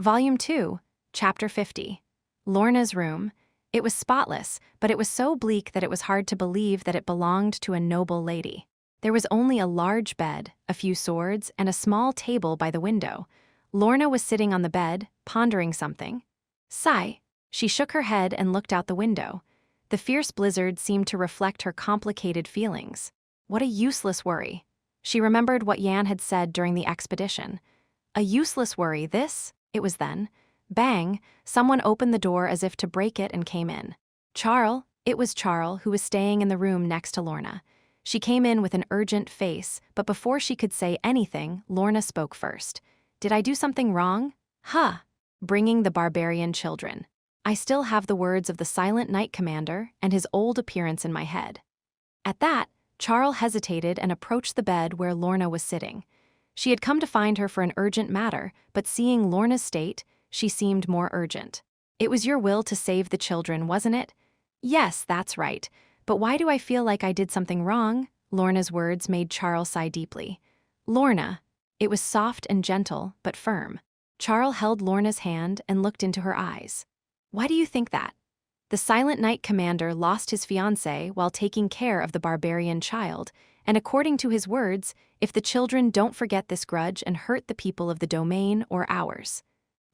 Volume 2, Chapter 50. Lorna's room. It was spotless, but it was so bleak that it was hard to believe that it belonged to a noble lady. There was only a large bed, a few swords, and a small table by the window. Lorna was sitting on the bed, pondering something. Sigh. She shook her head and looked out the window. The fierce blizzard seemed to reflect her complicated feelings. What a useless worry. She remembered what Yan had said during the expedition. A useless worry, this? It was then. Bang! Someone opened the door as if to break it and came in. Charl. It was Charl, who was staying in the room next to Lorna. She came in with an urgent face, but before she could say anything, Lorna spoke first. Did I do something wrong? Huh. Bringing the barbarian children. I still have the words of the Silent Knight Commander and his old appearance in my head. At that, Charl hesitated and approached the bed where Lorna was sitting. She had come to find her for an urgent matter, but seeing Lorna's state, she seemed more urgent. It was your will to save the children, wasn't it? Yes, that's right. But why do I feel like I did something wrong? Lorna's words made Charl sigh deeply. Lorna. It was soft and gentle, but firm. Charl held Lorna's hand and looked into her eyes. Why do you think that? The Silent Knight Commander lost his fiancée while taking care of the barbarian child, and according to his words, if the children don't forget this grudge and hurt the people of the domain or ours.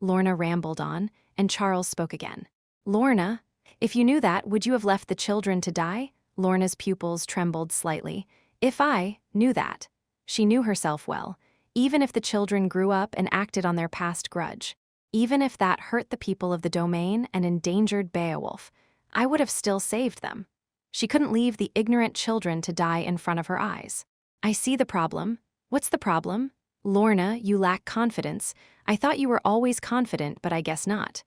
Lorna rambled on, and Charles spoke again. Lorna, if you knew that, would you have left the children to die? Lorna's pupils trembled slightly. If I knew that. She knew herself well, even if the children grew up and acted on their past grudge. Even if that hurt the people of the domain and endangered Beowulf, I would have still saved them. She couldn't leave the ignorant children to die in front of her eyes. I see the problem. What's the problem? Lorna, you lack confidence. I thought you were always confident, but I guess not.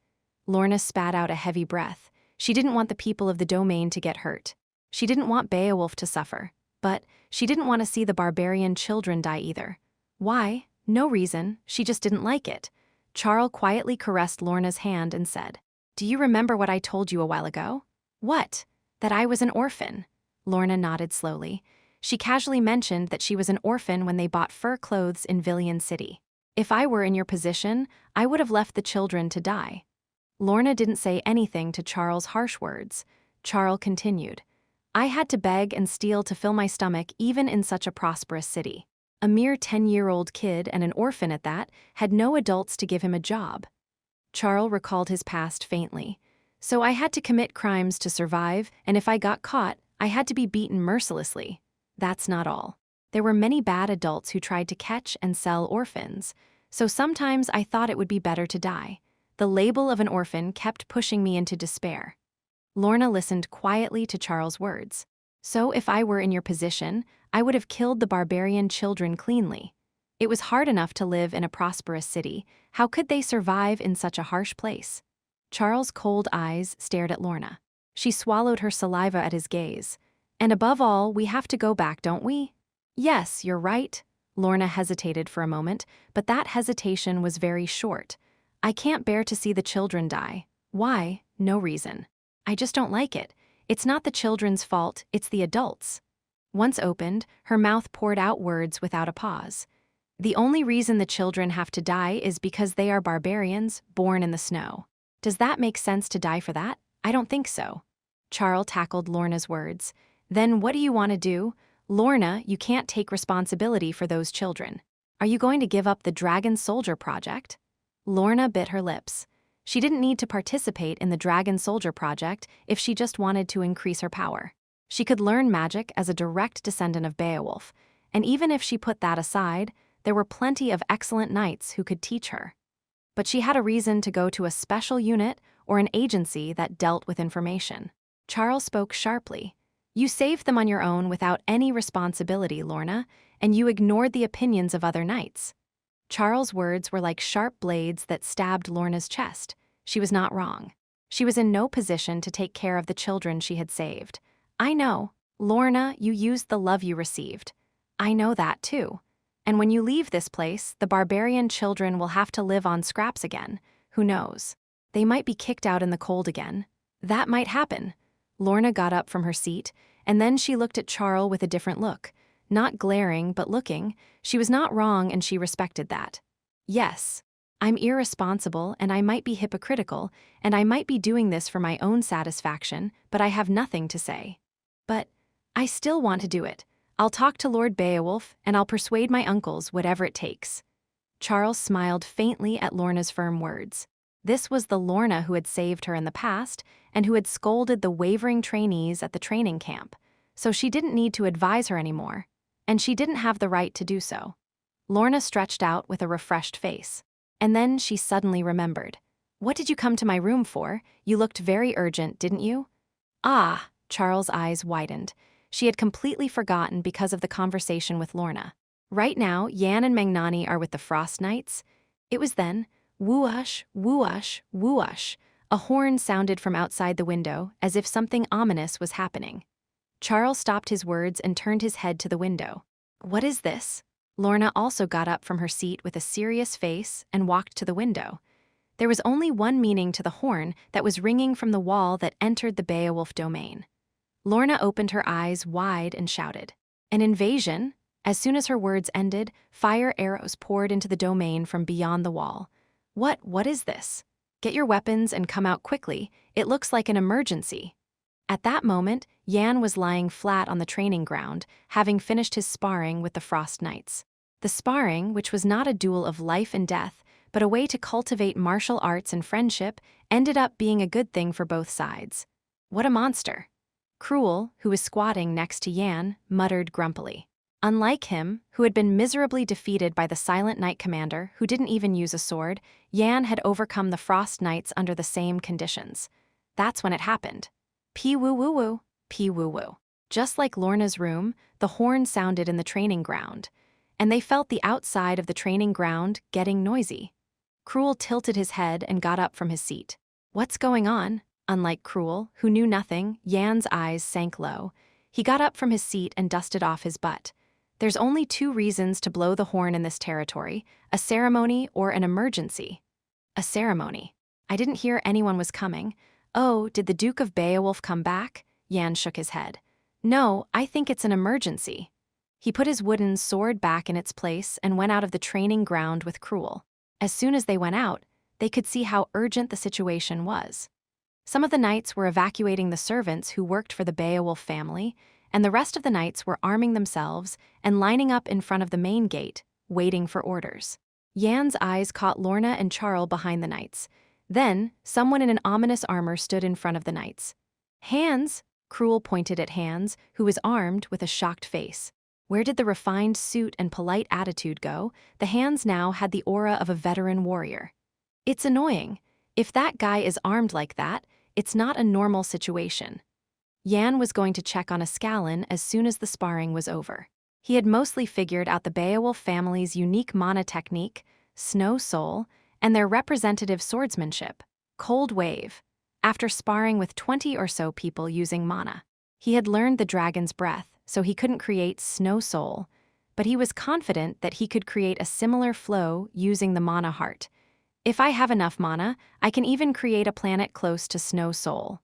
Lorna spat out a heavy breath. She didn't want the people of the domain to get hurt. She didn't want Beowulf to suffer. But she didn't want to see the barbarian children die either. Why? No reason. She just didn't like it. Charl quietly caressed Lorna's hand and said, Do you remember what I told you a while ago? What? That I was an orphan. Lorna nodded slowly. She casually mentioned that she was an orphan when they bought fur clothes in Villian City. If I were in your position, I would have left the children to die. Lorna didn't say anything to Charl's harsh words. Charl continued, I had to beg and steal to fill my stomach even in such a prosperous city. A mere 10-year-old kid, and an orphan at that, had no adults to give him a job. Charl recalled his past faintly. So I had to commit crimes to survive, and if I got caught, I had to be beaten mercilessly. That's not all. There were many bad adults who tried to catch and sell orphans, so sometimes I thought it would be better to die. The label of an orphan kept pushing me into despair. Lorna listened quietly to Charl's words. So if I were in your position, I would have killed the barbarian children cleanly. It was hard enough to live in a prosperous city. How could they survive in such a harsh place? Charl's cold eyes stared at Lorna. She swallowed her saliva at his gaze. And above all, we have to go back, don't we? Yes, you're right. Lorna hesitated for a moment, but that hesitation was very short. I can't bear to see the children die. Why? No reason. I just don't like it. It's not the children's fault, it's the adults. Once opened, her mouth poured out words without a pause. The only reason the children have to die is because they are barbarians, born in the snow. Does that make sense to die for that? I don't think so. Charl tackled Lorna's words. Then what do you want to do? Lorna, you can't take responsibility for those children. Are you going to give up the Dragon Soldier project? Lorna bit her lips. She didn't need to participate in the Dragon Soldier project if she just wanted to increase her power. She could learn magic as a direct descendant of Beowulf, and even if she put that aside, there were plenty of excellent knights who could teach her. But she had a reason to go to a special unit or an agency that dealt with information. Charles spoke sharply. You saved them on your own without any responsibility, Lorna, and you ignored the opinions of other knights. Charles' words were like sharp blades that stabbed Lorna's chest. She was not wrong. She was in no position to take care of the children she had saved. I know. Lorna, you used the love you received. I know that too. And when you leave this place, the barbarian children will have to live on scraps again. Who knows? They might be kicked out in the cold again. That might happen. Lorna got up from her seat, and then she looked at Charl with a different look. Not glaring, but looking. She was not wrong, and she respected that. Yes. I'm irresponsible and I might be hypocritical, and I might be doing this for my own satisfaction, but I have nothing to say. But I still want to do it. I'll talk to Lord Beowulf, and I'll persuade my uncles, whatever it takes. Charles smiled faintly at Lorna's firm words. This was the Lorna who had saved her in the past, and who had scolded the wavering trainees at the training camp, so she didn't need to advise her anymore, and she didn't have the right to do so. Lorna stretched out with a refreshed face. And then she suddenly remembered. What did you come to my room for? You looked very urgent, didn't you? Ah, Charles' eyes widened. She had completely forgotten because of the conversation with Lorna. Right now, Yan and Magnani are with the Frost Knights. It was then, whoosh, whoosh, whoosh. A horn sounded from outside the window, as if something ominous was happening. Charles stopped his words and turned his head to the window. What is this? Lorna also got up from her seat with a serious face and walked to the window. There was only one meaning to the horn that was ringing from the wall that entered the Beowulf domain. Lorna opened her eyes wide and shouted, "An invasion?" As soon as her words ended, fire arrows poured into the domain from beyond the wall. What is this? Get your weapons and come out quickly. It looks like an emergency." At that moment, Yan was lying flat on the training ground, having finished his sparring with the Frost Knights. The sparring, which was not a duel of life and death, but a way to cultivate martial arts and friendship, ended up being a good thing for both sides. What a monster! Cruel, who was squatting next to Yan, muttered grumpily. Unlike him, who had been miserably defeated by the Silent Knight commander, who didn't even use a sword, Yan had overcome the Frost Knights under the same conditions. That's when it happened. Pee-woo-woo-woo, pee-woo-woo. Just like Lorna's room, the horn sounded in the training ground, and they felt the outside of the training ground getting noisy. Cruel tilted his head and got up from his seat. What's going on? Unlike Cruel, who knew nothing, Yan's eyes sank low. He got up from his seat and dusted off his butt. There's only two reasons to blow the horn in this territory: a ceremony or an emergency. A ceremony. I didn't hear anyone was coming. Oh, did the Duke of Beowulf come back? Yan shook his head. No, I think it's an emergency. He put his wooden sword back in its place and went out of the training ground with Cruel. As soon as they went out, they could see how urgent the situation was. Some of the knights were evacuating the servants who worked for the Beowulf family, and the rest of the knights were arming themselves and lining up in front of the main gate, waiting for orders. Yan's eyes caught Lorna and Charl behind the knights. Then, someone in an ominous armor stood in front of the knights. Hans! Cruel pointed at Hans, who was armed with a shocked face. Where did the refined suit and polite attitude go? The Hans now had the aura of a veteran warrior. It's annoying. If that guy is armed like that, it's not a normal situation. Yan was going to check on Ascalon as soon as the sparring was over. He had mostly figured out the Beowulf family's unique mana technique, Snow Soul, and their representative swordsmanship, Cold Wave, after sparring with 20 or so people using mana. He had learned the Dragon's Breath, so he couldn't create Snow Soul, but he was confident that he could create a similar flow using the Mana Heart. If I have enough mana, I can even create a planet close to Snow Soul.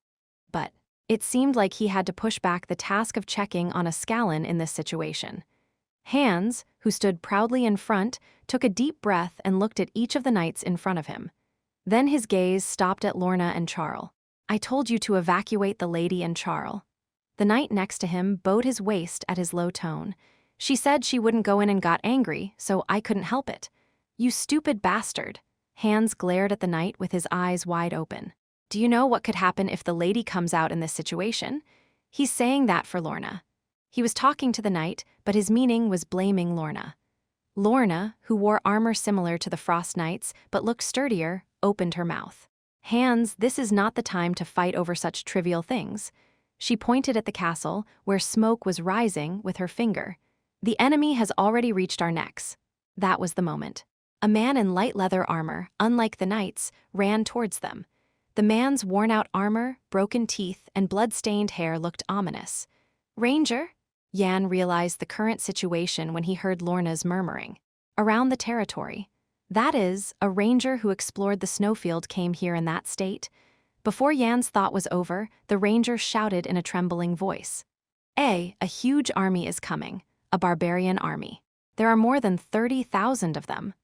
But it seemed like he had to push back the task of checking on Ascalon in this situation. Hans, who stood proudly in front, took a deep breath and looked at each of the knights in front of him. Then his gaze stopped at Lorna and Charl. I told you to evacuate the lady and Charl. The knight next to him bowed his waist at his low tone. She said she wouldn't go in and got angry, so I couldn't help it. You stupid bastard. Hans glared at the knight with his eyes wide open. Do you know what could happen if the lady comes out in this situation? He's saying that for Lorna. He was talking to the knight, but his meaning was blaming Lorna. Lorna, who wore armor similar to the Frost Knights but looked sturdier, opened her mouth. Hans, this is not the time to fight over such trivial things. She pointed at the castle, where smoke was rising, with her finger. The enemy has already reached our necks. That was the moment. A man in light leather armor, unlike the knights, ran towards them. The man's worn-out armor, broken teeth, and blood-stained hair looked ominous. Ranger? Yan realized the current situation when he heard Lorna's murmuring. Around the territory. That is, a ranger who explored the snowfield came here in that state. Before Yan's thought was over, the ranger shouted in a trembling voice. A huge army is coming, a barbarian army. There are more than 30,000 of them.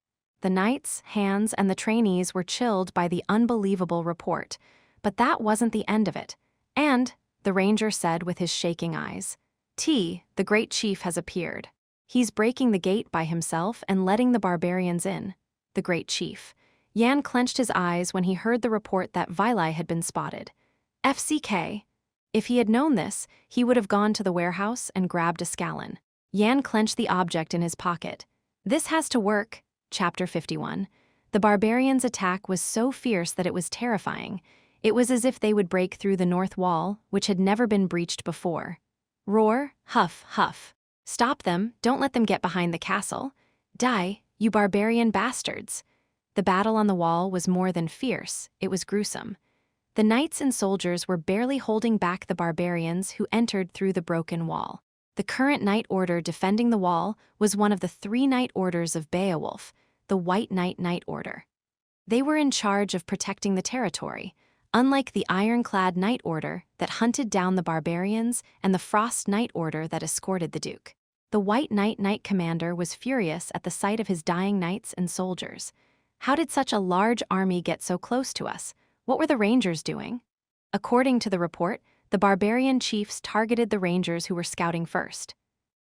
The knights, hands, and the trainees were chilled by the unbelievable report. But that wasn't the end of it. And, the ranger said with his shaking eyes, the great chief has appeared. He's breaking the gate by himself and letting the barbarians in. The great chief. Yan clenched his eyes when he heard the report that Vilai had been spotted. FCK. If he had known this, he would have gone to the warehouse and grabbed a scallon. Yan clenched the object in his pocket. This has to work. Chapter 51. The barbarians' attack was so fierce that it was terrifying. It was as if they would break through the north wall, which had never been breached before. Roar, huff, huff. Stop them, don't let them get behind the castle. Die, you barbarian bastards. The battle on the wall was more than fierce, it was gruesome. The knights and soldiers were barely holding back the barbarians who entered through the broken wall. The current knight order defending the wall was one of the 3 knight orders of Beowulf, the White Knight Knight Order. They were in charge of protecting the territory, unlike the ironclad Knight Order that hunted down the barbarians and the Frost Knight Order that escorted the Duke. The White Knight Knight Commander was furious at the sight of his dying knights and soldiers. How did such a large army get so close to us? What were the Rangers doing? According to the report, the barbarian chiefs targeted the Rangers who were scouting first.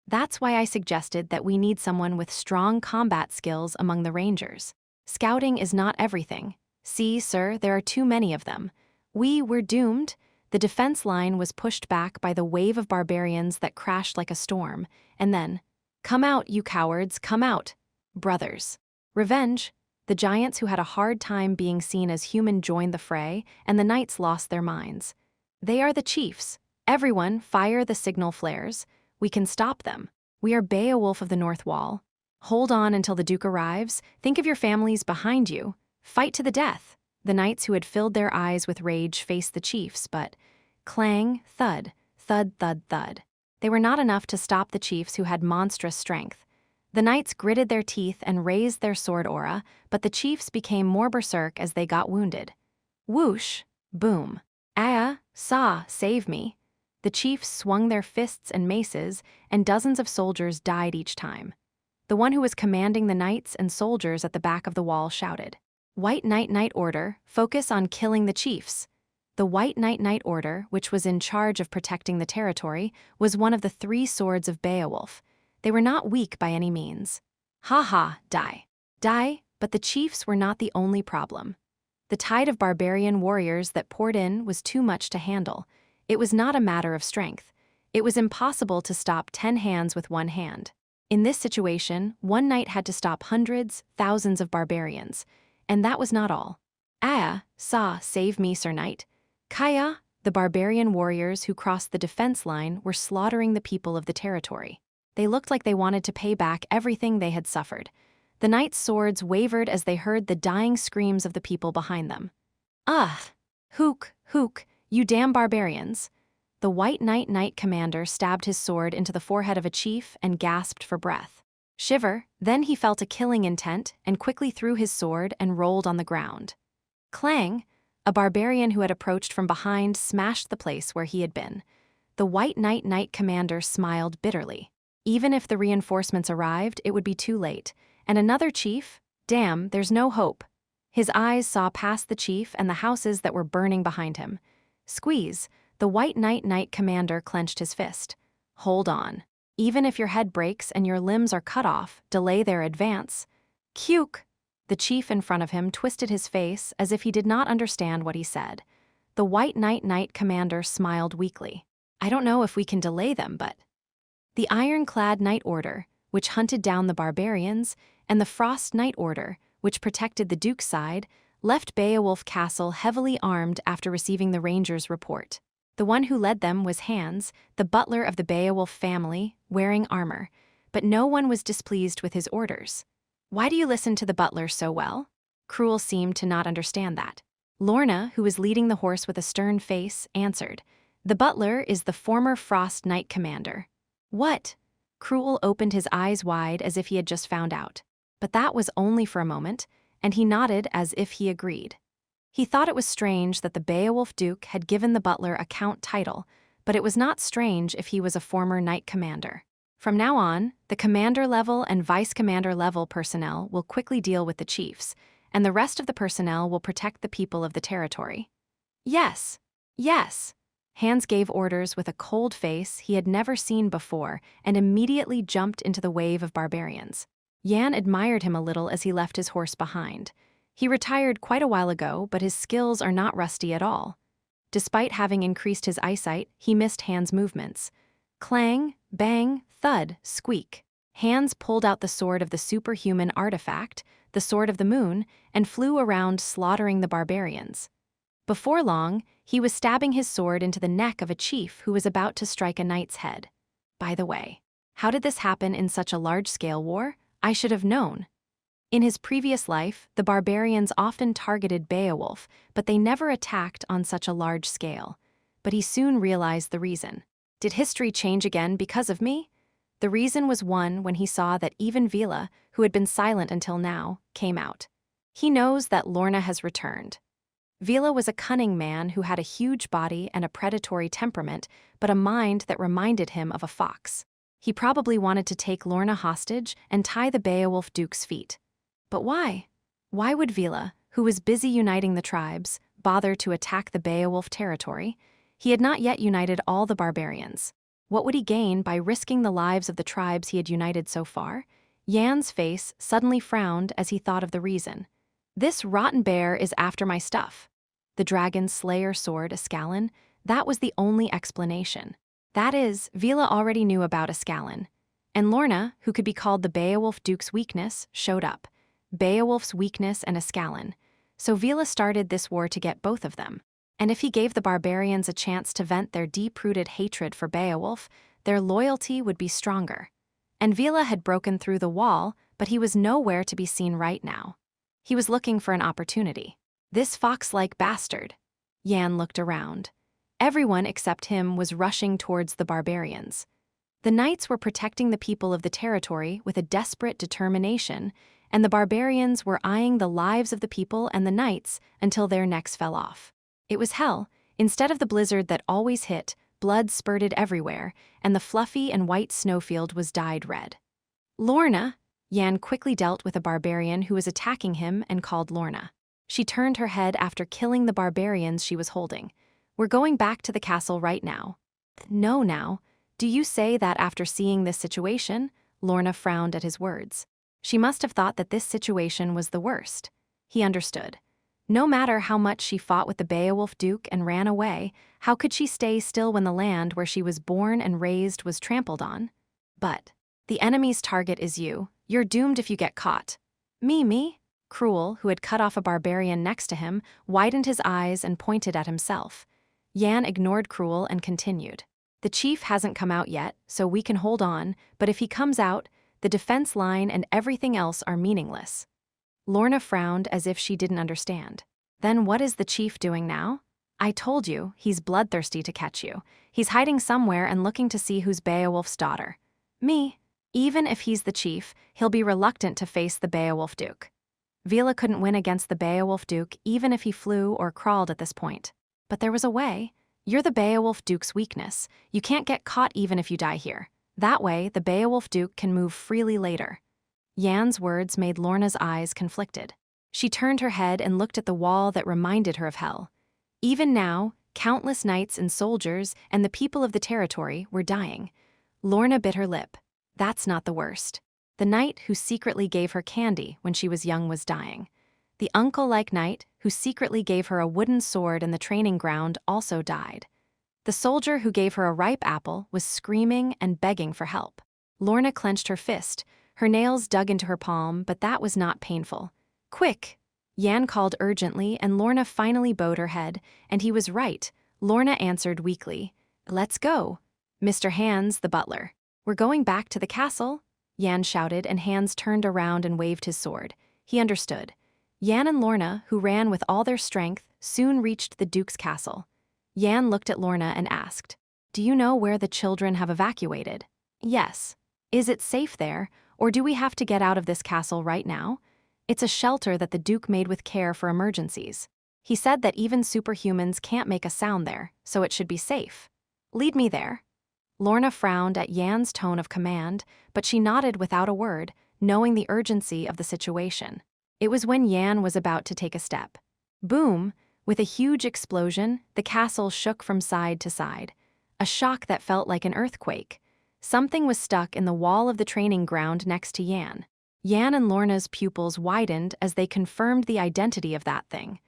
That's why I suggested that we need someone with strong combat skills among the Rangers. Scouting is not everything. See, sir, there are too many of them. We were doomed. The defense line was pushed back by the wave of barbarians that crashed like a storm, and then, come out, you cowards, come out. Brothers. Revenge. The giants who had a hard time being seen as human joined the fray, and the knights lost their minds. They are the chiefs. Everyone, fire the signal flares. We can stop them. We are Beowulf of the North Wall. Hold on until the Duke arrives. Think of your families behind you. Fight to the death. The knights who had filled their eyes with rage faced the chiefs, but clang, thud, thud, thud, thud. They were not enough to stop the chiefs who had monstrous strength. The knights gritted their teeth and raised their sword aura, but the chiefs became more berserk as they got wounded. Whoosh, boom. Saw, save me. The chiefs swung their fists and maces, and dozens of soldiers died each time. The one who was commanding the knights and soldiers at the back of the wall shouted, White Knight Knight Order, focus on killing the chiefs. The White Knight Knight Order, which was in charge of protecting the territory, was one of the 3 swords of Beowulf. They were not weak by any means. Die. Die, but the chiefs were not the only problem. The tide of barbarian warriors that poured in was too much to handle. It was not a matter of strength. It was impossible to stop 10 hands with one hand. In this situation, one knight had to stop hundreds, thousands of barbarians. And that was not all. Save me, Sir Knight. Kaya, the barbarian warriors who crossed the defense line were slaughtering the people of the territory. They looked like they wanted to pay back everything they had suffered. The knights' swords wavered as they heard the dying screams of the people behind them. Hook, you damn barbarians. The White Knight Knight Commander stabbed his sword into the forehead of a chief and gasped for breath. Shiver, then he felt a killing intent and quickly threw his sword and rolled on the ground. Clang, a barbarian who had approached from behind smashed the place where he had been. The White Knight Knight Commander smiled bitterly. Even if the reinforcements arrived, it would be too late. And another chief? Damn, there's no hope. His eyes saw past the chief and the houses that were burning behind him. Squeeze, the White Knight Knight Commander clenched his fist. Hold on. Even if your head breaks and your limbs are cut off, delay their advance. Cuke! The chief in front of him twisted his face as if he did not understand what he said. The White Knight Knight Commander smiled weakly. I don't know if we can delay them, but... The Ironclad Knight Order, which hunted down the barbarians, and the Frost Knight Order, which protected the Duke's side, left Beowulf Castle heavily armed after receiving the Rangers' report. The one who led them was Hans, the butler of the Beowulf family, wearing armor, but no one was displeased with his orders. Why do you listen to the butler so well? Cruel seemed to not understand that. Lorna, who was leading the horse with a stern face, answered, The butler is the former Frost Knight Commander. What? Cruel opened his eyes wide as if he had just found out. But that was only for a moment, and he nodded as if he agreed. He thought it was strange that the Beowulf Duke had given the butler a count title, but it was not strange if he was a former knight commander. From now on, the commander level and vice commander level personnel will quickly deal with the chiefs, and the rest of the personnel will protect the people of the territory. Yes, yes. Hans gave orders with a cold face he had never seen before and immediately jumped into the wave of barbarians. Jan admired him a little as he left his horse behind. He retired quite a while ago, but his skills are not rusty at all. Despite having increased his eyesight, he missed Hans' movements. Clang, bang, thud, squeak. Hans pulled out the sword of the superhuman artifact, the Sword of the Moon, and flew around slaughtering the barbarians. Before long, he was stabbing his sword into the neck of a chief who was about to strike a knight's head. By the way, how did this happen in such a large-scale war? I should have known. In his previous life, the barbarians often targeted Beowulf, but they never attacked on such a large scale. But he soon realized the reason. Did history change again because of me? The reason was one when he saw that even Vila, who had been silent until now, came out. He knows that Lorna has returned. Vila was a cunning man who had a huge body and a predatory temperament, but a mind that reminded him of a fox. He probably wanted to take Lorna hostage and tie the Beowulf Duke's feet. But why? Why would Vila, who was busy uniting the tribes, bother to attack the Beowulf territory? He had not yet united all the barbarians. What would he gain by risking the lives of the tribes he had united so far? Jan's face suddenly frowned as he thought of the reason. This rotten bear is after my stuff. The dragon's slayer sword, Ascalon, that was the only explanation. That is, Vila already knew about Ascalon. And Lorna, who could be called the Beowulf Duke's weakness, showed up. Beowulf's weakness and Ascalon. So Vila started this war to get both of them. And if he gave the barbarians a chance to vent their deep-rooted hatred for Beowulf, their loyalty would be stronger. And Vila had broken through the wall, but he was nowhere to be seen right now. He was looking for an opportunity. This fox-like bastard. Jan looked around. Everyone except him was rushing towards the barbarians. The knights were protecting the people of the territory with a desperate determination, and the barbarians were eyeing the lives of the people and the knights until their necks fell off. It was hell. Instead of the blizzard that always hit, blood spurted everywhere, and the fluffy and white snowfield was dyed red. Lorna! Jan quickly dealt with a barbarian who was attacking him and called Lorna. She turned her head after killing the barbarians she was holding. We're going back to the castle right now. No, now. Do you say that after seeing this situation? Lorna frowned at his words. She must have thought that this situation was the worst. He understood. No matter how much she fought with the Beowulf Duke and ran away, how could she stay still when the land where she was born and raised was trampled on? But the enemy's target is you. You're doomed if you get caught. Me? Cruel, who had cut off a barbarian next to him, widened his eyes and pointed at himself. Jan ignored Cruel and continued. The chief hasn't come out yet, so we can hold on, but if he comes out, the defense line and everything else are meaningless. Lorna frowned as if she didn't understand. Then what is the chief doing now? I told you, he's bloodthirsty to catch you. He's hiding somewhere and looking to see who's Beowulf's daughter. Me. Even if he's the chief, he'll be reluctant to face the Beowulf Duke. Vila couldn't win against the Beowulf Duke even if he flew or crawled at this point. But there was a way. You're the Beowulf Duke's weakness. You can't get caught even if you die here. That way, the Beowulf Duke can move freely later. Jan's words made Lorna's eyes conflicted. She turned her head and looked at the wall that reminded her of hell. Even now, countless knights and soldiers and the people of the territory were dying. Lorna bit her lip. That's not the worst. The knight who secretly gave her candy when she was young was dying. The uncle-like knight who secretly gave her a wooden sword in the training ground also died. The soldier who gave her a ripe apple was screaming and begging for help. Lorna clenched her fist. Her nails dug into her palm, but that was not painful. Quick! Jan called urgently, and Lorna finally bowed her head, and he was right. Lorna answered weakly. Let's go. Mr. Hans, the butler. We're going back to the castle? Jan shouted, and Hans turned around and waved his sword. He understood. Jan and Lorna, who ran with all their strength, soon reached the Duke's castle. Jan looked at Lorna and asked, Do you know where the children have evacuated? Yes. Is it safe there, or do we have to get out of this castle right now? It's a shelter that the Duke made with care for emergencies. He said that even superhumans can't make a sound there, so it should be safe. Lead me there. Lorna frowned at Yan's tone of command, but she nodded without a word, knowing the urgency of the situation. It was when Yan was about to take a step. Boom! With a huge explosion, the castle shook from side to side. A shock that felt like an earthquake. Something was stuck in the wall of the training ground next to Yan. Yan and Lorna's pupils widened as they confirmed the identity of that thing.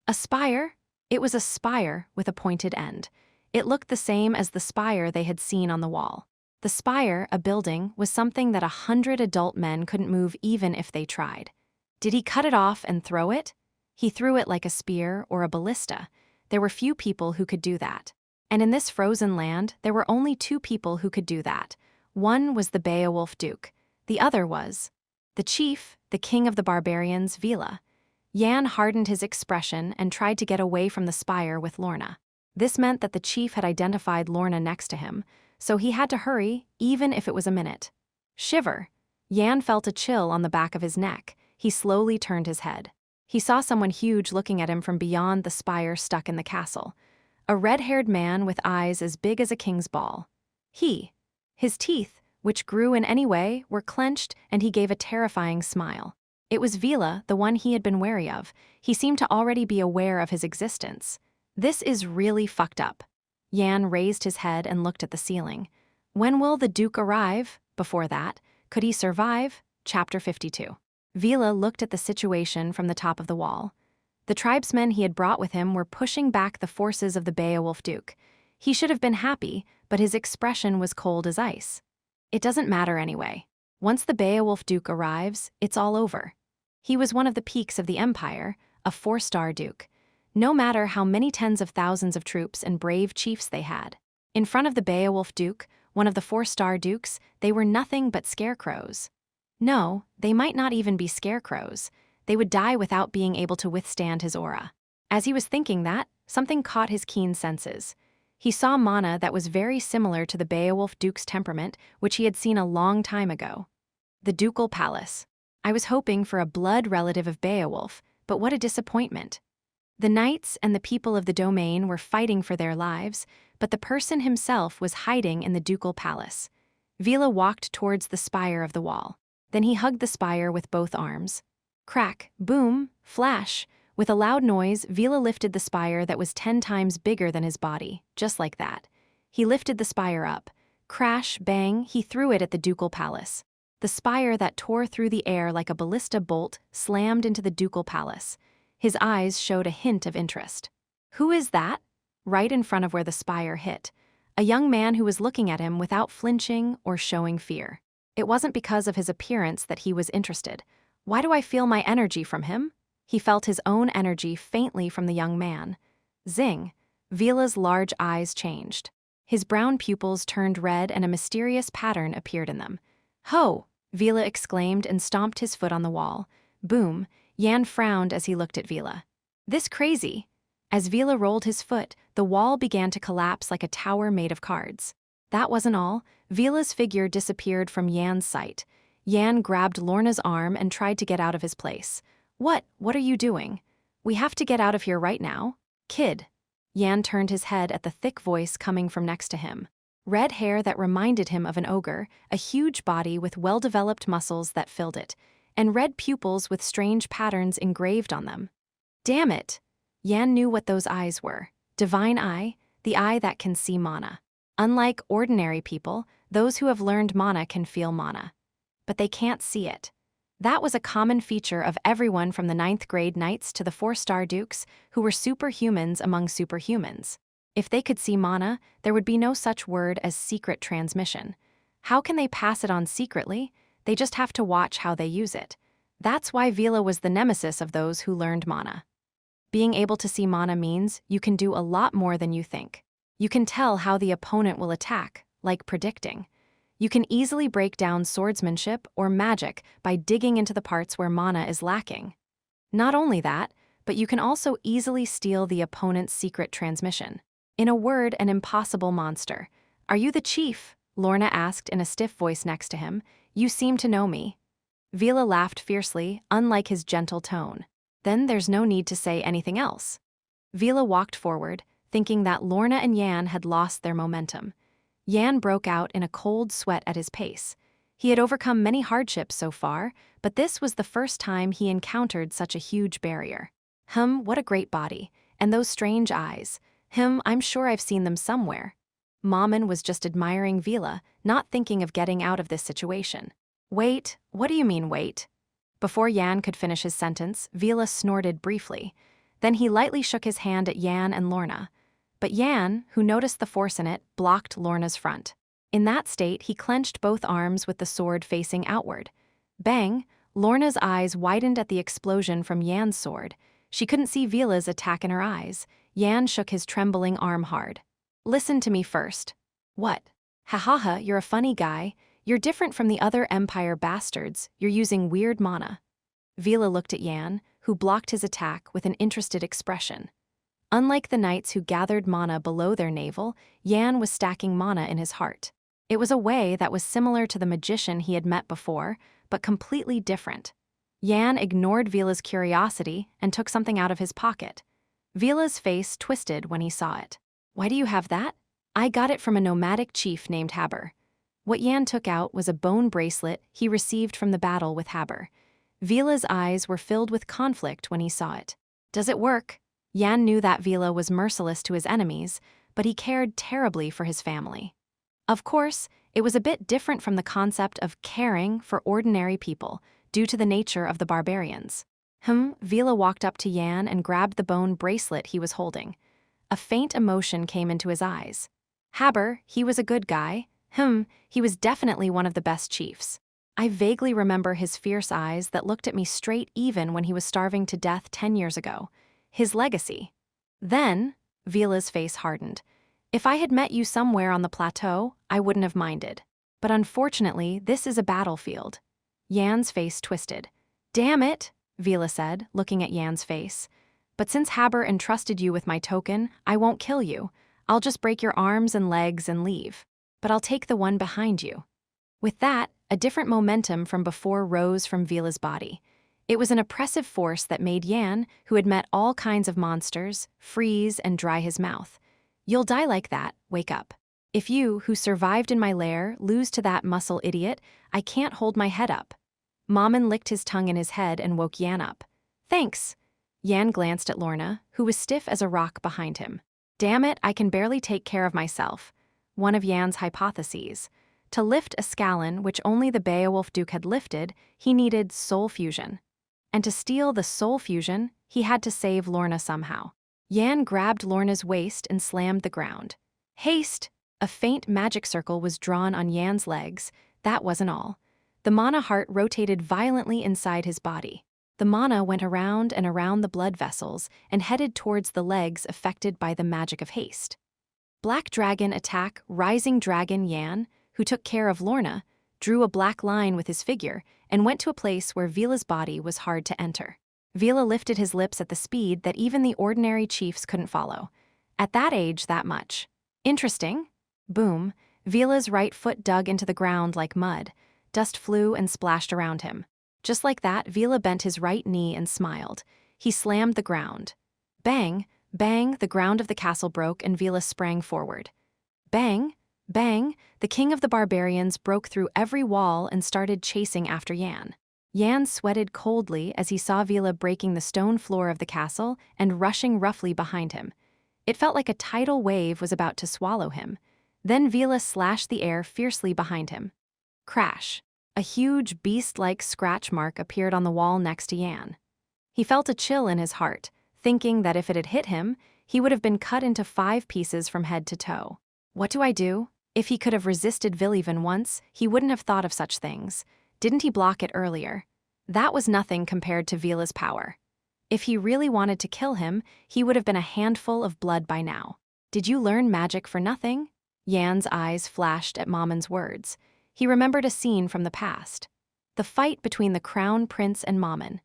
A spire? It was a spire with a pointed end. It looked the same as the spire they had seen on the wall. The spire, a building, was something that 100 adult men couldn't move even if they tried. Did he cut it off and throw it? He threw it like a spear or a ballista. There were few people who could do that. And in this frozen land, there were only 2 people who could do that. One was the Beowulf Duke. The other was the chief, the king of the barbarians, Vila. Yan hardened his expression and tried to get away from the spire with Lorna. This meant that the chief had identified Lorna next to him, so he had to hurry, even if it was a minute. Shiver. Yan felt a chill on the back of his neck. He slowly turned his head. He saw someone huge looking at him from beyond the spire stuck in the castle. A red-haired man with eyes as big as a king's ball. His teeth, which grew in any way, were clenched, and he gave a terrifying smile. It was Vila, the one he had been wary of. He seemed to already be aware of his existence. This is really fucked up. Yan raised his head and looked at the ceiling. When will the Duke arrive? Before that, could he survive? Chapter 52. Vila looked at the situation from the top of the wall. The tribesmen he had brought with him were pushing back the forces of the Beowulf Duke. He should have been happy, but his expression was cold as ice. It doesn't matter anyway. Once the Beowulf Duke arrives, it's all over. He was one of the peaks of the empire, a 4-star duke. No matter how many tens of thousands of troops and brave chiefs they had. In front of the Beowulf Duke, one of the 4-star dukes, they were nothing but scarecrows. No, they might not even be scarecrows. They would die without being able to withstand his aura. As he was thinking that, something caught his keen senses. He saw mana that was very similar to the Beowulf Duke's temperament, which he had seen a long time ago. The Ducal Palace. I was hoping for a blood relative of Beowulf, but what a disappointment. The knights and the people of the domain were fighting for their lives, but the person himself was hiding in the Ducal Palace. Vila walked towards the spire of the wall. Then he hugged the spire with both arms. Crack, boom, flash. With a loud noise, Vila lifted the spire that was 10 times bigger than his body, just like that. He lifted the spire up. Crash, bang, he threw it at the Ducal Palace. The spire that tore through the air like a ballista bolt slammed into the Ducal Palace. His eyes showed a hint of interest. Who is that? Right in front of where the spire hit. A young man who was looking at him without flinching or showing fear. It wasn't because of his appearance that he was interested. Why do I feel my energy from him? He felt his own energy faintly from the young man. Zing! Vila's large eyes changed. His brown pupils turned red and a mysterious pattern appeared in them. Ho! Vila exclaimed and stomped his foot on the wall. Boom! Yan frowned as he looked at Vila. This crazy! As Vila rolled his foot, the wall began to collapse like a tower made of cards. That wasn't all. Vila's figure disappeared from Yan's sight. Yan grabbed Lorna's arm and tried to get out of his place. What are you doing? We have to get out of here right now. Kid. Yan turned his head at the thick voice coming from next to him. Red hair that reminded him of an ogre, a huge body with well-developed muscles that filled it, and red pupils with strange patterns engraved on them. Damn it! Yan knew what those eyes were. Divine eye, the eye that can see mana. Unlike ordinary people, those who have learned mana can feel mana. But they can't see it. That was a common feature of everyone from the 9th grade knights to the 4-star dukes, who were superhumans among superhumans. If they could see mana, there would be no such word as secret transmission. How can they pass it on secretly? They just have to watch how they use it. That's why Vila was the nemesis of those who learned mana. Being able to see mana means you can do a lot more than you think. You can tell how the opponent will attack, like predicting. You can easily break down swordsmanship or magic by digging into the parts where mana is lacking. Not only that, but you can also easily steal the opponent's secret transmission. In a word, an impossible monster. Are you the chief? Lorna asked in a stiff voice next to him. You seem to know me. Vila laughed fiercely, unlike his gentle tone. Then there's no need to say anything else. Vila walked forward, thinking that Lorna and Yan had lost their momentum. Yan broke out in a cold sweat at his pace. He had overcome many hardships so far, but this was the first time he encountered such a huge barrier. What a great body. And those strange eyes. I'm sure I've seen them somewhere. Maman was just admiring Vila, not thinking of getting out of this situation. Wait, what do you mean wait? Before Yan could finish his sentence, Vila snorted briefly. Then he lightly shook his hand at Yan and Lorna. But Yan, who noticed the force in it, blocked Lorna's front. In that state, he clenched both arms with the sword facing outward. Bang! Lorna's eyes widened at the explosion from Yan's sword. She couldn't see Vila's attack in her eyes. Yan shook his trembling arm hard. Listen to me first. What? Ha, you're a funny guy. You're different from the other Empire bastards. You're using weird mana. Vila looked at Yan, who blocked his attack with an interested expression. Unlike the knights who gathered mana below their navel, Yan was stacking mana in his heart. It was a way that was similar to the magician he had met before, but completely different. Yan ignored Vila's curiosity and took something out of his pocket. Vila's face twisted when he saw it. Why do you have that? I got it from a nomadic chief named Haber. What Yan took out was a bone bracelet he received from the battle with Haber. Vila's eyes were filled with conflict when he saw it. Does it work? Yan knew that Vila was merciless to his enemies, but he cared terribly for his family. Of course, it was a bit different from the concept of caring for ordinary people, due to the nature of the barbarians. Vila walked up to Yan and grabbed the bone bracelet he was holding. A faint emotion came into his eyes. Haber, he was a good guy. He was definitely one of the best chiefs. I vaguely remember his fierce eyes that looked at me straight even when he was starving to death 10 years ago. His legacy. Then, Vila's face hardened. If I had met you somewhere on the plateau, I wouldn't have minded. But unfortunately, this is a battlefield. Yan's face twisted. Damn it, Vila said, looking at Yan's face. But since Haber entrusted you with my token, I won't kill you. I'll just break your arms and legs and leave. But I'll take the one behind you. With that, a different momentum from before rose from Vila's body. It was an oppressive force that made Yan, who had met all kinds of monsters, freeze and dry his mouth. You'll die like that, wake up. If you, who survived in my lair, lose to that muscle idiot, I can't hold my head up. Maman licked his tongue in his head and woke Yan up. Thanks. Yan glanced at Lorna, who was stiff as a rock behind him. Damn it, I can barely take care of myself. One of Yan's hypotheses. To lift a scallon, which only the Beowulf Duke had lifted, he needed soul fusion. And to steal the soul fusion, he had to save Lorna somehow. Yan grabbed Lorna's waist and slammed the ground. Haste! A faint magic circle was drawn on Yan's legs. That wasn't all. The mana heart rotated violently inside his body. The mana went around and around the blood vessels and headed towards the legs affected by the magic of haste. Black Dragon attack Rising Dragon Yan, who took care of Lorna, drew a black line with his figure and went to a place where Vila's body was hard to enter. Vila lifted his lips at the speed that even the ordinary chiefs couldn't follow. At that age, that much. Interesting. Boom. Vila's right foot dug into the ground like mud. Dust flew and splashed around him. Just like that, Vila bent his right knee and smiled. He slammed the ground. Bang, bang, the ground of the castle broke and Vila sprang forward. Bang, bang, the king of the barbarians broke through every wall and started chasing after Yan. Yan sweated coldly as he saw Vila breaking the stone floor of the castle and rushing roughly behind him. It felt like a tidal wave was about to swallow him. Then Vila slashed the air fiercely behind him. Crash. A huge beast-like scratch mark appeared on the wall next to Yan. He felt a chill in his heart, thinking that if it had hit him, he would have been cut into 5 pieces from head to toe. What do I do? If he could have resisted Viliven once, he wouldn't have thought of such things. Didn't he block it earlier? That was nothing compared to Vila's power. If he really wanted to kill him, he would have been a handful of blood by now. Did you learn magic for nothing? Yan's eyes flashed at Maman's words. He remembered a scene from the past. The fight between the Crown Prince and Maman.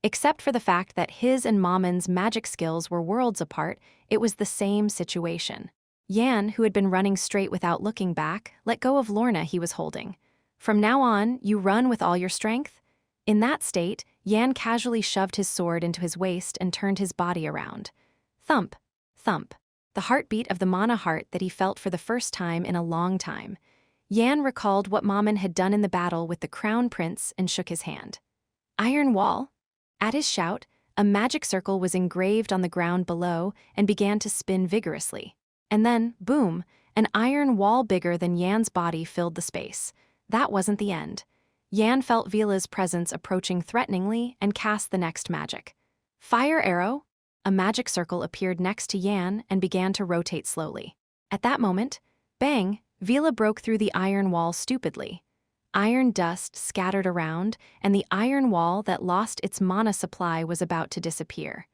Except for the fact that his and Maman's magic skills were worlds apart, it was the same situation. Yan, who had been running straight without looking back, let go of Lorna he was holding. From now on, you run with all your strength? In that state, Yan casually shoved his sword into his waist and turned his body around. Thump, thump. the heartbeat of the mana heart that he felt for the first time in a long time. Yan recalled what Mammon had done in the battle with the crown prince and shook his hand. Iron wall? At his shout, a magic circle was engraved on the ground below and began to spin vigorously. And then, boom, an iron wall bigger than Yan's body filled the space. That wasn't the end. Yan felt Vila's presence approaching threateningly and cast the next magic. Fire arrow? A magic circle appeared next to Yan and began to rotate slowly. At that moment, bang, Vila broke through the iron wall stupidly. Iron dust scattered around, and the iron wall that lost its mana supply was about to disappear.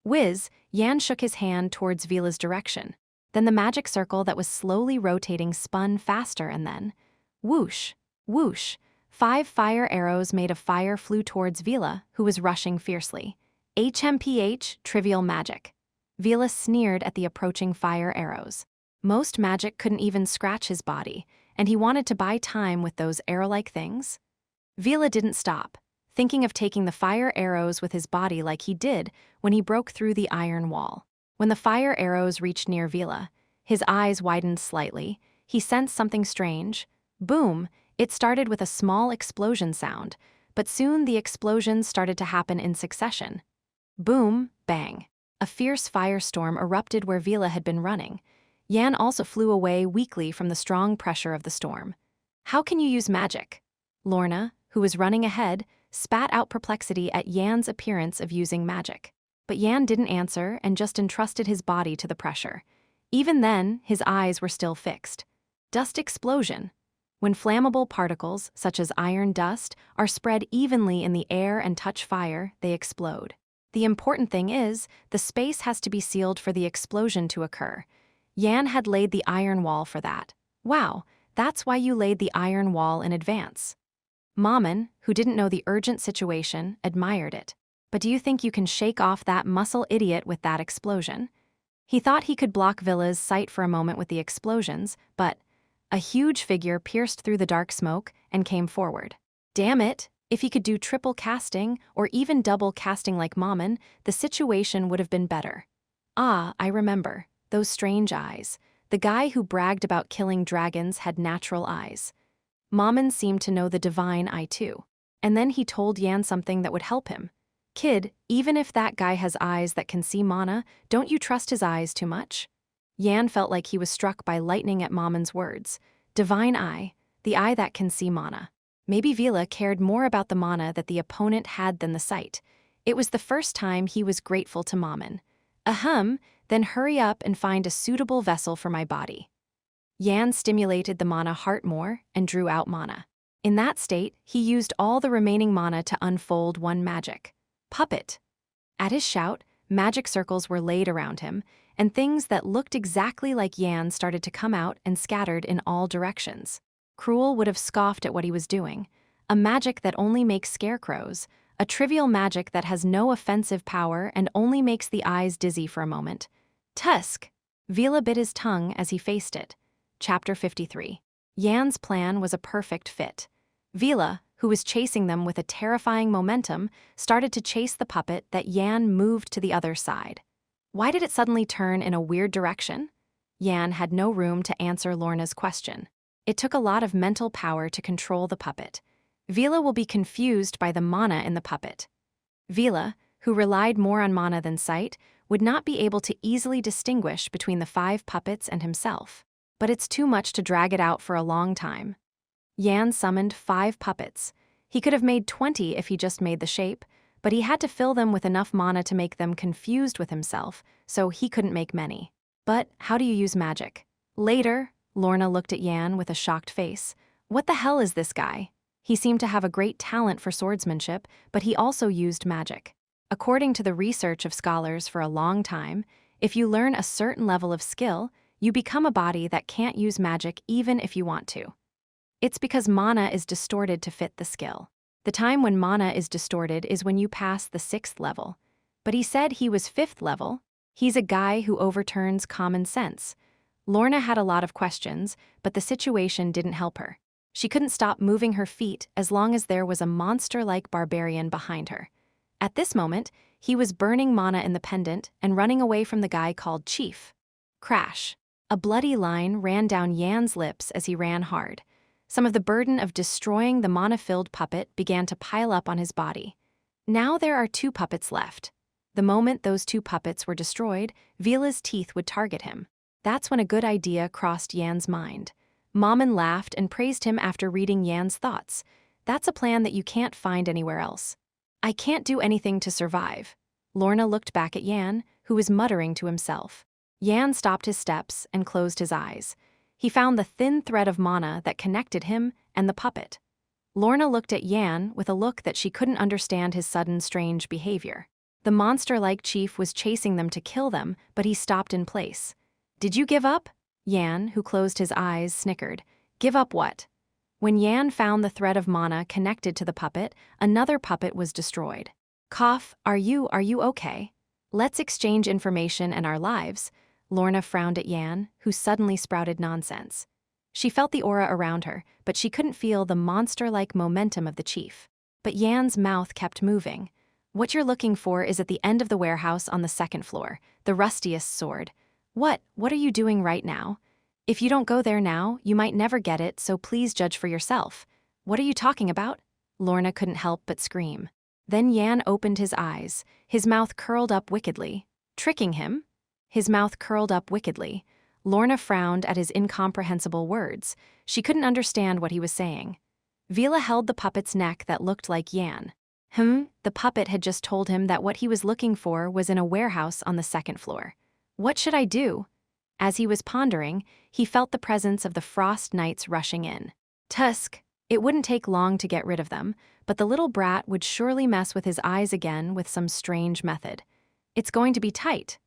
Whiz, Yan shook his hand towards Vila's direction. Then the magic circle that was slowly rotating spun faster and then, whoosh, whoosh, 5 fire arrows made of fire flew towards Vila, who was rushing fiercely. HMPH, trivial magic. Vila sneered at the approaching fire arrows. Most magic couldn't even scratch his body, and he wanted to buy time with those arrow-like things. Vila didn't stop, thinking of taking the fire arrows with his body like he did when he broke through the iron wall. When the fire arrows reached near Vila, his eyes widened slightly. He sensed something strange. Boom! It started with a small explosion sound, but soon the explosions started to happen in succession. Boom, bang. A fierce firestorm erupted where Vila had been running. Yan also flew away weakly from the strong pressure of the storm. How can you use magic? Lorna, who was running ahead, spat out perplexity at Yan's appearance of using magic. But Yan didn't answer and just entrusted his body to the pressure. Even then, his eyes were still fixed. Dust explosion. When flammable particles, such as iron dust, are spread evenly in the air and touch fire, they explode. The important thing is, the space has to be sealed for the explosion to occur. Yan had laid the iron wall for that. Wow, that's why you laid the iron wall in advance. Mammon, who didn't know the urgent situation, admired it. But do you think you can shake off that muscle idiot with that explosion? He thought he could block Vila's sight for a moment with the explosions, but a huge figure pierced through the dark smoke and came forward. Damn it, if he could do triple casting or even double casting like Mammon, the situation would have been better. Ah, I remember. Those strange eyes. The guy who bragged about killing dragons had natural eyes. Mammon seemed to know the divine eye too. And then he told Yan something that would help him. Kid, even if that guy has eyes that can see mana, don't you trust his eyes too much? Yan felt like he was struck by lightning at Mammon's words. Divine eye, the eye that can see mana. Maybe Vila cared more about the mana that the opponent had than the sight. It was the first time he was grateful to Mammon. Ahem, then hurry up and find a suitable vessel for my body. Yan stimulated the mana heart more and drew out mana. In that state, he used all the remaining mana to unfold one magic. Puppet. At his shout, magic circles were laid around him, and things that looked exactly like Yan started to come out and scattered in all directions. Cruel would have scoffed at what he was doing. A magic that only makes scarecrows, a trivial magic that has no offensive power and only makes the eyes dizzy for a moment. Tusk! Vila bit his tongue as he faced it. Chapter 53. Yan's plan was a perfect fit. Vila, who was chasing them with a terrifying momentum, started to chase the puppet that Yan moved to the other side. Why did it suddenly turn in a weird direction? Yan had no room to answer Lorna's question. It took a lot of mental power to control the puppet. Vila will be confused by the mana in the puppet. Vila, who relied more on mana than sight, would not be able to easily distinguish between the 5 puppets and himself. But it's too much to drag it out for a long time. Yan summoned 5 puppets. He could have made 20 if he just made the shape, but he had to fill them with enough mana to make them confused with himself, so he couldn't make many. But how do you use magic? Later, Lorna looked at Yan with a shocked face. What the hell is this guy? He seemed to have a great talent for swordsmanship, but he also used magic. According to the research of scholars for a long time, if you learn a certain level of skill, you become a body that can't use magic even if you want to. It's because mana is distorted to fit the skill. The time when mana is distorted is when you pass the 6th level. But he said he was 5th level. He's a guy who overturns common sense. Lorna had a lot of questions, but the situation didn't help her. She couldn't stop moving her feet as long as there was a monster-like barbarian behind her. At this moment, he was burning mana in the pendant and running away from the guy called Chief. Crash. A bloody line ran down Yan's lips as he ran hard. Some of the burden of destroying the mana-filled puppet began to pile up on his body. Now there are 2 puppets left. The moment those 2 puppets were destroyed, Vila's teeth would target him. That's when a good idea crossed Yan's mind. Maman laughed and praised him after reading Yan's thoughts. That's a plan that you can't find anywhere else. I can't do anything to survive. Lorna looked back at Yan, who was muttering to himself. Yan stopped his steps and closed his eyes. He found the thin thread of mana that connected him and the puppet. Lorna looked at Yan with a look that she couldn't understand his sudden strange behavior. The monster-like chief was chasing them to kill them, but he stopped in place. Did you give up? Yan, who closed his eyes, snickered. Give up what? When Yan found the thread of mana connected to the puppet, another puppet was destroyed. Cough, are you okay? Let's exchange information and our lives. Lorna frowned at Yan, who suddenly sprouted nonsense. She felt the aura around her, but she couldn't feel the monster-like momentum of the chief. But Yan's mouth kept moving. What you're looking for is at the end of the warehouse on the 2nd floor, the rustiest sword. What are you doing right now? If you don't go there now, you might never get it, so please judge for yourself. What are you talking about? Lorna couldn't help but scream. Then Yan opened his eyes, his mouth curled up wickedly. Tricking him? His mouth curled up wickedly. Lorna frowned at his incomprehensible words. She couldn't understand what he was saying. Vila held the puppet's neck that looked like Yan. The puppet had just told him that what he was looking for was in a warehouse on the 2nd floor. What should I do? As he was pondering, he felt the presence of the Frost Knights rushing in. Tusk. It wouldn't take long to get rid of them, but the little brat would surely mess with his eyes again with some strange method. It's going to be tight.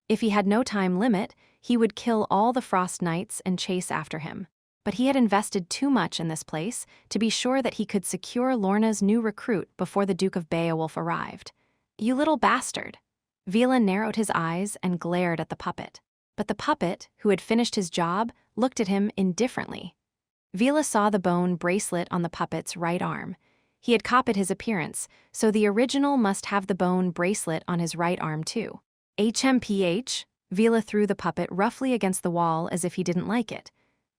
If he had no time limit, he would kill all the Frost Knights and chase after him. But he had invested too much in this place to be sure that he could secure Lorna's new recruit before the Duke of Beowulf arrived. You little bastard. Vila narrowed his eyes and glared at the puppet. But the puppet, who had finished his job, looked at him indifferently. Vila saw the bone bracelet on the puppet's right arm. He had copied his appearance, so the original must have the bone bracelet on his right arm too. HMPH, Vila threw the puppet roughly against the wall as if he didn't like it.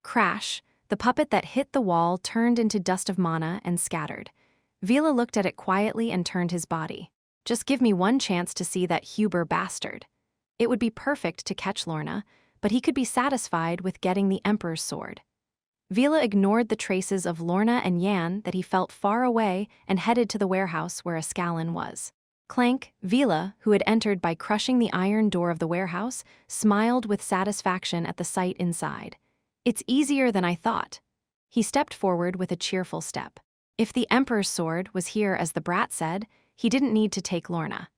Crash, the puppet that hit the wall turned into dust of mana and scattered. Vila looked at it quietly and turned his body. Just give me one chance to see that Huber bastard. It would be perfect to catch Lorna, but he could be satisfied with getting the Emperor's sword. Vila ignored the traces of Lorna and Yan that he felt far away and headed to the warehouse where Ascalon was. Clank, Vila, who had entered by crushing the iron door of the warehouse, smiled with satisfaction at the sight inside. It's easier than I thought. He stepped forward with a cheerful step. If the Emperor's sword was here as the brat said, he didn't need to take Lorna.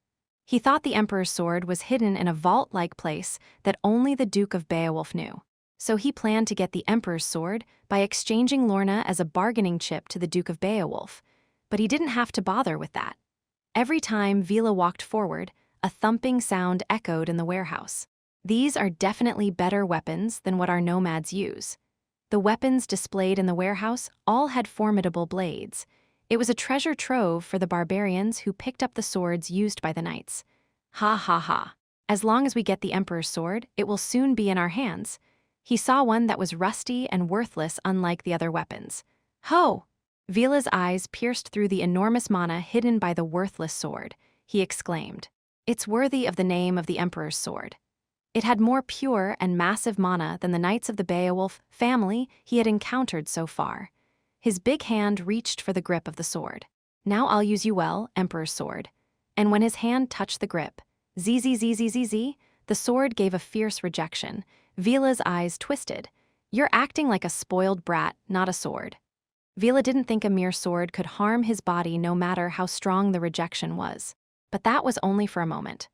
He thought the Emperor's sword was hidden in a vault-like place that only the Duke of Beowulf knew. So he planned to get the Emperor's sword by exchanging Lorna as a bargaining chip to the Duke of Beowulf. But he didn't have to bother with that. Every time Vila walked forward, a thumping sound echoed in the warehouse. These are definitely better weapons than what our nomads use. The weapons displayed in the warehouse all had formidable blades. It was a treasure trove for the barbarians who picked up the swords used by the knights. Ha ha ha. As long as we get the Emperor's sword, it will soon be in our hands. He saw one that was rusty and worthless unlike the other weapons. Ho! Vila's eyes pierced through the enormous mana hidden by the worthless sword. He exclaimed, "It's worthy of the name of the Emperor's sword." It had more pure and massive mana than the knights of the Beowulf family he had encountered so far. His big hand reached for the grip of the sword. Now I'll use you well, Emperor's sword. And when his hand touched the grip, zzzzzzz, the sword gave a fierce rejection. Vila's eyes twisted. You're acting like a spoiled brat, not a sword. Vila didn't think a mere sword could harm his body no matter how strong the rejection was. But that was only for a moment.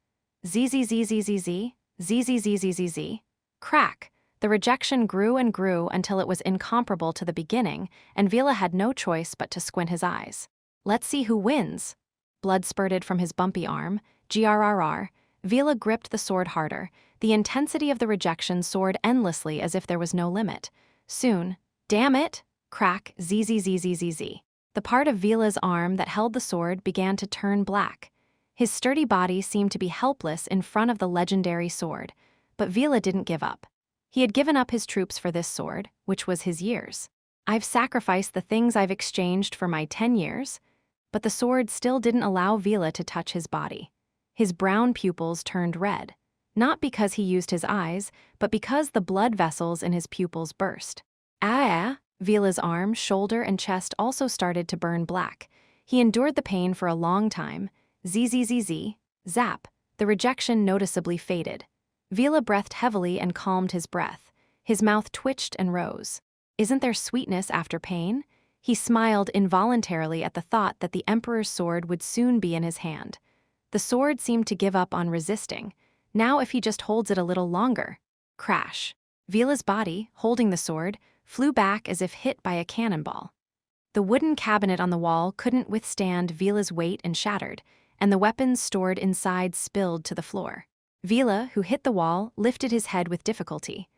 Zzzzzzz, zzzzzzz, crack. The rejection grew and grew until it was incomparable to the beginning, and Vila had no choice but to squint his eyes. Let's see who wins. Blood spurted from his bumpy arm. Grrr. Vila gripped the sword harder. The intensity of the rejection soared endlessly as if there was no limit. Soon, damn it! Crack, zzzzzzz. The part of Vila's arm that held the sword began to turn black. His sturdy body seemed to be helpless in front of the legendary sword. But Vila didn't give up. He had given up his troops for this sword, which was his years. I've sacrificed the things I've exchanged for my 10 years. But the sword still didn't allow Vila to touch his body. His brown pupils turned red. Not because he used his eyes, but because the blood vessels in his pupils burst. Vila's arm, shoulder, and chest also started to burn black. He endured the pain for a long time. Zzz, zap. The rejection noticeably faded. Vila breathed heavily and calmed his breath. His mouth twitched and rose. Isn't there sweetness after pain? He smiled involuntarily at the thought that the Emperor's sword would soon be in his hand. The sword seemed to give up on resisting. Now if he just holds it a little longer. Crash. Vila's body, holding the sword, flew back as if hit by a cannonball. The wooden cabinet on the wall couldn't withstand Vila's weight and shattered, and the weapons stored inside spilled to the floor. Vila, who hit the wall, lifted his head with difficulty.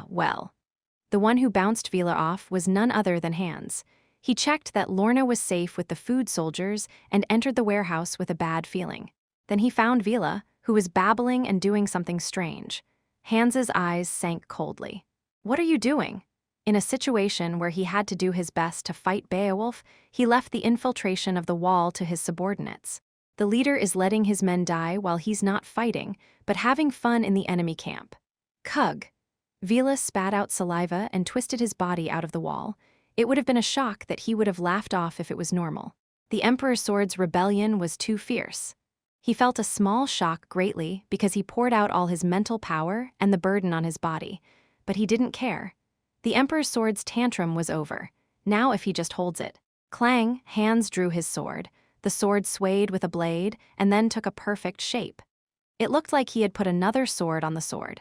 Well. The one who bounced Vila off was none other than Hans. He checked that Lorna was safe with the food soldiers and entered the warehouse with a bad feeling. Then he found Vila, who was babbling and doing something strange. Hans's eyes sank coldly. What are you doing? In a situation where he had to do his best to fight Beowulf, he left the infiltration of the wall to his subordinates. The leader is letting his men die while he's not fighting, but having fun in the enemy camp. Cug. Vila spat out saliva and twisted his body out of the wall. It would have been a shock that he would have laughed off if it was normal. The Emperor's sword's rebellion was too fierce. He felt a small shock greatly because he poured out all his mental power and the burden on his body, but he didn't care. The Emperor's sword's tantrum was over. Now if he just holds it. Clang, Hans drew his sword. The sword swayed with a blade and then took a perfect shape. It looked like he had put another sword on the sword,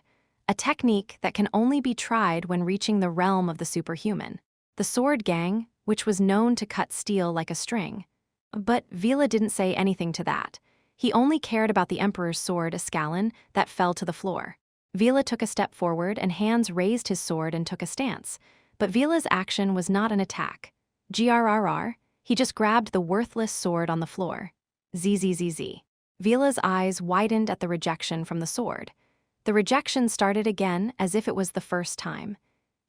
a technique that can only be tried when reaching the realm of the superhuman. The sword gang, which was known to cut steel like a string. But Vila didn't say anything to that. He only cared about the Emperor's sword, Escalon, that fell to the floor. Vila took a step forward and Hans raised his sword and took a stance. But Vila's action was not an attack. Grrr. He just grabbed the worthless sword on the floor. Zzz. Vila's eyes widened at the rejection from the sword. The rejection started again as if it was the first time.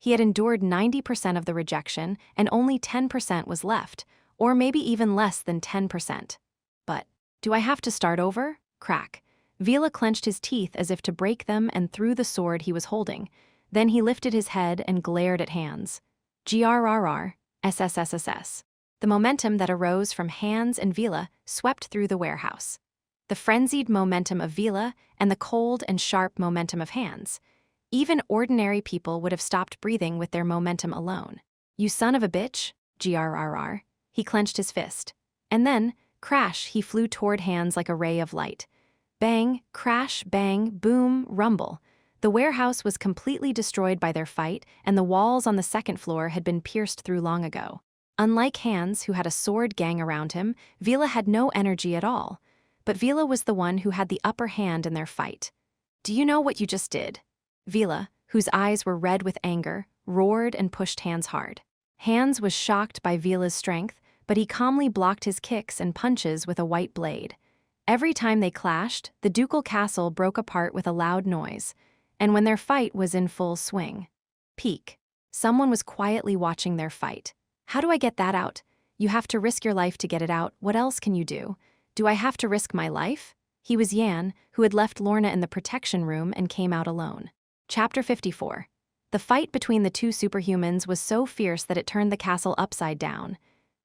He had endured 90% of the rejection and only 10% was left, or maybe even less than 10%. But, do I have to start over? Crack. Vila clenched his teeth as if to break them and threw the sword he was holding. Then he lifted his head and glared at Hans. Grrr. SSSSS. The momentum that arose from Hans and Vila swept through the warehouse. The frenzied momentum of Vila and the cold and sharp momentum of Hans. Even ordinary people would have stopped breathing with their momentum alone. You son of a bitch, grrr. He clenched his fist. And then, crash, he flew toward Hans like a ray of light. Bang, crash, bang, boom, rumble. The warehouse was completely destroyed by their fight, and the walls on the second floor had been pierced through long ago. Unlike Hans, who had a sword gang around him, Vila had no energy at all. But Vila was the one who had the upper hand in their fight. Do you know what you just did? Vila, whose eyes were red with anger, roared and pushed Hans hard. Hans was shocked by Vila's strength, but he calmly blocked his kicks and punches with a white blade. Every time they clashed, the ducal castle broke apart with a loud noise, and when their fight was in full swing. Peek. Someone was quietly watching their fight. How do I get that out? You have to risk your life to get it out. What else can you do? Do I have to risk my life? He was Yan, who had left Lorna in the protection room and came out alone. Chapter 54. The fight between the two superhumans was so fierce that it turned the castle upside down.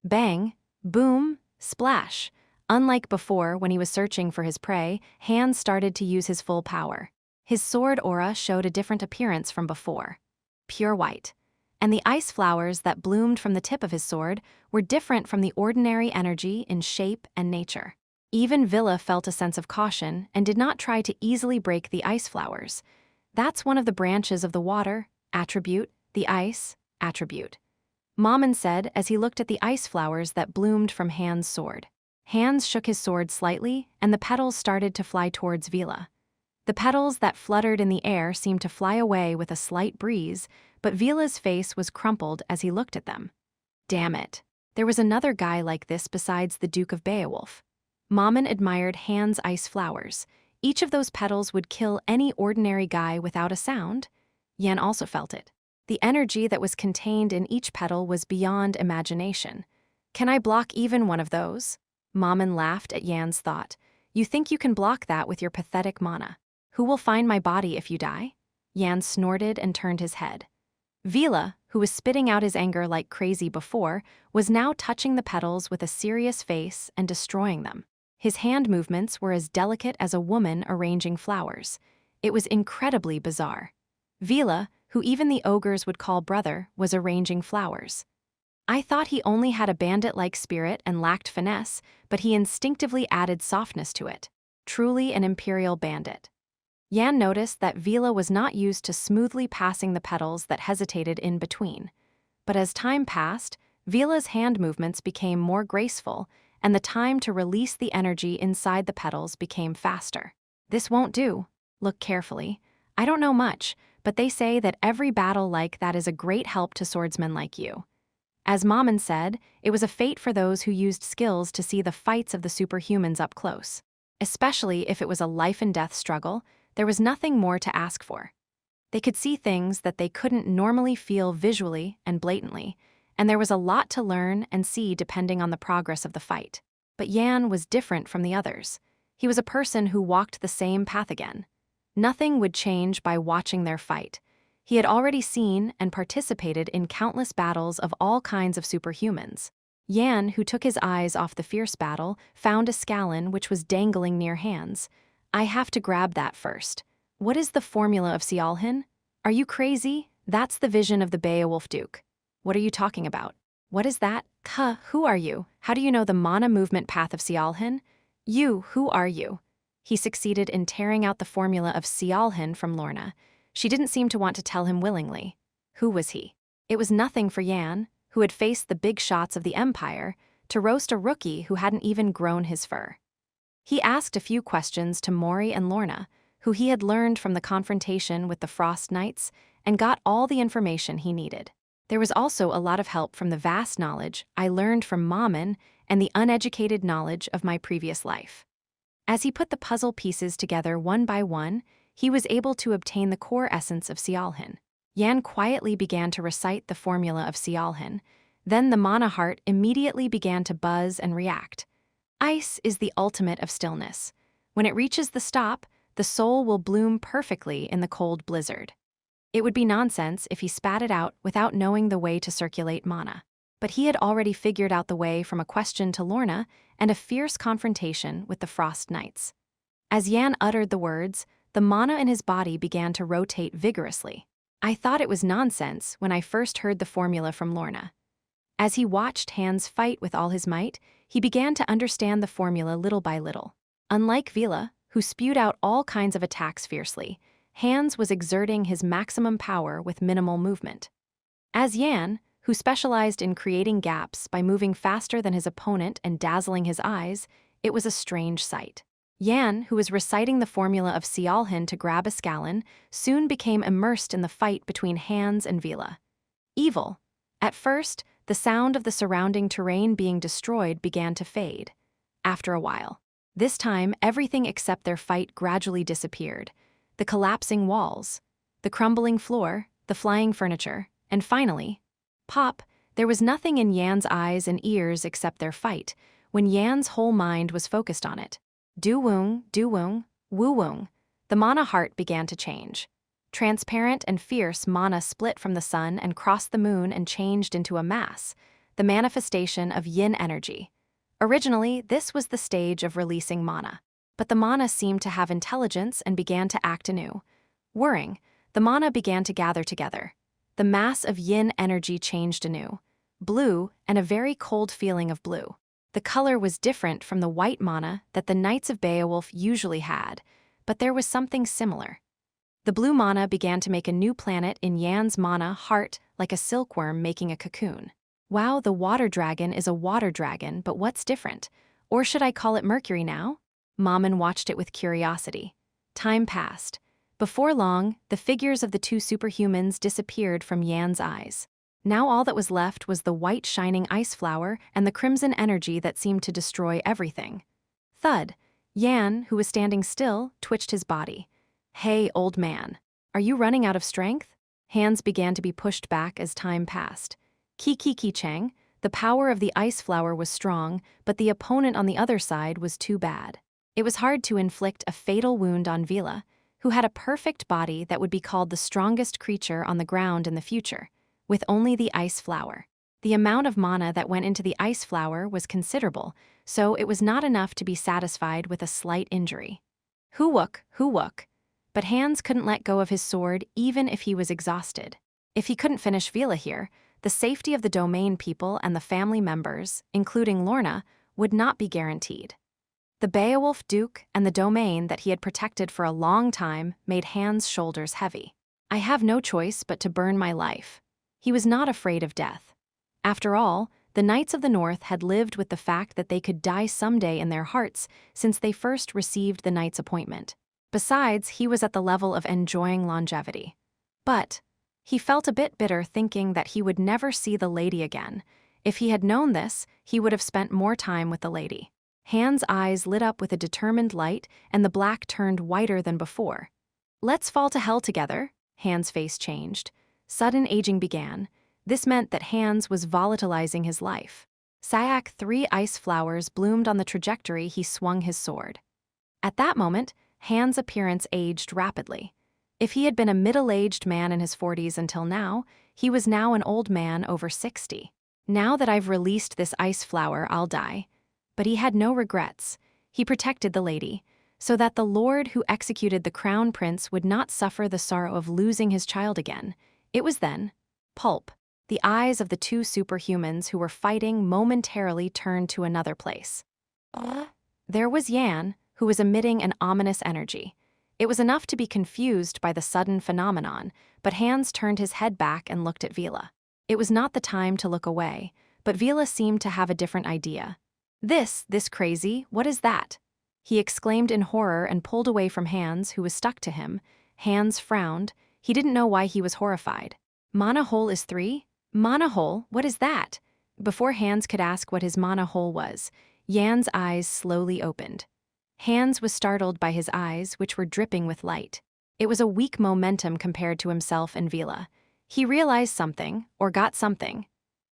Bang, boom, splash. Unlike before, when he was searching for his prey, Hans started to use his full power. His sword aura showed a different appearance from before. Pure white. And the ice flowers that bloomed from the tip of his sword were different from the ordinary energy in shape and nature. Even Vila felt a sense of caution and did not try to easily break the ice flowers. That's one of the branches of the water, attribute, the ice, attribute. Mammon said as he looked at the ice flowers that bloomed from Hans' sword. Hans shook his sword slightly, and the petals started to fly towards Vila. The petals that fluttered in the air seemed to fly away with a slight breeze, but Vila's face was crumpled as he looked at them. Damn it. There was another guy like this besides the Duke of Beowulf. Mammon admired Hans' ice flowers. Each of those petals would kill any ordinary guy without a sound. Yan also felt it. The energy that was contained in each petal was beyond imagination. Can I block even one of those? Maman laughed at Yan's thought. You think you can block that with your pathetic mana? Who will find my body if you die? Yan snorted and turned his head. Vila, who was spitting out his anger like crazy before, was now touching the petals with a serious face and destroying them. His hand movements were as delicate as a woman arranging flowers. It was incredibly bizarre. Vila, who even the ogres would call brother, was arranging flowers. I thought he only had a bandit-like spirit and lacked finesse, but he instinctively added softness to it. Truly an imperial bandit. Yan noticed that Vila was not used to smoothly passing the petals that hesitated in between. But as time passed, Vila's hand movements became more graceful, and the time to release the energy inside the petals became faster. This won't do. Look carefully. I don't know much, but they say that every battle like that is a great help to swordsmen like you. As Maman said, it was a fate for those who used skills to see the fights of the superhumans up close. Especially if it was a life-and-death struggle, there was nothing more to ask for. They could see things that they couldn't normally feel visually and blatantly, and there was a lot to learn and see depending on the progress of the fight. But Yan was different from the others. He was a person who walked the same path again. Nothing would change by watching their fight. He had already seen and participated in countless battles of all kinds of superhumans. Yan, who took his eyes off the fierce battle, found a scallon which was dangling near hands. I have to grab that first. What is the formula of Sialhin? Are you crazy? That's the vision of the Beowulf Duke. What are you talking about? What is that? Who are you? How do you know the mana movement path of Sialhin? Who are you? He succeeded in tearing out the formula of Sialhin from Lorna. She didn't seem to want to tell him willingly. Who was he? It was nothing for Yan, who had faced the big shots of the Empire, to roast a rookie who hadn't even grown his fur. He asked a few questions to Mori and Lorna, who he had learned from the confrontation with the Frost Knights, and got all the information he needed. There was also a lot of help from the vast knowledge I learned from Maman and the uneducated knowledge of my previous life. As he put the puzzle pieces together one by one, he was able to obtain the core essence of Sialhin. Yan quietly began to recite the formula of Sialhin. Then the mana heart immediately began to buzz and react. Ice is the ultimate of stillness. When it reaches the stop, the soul will bloom perfectly in the cold blizzard. It would be nonsense if he spat it out without knowing the way to circulate mana. But he had already figured out the way from a question to Lorna and a fierce confrontation with the Frost Knights. As Yan uttered the words, the mana in his body began to rotate vigorously. I thought it was nonsense when I first heard the formula from Lorna. As he watched Hans fight with all his might, he began to understand the formula little by little. Unlike Vila, who spewed out all kinds of attacks fiercely, Hans was exerting his maximum power with minimal movement. As Yan, who specialized in creating gaps by moving faster than his opponent and dazzling his eyes, it was a strange sight. Yan, who was reciting the formula of Sialhin to grab a scallon, soon became immersed in the fight between Hans and Vila. Evil. At first, the sound of the surrounding terrain being destroyed began to fade. After a while, this time everything except their fight gradually disappeared. The collapsing walls, the crumbling floor, the flying furniture, and finally, pop, there was nothing in Yan's eyes and ears except their fight, when Yan's whole mind was focused on it. Du-woong, woo-woong. The mana heart began to change. Transparent and fierce mana split from the sun and crossed the moon and changed into a mass, the manifestation of yin energy. Originally, this was the stage of releasing mana. But the mana seemed to have intelligence and began to act anew. Whirring, the mana began to gather together. The mass of yin energy changed anew. Blue, and a very cold feeling of blue. The color was different from the white mana that the Knights of Beowulf usually had, but there was something similar. The blue mana began to make a new planet in Yan's mana heart like a silkworm making a cocoon. Wow, the water dragon is a water dragon, but what's different? Or should I call it Mercury now? Maman watched it with curiosity. Time passed. Before long, the figures of the two superhumans disappeared from Yan's eyes. Now all that was left was the white shining ice flower and the crimson energy that seemed to destroy everything. Thud! Jan, who was standing still, twitched his body. Hey, old man. Are you running out of strength? Hands began to be pushed back as time passed. Ki Chang, the power of the ice flower was strong, but the opponent on the other side was too bad. It was hard to inflict a fatal wound on Vila, who had a perfect body that would be called the strongest creature on the ground in the future, with only the ice flower. The amount of mana that went into the ice flower was considerable, so it was not enough to be satisfied with a slight injury. Hoo-wook. But Hans couldn't let go of his sword even if he was exhausted. If he couldn't finish Vila here, the safety of the domain people and the family members, including Lorna, would not be guaranteed. The Beowulf Duke and the domain that he had protected for a long time made Hans' shoulders heavy. I have no choice but to burn my life. He was not afraid of death. After all, the Knights of the North had lived with the fact that they could die someday in their hearts since they first received the knight's appointment. Besides, he was at the level of enjoying longevity. But he felt a bit bitter thinking that he would never see the lady again. If he had known this, he would have spent more time with the lady. Hans' eyes lit up with a determined light, and the black turned whiter than before. Let's fall to hell together. Hans' face changed. Sudden aging began. This meant that Hans was volatilizing his life. Sayak 3 ice flowers bloomed on the trajectory he swung his sword. At that moment, Hans' appearance aged rapidly. If he had been a middle-aged man in his 40s until now, he was now an old man over 60. Now that I've released this ice flower, I'll die. But he had no regrets. He protected the lady, so that the lord who executed the crown prince would not suffer the sorrow of losing his child again. It was then. Pulp. The eyes of the 2 superhumans who were fighting momentarily turned to another place. There was Jan, who was emitting an ominous energy. It was enough to be confused by the sudden phenomenon, but Hans turned his head back and looked at Vila. It was not the time to look away, but Vila seemed to have a different idea. This crazy, what is that? He exclaimed in horror and pulled away from Hans, who was stuck to him. Hans frowned. He didn't know why he was horrified. Mana hole is 3? Mana hole, what is that? Before Hans could ask what his mana hole was, Jan's eyes slowly opened. Hans was startled by his eyes, which were dripping with light. It was a weak momentum compared to himself and Vila. He realized something, or got something.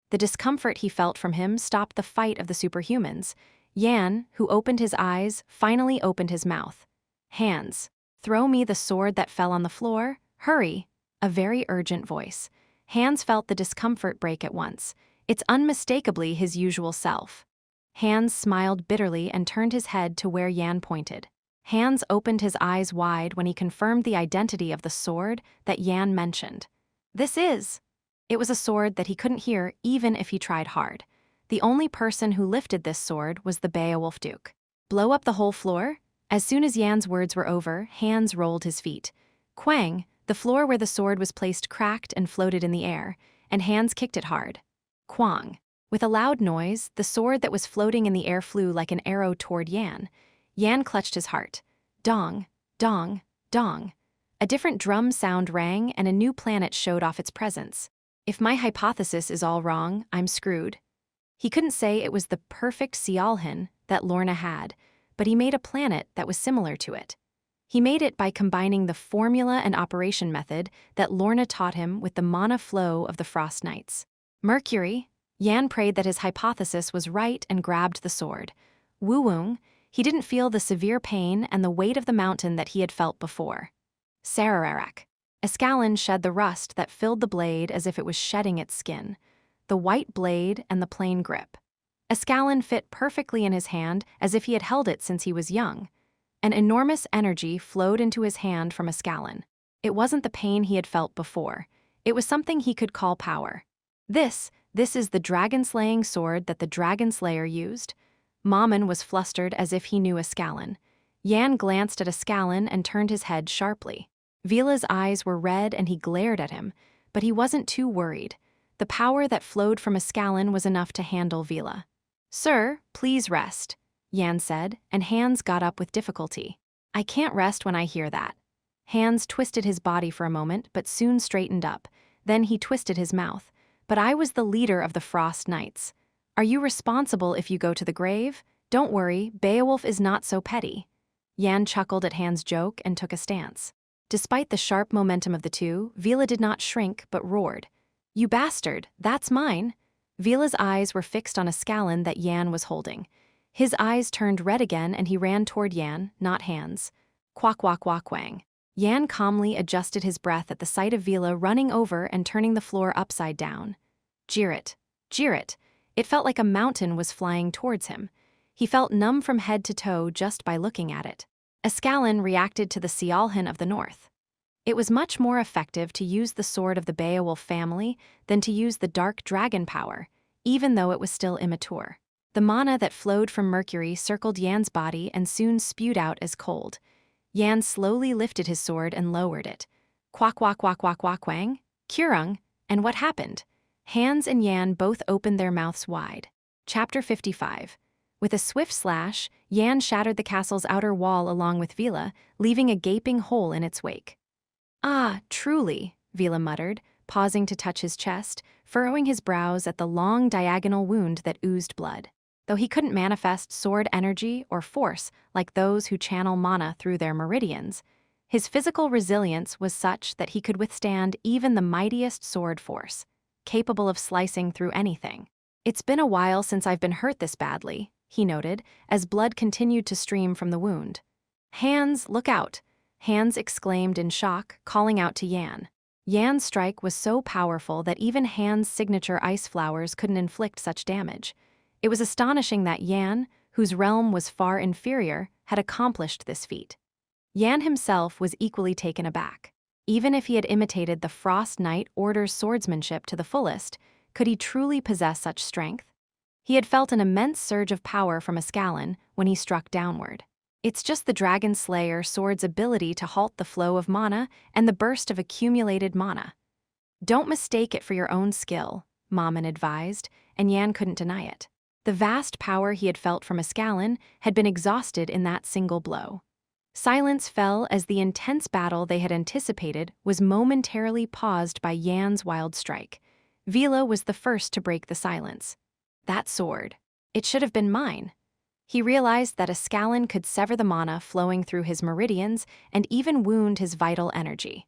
The discomfort he felt from him stopped the fight of the superhumans. Jan, who opened his eyes, finally opened his mouth. Hans, throw me the sword that fell on the floor. Hurry! A very urgent voice. Hans felt the discomfort break at once. It's unmistakably his usual self. Hans smiled bitterly and turned his head to where Jan pointed. Hans opened his eyes wide when he confirmed the identity of the sword that Jan mentioned. It was a sword that he couldn't hear even if he tried hard. The only person who lifted this sword was the Beowulf Duke. Blow up the whole floor? As soon as Jan's words were over, Hans rolled his feet. Quang, the floor where the sword was placed cracked and floated in the air, and Hans kicked it hard. Quang. With a loud noise, the sword that was floating in the air flew like an arrow toward Jan. Jan clutched his heart. Dong, dong, dong. A different drum sound rang and a new planet showed off its presence. If my hypothesis is all wrong, I'm screwed. He couldn't say it was the perfect Sialhan that Lorna had, but he made a planet that was similar to it. He made it by combining the formula and operation method that Lorna taught him with the mana flow of the Frost Knights. Mercury. Jan prayed that his hypothesis was right and grabbed the sword. Wu-woong. He didn't feel the severe pain and the weight of the mountain that he had felt before. Sarararak. Escalon shed the rust that filled the blade as if it was shedding its skin. The white blade and the plain grip. Escalon fit perfectly in his hand as if he had held it since he was young. An enormous energy flowed into his hand from Escalon. It wasn't the pain he had felt before. It was something he could call power. This is the dragon-slaying sword that the dragon slayer used. Mammon was flustered as if he knew Escalon. Jan glanced at Escalon and turned his head sharply. Vila's eyes were red and he glared at him, but he wasn't too worried. The power that flowed from Escalon was enough to handle Vila. Sir, please rest, Jan said, and Hans got up with difficulty. I can't rest when I hear that. Hans twisted his body for a moment, but soon straightened up. Then he twisted his mouth. But I was the leader of the Frost Knights. Are you responsible if you go to the grave? Don't worry, Beowulf is not so petty. Yan chuckled at Han's joke and took a stance. Despite the sharp momentum of the two, Vila did not shrink but roared. "You bastard, that's mine!" Vila's eyes were fixed on a scallon that Yan was holding. His eyes turned red again and he ran toward Yan, not Han's. Quack quack quack wang. Yan calmly adjusted his breath at the sight of Vila running over and turning the floor upside down. Jeer it. It felt like a mountain was flying towards him. He felt numb from head to toe just by looking at it. Ascalon reacted to the Sialhan of the north. It was much more effective to use the sword of the Beowulf family than to use the dark dragon power, even though it was still immature. The mana that flowed from Mercury circled Yan's body and soon spewed out as cold. Yan slowly lifted his sword and lowered it. Quack quack quack quack quack wang, Kurung, and what happened? Hans and Yan both opened their mouths wide. Chapter 55. With a swift slash, Yan shattered the castle's outer wall along with Vila, leaving a gaping hole in its wake. "Ah, truly," Vila muttered, pausing to touch his chest, furrowing his brows at the long diagonal wound that oozed blood. Though he couldn't manifest sword energy or force like those who channel mana through their meridians, his physical resilience was such that he could withstand even the mightiest sword force, capable of slicing through anything. "It's been a while since I've been hurt this badly," he noted, as blood continued to stream from the wound. "Hans, look out!" Hans exclaimed in shock, calling out to Yan. Yan's strike was so powerful that even Han's signature ice flowers couldn't inflict such damage. It was astonishing that Yan, whose realm was far inferior, had accomplished this feat. Yan himself was equally taken aback. Even if he had imitated the Frost Knight Order's swordsmanship to the fullest, could he truly possess such strength? He had felt an immense surge of power from Ascalon when he struck downward. It's just the Dragon Slayer sword's ability to halt the flow of mana and the burst of accumulated mana. "Don't mistake it for your own skill," Mammon advised, and Yan couldn't deny it. The vast power he had felt from Ascalon had been exhausted in that single blow. Silence fell as the intense battle they had anticipated was momentarily paused by Yan's wild strike. Vila was the first to break the silence. "That sword. It should have been mine." He realized that Ascalon could sever the mana flowing through his meridians and even wound his vital energy.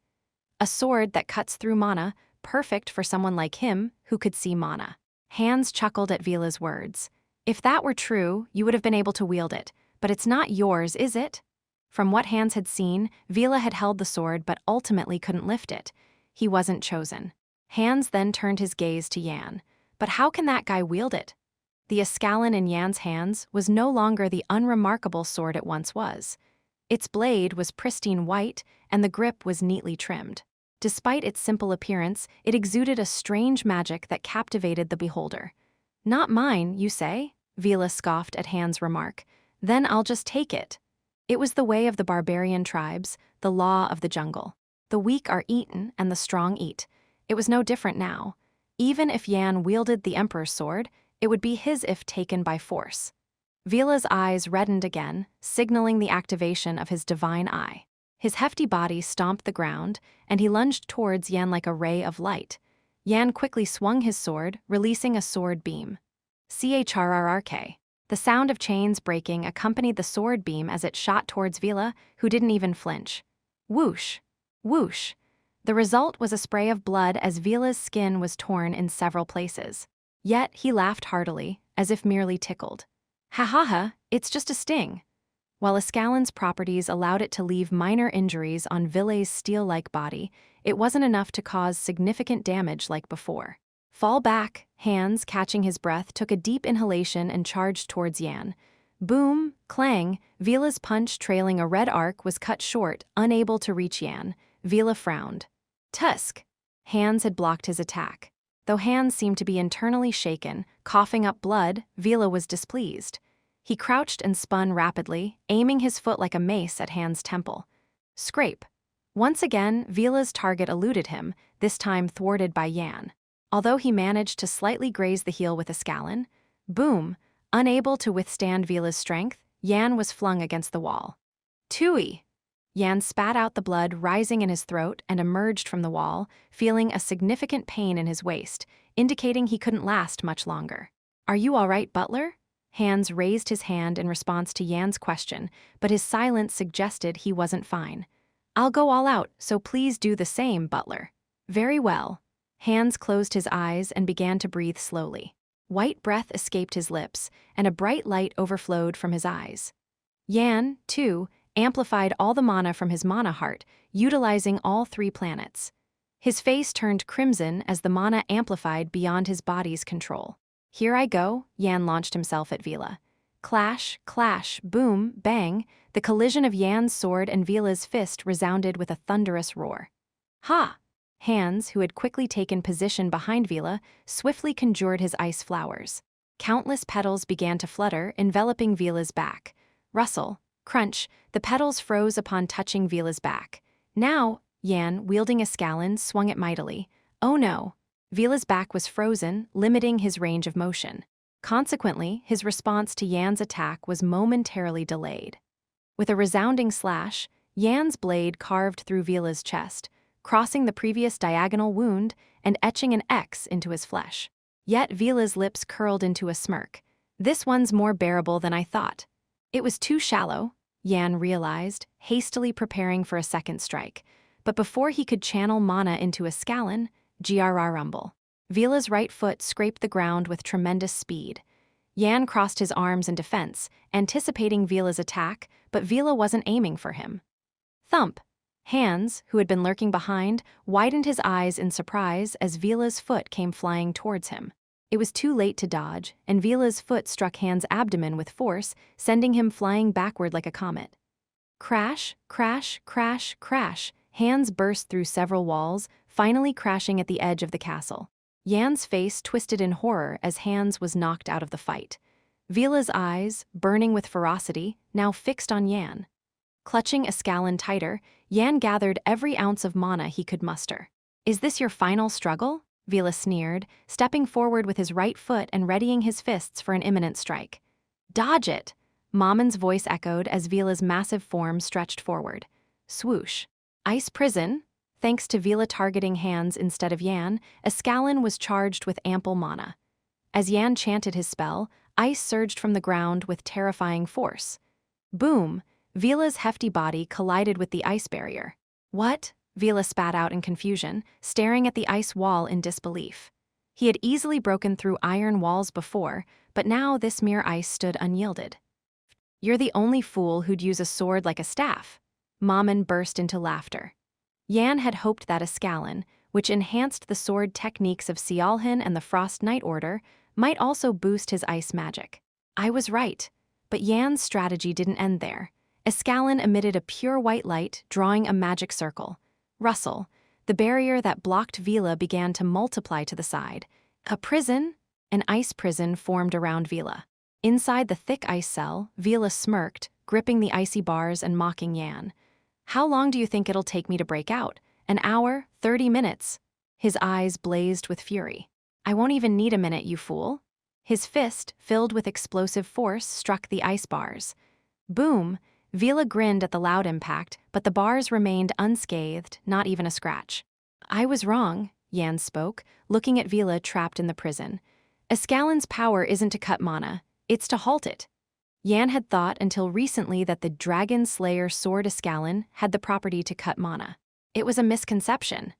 A sword that cuts through mana, perfect for someone like him who could see mana. Hans chuckled at Vila's words. "If that were true, you would have been able to wield it, but it's not yours, is it?" From what Hans had seen, Vila had held the sword but ultimately couldn't lift it. He wasn't chosen. Hans then turned his gaze to Yan. "But how can that guy wield it?" The Ascalon in Yan's hands was no longer the unremarkable sword it once was. Its blade was pristine white, and the grip was neatly trimmed. Despite its simple appearance, it exuded a strange magic that captivated the beholder. "Not mine, you say?" Vila scoffed at Han's remark. "Then I'll just take it." It was the way of the barbarian tribes, the law of the jungle. The weak are eaten and the strong eat. It was no different now. Even if Yan wielded the Emperor's sword, it would be his if taken by force. Vila's eyes reddened again, signaling the activation of his divine eye. His hefty body stomped the ground, and he lunged towards Yan like a ray of light. Yan quickly swung his sword, releasing a sword beam. Chrrrk. The sound of chains breaking accompanied the sword beam as it shot towards Vila, who didn't even flinch. Whoosh! Whoosh! The result was a spray of blood as Vila's skin was torn in several places. Yet he laughed heartily, as if merely tickled. "Ha ha ha, it's just a sting." While Ascalon's properties allowed it to leave minor injuries on Vila's steel-like body, it wasn't enough to cause significant damage like before. "Fall back," Hans, catching his breath, took a deep inhalation and charged towards Yan. Boom, clang, Vila's punch trailing a red arc was cut short, unable to reach Yan. Vila frowned. "Tusk!" Hans had blocked his attack. Though Hans seemed to be internally shaken, coughing up blood, Vila was displeased. He crouched and spun rapidly, aiming his foot like a mace at Hans' temple. Scrape. Once again, Vila's target eluded him, this time thwarted by Yan. Although he managed to slightly graze the heel with Ascalon, boom, unable to withstand Vila's strength, Yan was flung against the wall. "Tui!" Yan spat out the blood rising in his throat and emerged from the wall, feeling a significant pain in his waist, indicating he couldn't last much longer. "Are you all right, butler?" Hans raised his hand in response to Yan's question, but his silence suggested he wasn't fine. I'll go all out, so please do the same, butler. Very well. Hans closed his eyes and began to breathe slowly. White breath escaped his lips, and a bright light overflowed from his eyes. Yan, too, amplified all the mana from his mana heart, utilizing all 3 planets. His face turned crimson as the mana amplified beyond his body's control. Here I go, Yan launched himself at Vila. Clash, clash, boom, bang, the collision of Yan's sword and Vila's fist resounded with a thunderous roar. Ha! Hans, who had quickly taken position behind Vila, swiftly conjured his ice flowers. Countless petals began to flutter, enveloping Vila's back. Rustle, crunch, the petals froze upon touching Vila's back. Now, Yan, wielding a scallon, swung it mightily. Oh no! Vila's back was frozen, limiting his range of motion. Consequently, his response to Yan's attack was momentarily delayed. With a resounding slash, Yan's blade carved through Vila's chest, crossing the previous diagonal wound and etching an X into his flesh. Yet Vila's lips curled into a smirk. This one's more bearable than I thought. It was too shallow, Yan realized, hastily preparing for a second strike. But before he could channel mana into a scallon, grr rumble. Vila's right foot scraped the ground with tremendous speed. Yan crossed his arms in defense, anticipating Vila's attack, but Vila wasn't aiming for him. Thump! Hans, who had been lurking behind, widened his eyes in surprise as Vila's foot came flying towards him. It was too late to dodge, and Vila's foot struck Hans' abdomen with force, sending him flying backward like a comet. Crash, crash, crash, crash. Hans burst through several walls, finally crashing at the edge of the castle. Yan's face twisted in horror as Hans was knocked out of the fight. Vila's eyes, burning with ferocity, now fixed on Yan. Clutching a scallon tighter, Yan gathered every ounce of mana he could muster. Is this your final struggle? Vila sneered, stepping forward with his right foot and readying his fists for an imminent strike. Dodge it! Mamon's voice echoed as Vila's massive form stretched forward. Swoosh. Ice prison? Thanks to Vila targeting Hans instead of Yan, a scallon was charged with ample mana. As Yan chanted his spell, ice surged from the ground with terrifying force. Boom! Vila's hefty body collided with the ice barrier. What? Vila spat out in confusion, staring at the ice wall in disbelief. He had easily broken through iron walls before, but now this mere ice stood unyielded. You're the only fool who'd use a sword like a staff. Mamon burst into laughter. Yan had hoped that a scallon, which enhanced the sword techniques of Sialhan and the Frost Knight Order, might also boost his ice magic. I was right, but Yan's strategy didn't end there. A scallon emitted a pure white light, drawing a magic circle. Rustle, the barrier that blocked Vila began to multiply to the side. A prison? An ice prison formed around Vila. Inside the thick ice cell, Vila smirked, gripping the icy bars and mocking Yan. How long do you think it'll take me to break out? An hour? 30 minutes? His eyes blazed with fury. I won't even need a minute, you fool. His fist, filled with explosive force, struck the ice bars. Boom! Vila grinned at the loud impact, but the bars remained unscathed, not even a scratch. I was wrong, Yan spoke, looking at Vila trapped in the prison. A scallon's power isn't to cut mana, it's to halt it. Yan had thought until recently that the Dragon Slayer Sword Scallon had the property to cut mana. It was a misconception.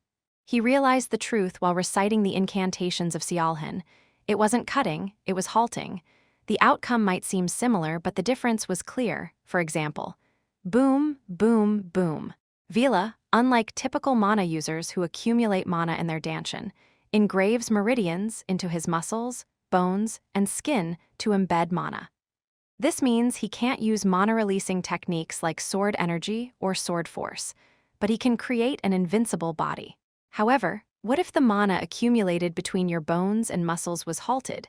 He realized the truth while reciting the incantations of Sialhan. It wasn't cutting, it was halting. The outcome might seem similar, but the difference was clear. For example, boom, boom, boom. Vila, unlike typical mana users who accumulate mana in their danshan, engraves meridians into his muscles, bones, and skin to embed mana. This means he can't use mana-releasing techniques like sword energy or sword force, but he can create an invincible body. However, what if the mana accumulated between your bones and muscles was halted?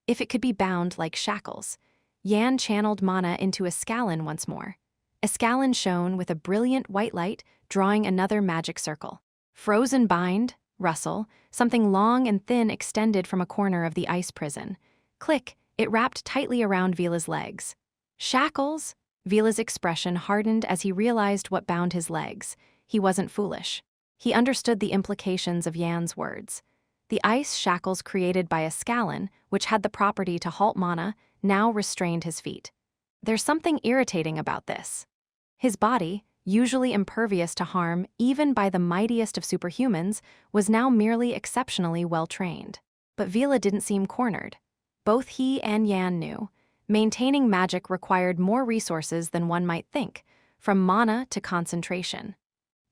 If it could be bound like shackles? Yan channeled mana into a scallon once more. A scallon shone with a brilliant white light, drawing another magic circle. Frozen bind, rustle, something long and thin extended from a corner of the ice prison. Click, it wrapped tightly around Vila's legs. Shackles? Vila's expression hardened as he realized what bound his legs. He wasn't foolish. He understood the implications of Yan's words. The ice shackles created by a scalene, which had the property to halt mana, now restrained his feet. There's something irritating about this. His body, usually impervious to harm even by the mightiest of superhumans, was now merely exceptionally well-trained. But Vila didn't seem cornered. Both he and Yan knew maintaining magic required more resources than one might think, from mana to concentration.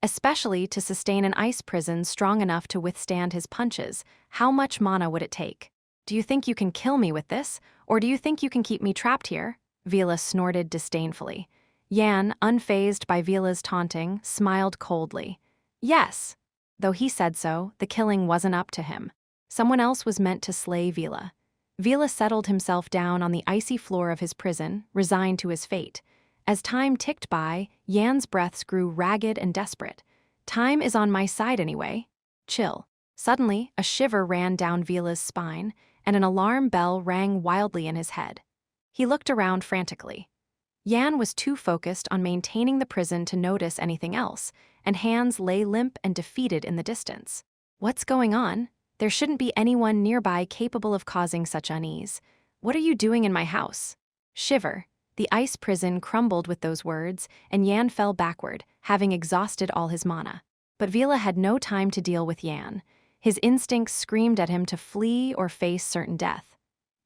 Especially to sustain an ice prison strong enough to withstand his punches, how much mana would it take? Do you think you can kill me with this, or do you think you can keep me trapped here? Vila snorted disdainfully. Yan, unfazed by Vila's taunting, smiled coldly. Yes. Though he said so, the killing wasn't up to him. Someone else was meant to slay Vila. Vila settled himself down on the icy floor of his prison, resigned to his fate. As time ticked by, Yan's breaths grew ragged and desperate. Time is on my side anyway. Chill. Suddenly, a shiver ran down Vila's spine, and an alarm bell rang wildly in his head. He looked around frantically. Yan was too focused on maintaining the prison to notice anything else, and Hans lay limp and defeated in the distance. What's going on? There shouldn't be anyone nearby capable of causing such unease. What are you doing in my house? Shiver. The ice prison crumbled with those words, and Yan fell backward, having exhausted all his mana. But Vila had no time to deal with Yan. His instincts screamed at him to flee or face certain death.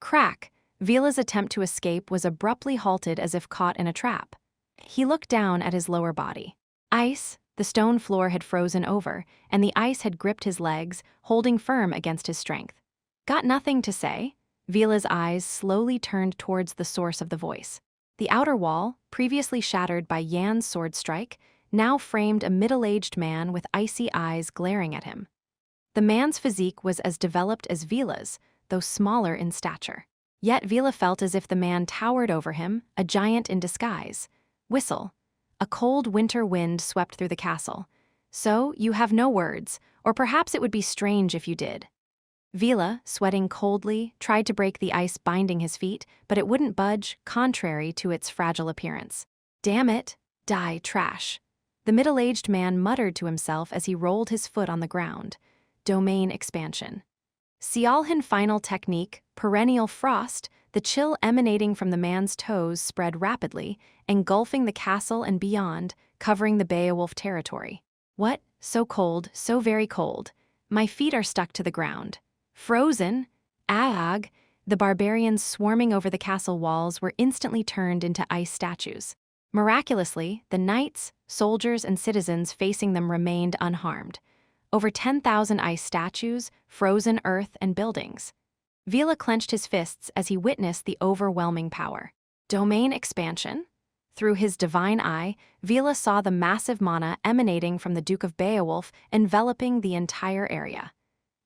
Crack! Vila's attempt to escape was abruptly halted as if caught in a trap. He looked down at his lower body. Ice. The stone floor had frozen over, and the ice had gripped his legs, holding firm against his strength. Got nothing to say? Vila's eyes slowly turned towards the source of the voice. The outer wall, previously shattered by Yan's sword strike, now framed a middle-aged man with icy eyes glaring at him. The man's physique was as developed as Vila's, though smaller in stature. Yet Vila felt as if the man towered over him, a giant in disguise. Whistle. A cold winter wind swept through the castle. So, you have no words, or perhaps it would be strange if you did. Vila, sweating coldly, tried to break the ice binding his feet, but it wouldn't budge, contrary to its fragile appearance. Damn it, die, trash. The middle-aged man muttered to himself as he rolled his foot on the ground. Domain expansion. Sialhan final technique, perennial frost, the chill emanating from the man's toes spread rapidly, engulfing the castle and beyond, covering the Beowulf territory. What? So cold, so very cold. My feet are stuck to the ground. Frozen? Ag! The barbarians swarming over the castle walls were instantly turned into ice statues. Miraculously, the knights, soldiers, and citizens facing them remained unharmed. Over 10,000 ice statues, frozen earth, and buildings. Vila clenched his fists as he witnessed the overwhelming power. Domain expansion? Through his divine eye, Vila saw the massive mana emanating from the Duke of Beowulf enveloping the entire area.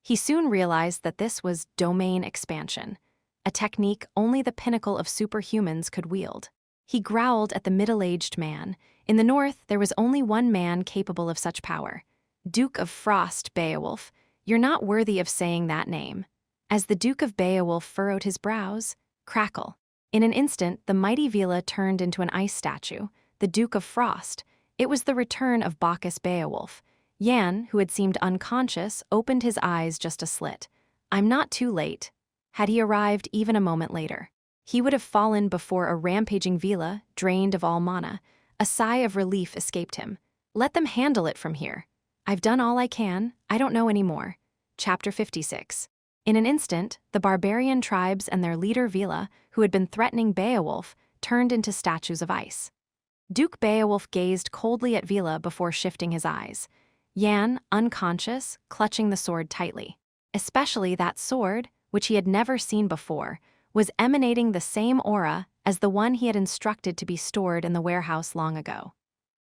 He soon realized that this was domain expansion, a technique only the pinnacle of superhumans could wield. He growled at the middle-aged man. In the north, there was only one man capable of such power. Duke of Frost, Beowulf, you're not worthy of saying that name. As the Duke of Beowulf furrowed his brows, crackle. In an instant, the mighty Vila turned into an ice statue, the Duke of Frost. It was the return of Bacchus Beowulf. Yan, who had seemed unconscious, opened his eyes just a slit. I'm not too late. Had he arrived even a moment later, he would have fallen before a rampaging Vila, drained of all mana. A sigh of relief escaped him. Let them handle it from here. I've done all I can, I don't know anymore. Chapter 56. In an instant, the barbarian tribes and their leader Vila, who had been threatening Beowulf, turned into statues of ice. Duke Beowulf gazed coldly at Vila before shifting his eyes. Yan, unconscious, clutching the sword tightly. Especially that sword, which he had never seen before, was emanating the same aura as the one he had instructed to be stored in the warehouse long ago.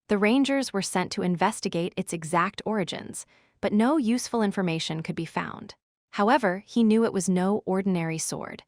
The Rangers were sent to investigate its exact origins, but no useful information could be found. However, he knew it was no ordinary sword.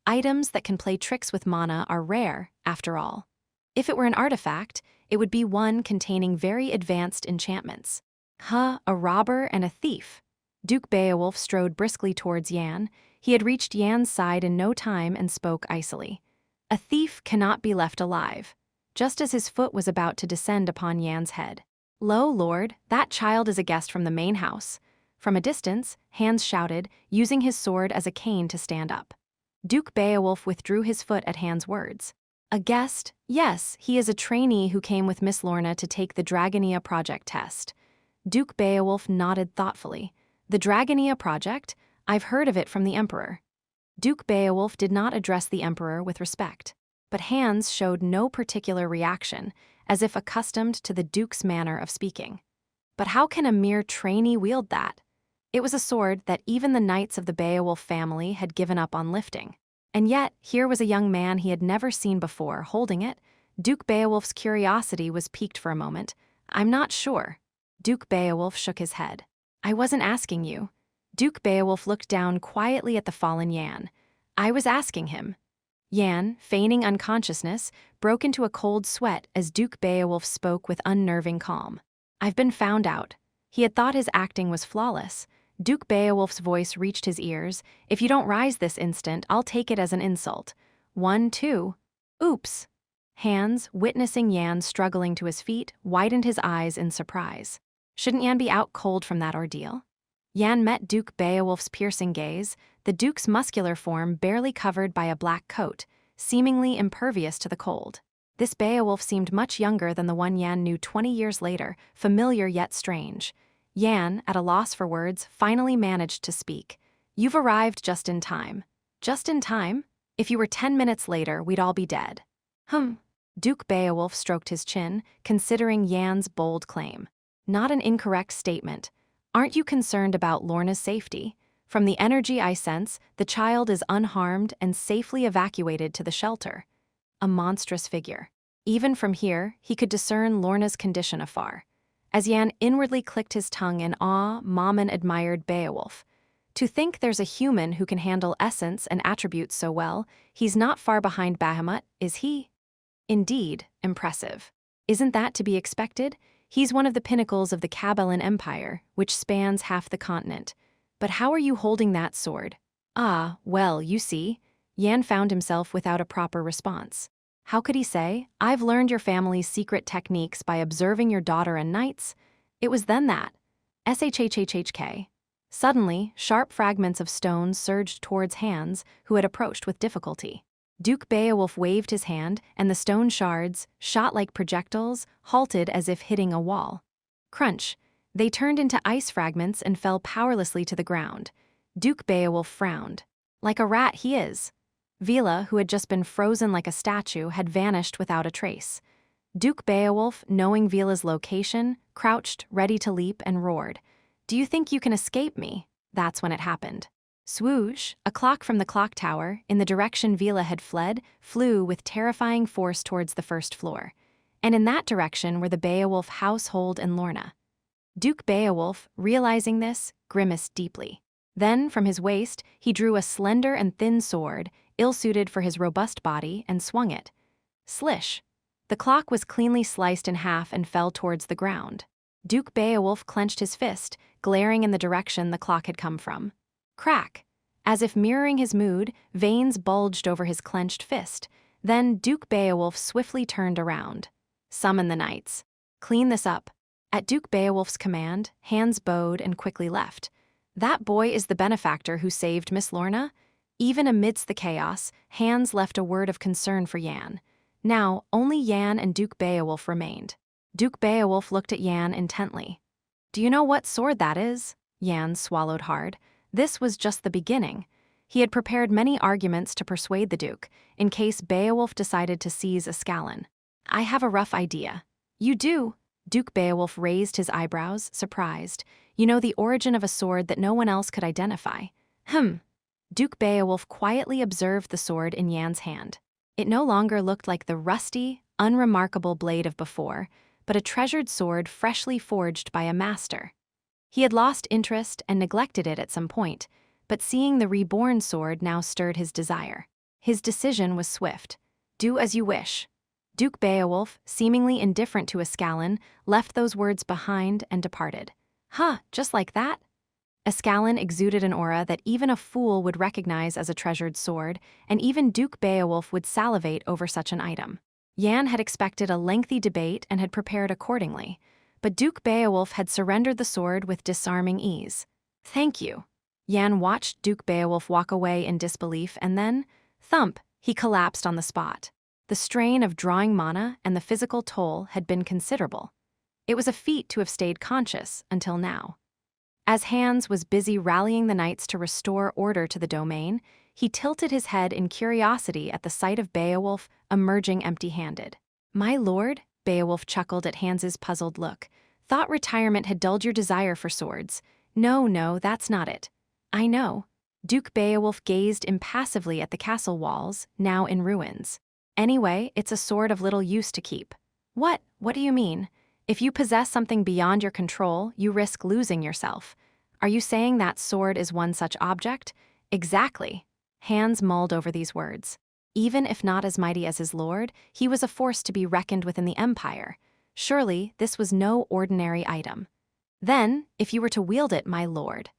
Items that can play tricks with mana are rare, after all. If it were an artifact, it would be one containing very advanced enchantments. A robber and a thief. Duke Beowulf strode briskly towards Yan. He had reached Yan's side in no time and spoke icily. A thief cannot be left alive. Just as his foot was about to descend upon Yan's head. Lo, Lord, that child is a guest from the main house. From a distance, Hans shouted, using his sword as a cane to stand up. Duke Beowulf withdrew his foot at Hans' words. A guest? Yes, he is a trainee who came with Miss Lorna to take the Dragonia project test. Duke Beowulf nodded thoughtfully. The Dragonia project? I've heard of it from the Emperor. Duke Beowulf did not address the Emperor with respect, but Hans showed no particular reaction, as if accustomed to the Duke's manner of speaking. But how can a mere trainee wield that? It was a sword that even the knights of the Beowulf family had given up on lifting. And yet, here was a young man he had never seen before holding it. Duke Beowulf's curiosity was piqued for a moment. I'm not sure. Duke Beowulf shook his head. I wasn't asking you. Duke Beowulf looked down quietly at the fallen Jan. I was asking him. Jan, feigning unconsciousness, broke into a cold sweat as Duke Beowulf spoke with unnerving calm. I've been found out. He had thought his acting was flawless. Duke Beowulf's voice reached his ears. If you don't rise this instant, I'll take it as an insult. 1, 2. Oops. Hans, witnessing Jan struggling to his feet, widened his eyes in surprise. Shouldn't Jan be out cold from that ordeal? Jan met Duke Beowulf's piercing gaze, the Duke's muscular form barely covered by a black coat, seemingly impervious to the cold. This Beowulf seemed much younger than the one Jan knew 20 years later, familiar yet strange. Jan, at a loss for words, finally managed to speak. You've arrived just in time. Just in time? If you were 10 minutes later, we'd all be dead. Duke Beowulf stroked his chin, considering Jan's bold claim. Not an incorrect statement. Aren't you concerned about Lorna's safety? From the energy I sense, the child is unharmed and safely evacuated to the shelter. A monstrous figure. Even from here, he could discern Lorna's condition afar. As Jan inwardly clicked his tongue in awe, Mammon admired Beowulf. To think there's a human who can handle essence and attributes so well, he's not far behind Bahamut, is he? Indeed, impressive. Isn't that to be expected? He's one of the pinnacles of the Caballan Empire, which spans half the continent. But how are you holding that sword? Ah, well, you see. Jan found himself without a proper response. How could he say, I've learned your family's secret techniques by observing your daughter and knights? It was then that. SHHHHK. Suddenly, sharp fragments of stone surged towards Hans, who had approached with difficulty. Duke Beowulf waved his hand, and the stone shards, shot like projectiles, halted as if hitting a wall. Crunch. They turned into ice fragments and fell powerlessly to the ground. Duke Beowulf frowned. Like a rat he is. Vila, who had just been frozen like a statue, had vanished without a trace. Duke Beowulf, knowing Vila's location, crouched, ready to leap, and roared. Do you think you can escape me? That's when it happened. Swoosh, a clock from the clock tower, in the direction Vila had fled, flew with terrifying force towards the first floor. And in that direction were the Beowulf household and Lorna. Duke Beowulf, realizing this, grimaced deeply. Then, from his waist, he drew a slender and thin sword, ill-suited for his robust body, and swung it. Slish. The clock was cleanly sliced in half and fell towards the ground. Duke Beowulf clenched his fist, glaring in the direction the clock had come from. Crack. As if mirroring his mood, veins bulged over his clenched fist. Then Duke Beowulf swiftly turned around. Summon the knights. Clean this up. At Duke Beowulf's command, Hans bowed and quickly left. That boy is the benefactor who saved Miss Lorna? Even amidst the chaos, Hans left a word of concern for Jan. Now, only Jan and Duke Beowulf remained. Duke Beowulf looked at Jan intently. Do you know what sword that is? Jan swallowed hard. This was just the beginning. He had prepared many arguments to persuade the Duke, in case Beowulf decided to seize a scallon. I have a rough idea. You do? Duke Beowulf raised his eyebrows, surprised. You know the origin of a sword that no one else could identify. Duke Beowulf quietly observed the sword in Jan's hand. It no longer looked like the rusty, unremarkable blade of before, but a treasured sword freshly forged by a master. He had lost interest and neglected it at some point, but seeing the reborn sword now stirred his desire. His decision was swift. Do as you wish. Duke Beowulf, seemingly indifferent to a scallon, left those words behind and departed. Just like that? A scallon exuded an aura that even a fool would recognize as a treasured sword, and even Duke Beowulf would salivate over such an item. Jan had expected a lengthy debate and had prepared accordingly, but Duke Beowulf had surrendered the sword with disarming ease. Thank you. Yan watched Duke Beowulf walk away in disbelief and then, thump, he collapsed on the spot. The strain of drawing mana and the physical toll had been considerable. It was a feat to have stayed conscious until now. As Hans was busy rallying the knights to restore order to the domain, he tilted his head in curiosity at the sight of Beowulf emerging empty-handed. "My lord," Beowulf chuckled at Hans's puzzled look, "thought retirement had dulled your desire for swords. No, that's not it." "I know." Duke Beowulf gazed impassively at the castle walls, now in ruins. "Anyway, it's a sword of little use to keep." What do you mean? If you possess something beyond your control, you risk losing yourself. Are you saying that sword is one such object? Exactly. Hans mulled over these words. Even if not as mighty as his lord, he was a force to be reckoned with in the empire. Surely, this was no ordinary item. "Then, if you were to wield it, my lord."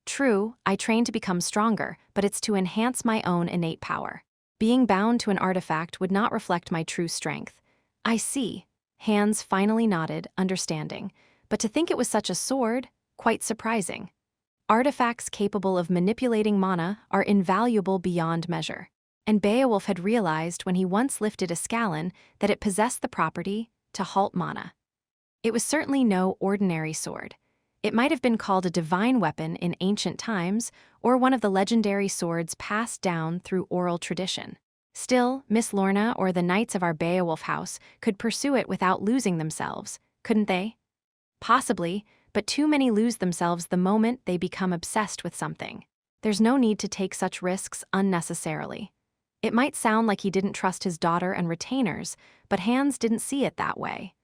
"True, I train to become stronger, but it's to enhance my own innate power. Being bound to an artifact would not reflect my true strength." "I see." Hans finally nodded, understanding. But to think it was such a sword, quite surprising. Artifacts capable of manipulating mana are invaluable beyond measure. And Beowulf had realized when he once lifted a scalon that it possessed the property to halt mana. It was certainly no ordinary sword. It might have been called a divine weapon in ancient times, or one of the legendary swords passed down through oral tradition. Still, Miss Lorna or the knights of our Beowulf house could pursue it without losing themselves, couldn't they? Possibly, but too many lose themselves the moment they become obsessed with something. There's no need to take such risks unnecessarily. It might sound like he didn't trust his daughter and retainers, but Hans didn't see it that way.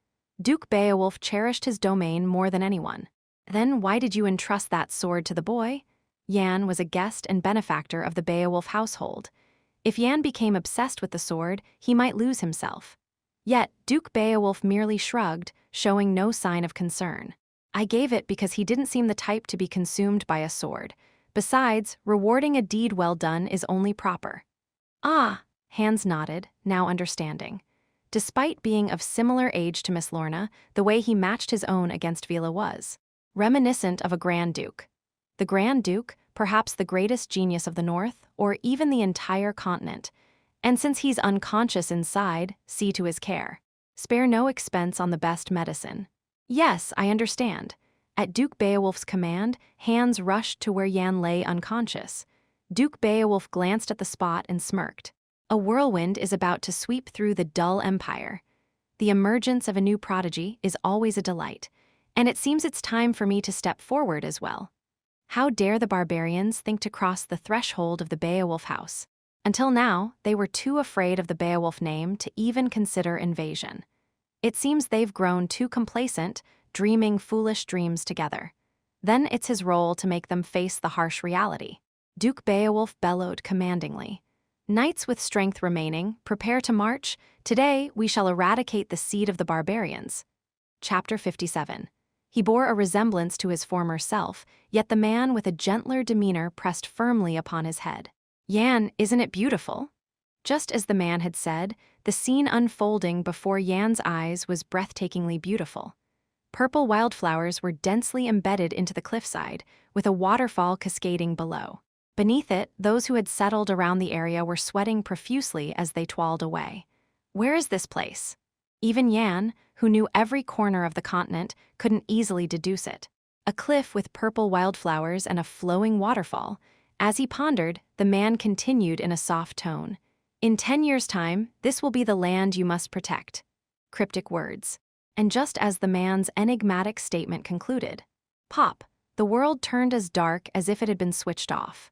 Duke Beowulf cherished his domain more than anyone. Then why did you entrust that sword to the boy? Yan was a guest and benefactor of the Beowulf household. If Yan became obsessed with the sword, he might lose himself. Yet, Duke Beowulf merely shrugged, showing no sign of concern. "I gave it because he didn't seem the type to be consumed by a sword. Besides, rewarding a deed well done is only proper." "Ah," Hans nodded, now understanding. Despite being of similar age to Miss Lorna, the way he matched his own against Vila was reminiscent of a Grand Duke. The Grand Duke, perhaps the greatest genius of the North, or even the entire continent. And since he's unconscious inside, see to his care. Spare no expense on the best medicine. Yes, I understand. At Duke Beowulf's command, Hans rushed to where Yan lay unconscious. Duke Beowulf glanced at the spot and smirked. A whirlwind is about to sweep through the dull empire. The emergence of a new prodigy is always a delight, and it seems it's time for me to step forward as well. How dare the barbarians think to cross the threshold of the Beowulf house? Until now, they were too afraid of the Beowulf name to even consider invasion. It seems they've grown too complacent, dreaming foolish dreams together. Then it's his role to make them face the harsh reality. Duke Beowulf bellowed commandingly. "Knights with strength remaining, prepare to march. Today we shall eradicate the seed of the barbarians." Chapter 57. He bore a resemblance to his former self, yet the man with a gentler demeanor pressed firmly upon his head. "Yan, isn't it beautiful?" Just as the man had said, the scene unfolding before Yan's eyes was breathtakingly beautiful. Purple wildflowers were densely embedded into the cliffside, with a waterfall cascading below. Beneath it, those who had settled around the area were sweating profusely as they toiled away. Where is this place? Even Yan, who knew every corner of the continent, couldn't easily deduce it. A cliff with purple wildflowers and a flowing waterfall. As he pondered, the man continued in a soft tone. "In 10 years' time, this will be the land you must protect." Cryptic words. And just as the man's enigmatic statement concluded, pop, the world turned as dark as if it had been switched off.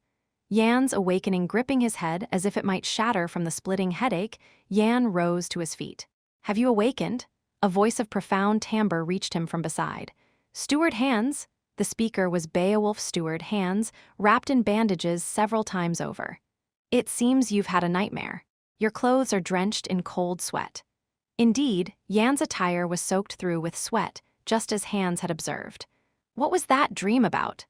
Yan's awakening gripping his head as if it might shatter from the splitting headache, Yan rose to his feet. "Have you awakened?" A voice of profound timbre reached him from beside. "Steward Hans." The speaker was Beowulf's steward Hans, wrapped in bandages several times over. "It seems you've had a nightmare. Your clothes are drenched in cold sweat." Indeed, Yan's attire was soaked through with sweat, just as Hans had observed. What was that dream about?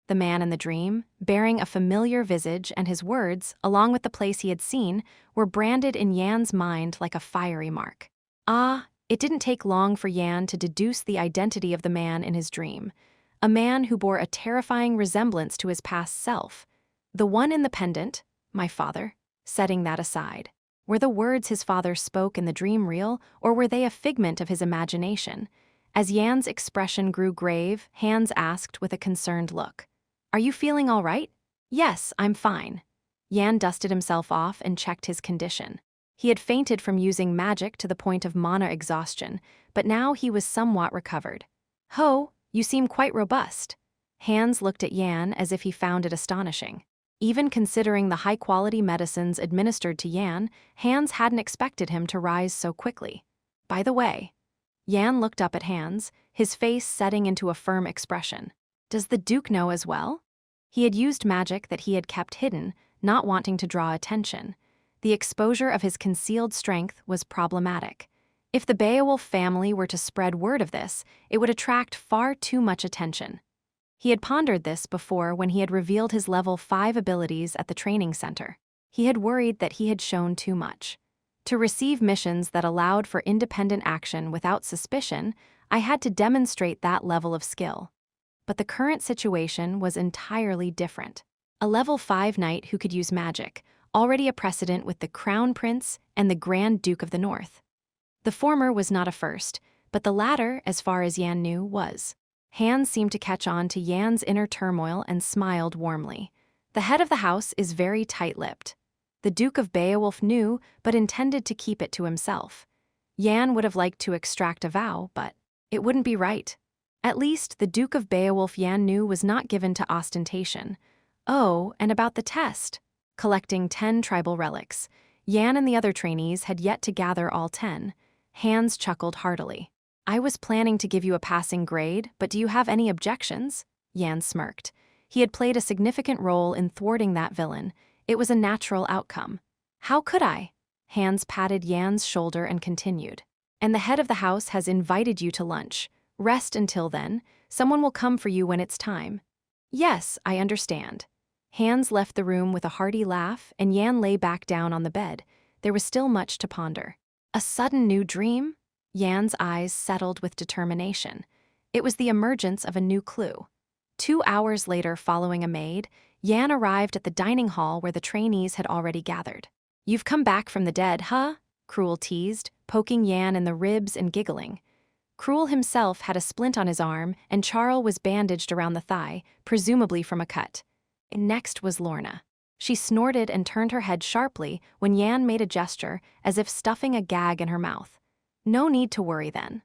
The man in the dream, bearing a familiar visage and his words, along with the place he had seen, were branded in Yan's mind like a fiery mark. Ah, it didn't take long for Yan to deduce the identity of the man in his dream. a man who bore a terrifying resemblance to his past self. The one in the pendant, my father, setting that aside. Were the words his father spoke in the dream real, or were they a figment of his imagination? As Yan's expression grew grave, Hans asked with a concerned look, "Are you feeling all right?" "Yes, I'm fine." Yan dusted himself off and checked his condition. He had fainted from using magic to the point of mana exhaustion, but now he was somewhat recovered. "Ho, you seem quite robust." Hans looked at Yan as if he found it astonishing. Even considering the high-quality medicines administered to Yan, Hans hadn't expected him to rise so quickly. "By the way," Yan looked up at Hans, his face setting into a firm expression. "Does the Duke know as well?" He had used magic that he had kept hidden, not wanting to draw attention. The exposure of his concealed strength was problematic. If the Beowulf family were to spread word of this, it would attract far too much attention. He had pondered this before when he had revealed his level 5 abilities at the training center. He had worried that he had shown too much. To receive missions that allowed for independent action without suspicion, I had to demonstrate that level of skill. But the current situation was entirely different. A level 5 knight who could use magic, already a precedent with the Crown Prince and the Grand Duke of the North. The former was not a first, but the latter, as far as Yan knew, was. Hans seemed to catch on to Yan's inner turmoil and smiled warmly. "The head of the house is very tight-lipped." The Duke of Beowulf knew, but intended to keep it to himself. Yan would have liked to extract a vow, but it wouldn't be right. At least, the Duke of Beowulf Yan knew was not given to ostentation. Oh, and about the test. Collecting 10 tribal relics. Yan and the other trainees had yet to gather all 10. Hans chuckled heartily. "I was planning to give you a passing grade, but do you have any objections?" Yan smirked. He had played a significant role in thwarting that villain. It was a natural outcome. "How could I?" Hans patted Yan's shoulder and continued. "And the head of the house has invited you to lunch. Rest until then. Someone will come for you when it's time." "Yes, I understand." Hans left the room with a hearty laugh, and Yan lay back down on the bed. There was still much to ponder. A sudden new dream? Yan's eyes settled with determination. It was the emergence of a new clue. 2 hours later, following a maid, Yan arrived at the dining hall where the trainees had already gathered. "You've come back from the dead, huh?" Cruel teased, poking Yan in the ribs and giggling. Cruel himself had a splint on his arm, and Charl was bandaged around the thigh, presumably from a cut. Next was Lorna. She snorted and turned her head sharply when Yan made a gesture as if stuffing a gag in her mouth. No need to worry then.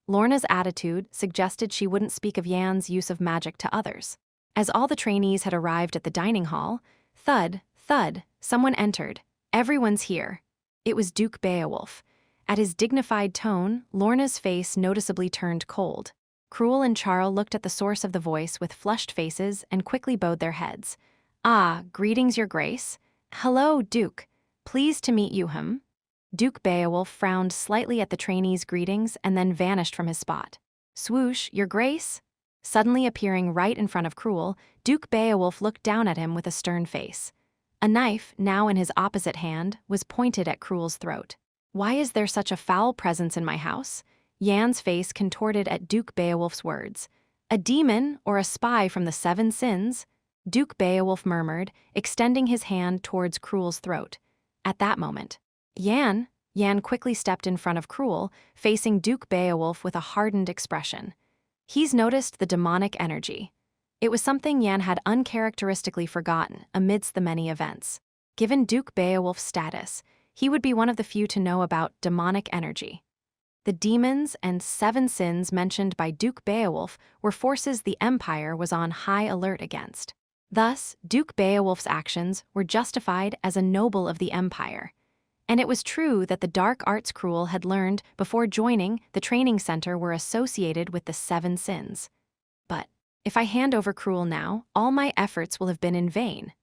Lorna's attitude suggested she wouldn't speak of Yan's use of magic to others. As all the trainees had arrived at the dining hall, thud, thud, someone entered. "Everyone's here." It was Duke Beowulf. At his dignified tone, Lorna's face noticeably turned cold. Cruel and Charl looked at the source of the voice with flushed faces and quickly bowed their heads. "Ah, greetings, Your Grace." "Hello, Duke. Pleased to meet you, him." Duke Beowulf frowned slightly at the trainees' greetings and then vanished from his spot. "Swoosh, Your Grace?" Suddenly appearing right in front of Cruel, Duke Beowulf looked down at him with a stern face. A knife, now in his opposite hand, was pointed at Cruel's throat. "Why is there such a foul presence in my house?" Yan's face contorted at Duke Beowulf's words. "A demon or a spy from the 7 sins?" Duke Beowulf murmured, extending his hand towards Cruel's throat. At that moment, Yan quickly stepped in front of Cruel, facing Duke Beowulf with a hardened expression. He's noticed the demonic energy. It was something Yan had uncharacteristically forgotten amidst the many events. Given Duke Beowulf's status, he would be one of the few to know about demonic energy. The demons and 7 sins mentioned by Duke Beowulf were forces the Empire was on high alert against. Thus, Duke Beowulf's actions were justified as a noble of the Empire. And it was true that the dark arts Cruel had learned before joining the training center were associated with the 7 sins. But if I hand over Cruel now, all my efforts will have been in vain.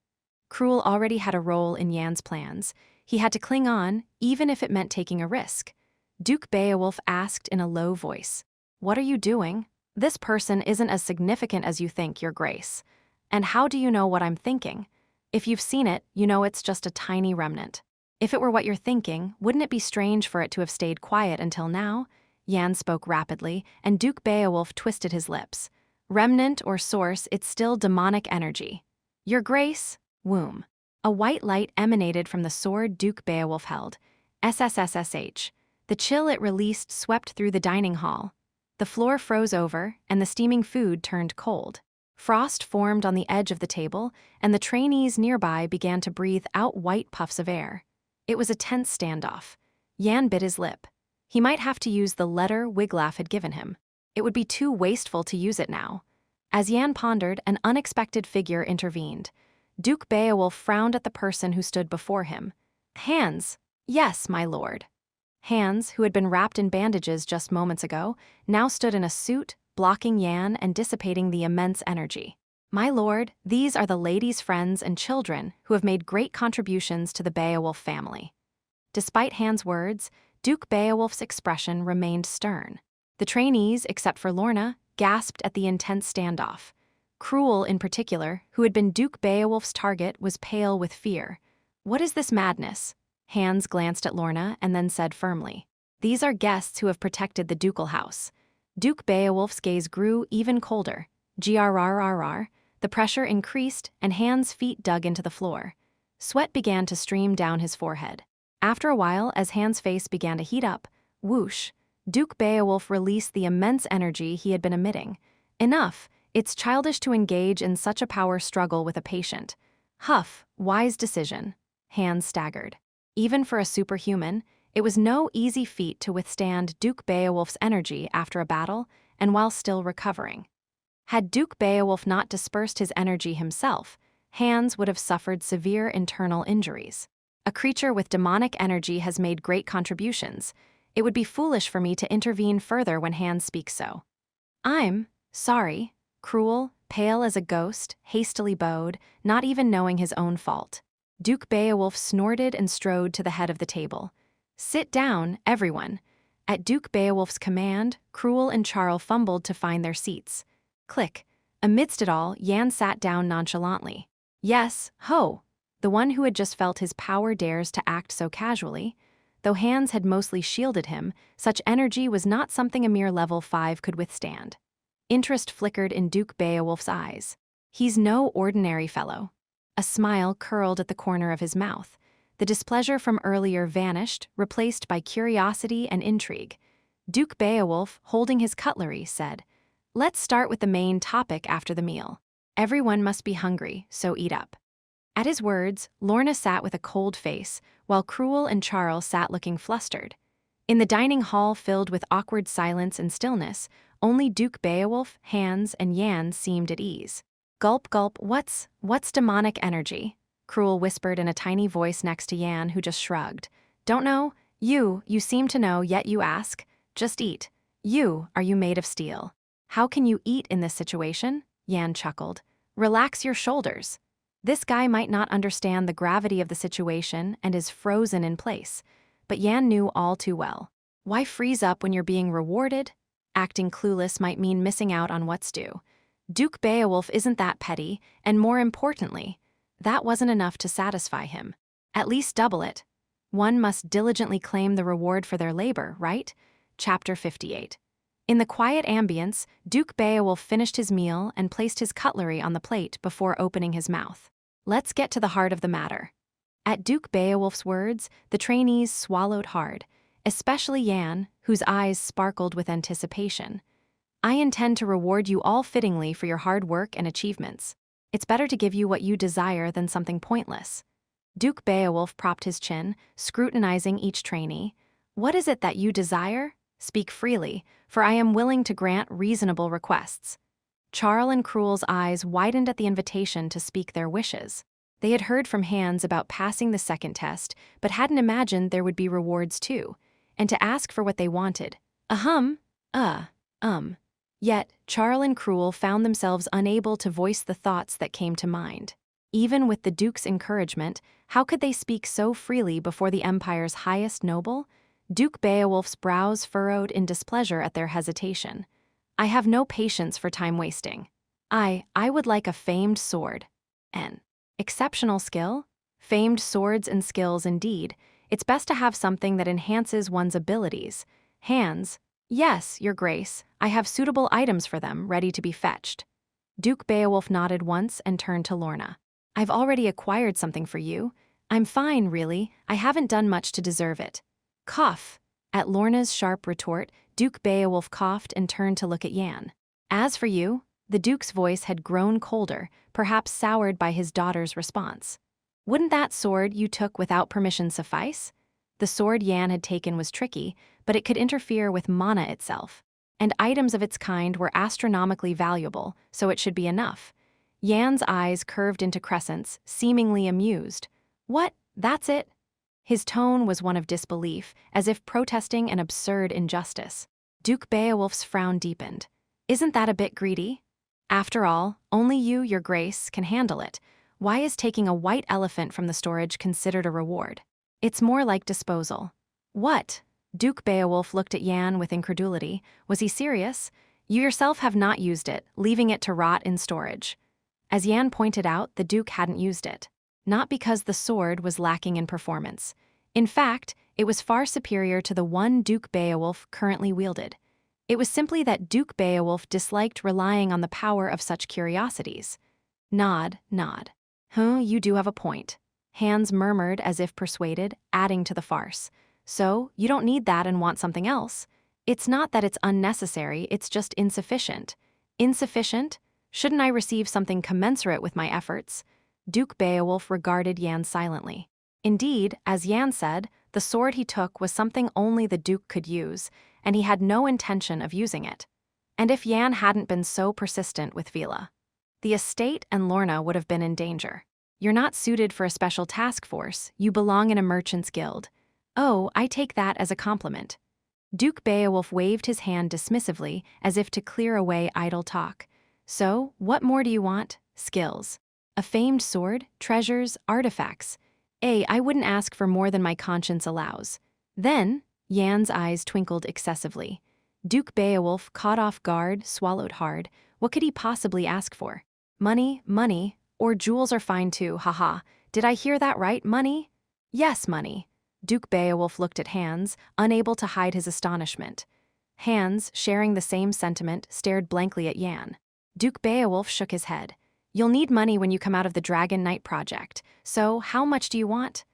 Cruel already had a role in Yan's plans. He had to cling on, even if it meant taking a risk. Duke Beowulf asked in a low voice, "What are you doing? This person isn't as significant as you think, Your Grace. And how do you know what I'm thinking? If you've seen it, you know it's just a tiny remnant. If it were what you're thinking, wouldn't it be strange for it to have stayed quiet until now?" Yan spoke rapidly, and Duke Beowulf twisted his lips. Remnant or source, it's still demonic energy. Your Grace, womb. A white light emanated from the sword Duke Beowulf held. SSSSH. The chill it released swept through the dining hall. The floor froze over, and the steaming food turned cold. Frost formed on the edge of the table, and the trainees nearby began to breathe out white puffs of air. It was a tense standoff. Yan bit his lip. He might have to use the letter Wiglaf had given him. It would be too wasteful to use it now. As Yan pondered, an unexpected figure intervened. Duke Beowulf frowned at the person who stood before him. Hans. Yes, my lord. Hans, who had been wrapped in bandages just moments ago, now stood in a suit, blocking Yan and dissipating the immense energy. My lord, these are the lady's friends and children who have made great contributions to the Beowulf family. Despite Hans' words, Duke Beowulf's expression remained stern. The trainees, except for Lorna, gasped at the intense standoff. Cruel, in particular, who had been Duke Beowulf's target, was pale with fear. What is this madness? Hans glanced at Lorna and then said firmly, These are guests who have protected the ducal house. Duke Beowulf's gaze grew even colder. Grrrrr. The pressure increased, and Hans' feet dug into the floor. Sweat began to stream down his forehead. After a while, as Hans' face began to heat up, whoosh, Duke Beowulf released the immense energy he had been emitting. Enough, it's childish to engage in such a power struggle with a patient. Huff, wise decision. Hans staggered. Even for a superhuman, it was no easy feat to withstand Duke Beowulf's energy after a battle and while still recovering. Had Duke Beowulf not dispersed his energy himself, Hans would have suffered severe internal injuries. A creature with demonic energy has made great contributions. It would be foolish for me to intervene further when Hans speaks so. I'm sorry. Cruel, pale as a ghost, hastily bowed, not even knowing his own fault. Duke Beowulf snorted and strode to the head of the table. Sit down, everyone. At Duke Beowulf's command, Cruel and Charl fumbled to find their seats. Click. Amidst it all, Yan sat down nonchalantly. Yes, ho! The one who had just felt his power dares to act so casually. Though Hans had mostly shielded him, such energy was not something a mere level 5 could withstand. Interest flickered in Duke Beowulf's eyes. He's no ordinary fellow. A smile curled at the corner of his mouth. The displeasure from earlier vanished, replaced by curiosity and intrigue. Duke Beowulf, holding his cutlery, said, Let's start with the main topic after the meal. Everyone must be hungry, so eat up. At his words, Lorna sat with a cold face, while Cruel and Charles sat looking flustered. In the dining hall filled with awkward silence and stillness, only Duke Beowulf, Hans, and Yan seemed at ease. Gulp gulp, what's demonic energy? Cruel whispered in a tiny voice next to Yan, who just shrugged. Don't know? You seem to know, yet you ask. Just eat. Are you made of steel? How can you eat in this situation? Yan chuckled. Relax your shoulders. This guy might not understand the gravity of the situation and is frozen in place, but Yan knew all too well. Why freeze up when you're being rewarded? Acting clueless might mean missing out on what's due. Duke Beowulf isn't that petty, and more importantly, that wasn't enough to satisfy him. At least double it. One must diligently claim the reward for their labor, right? Chapter 58. In the quiet ambience, Duke Beowulf finished his meal and placed his cutlery on the plate before opening his mouth. Let's get to the heart of the matter. At Duke Beowulf's words, the trainees swallowed hard, especially Yan, whose eyes sparkled with anticipation. I intend to reward you all fittingly for your hard work and achievements. It's better to give you what you desire than something pointless. Duke Beowulf propped his chin, scrutinizing each trainee. What is it that you desire? Speak freely, for I am willing to grant reasonable requests. Charl and Cruel's eyes widened at the invitation to speak their wishes. They had heard from Hans about passing the second test, but hadn't imagined there would be rewards too, and to ask for what they wanted. Yet, Charl and Cruel found themselves unable to voice the thoughts that came to mind. Even with the Duke's encouragement, how could they speak so freely before the Empire's highest noble? Duke Beowulf's brows furrowed in displeasure at their hesitation. I have no patience for time wasting. I would like a famed sword. An exceptional skill? Famed swords and skills indeed. It's best to have something that enhances one's abilities. Hans, Yes, Your Grace, I have suitable items for them ready to be fetched. Duke Beowulf nodded once and turned to Lorna. I've already acquired something for you. I'm fine, really. I haven't done much to deserve it. Cough. At Lorna's sharp retort, Duke Beowulf coughed and turned to look at Yan. As for you, the Duke's voice had grown colder, perhaps soured by his daughter's response. Wouldn't that sword you took without permission suffice? The sword Yan had taken was tricky, but it could interfere with mana itself. And items of its kind were astronomically valuable, so it should be enough. Yan's eyes curved into crescents, seemingly amused. What? That's it? His tone was one of disbelief, as if protesting an absurd injustice. Duke Beowulf's frown deepened. Isn't that a bit greedy? After all, only you, Your Grace, can handle it. Why is taking a white elephant from the storage considered a reward? It's more like disposal. What? Duke Beowulf looked at Yan with incredulity. Was he serious? You yourself have not used it, leaving it to rot in storage. As Yan pointed out, the Duke hadn't used it. Not because the sword was lacking in performance. In fact, it was far superior to the one Duke Beowulf currently wielded. It was simply that Duke Beowulf disliked relying on the power of such curiosities. Nod. You do have a point. Hans murmured as if persuaded, adding to the farce. So, you don't need that and want something else. It's not that it's unnecessary, it's just insufficient. Insufficient? Shouldn't I receive something commensurate with my efforts? Duke Beowulf regarded Yan silently. Indeed, as Yan said, the sword he took was something only the Duke could use, and he had no intention of using it. And if Yan hadn't been so persistent with Vila, the estate and Lorna would have been in danger. You're not suited for a special task force, you belong in a merchant's guild. Oh, I take that as a compliment. Duke Beowulf waved his hand dismissively, as if to clear away idle talk. So, what more do you want? Skills. A famed sword, treasures, artifacts. I wouldn't ask for more than my conscience allows. Then, Yan's eyes twinkled excessively. Duke Beowulf, caught off guard, swallowed hard. What could he possibly ask for? Money, or jewels are fine too, haha. Did I hear that right, money? Yes, money. Duke Beowulf looked at Hans, unable to hide his astonishment. Hans, sharing the same sentiment, stared blankly at Yan. Duke Beowulf shook his head. You'll need money when you come out of the Dragon Knight project, so how much do you want?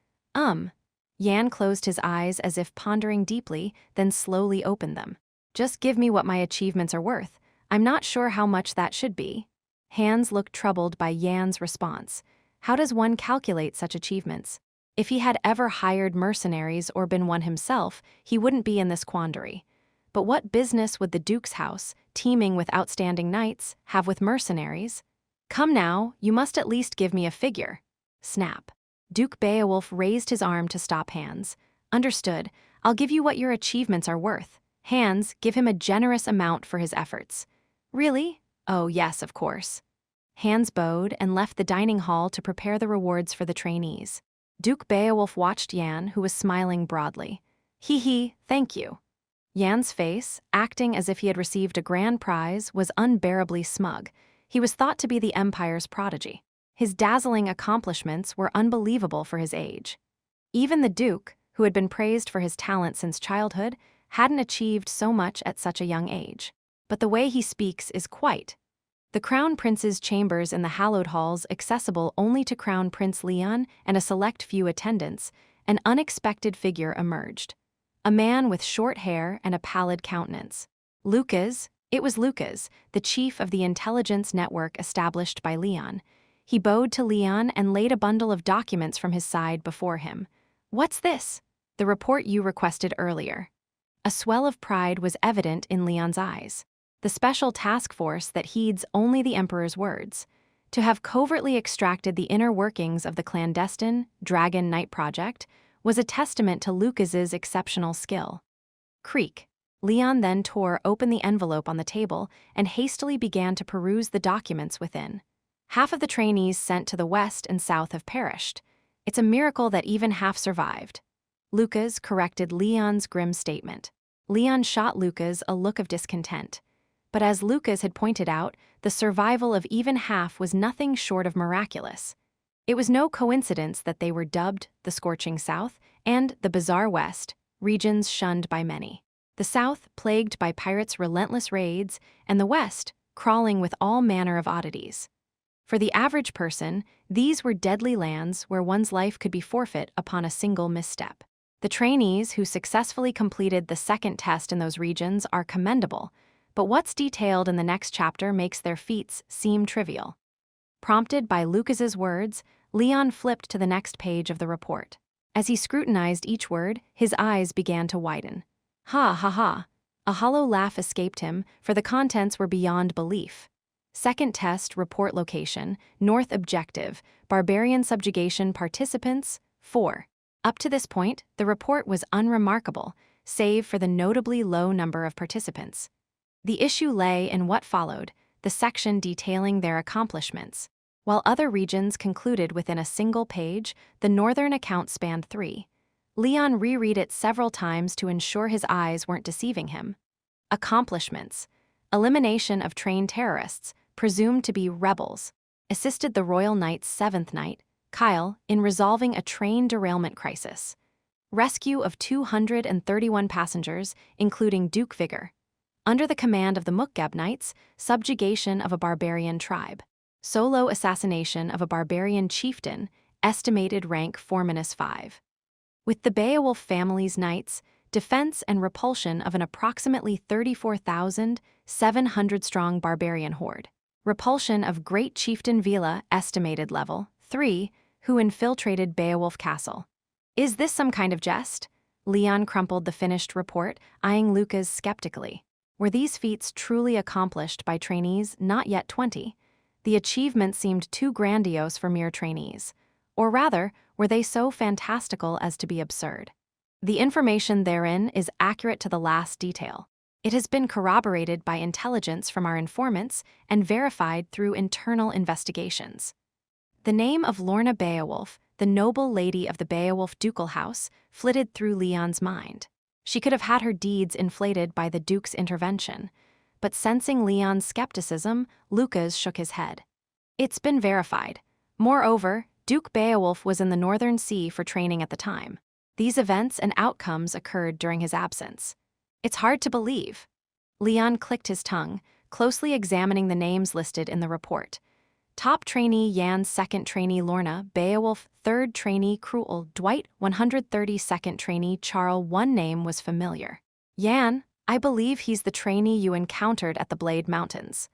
Yan closed his eyes as if pondering deeply, then slowly opened them. Just give me what my achievements are worth. I'm not sure how much that should be. Hans looked troubled by Yan's response. How does one calculate such achievements? If he had ever hired mercenaries or been one himself, he wouldn't be in this quandary. But what business would the Duke's house, teeming with outstanding knights, have with mercenaries? Come now, you must at least give me a figure. Snap. Duke Beowulf raised his arm to stop Hans. Understood. I'll give you what your achievements are worth. Hans, give him a generous amount for his efforts. Really? Oh, yes, of course. Hans bowed and left the dining hall to prepare the rewards for the trainees. Duke Beowulf watched Yan, who was smiling broadly. Hee, thank you. Yan's face, acting as if he had received a grand prize, was unbearably smug. He was thought to be the Empire's prodigy. His dazzling accomplishments were unbelievable for his age. Even the Duke, who had been praised for his talent since childhood, hadn't achieved so much at such a young age. But the way he speaks is quite. The Crown Prince's chambers in the hallowed halls accessible only to Crown Prince Leon and a select few attendants, an unexpected figure emerged. A man with short hair and a pallid countenance. It was Lucas, the chief of the intelligence network established by Leon. He bowed to Leon and laid a bundle of documents from his side before him. What's this? The report you requested earlier. A swell of pride was evident in Leon's eyes. The special task force that heeds only the Emperor's words. To have covertly extracted the inner workings of the clandestine Dragon Knight project was a testament to Lucas's exceptional skill. Creak. Leon then tore open the envelope on the table and hastily began to peruse the documents within. Half of the trainees sent to the west and south have perished. It's a miracle that even half survived. Lucas corrected Leon's grim statement. Leon shot Lucas a look of discontent. But as Lucas had pointed out, the survival of even half was nothing short of miraculous. It was no coincidence that they were dubbed the Scorching South and the Bizarre West, regions shunned by many. the South plagued by pirates' relentless raids, and the West crawling with all manner of oddities. For the average person, these were deadly lands where one's life could be forfeit upon a single misstep. The trainees who successfully completed the second test in those regions are commendable, but what's detailed in the next chapter makes their feats seem trivial. Prompted by Lucas's words, Leon flipped to the next page of the report. As he scrutinized each word, his eyes began to widen. Ha ha ha. A hollow laugh escaped him, for the contents were beyond belief. Second test report location, North objective, barbarian subjugation participants, 4. Up to this point, the report was unremarkable, save for the notably low number of participants. The issue lay in what followed, the section detailing their accomplishments. While other regions concluded within a single page, the northern account spanned 3. Leon reread it several times to ensure his eyes weren't deceiving him. Accomplishments. Elimination of trained terrorists, presumed to be rebels. Assisted the Royal Knight's 7th Knight, Kyle, in resolving a train derailment crisis. Rescue of 231 passengers, including Duke Vigor. Under the command of the Mukgeb Knights, subjugation of a barbarian tribe. Solo assassination of a barbarian chieftain, estimated rank 4-5. With the Beowulf family's knights, defense and repulsion of an approximately 34,700-strong barbarian horde. Repulsion of Great Chieftain Vila, estimated level 3, who infiltrated Beowulf Castle. Is this some kind of jest? Leon crumpled the finished report, eyeing Lucas skeptically. Were these feats truly accomplished by trainees not yet 20? The achievements seemed too grandiose for mere trainees. Or rather, were they so fantastical as to be absurd? The information therein is accurate to the last detail. It has been corroborated by intelligence from our informants and verified through internal investigations. The name of Lorna Beowulf, the noble lady of the Beowulf ducal house, flitted through Leon's mind. She could have had her deeds inflated by the Duke's intervention, but sensing Leon's skepticism, Lucas shook his head. It's been verified. Moreover, Duke Beowulf was in the Northern Sea for training at the time. These events and outcomes occurred during his absence. It's hard to believe. Leon clicked his tongue, closely examining the names listed in the report. Top trainee Jan, second trainee Lorna, Beowulf, third trainee Cruel, Dwight, 132nd trainee Charles. One name was familiar. Jan, I believe he's the trainee you encountered at the Blade Mountains.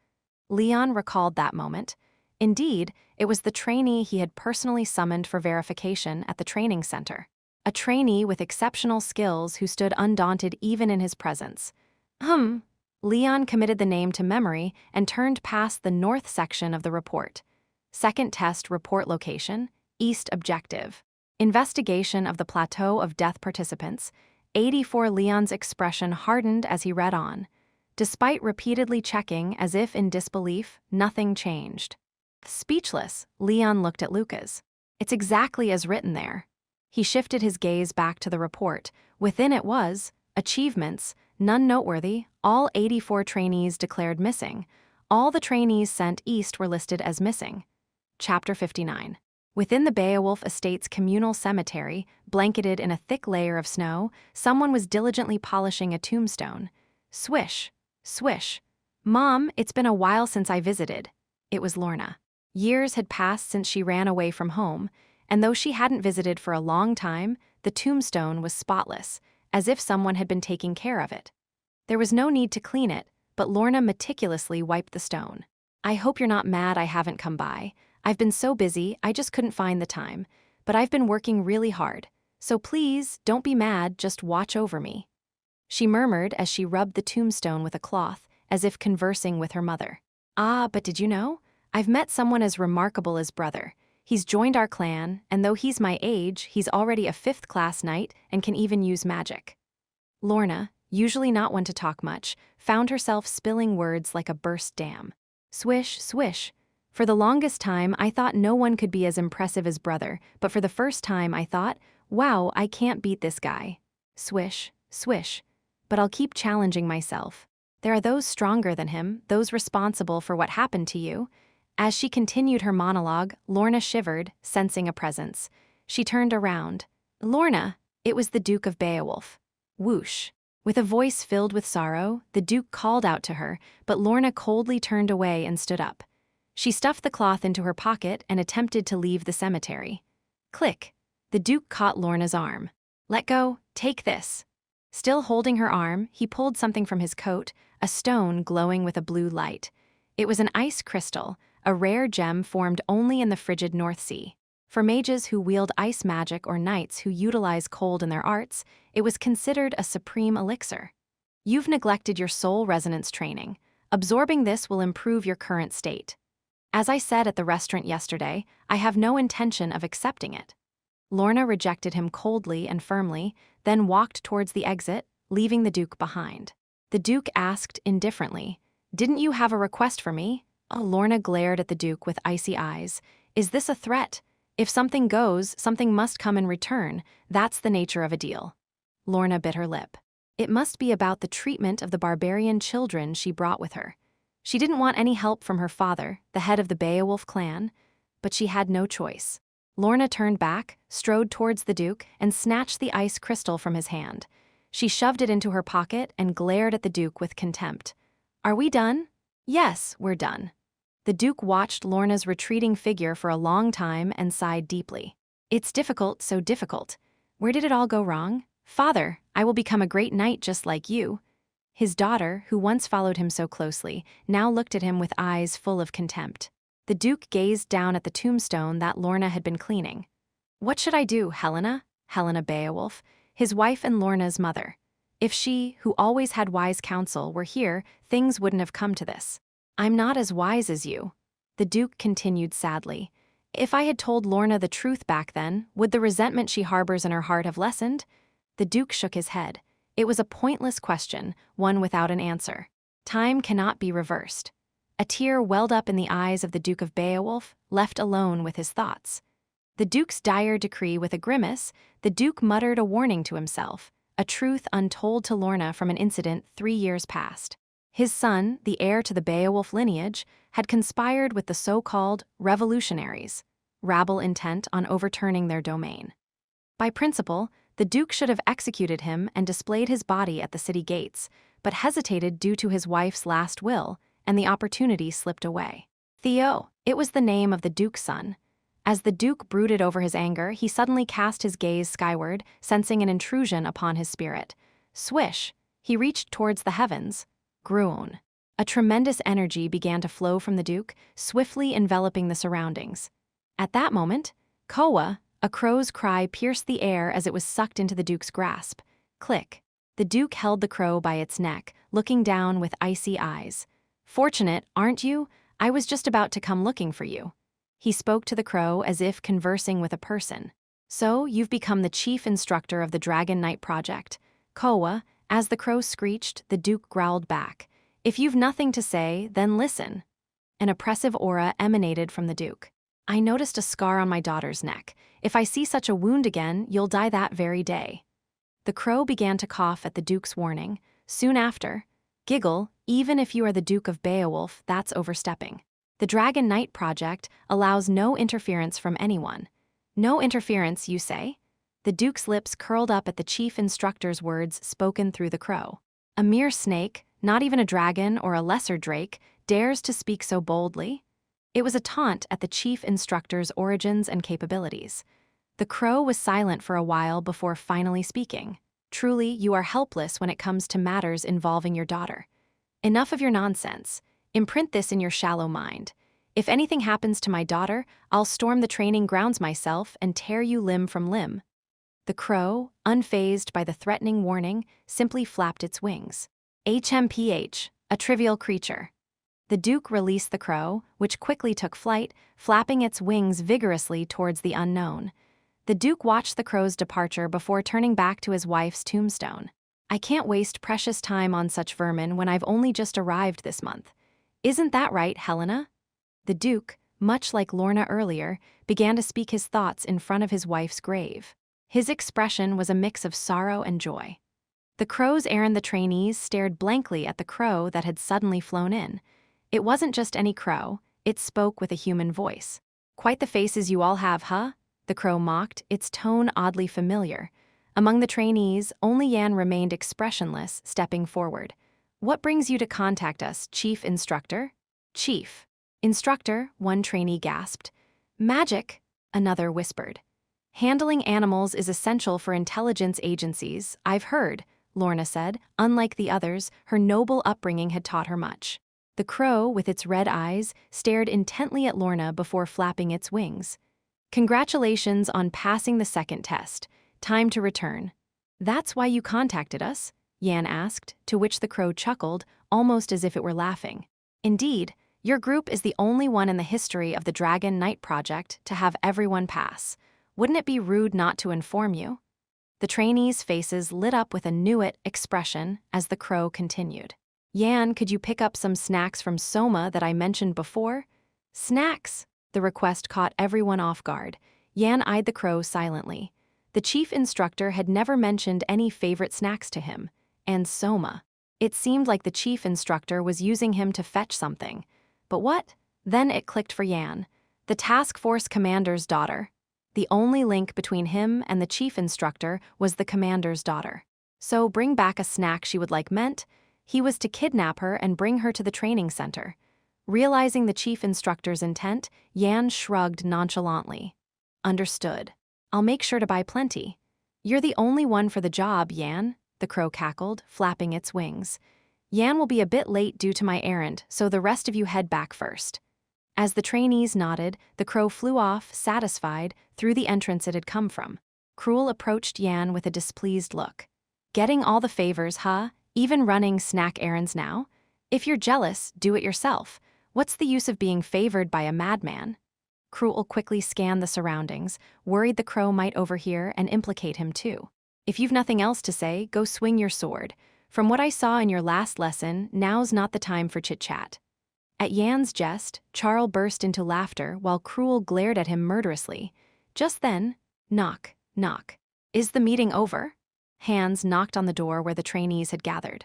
Leon recalled that moment. Indeed, it was the trainee he had personally summoned for verification at the training center. A trainee with exceptional skills who stood undaunted even in his presence. Leon committed the name to memory and turned past the north section of the report. Second test report location, East objective. Investigation of the plateau of death participants. 84. Leon's expression hardened as he read on. Despite repeatedly checking as if in disbelief, nothing changed. Speechless, Leon looked at Lucas. It's exactly as written there. He shifted his gaze back to the report. Within it was, achievements, none noteworthy, all 84 trainees declared missing. All the trainees sent east were listed as missing. Chapter 59. Within the Beowulf Estate's communal cemetery, blanketed in a thick layer of snow, someone was diligently polishing a tombstone. Swish, swish. Mom, it's been a while since I visited. It was Lorna. Years had passed since she ran away from home, and though she hadn't visited for a long time, the tombstone was spotless, as if someone had been taking care of it. There was no need to clean it, but Lorna meticulously wiped the stone. I hope you're not mad I haven't come by. I've been so busy, I just couldn't find the time. But I've been working really hard. So please, don't be mad, just watch over me. She murmured as she rubbed the tombstone with a cloth, as if conversing with her mother. Ah, but did you know? I've met someone as remarkable as brother. He's joined our clan, and though he's my age, he's already a 5th-class knight and can even use magic. Lorna, usually not one to talk much, found herself spilling words like a burst dam. Swish, swish. For the longest time, I thought no one could be as impressive as brother, but for the first time I thought, wow, I can't beat this guy. Swish, swish. But I'll keep challenging myself. There are those stronger than him, those responsible for what happened to you. As she continued her monologue, Lorna shivered, sensing a presence. She turned around. Lorna, it was the Duke of Beowulf. Whoosh. With a voice filled with sorrow, the Duke called out to her, but Lorna coldly turned away and stood up. She stuffed the cloth into her pocket and attempted to leave the cemetery. Click! The Duke caught Lorna's arm. Let go, take this. Still holding her arm, he pulled something from his coat, a stone glowing with a blue light. It was an ice crystal, a rare gem formed only in the frigid North Sea. For mages who wield ice magic or knights who utilize cold in their arts, it was considered a supreme elixir. You've neglected your soul resonance training. Absorbing this will improve your current state. As I said at the restaurant yesterday, I have no intention of accepting it. Lorna rejected him coldly and firmly, then walked towards the exit, leaving the Duke behind. The Duke asked indifferently, "Didn't you have a request for me?" Oh, Lorna glared at the Duke with icy eyes. "Is this a threat? If something goes, something must come in return. That's the nature of a deal." Lorna bit her lip. It must be about the treatment of the barbarian children she brought with her. She didn't want any help from her father, the head of the Beowulf clan, but she had no choice. Lorna turned back, strode towards the Duke, and snatched the ice crystal from his hand. She shoved it into her pocket and glared at the Duke with contempt. "Are we done?" "Yes, we're done." The Duke watched Lorna's retreating figure for a long time and sighed deeply. "It's difficult, so difficult. Where did it all go wrong? Father, I will become a great knight just like you." His daughter, who once followed him so closely, now looked at him with eyes full of contempt. The Duke gazed down at the tombstone that Lorna had been cleaning. "What should I do, Helena?" Helena Beowulf, his wife and Lorna's mother. "If she, who always had wise counsel, were here, things wouldn't have come to this." "I'm not as wise as you," the Duke continued sadly. "If I had told Lorna the truth back then, would the resentment she harbors in her heart have lessened?" The Duke shook his head. It was a pointless question, one without an answer. Time cannot be reversed. A tear welled up in the eyes of the Duke of Beowulf, left alone with his thoughts. The Duke's dire decree with a grimace, the Duke muttered a warning to himself, a truth untold to Lorna from an incident 3 years past. His son, the heir to the Beowulf lineage, had conspired with the so-called revolutionaries, rabble intent on overturning their domain. By principle, the Duke should have executed him and displayed his body at the city gates, but hesitated due to his wife's last will, and the opportunity slipped away. Theo, it was the name of the Duke's son. As the Duke brooded over his anger, he suddenly cast his gaze skyward, sensing an intrusion upon his spirit. Swish! He reached towards the heavens. Groan. A tremendous energy began to flow from the Duke, swiftly enveloping the surroundings. At that moment, Koa, a crow's cry pierced the air as it was sucked into the Duke's grasp. Click. The Duke held the crow by its neck, looking down with icy eyes. "Fortunate, aren't you? I was just about to come looking for you." He spoke to the crow as if conversing with a person. "So, you've become the chief instructor of the Dragon Knight project." Koa, as the crow screeched, the Duke growled back. "If you've nothing to say, then listen." An oppressive aura emanated from the Duke. "I noticed a scar on my daughter's neck. If I see such a wound again, you'll die that very day." The crow began to cough at the Duke's warning. Soon after, "Giggle, even if you are the Duke of Beowulf, that's overstepping. The Dragon Knight project allows no interference from anyone." "No interference, you say?" The Duke's lips curled up at the chief instructor's words spoken through the crow. "A mere snake, not even a dragon or a lesser drake, dares to speak so boldly?" It was a taunt at the chief instructor's origins and capabilities. The crow was silent for a while before finally speaking. "Truly, you are helpless when it comes to matters involving your daughter. Enough of your nonsense. Imprint this in your shallow mind. If anything happens to my daughter, I'll storm the training grounds myself and tear you limb from limb." The crow, unfazed by the threatening warning, simply flapped its wings. HMPH, a trivial creature. The Duke released the crow, which quickly took flight, flapping its wings vigorously towards the unknown. The Duke watched the crow's departure before turning back to his wife's tombstone. "I can't waste precious time on such vermin when I've only just arrived this month. Isn't that right, Helena?" The Duke, much like Lorna earlier, began to speak his thoughts in front of his wife's grave. His expression was a mix of sorrow and joy. The crow's errand the trainees stared blankly at the crow that had suddenly flown in. It wasn't just any crow, it spoke with a human voice. "Quite the faces you all have, huh?" The crow mocked, its tone oddly familiar. Among the trainees, only Yan remained expressionless, stepping forward. "What brings you to contact us, Chief Instructor?" "Chief Instructor," one trainee gasped. "Magic," another whispered. "Handling animals is essential for intelligence agencies, I've heard," Lorna said. Unlike the others, her noble upbringing had taught her much. The crow, with its red eyes, stared intently at Lorna before flapping its wings. "Congratulations on passing the second test. Time to return." "That's why you contacted us?" Yan asked, to which the crow chuckled, almost as if it were laughing. "Indeed, your group is the only one in the history of the Dragon Knight Project to have everyone pass. Wouldn't it be rude not to inform you?" The trainees' faces lit up with a knew-it expression as the crow continued. "Yan, could you pick up some snacks from Soma that I mentioned before?" "Snacks?" The request caught everyone off guard. Yan eyed the crow silently. The chief instructor had never mentioned any favorite snacks to him. And Soma. It seemed like the chief instructor was using him to fetch something. But what? Then it clicked for Yan. The task force commander's daughter. The only link between him and the chief instructor was the commander's daughter. So bring back a snack she would like meant he was to kidnap her and bring her to the training center. Realizing the chief instructor's intent, Yan shrugged nonchalantly. "Understood. I'll make sure to buy plenty." "You're the only one for the job, Yan," the crow cackled, flapping its wings. "Yan will be a bit late due to my errand, so the rest of you head back first." As the trainees nodded, the crow flew off, satisfied, through the entrance it had come from. Cruel approached Yan with a displeased look. "Getting all the favors, huh? Even running snack errands now? If you're jealous, do it yourself. What's the use of being favored by a madman?" Cruel quickly scanned the surroundings, worried the crow might overhear and implicate him too. "If you've nothing else to say, go swing your sword. From what I saw in your last lesson, now's not the time for chit-chat." At Yan's jest, Charles burst into laughter while Cruel glared at him murderously. Just then, knock, knock. "Is the meeting over?" Hans knocked on the door where the trainees had gathered.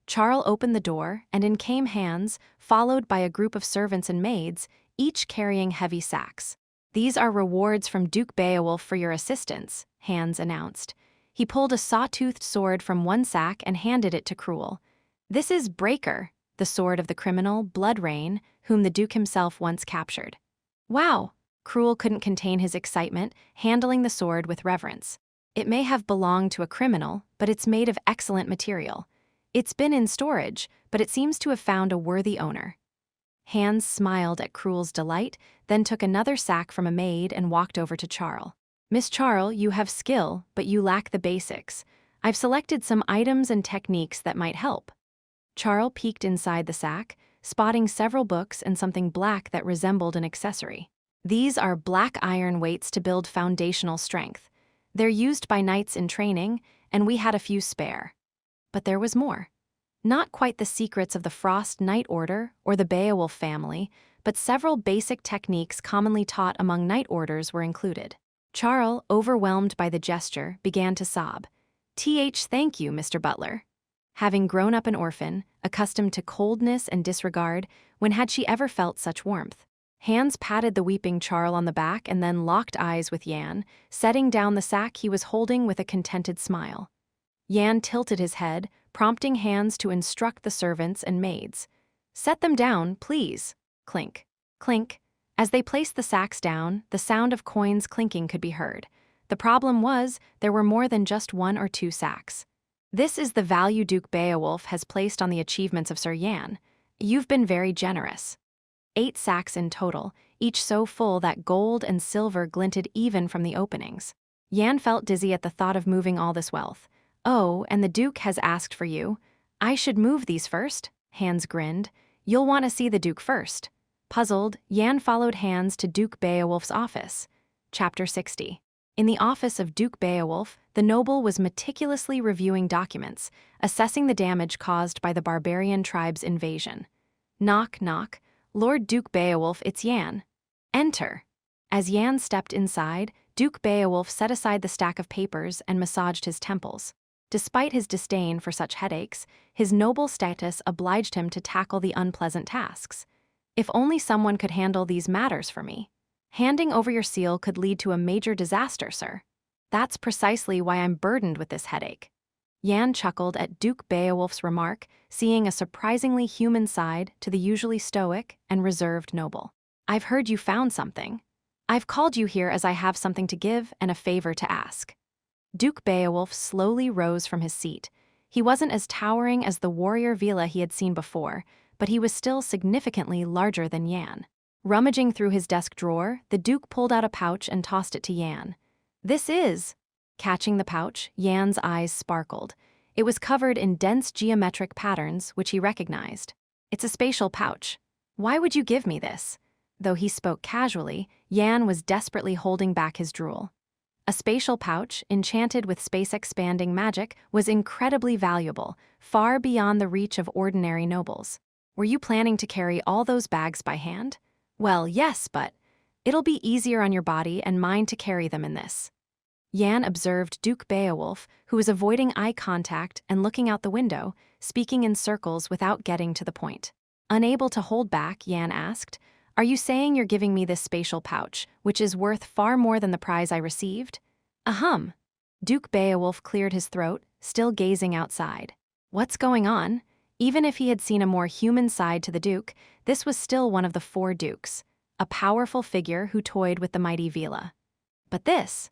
Charles opened the door, and in came Hans, followed by a group of servants and maids, each carrying heavy sacks. "These are rewards from Duke Beowulf for your assistance," Hans announced. He pulled a saw-toothed sword from one sack and handed it to Cruel. "This is Breaker, the sword of the criminal, Bloodrain, whom the Duke himself once captured." "Wow!" Cruel couldn't contain his excitement, handling the sword with reverence. "It may have belonged to a criminal, but it's made of excellent material. It's been in storage, but it seems to have found a worthy owner." Hans smiled at Cruel's delight, then took another sack from a maid and walked over to Charles. "Miss Charles, you have skill, but you lack the basics. I've selected some items and techniques that might help." Charles peeked inside the sack, spotting several books and something black that resembled an accessory. "These are black iron weights to build foundational strength. They're used by knights in training, and we had a few spare." But there was more. Not quite the secrets of the Frost Knight Order or the Beowulf family, but several basic techniques commonly taught among knight orders were included. Charles, overwhelmed by the gesture, began to sob. Thank you, Mr. Butler." Having grown up an orphan, accustomed to coldness and disregard, when had she ever felt such warmth? Hans patted the weeping Charles on the back and then locked eyes with Yan, setting down the sack he was holding with a contented smile. Yan tilted his head, prompting Hans to instruct the servants and maids. "Set them down, please." Clink, clink. As they placed the sacks down, the sound of coins clinking could be heard. The problem was, there were more than just one or two sacks. "This is the value Duke Beowulf has placed on the achievements of Sir Yan. You've been very generous." 8 sacks in total, each so full that gold and silver glinted even from the openings. Yan felt dizzy at the thought of moving all this wealth. "Oh, and the Duke has asked for you." "I should move these first," Hans grinned. "You'll want to see the Duke first." Puzzled, Yan followed Hans to Duke Beowulf's office. Chapter 60. In the office of Duke Beowulf, the noble was meticulously reviewing documents, assessing the damage caused by the barbarian tribe's invasion. Knock, knock. "Lord Duke Beowulf, it's Yan." "Enter." As Yan stepped inside, Duke Beowulf set aside the stack of papers and massaged his temples. Despite his disdain for such headaches, his noble status obliged him to tackle the unpleasant tasks. "If only someone could handle these matters for me." "Handing over your seal could lead to a major disaster, sir." That's precisely why I'm burdened with this headache. Yan chuckled at Duke Beowulf's remark, seeing a surprisingly human side to the usually stoic and reserved noble. I've heard you found something. I've called you here as I have something to give and a favor to ask. Duke Beowulf slowly rose from his seat. He wasn't as towering as the warrior Vila he had seen before, but he was still significantly larger than Yan. Rummaging through his desk drawer, the Duke pulled out a pouch and tossed it to Yan. This is... Catching the pouch, Yan's eyes sparkled. It was covered in dense geometric patterns, which he recognized. It's a spatial pouch. Why would you give me this? Though he spoke casually, Yan was desperately holding back his drool. A spatial pouch, enchanted with space-expanding magic, was incredibly valuable, far beyond the reach of ordinary nobles. Were you planning to carry all those bags by hand? Well, yes, but it'll be easier on your body and mine to carry them in this. Yan observed Duke Beowulf, who was avoiding eye contact and looking out the window, speaking in circles without getting to the point. Unable to hold back, Yan asked, "Are you saying you're giving me this spatial pouch, which is worth far more than the prize I received?" Ahem. Duke Beowulf cleared his throat, still gazing outside. What's going on? Even if he had seen a more human side to the Duke, this was still one of the four dukes, a powerful figure who toyed with the mighty Vila. But this...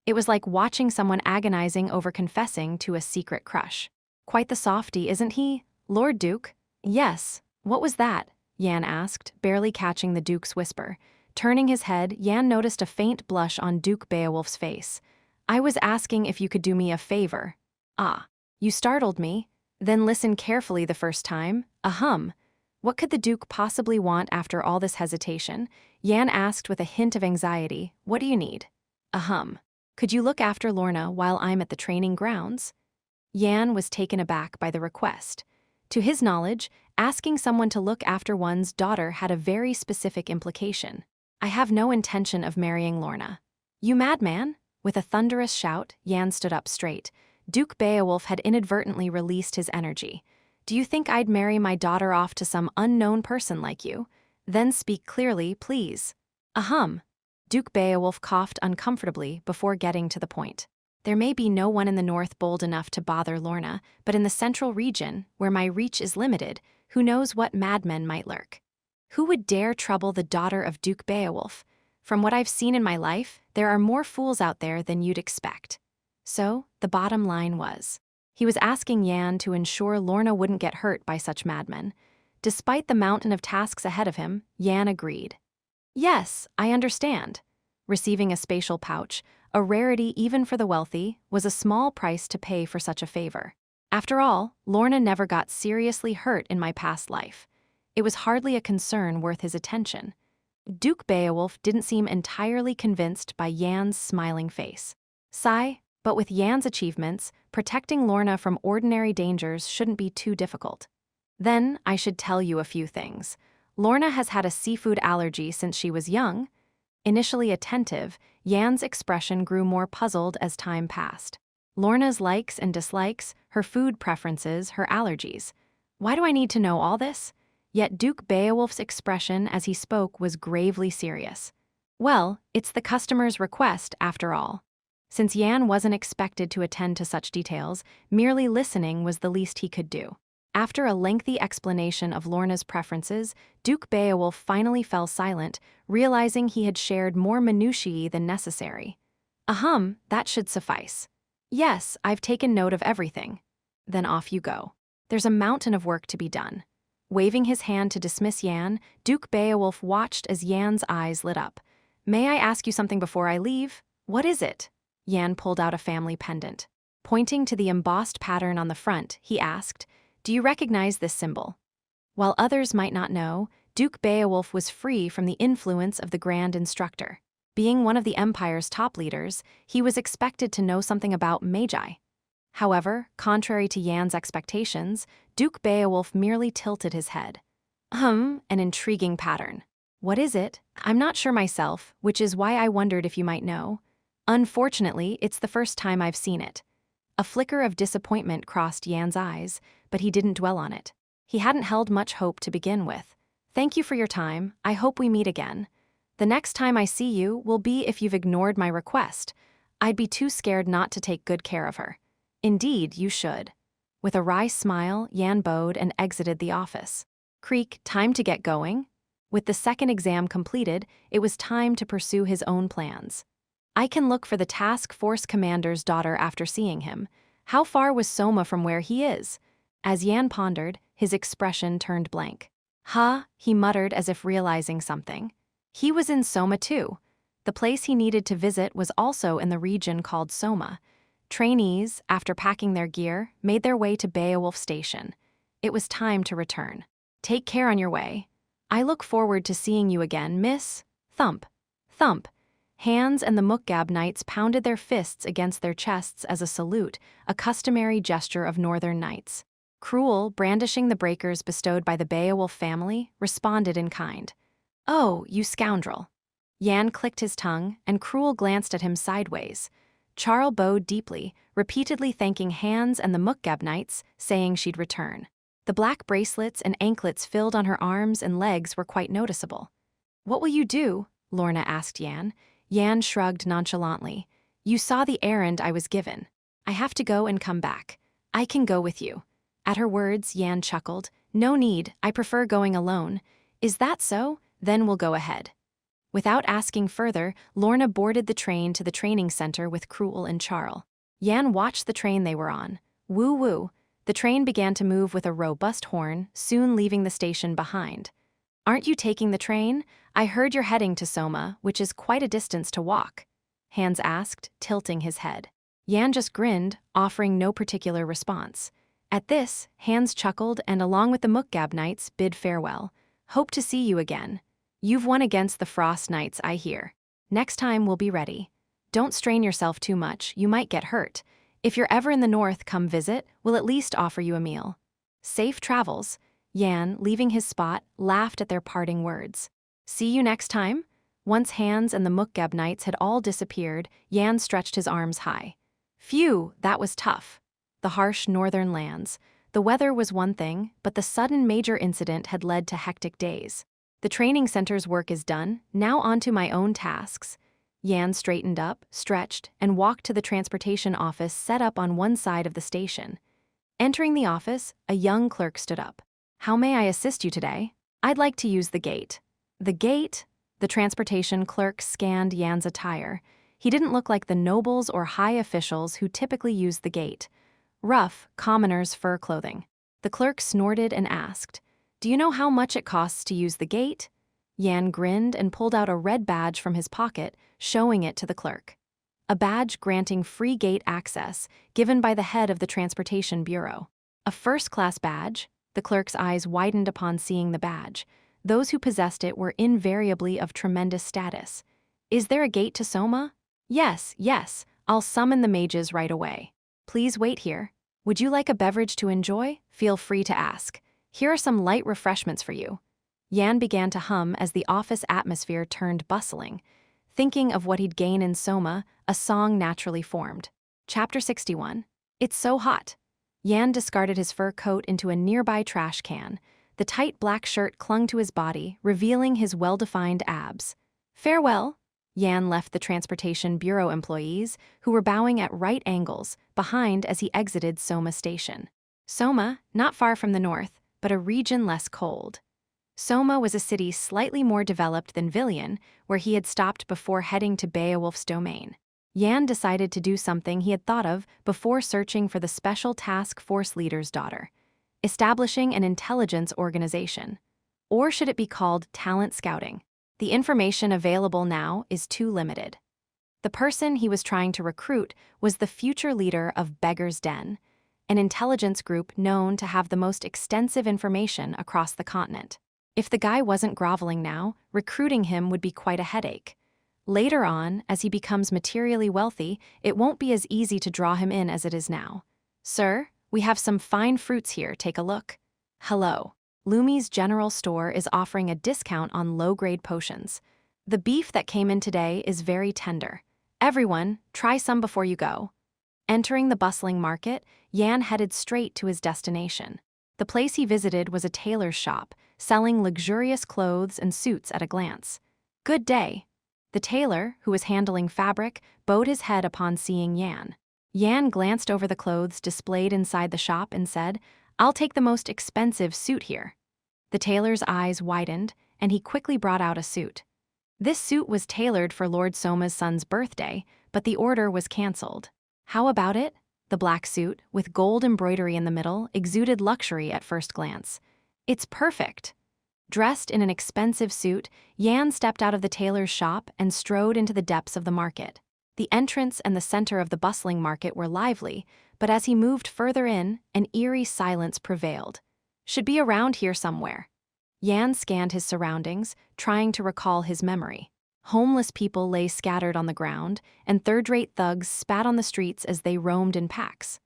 It was like watching someone agonizing over confessing to a secret crush. Quite the softy, isn't he, Lord Duke? Yes. What was that? Yan asked, barely catching the Duke's whisper. Turning his head, Yan noticed a faint blush on Duke Beowulf's face. I was asking if you could do me a favor. Ah, you startled me. Then listen carefully the first time. Ahem. What could the Duke possibly want after all this hesitation? Yan asked with a hint of anxiety. What do you need? Ahem. Could you look after Lorna while I'm at the training grounds? Yan was taken aback by the request. To his knowledge, asking someone to look after one's daughter had a very specific implication. I have no intention of marrying Lorna. You madman? With a thunderous shout, Yan stood up straight. Duke Beowulf had inadvertently released his energy. Do you think I'd marry my daughter off to some unknown person like you? Then speak clearly, please. Ahem. Duke Beowulf coughed uncomfortably before getting to the point. There may be no one in the north bold enough to bother Lorna, but in the central region, where my reach is limited, who knows what madmen might lurk. Who would dare trouble the daughter of Duke Beowulf? From what I've seen in my life, there are more fools out there than you'd expect. So, the bottom line was, he was asking Yan to ensure Lorna wouldn't get hurt by such madmen. Despite the mountain of tasks ahead of him, Yan agreed. Yes, I understand. Receiving a spatial pouch, a rarity even for the wealthy, was a small price to pay for such a favor. After all, Lorna never got seriously hurt in my past life. It was hardly a concern worth his attention. Duke Beowulf didn't seem entirely convinced by Yan's smiling face. Sigh, but with Yan's achievements, protecting Lorna from ordinary dangers shouldn't be too difficult. Then I should tell you a few things. Lorna has had a seafood allergy since she was young. Initially attentive, Yan's expression grew more puzzled as time passed. Lorna's likes and dislikes, her food preferences, her allergies. Why do I need to know all this? Yet Duke Beowulf's expression as he spoke was gravely serious. Well, it's the customer's request, after all. Since Yan wasn't expected to attend to such details, merely listening was the least he could do. After a lengthy explanation of Lorna's preferences, Duke Beowulf finally fell silent, realizing he had shared more minutiae than necessary. Ahem, that should suffice. Yes, I've taken note of everything. Then off you go. There's a mountain of work to be done. Waving his hand to dismiss Yan, Duke Beowulf watched as Yan's eyes lit up. May I ask you something before I leave? What is it? Yan pulled out a family pendant. Pointing to the embossed pattern on the front, he asked, do you recognize this symbol? While others might not know, Duke Beowulf was free from the influence of the Grand Instructor. Being one of the Empire's top leaders, he was expected to know something about magi. However, contrary to Yan's expectations, Duke Beowulf merely tilted his head. An intriguing pattern. What is it? I'm not sure myself, which is why I wondered if you might know. Unfortunately, it's the first time I've seen it. A flicker of disappointment crossed Yan's eyes, but he didn't dwell on it. He hadn't held much hope to begin with. Thank you for your time. I hope we meet again. The next time I see you will be if you've ignored my request. I'd be too scared not to take good care of her. Indeed, you should. With a wry smile, Yan bowed and exited the office. Creak, time to get going? With the second exam completed, it was time to pursue his own plans. I can look for the task force commander's daughter after seeing him. How far was Soma from where he is? As Yan pondered, his expression turned blank. Huh, he muttered as if realizing something. He was in Soma too. The place he needed to visit was also in the region called Soma. Trainees, after packing their gear, made their way to Beowulf Station. It was time to return. Take care on your way. I look forward to seeing you again, miss. Thump. Thump. Hans and the Mukgab knights pounded their fists against their chests as a salute, a customary gesture of northern knights. Cruel, brandishing the breakers bestowed by the Beowulf family, responded in kind. Oh, you scoundrel. Yan clicked his tongue, and Cruel glanced at him sideways. Charl bowed deeply, repeatedly thanking Hans and the Mukgab knights, saying she'd return. The black bracelets and anklets filled on her arms and legs were quite noticeable. What will you do? Lorna asked Yan. Yan shrugged nonchalantly. You saw the errand I was given. I have to go and come back. I can go with you. At her words, Yan chuckled. No need, I prefer going alone. Is that so? Then we'll go ahead. Without asking further, Lorna boarded the train to the training center with Cruel and Charl. Yan watched the train they were on. Woo-woo. The train began to move with a robust horn, soon leaving the station behind. Aren't you taking the train? I heard you're heading to Soma, which is quite a distance to walk. Hans asked, tilting his head. Yan just grinned, offering no particular response. At this, Hans chuckled and along with the Mukgab knights bid farewell. Hope to see you again. You've won against the Frost Knights, I hear. Next time we'll be ready. Don't strain yourself too much, you might get hurt. If you're ever in the north, come visit, we'll at least offer you a meal. Safe travels. Yan, leaving his spot, laughed at their parting words. See you next time? Once Hans and the Mukgab knights had all disappeared, Yan stretched his arms high. Phew, that was tough. The harsh northern lands. The weather was one thing, but the sudden major incident had led to hectic days. The training center's work is done, now on to my own tasks. Yan straightened up, stretched, and walked to the transportation office set up on one side of the station. Entering the office, a young clerk stood up. How may I assist you today? I'd like to use the gate. The gate? The transportation clerk scanned Yan's attire. He didn't look like the nobles or high officials who typically use the gate. Rough, commoner's fur clothing. The clerk snorted and asked, Do you know how much it costs to use the gate? Yan grinned and pulled out a red badge from his pocket, showing it to the clerk. A badge granting free gate access, given by the head of the Transportation Bureau. A first-class badge? The clerk's eyes widened upon seeing the badge. Those who possessed it were invariably of tremendous status. Is there a gate to Soma? Yes, I'll summon the mages right away. Please wait here. Would you like a beverage to enjoy? Feel free to ask. Here are some light refreshments for you. Yan began to hum as the office atmosphere turned bustling. Thinking of what he'd gain in Soma, a song naturally formed. Chapter 61. It's so hot. Yan discarded his fur coat into a nearby trash can. The tight black shirt clung to his body, revealing his well-defined abs. Farewell. Yan left the Transportation Bureau employees, who were bowing at right angles, behind as he exited Soma Station. Soma, not far from the north, but a region less cold. Soma was a city slightly more developed than Villian, where he had stopped before heading to Beowulf's domain. Yan decided to do something he had thought of before searching for the Special Task Force leader's daughter. Establishing an intelligence organization. Or should it be called talent scouting? The information available now is too limited. The person he was trying to recruit was the future leader of Beggar's Den, an intelligence group known to have the most extensive information across the continent. If the guy wasn't groveling now, recruiting him would be quite a headache. Later on, as he becomes materially wealthy, it won't be as easy to draw him in as it is now. Sir, we have some fine fruits here, take a look. Hello. Lumi's General Store is offering a discount on low-grade potions. The beef that came in today is very tender. Everyone, try some before you go. Entering the bustling market, Yan headed straight to his destination. The place he visited was a tailor's shop, selling luxurious clothes and suits at a glance. Good day. The tailor, who was handling fabric, bowed his head upon seeing Yan. Yan glanced over the clothes displayed inside the shop and said, "I'll take the most expensive suit here." The tailor's eyes widened, and he quickly brought out a suit. This suit was tailored for Lord Soma's son's birthday, but the order was cancelled. How about it? The black suit, with gold embroidery in the middle, exuded luxury at first glance. It's perfect. Dressed in an expensive suit, Yan stepped out of the tailor's shop and strode into the depths of the market. The entrance and the center of the bustling market were lively, but as he moved further in, an eerie silence prevailed. Should be around here somewhere. Yan scanned his surroundings, trying to recall his memory. Homeless people lay scattered on the ground, and third-rate thugs spat on the streets as they roamed in packs.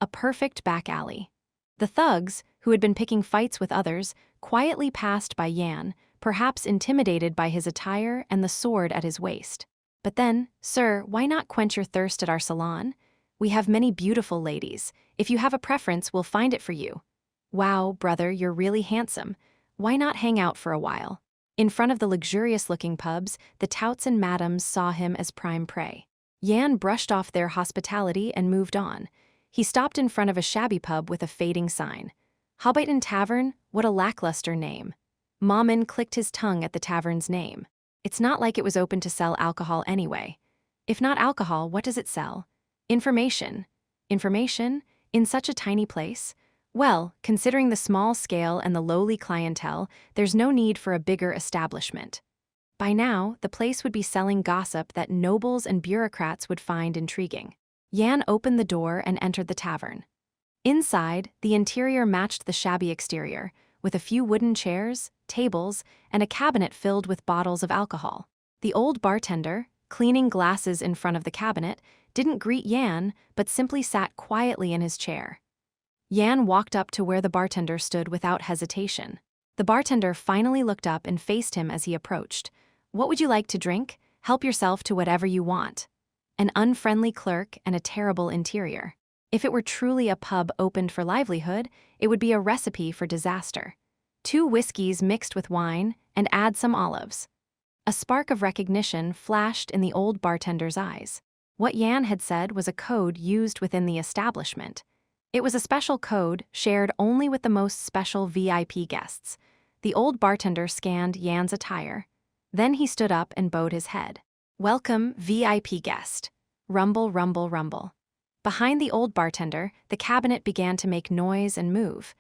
A perfect back alley. The thugs, who had been picking fights with others, quietly passed by Yan, perhaps intimidated by his attire and the sword at his waist. But then, "Sir, why not quench your thirst at our salon? We have many beautiful ladies. If you have a preference, we'll find it for you." "Wow, brother, you're really handsome. Why not hang out for a while?" In front of the luxurious-looking pubs, the touts and madams saw him as prime prey. Yan brushed off their hospitality and moved on. He stopped in front of a shabby pub with a fading sign. "Hobbiten Tavern? What a lackluster name." Maman clicked his tongue at the tavern's name. It's not like it was open to sell alcohol anyway. If not alcohol, what does it sell? Information. Information? In such a tiny place? Well, considering the small scale and the lowly clientele, there's no need for a bigger establishment. By now, the place would be selling gossip that nobles and bureaucrats would find intriguing. Yan opened the door and entered the tavern. Inside, the interior matched the shabby exterior, with a few wooden chairs, tables, and a cabinet filled with bottles of alcohol. The old bartender, cleaning glasses in front of the cabinet, didn't greet Yan, but simply sat quietly in his chair. Yan walked up to where the bartender stood without hesitation. The bartender finally looked up and faced him as he approached. "What would you like to drink? Help yourself to whatever you want." An unfriendly clerk and a terrible interior. If it were truly a pub opened for livelihood, it would be a recipe for disaster. 2 whiskeys mixed with wine, and add some olives. A spark of recognition flashed in the old bartender's eyes. What Yan had said was a code used within the establishment. It was a special code shared only with the most special VIP guests. The old bartender scanned Yan's attire. Then he stood up and bowed his head. "Welcome, VIP guest." Rumble, rumble, rumble. Behind the old bartender, the cabinet began to make noise and move.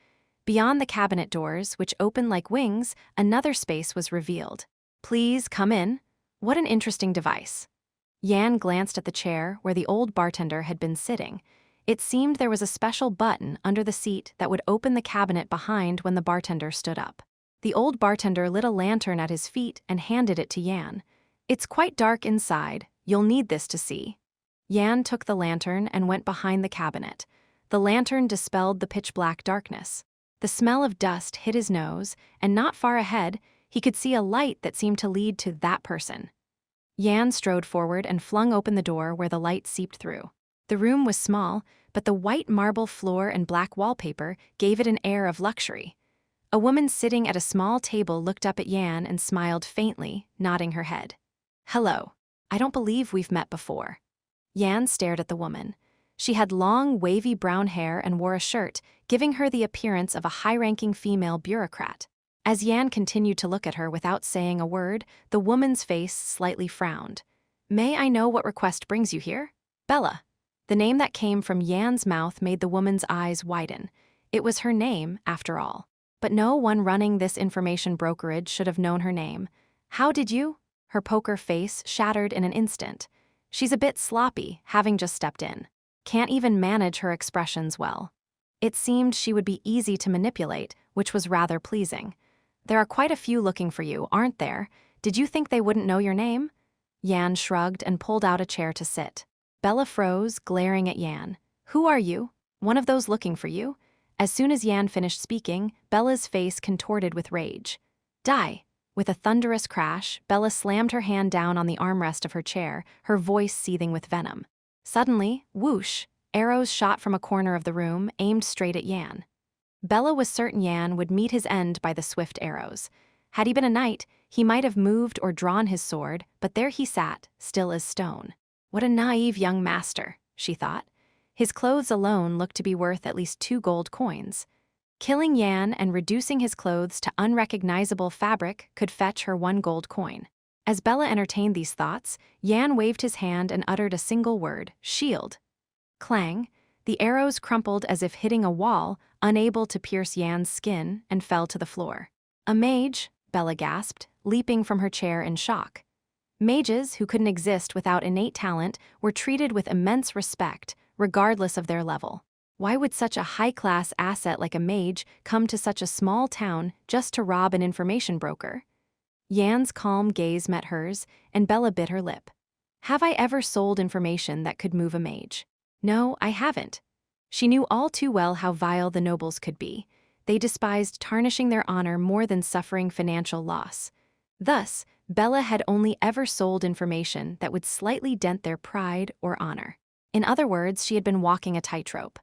Beyond the cabinet doors, which opened like wings, another space was revealed. "Please come in." What an interesting device. Yan glanced at the chair where the old bartender had been sitting. It seemed there was a special button under the seat that would open the cabinet behind when the bartender stood up. The old bartender lit a lantern at his feet and handed it to Yan. "It's quite dark inside. You'll need this to see." Yan took the lantern and went behind the cabinet. The lantern dispelled the pitch-black darkness. The smell of dust hit his nose, and not far ahead, he could see a light that seemed to lead to that person. Yan strode forward and flung open the door where the light seeped through. The room was small, but the white marble floor and black wallpaper gave it an air of luxury. A woman sitting at a small table looked up at Yan and smiled faintly, nodding her head. "Hello. I don't believe we've met before." Yan stared at the woman. She had long, wavy brown hair and wore a shirt, giving her the appearance of a high-ranking female bureaucrat. As Yan continued to look at her without saying a word, the woman's face slightly frowned. "May I know what request brings you here?" "Bella." The name that came from Yan's mouth made the woman's eyes widen. It was her name, after all. But no one running this information brokerage should have known her name. "How did you?" Her poker face shattered in an instant. She's a bit sloppy, having just stepped in. Can't even manage her expressions well. It seemed she would be easy to manipulate, which was rather pleasing. "There are quite a few looking for you, aren't there? Did you think they wouldn't know your name?" Yan shrugged and pulled out a chair to sit. Bella froze, glaring at Yan. "Who are you? One of those looking for you?" As soon as Yan finished speaking, Bella's face contorted with rage. "Die!" With a thunderous crash, Bella slammed her hand down on the armrest of her chair, her voice seething with venom. Suddenly, whoosh, arrows shot from a corner of the room, aimed straight at Yan. Bella was certain Yan would meet his end by the swift arrows. Had he been a knight, He might have moved or drawn his sword, but there he sat, still as stone. What a naive young master, she thought. His clothes alone looked to be worth at least 2 gold coins. Killing Yan and reducing his clothes to unrecognizable fabric could fetch her 1 gold coin. As Bella entertained these thoughts, Yan waved his hand and uttered a single word, shield. Clang, the arrows crumpled as if hitting a wall, unable to pierce Yan's skin, and fell to the floor. A mage, Bella gasped, leaping from her chair in shock. Mages, who couldn't exist without innate talent, were treated with immense respect, regardless of their level. Why would such a high-class asset like a mage come to such a small town just to rob an information broker? Yan's calm gaze met hers, and Bella bit her lip. Have I ever sold information that could move a mage? No, I haven't. She knew all too well how vile the nobles could be. They despised tarnishing their honor more than suffering financial loss. Thus, Bella had only ever sold information that would slightly dent their pride or honor. In other words, she had been walking a tightrope.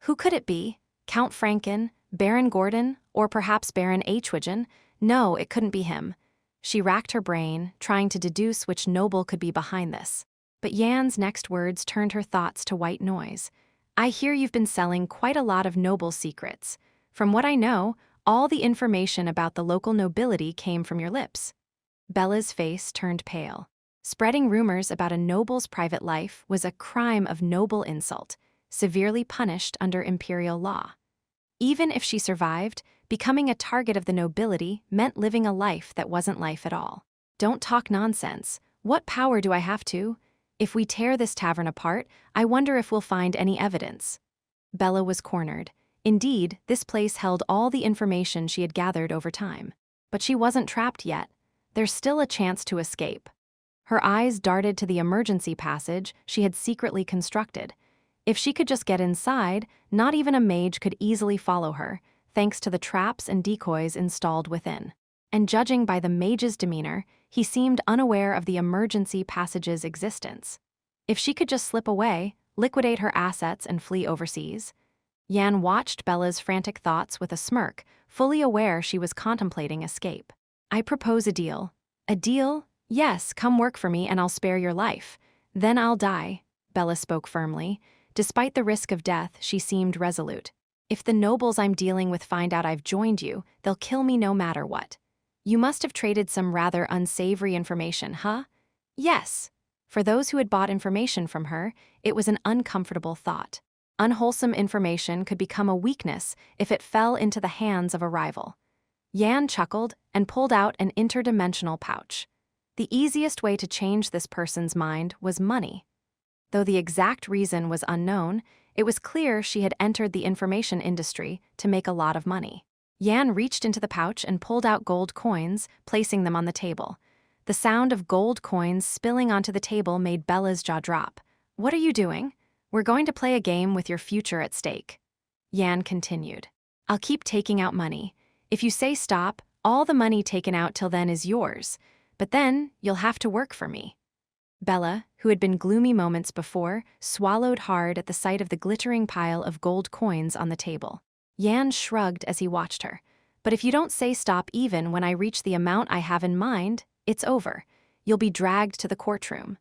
Who could it be? Count Franken, Baron Gordon, or perhaps Baron Achwigen? No, it couldn't be him. She racked her brain, trying to deduce which noble could be behind this. But Yan's next words turned her thoughts to white noise. I hear you've been selling quite a lot of noble secrets. From what I know, all the information about the local nobility came from your lips. Bella's face turned pale. Spreading rumors about a noble's private life was a crime of noble insult, severely punished under imperial law. Even if she survived, becoming a target of the nobility meant living a life that wasn't life at all. Don't talk nonsense. What power do I have to? If we tear this tavern apart, I wonder if we'll find any evidence. Bella was cornered. Indeed, this place held all the information she had gathered over time. But she wasn't trapped yet. There's still a chance to escape. Her eyes darted to the emergency passage she had secretly constructed. If she could just get inside, not even a mage could easily follow her, thanks to the traps and decoys installed within. And judging by the mage's demeanor, he seemed unaware of the emergency passage's existence. If she could just slip away, liquidate her assets and flee overseas. Yan watched Bella's frantic thoughts with a smirk, fully aware she was contemplating escape. I propose a deal. A deal? Yes, come work for me and I'll spare your life. Then I'll die, Bella spoke firmly. Despite the risk of death, she seemed resolute. If the nobles I'm dealing with find out I've joined you, they'll kill me no matter what. You must have traded some rather unsavory information, huh? Yes. For those who had bought information from her, it was an uncomfortable thought. Unwholesome information could become a weakness if it fell into the hands of a rival. Yan chuckled and pulled out an interdimensional pouch. The easiest way to change this person's mind was money. Though the exact reason was unknown, it was clear she had entered the information industry to make a lot of money. Yan reached into the pouch and pulled out gold coins, placing them on the table. The sound of gold coins spilling onto the table made Bella's jaw drop. What are you doing? We're going to play a game with your future at stake. Yan continued. I'll keep taking out money. If you say stop, all the money taken out till then is yours. But then, you'll have to work for me. Bella, who had been gloomy moments before, swallowed hard at the sight of the glittering pile of gold coins on the table. Yan shrugged as he watched her. But if you don't say stop even when I reach the amount I have in mind, it's over. You'll be dragged to the courtroom.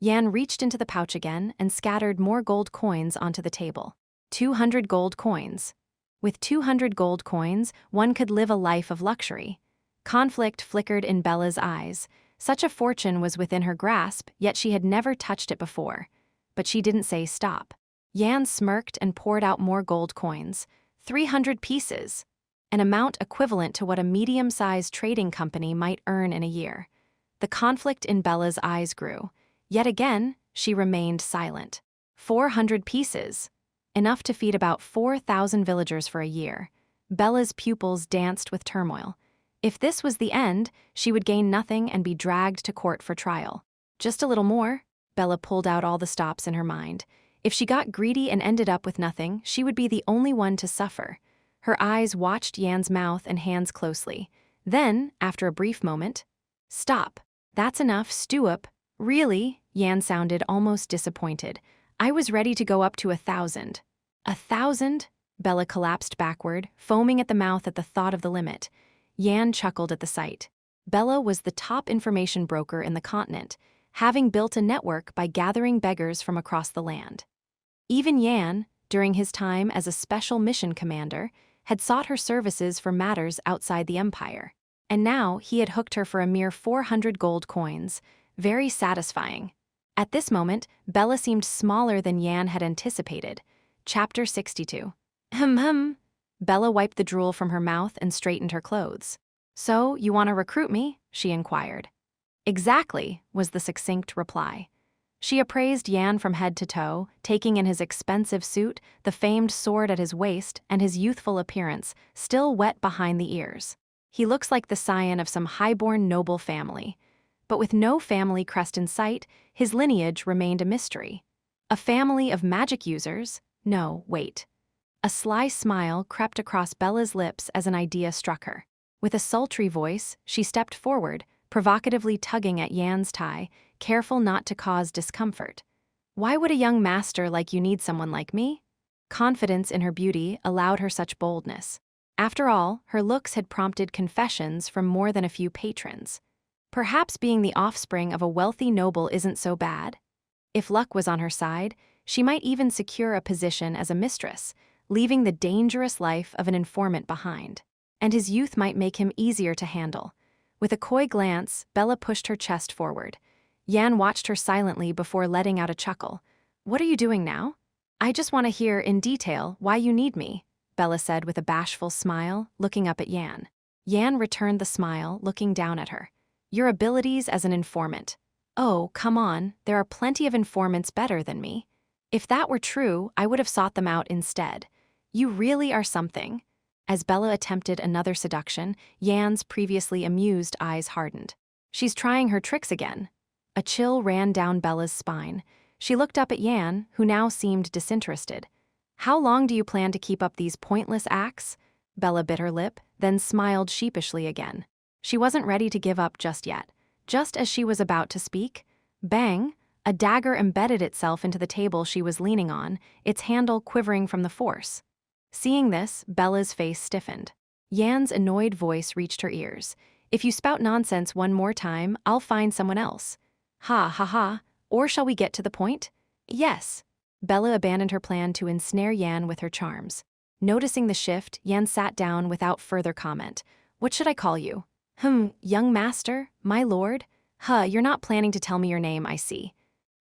Yan reached into the pouch again and scattered more gold coins onto the table. 200 gold coins. With 200 gold coins, one could live a life of luxury. Conflict flickered in Bella's eyes. Such a fortune was within her grasp, yet she had never touched it before. But she didn't say stop. Yan smirked and poured out more gold coins. 300 pieces. An amount equivalent to what a medium-sized trading company might earn in a year. The conflict in Bella's eyes grew. Yet again, she remained silent. 400 pieces. Enough to feed about 4,000 villagers for a year. Bella's pupils danced with turmoil. If this was the end, she would gain nothing and be dragged to court for trial. Just a little more. Bella pulled out all the stops in her mind. If she got greedy and ended up with nothing, she would be the only one to suffer. Her eyes watched Yan's mouth and hands closely. Then, after a brief moment, stop. That's enough, stew up. Really? Yan sounded almost disappointed. I was ready to go up to 1,000. 1,000? Bella collapsed backward, foaming at the mouth at the thought of the limit. Yan chuckled at the sight. Bella was the top information broker in the continent, having built a network by gathering beggars from across the land. Even Yan, during his time as a special mission commander, had sought her services for matters outside the empire. And now he had hooked her for a mere 400 gold coins. Very satisfying. At this moment, Bella seemed smaller than Yan had anticipated. Chapter 62. Bella wiped the drool from her mouth and straightened her clothes. "So, you want to recruit me?" she inquired. "Exactly," was the succinct reply. She appraised Yan from head to toe, taking in his expensive suit, the famed sword at his waist, and his youthful appearance, still wet behind the ears. He looks like the scion of some high-born noble family. But with no family crest in sight, his lineage remained a mystery. A family of magic users? No, wait. A sly smile crept across Bella's lips as an idea struck her. With a sultry voice, she stepped forward, provocatively tugging at Yan's tie, careful not to cause discomfort. "Why would a young master like you need someone like me?" Confidence in her beauty allowed her such boldness. After all, her looks had prompted confessions from more than a few patrons. Perhaps being the offspring of a wealthy noble isn't so bad. If luck was on her side, she might even secure a position as a mistress, leaving the dangerous life of an informant behind. And his youth might make him easier to handle. With a coy glance, Bella pushed her chest forward. Yan watched her silently before letting out a chuckle. "What are you doing now?" "I just want to hear in detail why you need me," Bella said with a bashful smile, looking up at Yan. Yan returned the smile, looking down at her. "Your abilities as an informant." "Oh, come on, there are plenty of informants better than me." "If that were true, I would have sought them out instead." "You really are something." As Bella attempted another seduction, Yan's previously amused eyes hardened. "She's trying her tricks again." A chill ran down Bella's spine. She looked up at Yan, who now seemed disinterested. "How long do you plan to keep up these pointless acts?" Bella bit her lip, then smiled sheepishly again. She wasn't ready to give up just yet. Just as she was about to speak, bang, a dagger embedded itself into the table she was leaning on, its handle quivering from the force. Seeing this, Bella's face stiffened. Yan's annoyed voice reached her ears. "If you spout nonsense one more time, I'll find someone else." "Ha ha ha, or shall we get to the point?" "Yes." Bella abandoned her plan to ensnare Yan with her charms. Noticing the shift, Yan sat down without further comment. "What should I call you?" Young master, my lord." You're not planning to tell me your name, I see."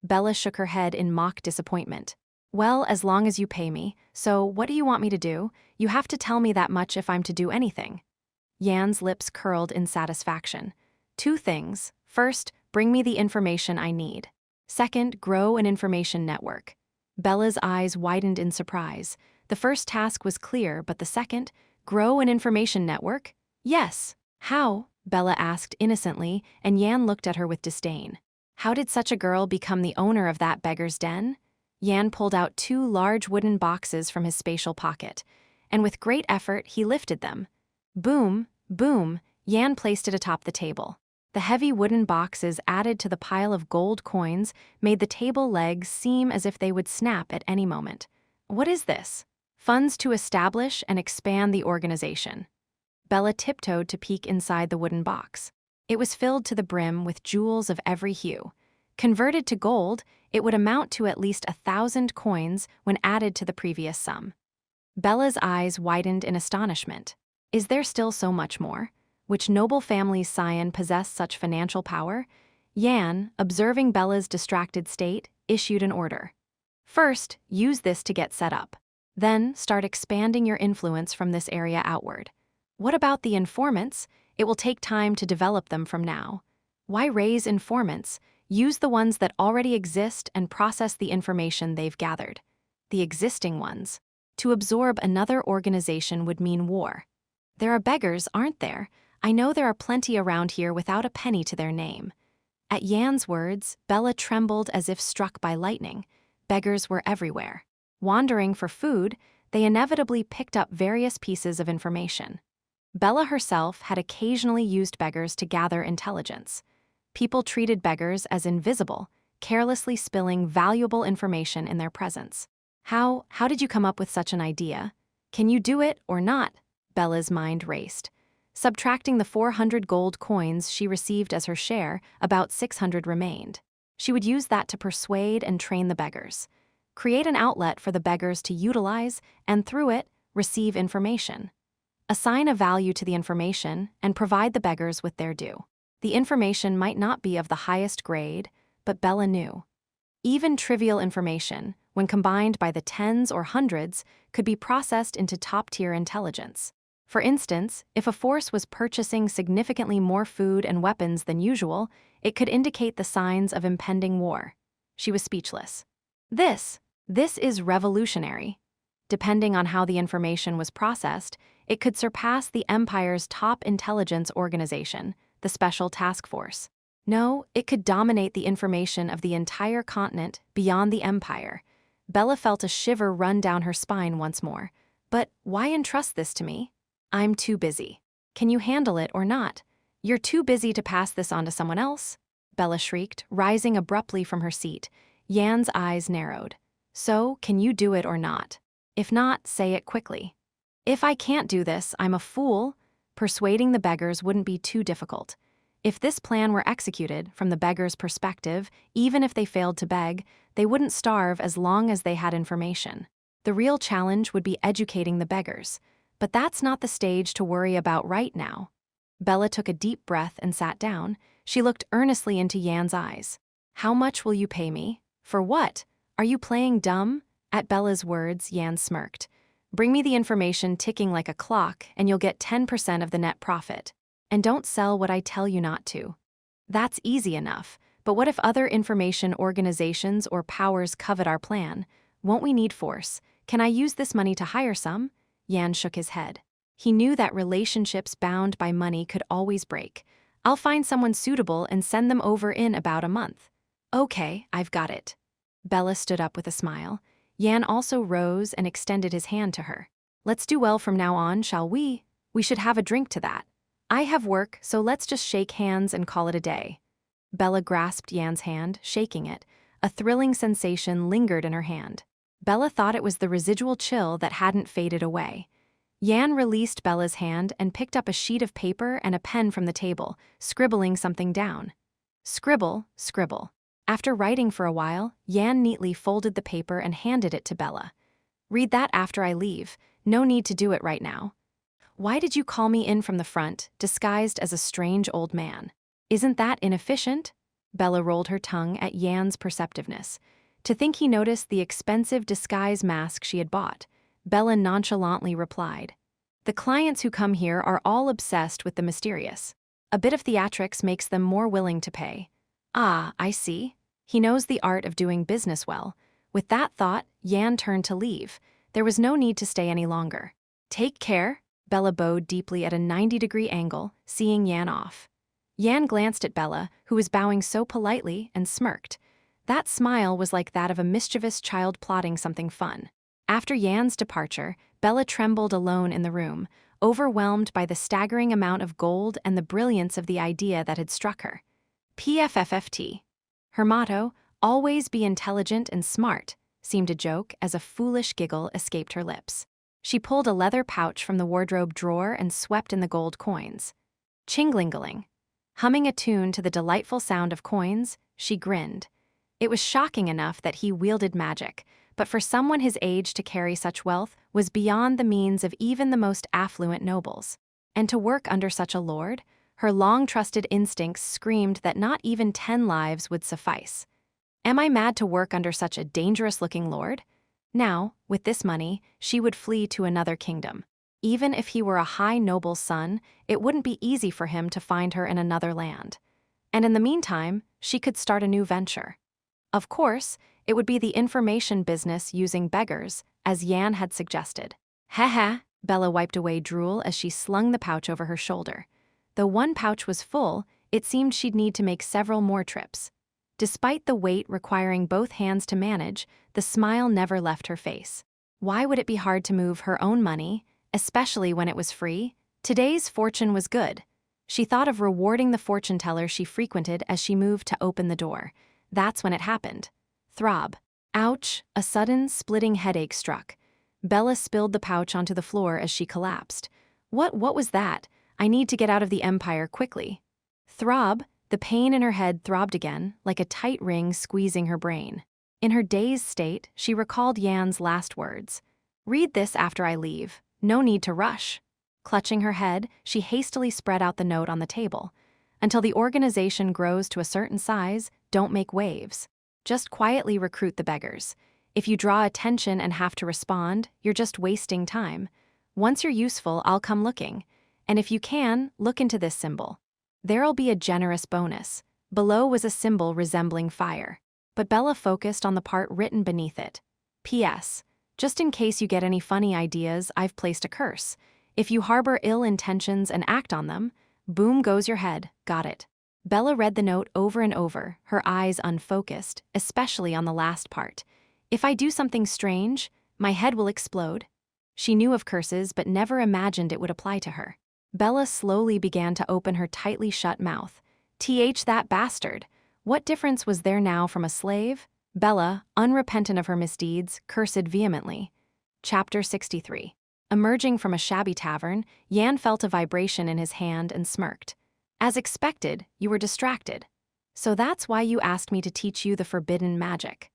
Bella shook her head in mock disappointment. "Well, as long as you pay me. So, what do you want me to do? You have to tell me that much if I'm to do anything." Yan's lips curled in satisfaction. "2 things. First, bring me the information I need. Second, grow an information network." Bella's eyes widened in surprise. The first task was clear, but the second, grow an information network? "Yes." "How?" Bella asked innocently, and Yan looked at her with disdain. How did such a girl become the owner of that beggar's den? Yan pulled out 2 large wooden boxes from his spatial pocket, and with great effort he lifted them. Boom, boom, Yan placed it atop the table. The heavy wooden boxes added to the pile of gold coins made the table legs seem as if they would snap at any moment. "What is this?" "Funds to establish and expand the organization." Bella tiptoed to peek inside the wooden box. It was filled to the brim with jewels of every hue. Converted to gold, it would amount to at least 1,000 coins when added to the previous sum. Bella's eyes widened in astonishment. Is there still so much more? Which noble family's scion possessed such financial power? Yan, observing Bella's distracted state, issued an order. "First, use this to get set up. Then, start expanding your influence from this area outward." "What about the informants? It will take time to develop them from now." "Why raise informants? Use the ones that already exist and process the information they've gathered." "The existing ones." To absorb another organization would mean war. "There are beggars, aren't there? I know there are plenty around here without a penny to their name." At Yan's words, Bella trembled as if struck by lightning. Beggars were everywhere. Wandering for food, they inevitably picked up various pieces of information. Bella herself had occasionally used beggars to gather intelligence. People treated beggars as invisible, carelessly spilling valuable information in their presence. How did you come up with such an idea? Can you do it or not?" Bella's mind raced. Subtracting the 400 gold coins she received as her share, about 600 remained. She would use that to persuade and train the beggars. Create an outlet for the beggars to utilize, and through it, receive information. Assign a value to the information and provide the beggars with their due. The information might not be of the highest grade, but Bella knew. Even trivial information, when combined by the tens or hundreds, could be processed into top-tier intelligence. For instance, if a force was purchasing significantly more food and weapons than usual, it could indicate the signs of impending war. She was speechless. This is revolutionary. Depending on how the information was processed, it could surpass the Empire's top intelligence organization, the Special Task Force. No, it could dominate the information of the entire continent beyond the Empire. Bella felt a shiver run down her spine once more. But why entrust this to me? I'm too busy. Can you handle it or not? You're too busy to pass this on to someone else? Bella shrieked, rising abruptly from her seat. Yan's eyes narrowed. So, can you do it or not? If not, say it quickly. If I can't do this, I'm a fool. Persuading the beggars wouldn't be too difficult. If this plan were executed, from the beggars' perspective, even if they failed to beg, they wouldn't starve as long as they had information. The real challenge would be educating the beggars. But that's not the stage to worry about right now. Bella took a deep breath and sat down. She looked earnestly into Yan's eyes. How much will you pay me? For what? Are you playing dumb? At Bella's words, Yan smirked. Bring me the information ticking like a clock, and you'll get 10% of the net profit. And don't sell what I tell you not to. That's easy enough, but what if other information organizations or powers covet our plan? Won't we need force? Can I use this money to hire some? Yan shook his head. He knew that relationships bound by money could always break. I'll find someone suitable and send them over in about a month. Okay, I've got it. Bella stood up with a smile. Yan also rose and extended his hand to her. Let's do well from now on, shall we? We should have a drink to that. I have work, so let's just shake hands and call it a day. Bella grasped Yan's hand, shaking it. A thrilling sensation lingered in her hand. Bella thought it was the residual chill that hadn't faded away. Yan released Bella's hand and picked up a sheet of paper and a pen from the table, scribbling something down. Scribble, scribble. After writing for a while, Yan neatly folded the paper and handed it to Bella. Read that after I leave. No need to do it right now. Why did you call me in from the front, disguised as a strange old man? Isn't that inefficient? Bella rolled her tongue at Yan's perceptiveness. To think he noticed the expensive disguise mask she had bought, Bella nonchalantly replied. The clients who come here are all obsessed with the mysterious. A bit of theatrics makes them more willing to pay. Ah, I see. He knows the art of doing business well. With that thought, Yan turned to leave. There was no need to stay any longer. Take care. Bella bowed deeply at a 90-degree angle, seeing Yan off. Yan glanced at Bella, who was bowing so politely, and smirked. That smile was like that of a mischievous child plotting something fun. After Yan's departure, Bella trembled alone in the room, overwhelmed by the staggering amount of gold and the brilliance of the idea that had struck her. PFFFT. Her motto, always be intelligent and smart, seemed a joke as a foolish giggle escaped her lips. She pulled a leather pouch from the wardrobe drawer and swept in the gold coins. Chinglingaling. Humming a tune to the delightful sound of coins, she grinned. It was shocking enough that he wielded magic, but for someone his age to carry such wealth was beyond the means of even the most affluent nobles. And to work under such a lord, her long-trusted instincts screamed that not even 10 lives would suffice. Am I mad to work under such a dangerous-looking lord? Now, with this money, she would flee to another kingdom. Even if he were a high noble's son, it wouldn't be easy for him to find her in another land. And in the meantime, she could start a new venture. Of course, it would be the information business using beggars, as Yan had suggested. Ha. Bella wiped away drool as she slung the pouch over her shoulder. Though one pouch was full, it seemed she'd need to make several more trips. Despite the weight requiring both hands to manage, the smile never left her face. Why would it be hard to move her own money, especially when it was free? Today's fortune was good. She thought of rewarding the fortune teller she frequented as she moved to open the door. That's when it happened. Throb. Ouch, a sudden, splitting headache struck. Bella spilled the pouch onto the floor as she collapsed. What was that? I need to get out of the empire quickly. Throb, the pain in her head throbbed again, like a tight ring squeezing her brain. In her dazed state, she recalled Yan's last words. Read this after I leave. No need to rush. Clutching her head, she hastily spread out the note on the table. Until the organization grows to a certain size, don't make waves. Just quietly recruit the beggars. If you draw attention and have to respond, you're just wasting time. Once you're useful, I'll come looking. And if you can, look into this symbol. There'll be a generous bonus. Below was a symbol resembling fire. But Bella focused on the part written beneath it. P.S. Just in case you get any funny ideas, I've placed a curse. If you harbor ill intentions and act on them, boom goes your head. Got it. Bella read the note over and over, her eyes unfocused, especially on the last part. If I do something strange, my head will explode. She knew of curses but never imagined it would apply to her. Bella slowly began to open her tightly shut mouth. That bastard. What difference was there now from a slave? Bella, unrepentant of her misdeeds, cursed vehemently. Chapter 63. Emerging from a shabby tavern, Yan felt a vibration in his hand and smirked. As expected, you were distracted. So that's why you asked me to teach you the forbidden magic.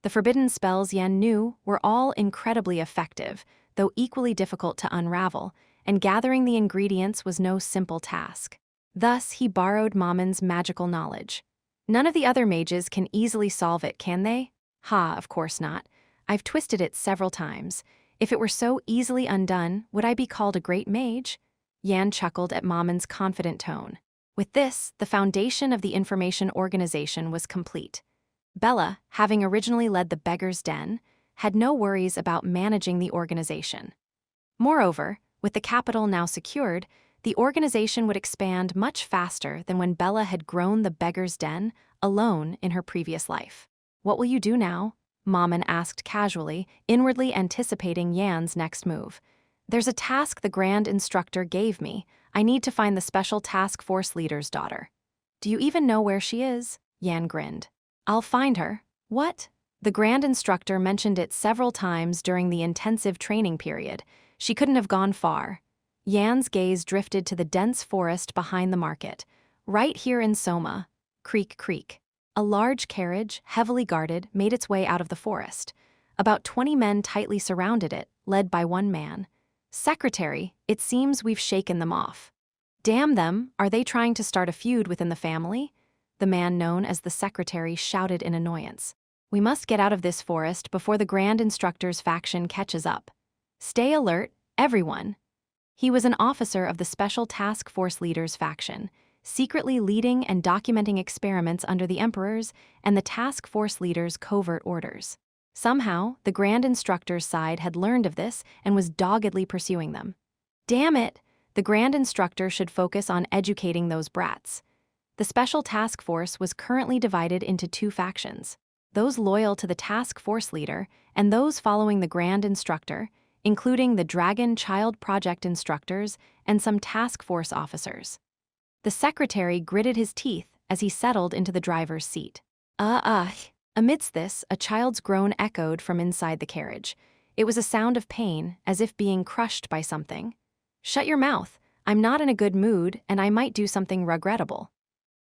The forbidden spells Yan knew were all incredibly effective, though equally difficult to unravel, and gathering the ingredients was no simple task. Thus, he borrowed Mamon's magical knowledge. None of the other mages can easily solve it, can they? Ha, of course not. I've twisted it several times. If it were so easily undone, would I be called a great mage? Yan chuckled at Mamon's confident tone. With this, the foundation of the information organization was complete. Bella, having originally led the Beggar's Den, had no worries about managing the organization. Moreover, with the capital now secured, the organization would expand much faster than when Bella had grown the Beggar's Den alone in her previous life. What will you do now? Mammon asked casually, inwardly anticipating Yan's next move. There's a task the Grand Instructor gave me. I need to find the Special Task Force Leader's daughter. Do you even know where she is? Yan grinned. I'll find her. What? The Grand Instructor mentioned it several times during the intensive training period. She couldn't have gone far. Yan's gaze drifted to the dense forest behind the market. Right here in Soma. Creak, creak. A large carriage, heavily guarded, made its way out of the forest. About 20 men tightly surrounded it, led by one man. Secretary, it seems we've shaken them off. Damn them, are they trying to start a feud within the family? The man known as the Secretary shouted in annoyance. We must get out of this forest before the Grand Instructor's faction catches up. Stay alert, everyone. He was an officer of the Special Task Force Leader's faction, secretly leading and documenting experiments under the Emperor's and the Task Force Leader's covert orders. Somehow, the Grand Instructor's side had learned of this and was doggedly pursuing them. Damn it! The Grand Instructor should focus on educating those brats. The Special Task Force was currently divided into two factions, those loyal to the Task Force Leader and those following the Grand Instructor, including the Dragon Child Project instructors and some task force officers. The secretary gritted his teeth as he settled into the driver's seat. Amidst this, a child's groan echoed from inside the carriage. It was a sound of pain, as if being crushed by something. Shut your mouth. I'm not in a good mood, and I might do something regrettable.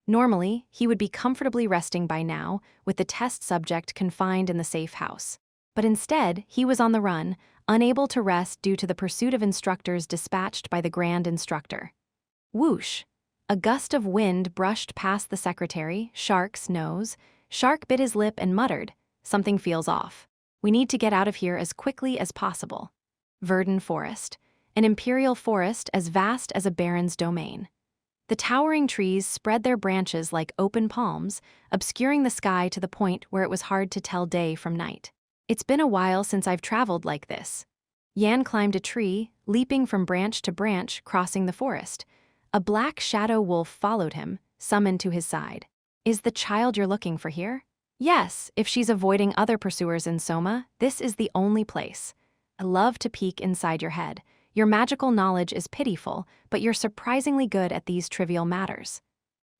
Normally, he would be comfortably resting by now, with the test subject confined in the safe house. But instead, he was on the run, unable to rest due to the pursuit of instructors dispatched by the Grand Instructor. Whoosh! A gust of wind brushed past the secretary, Shark's nose. Shark bit his lip and muttered, "Something feels off. We need to get out of here as quickly as possible." Verdant forest. An imperial forest as vast as a baron's domain. The towering trees spread their branches like open palms, obscuring the sky to the point where it was hard to tell day from night. It's been a while since I've traveled like this. Yan climbed a tree, leaping from branch to branch, crossing the forest. A black shadow wolf followed him, summoned to his side. Is the child you're looking for here? Yes, if she's avoiding other pursuers in Soma, this is the only place. I love to peek inside your head. Your magical knowledge is pitiful, but you're surprisingly good at these trivial matters.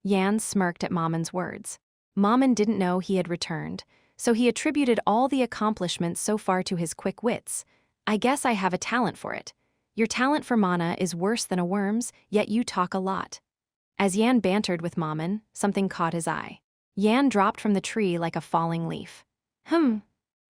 Yan smirked at Mamon's words. Mammon didn't know he had returned, so he attributed all the accomplishments so far to his quick wits. I guess I have a talent for it. Your talent for mana is worse than a worm's, yet you talk a lot. As Yan bantered with Mammon, something caught his eye. Yan dropped from the tree like a falling leaf.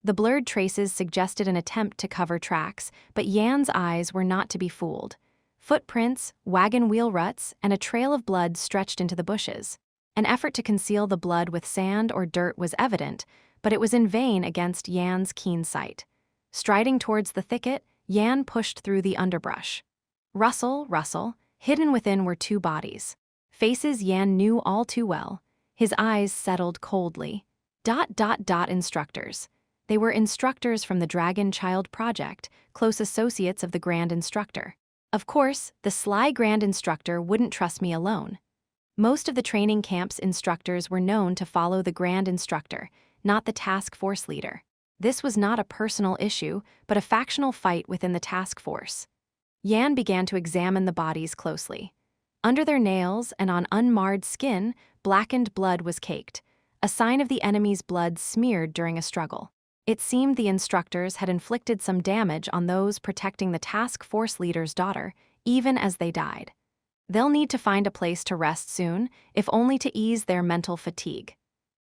The blurred traces suggested an attempt to cover tracks, but Yan's eyes were not to be fooled. Footprints, wagon wheel ruts, and a trail of blood stretched into the bushes. An effort to conceal the blood with sand or dirt was evident, but it was in vain against Yan's keen sight. Striding towards the thicket, Yan pushed through the underbrush. Rustle, rustle, hidden within were two bodies. Faces Yan knew all too well. His eyes settled coldly. Instructors. They were instructors from the Dragon Child Project, close associates of the Grand Instructor. Of course, the sly Grand Instructor wouldn't trust me alone. Most of the training camp's instructors were known to follow the Grand Instructor, not the task force leader. This was not a personal issue, but a factional fight within the task force. Yan began to examine the bodies closely. Under their nails and on unmarred skin, blackened blood was caked, a sign of the enemy's blood smeared during a struggle. It seemed the instructors had inflicted some damage on those protecting the task force leader's daughter, even as they died. They'll need to find a place to rest soon, if only to ease their mental fatigue.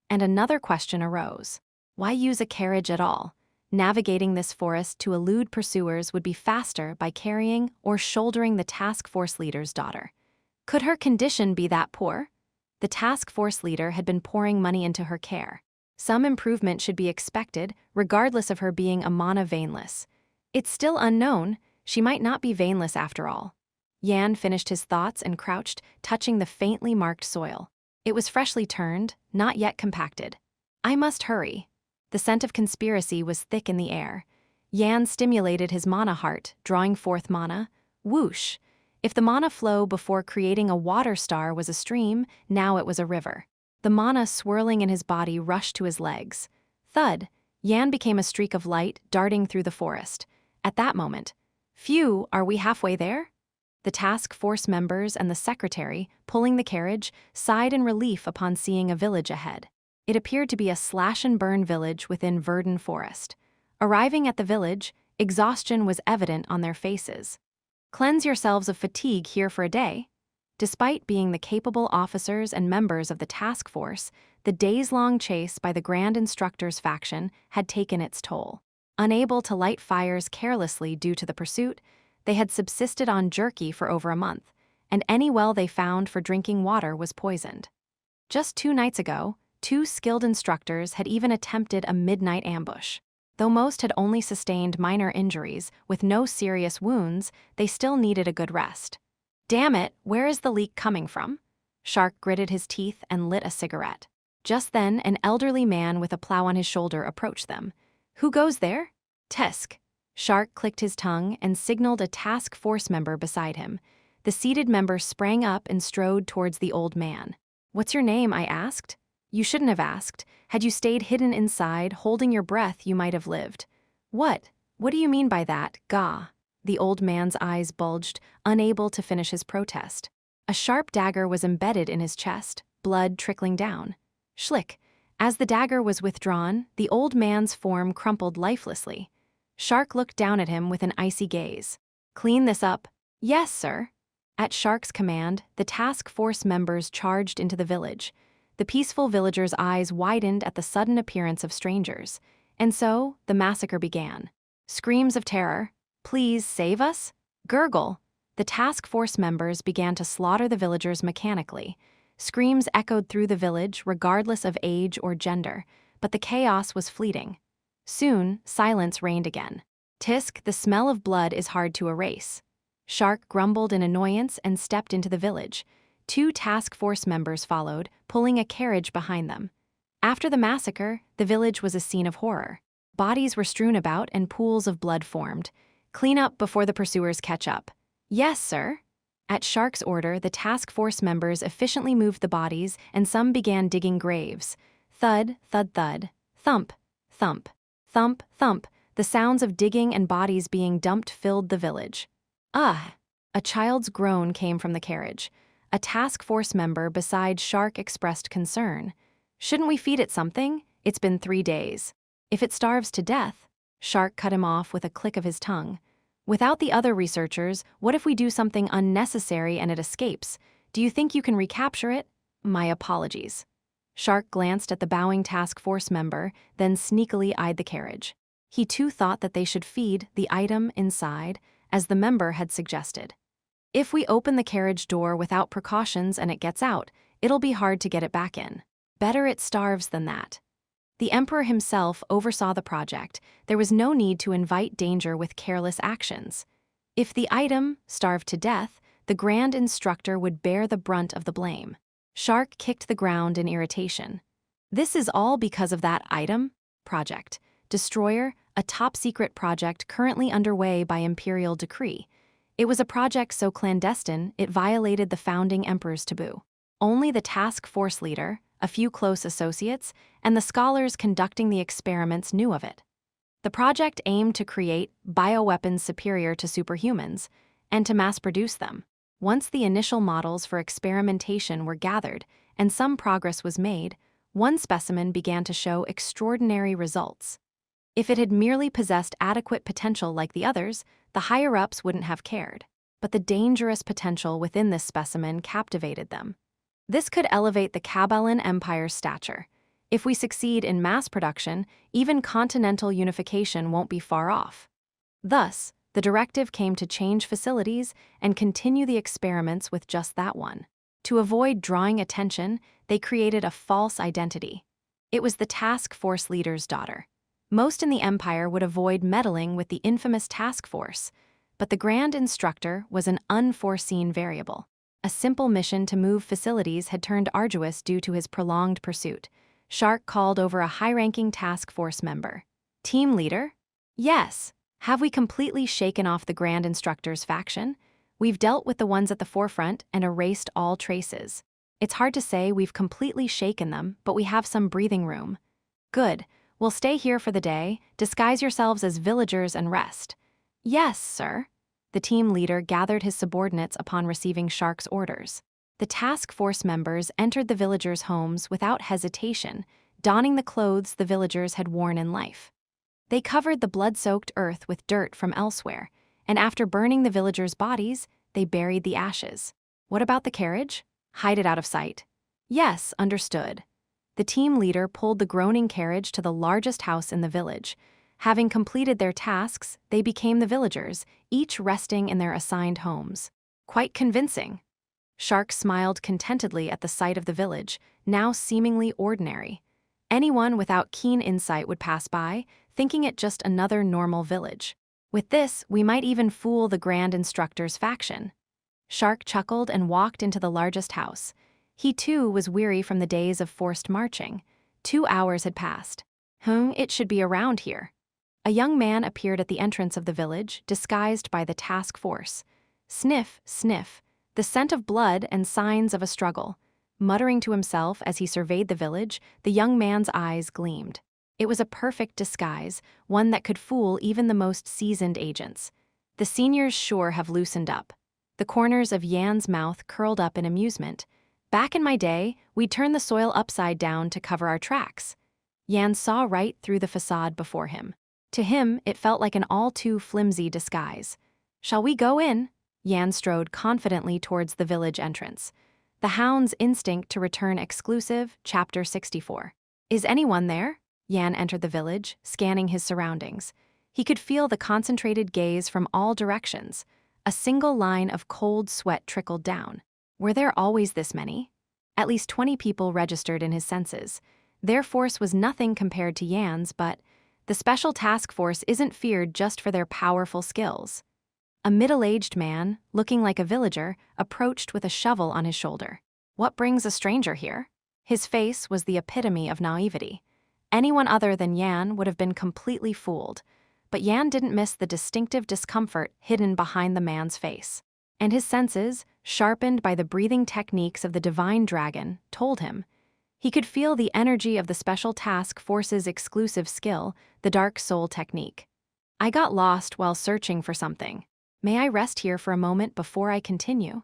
And another question arose. Why use a carriage at all? Navigating this forest to elude pursuers would be faster by carrying or shouldering the task force leader's daughter. Could her condition be that poor? The task force leader had been pouring money into her care. Some improvement should be expected, regardless of her being a mana veinless. It's still unknown, she might not be veinless after all. Yan finished his thoughts and crouched, touching the faintly marked soil. It was freshly turned, not yet compacted. I must hurry. The scent of conspiracy was thick in the air. Yan stimulated his mana heart, drawing forth mana. Whoosh! If the mana flow before creating a water star was a stream, now it was a river. The mana swirling in his body rushed to his legs. Thud! Yan became a streak of light darting through the forest. At that moment, phew, are we halfway there? The task force members and the secretary, pulling the carriage, sighed in relief upon seeing a village ahead. It appeared to be a slash-and-burn village within Verdun Forest. Arriving at the village, exhaustion was evident on their faces. Cleanse yourselves of fatigue here for a day. Despite being the capable officers and members of the task force, the days-long chase by the Grand Instructor's faction had taken its toll. Unable to light fires carelessly due to the pursuit, they had subsisted on jerky for over a month, and any well they found for drinking water was poisoned. Just 2 nights ago, 2 skilled instructors had even attempted a midnight ambush. Though most had only sustained minor injuries, with no serious wounds, they still needed a good rest. Damn it, where is the leak coming from? Shark gritted his teeth and lit a cigarette. Just then, an elderly man with a plow on his shoulder approached them. Who goes there? Tisk. Shark clicked his tongue and signaled a task force member beside him. The seated member sprang up and strode towards the old man. What's your name? I asked. You shouldn't have asked. Had you stayed hidden inside, holding your breath, you might have lived. What? What do you mean by that? Gah. The old man's eyes bulged, unable to finish his protest. A sharp dagger was embedded in his chest, blood trickling down. Schlick. As the dagger was withdrawn, the old man's form crumpled lifelessly. Shark looked down at him with an icy gaze. Clean this up. Yes, sir. At Shark's command, the task force members charged into the village. The peaceful villagers' eyes widened at the sudden appearance of strangers. And so, the massacre began. Screams of terror. Please save us? Gurgle. The task force members began to slaughter the villagers mechanically. Screams echoed through the village, regardless of age or gender, but the chaos was fleeting. Soon, silence reigned again. Tisk, the smell of blood is hard to erase. Shark grumbled in annoyance and stepped into the village. 2 task force members followed, pulling a carriage behind them. After the massacre, the village was a scene of horror. Bodies were strewn about and pools of blood formed. Clean up before the pursuers catch up. Yes, sir. At Shark's order, the task force members efficiently moved the bodies and some began digging graves. Thud, thud, thud. Thump, thump. Thump, thump, the sounds of digging and bodies being dumped filled the village. Ah! A child's groan came from the carriage. A task force member beside Shark expressed concern. Shouldn't we feed it something? It's been 3 days. If it starves to death, Shark cut him off with a click of his tongue. Without the other researchers, what if we do something unnecessary and it escapes? Do you think you can recapture it? My apologies. Shark glanced at the bowing task force member, then sneakily eyed the carriage. He too thought that they should feed the item inside, as the member had suggested. If we open the carriage door without precautions and it gets out, it'll be hard to get it back in. Better it starves than that. The emperor himself oversaw the project. There was no need to invite danger with careless actions. If the item starved to death, the grand instructor would bear the brunt of the blame. Shark kicked the ground in irritation. This is all because of that item project. Destroyer, a top-secret project currently underway by imperial decree. It was a project so clandestine it violated the founding emperor's taboo. Only the task force leader, a few close associates, and the scholars conducting the experiments knew of it. The project aimed to create bioweapons superior to superhumans and to mass-produce them. Once the initial models for experimentation were gathered and some progress was made, one specimen began to show extraordinary results. If it had merely possessed adequate potential like the others, the higher-ups wouldn't have cared. But the dangerous potential within this specimen captivated them. This could elevate the Kabalan Empire's stature. If we succeed in mass production, even continental unification won't be far off. Thus, the directive came to change facilities and continue the experiments with just that one. To avoid drawing attention, they created a false identity. It was the task force leader's daughter. Most in the Empire would avoid meddling with the infamous task force, but the Grand Instructor was an unforeseen variable. A simple mission to move facilities had turned arduous due to his prolonged pursuit. Shark called over a high-ranking task force member. Team leader? Yes. Have we completely shaken off the Grand Instructor's faction? We've dealt with the ones at the forefront and erased all traces. It's hard to say we've completely shaken them, but we have some breathing room. Good. We'll stay here for the day, disguise yourselves as villagers and rest. Yes, sir. The team leader gathered his subordinates upon receiving Shark's orders. The task force members entered the villagers' homes without hesitation, donning the clothes the villagers had worn in life. They covered the blood-soaked earth with dirt from elsewhere, and after burning the villagers' bodies, they buried the ashes. What about the carriage? Hide it out of sight. Yes, understood. The team leader pulled the groaning carriage to the largest house in the village. Having completed their tasks, they became the villagers, each resting in their assigned homes. Quite convincing. Shark smiled contentedly at the sight of the village, now seemingly ordinary. Anyone without keen insight would pass by, thinking it just another normal village. With this, we might even fool the Grand Instructor's faction. Shark chuckled and walked into the largest house. He too was weary from the days of forced marching. 2 hours had passed. It should be around here. A young man appeared at the entrance of the village, disguised by the task force. Sniff, sniff, the scent of blood and signs of a struggle. Muttering to himself as he surveyed the village, the young man's eyes gleamed. It was a perfect disguise, one that could fool even the most seasoned agents. The seniors sure have loosened up. The corners of Yan's mouth curled up in amusement. Back in my day, we'd turn the soil upside down to cover our tracks. Yan saw right through the facade before him. To him, it felt like an all-too-flimsy disguise. Shall we go in? Yan strode confidently towards the village entrance. The hound's instinct to return exclusive, Chapter 64. Is anyone there? Yan entered the village, scanning his surroundings. He could feel the concentrated gaze from all directions. A single line of cold sweat trickled down. Were there always this many? At least 20 people registered in his senses. Their force was nothing compared to Yan's, but the Special Task Force isn't feared just for their powerful skills. A middle-aged man, looking like a villager, approached with a shovel on his shoulder. What brings a stranger here? His face was the epitome of naivety. Anyone other than Yan would have been completely fooled, but Yan didn't miss the distinctive discomfort hidden behind the man's face. And his senses, sharpened by the breathing techniques of the divine dragon, told him. He could feel the energy of the Special Task Force's exclusive skill, the Dark Soul technique. I got lost while searching for something. May I rest here for a moment before I continue?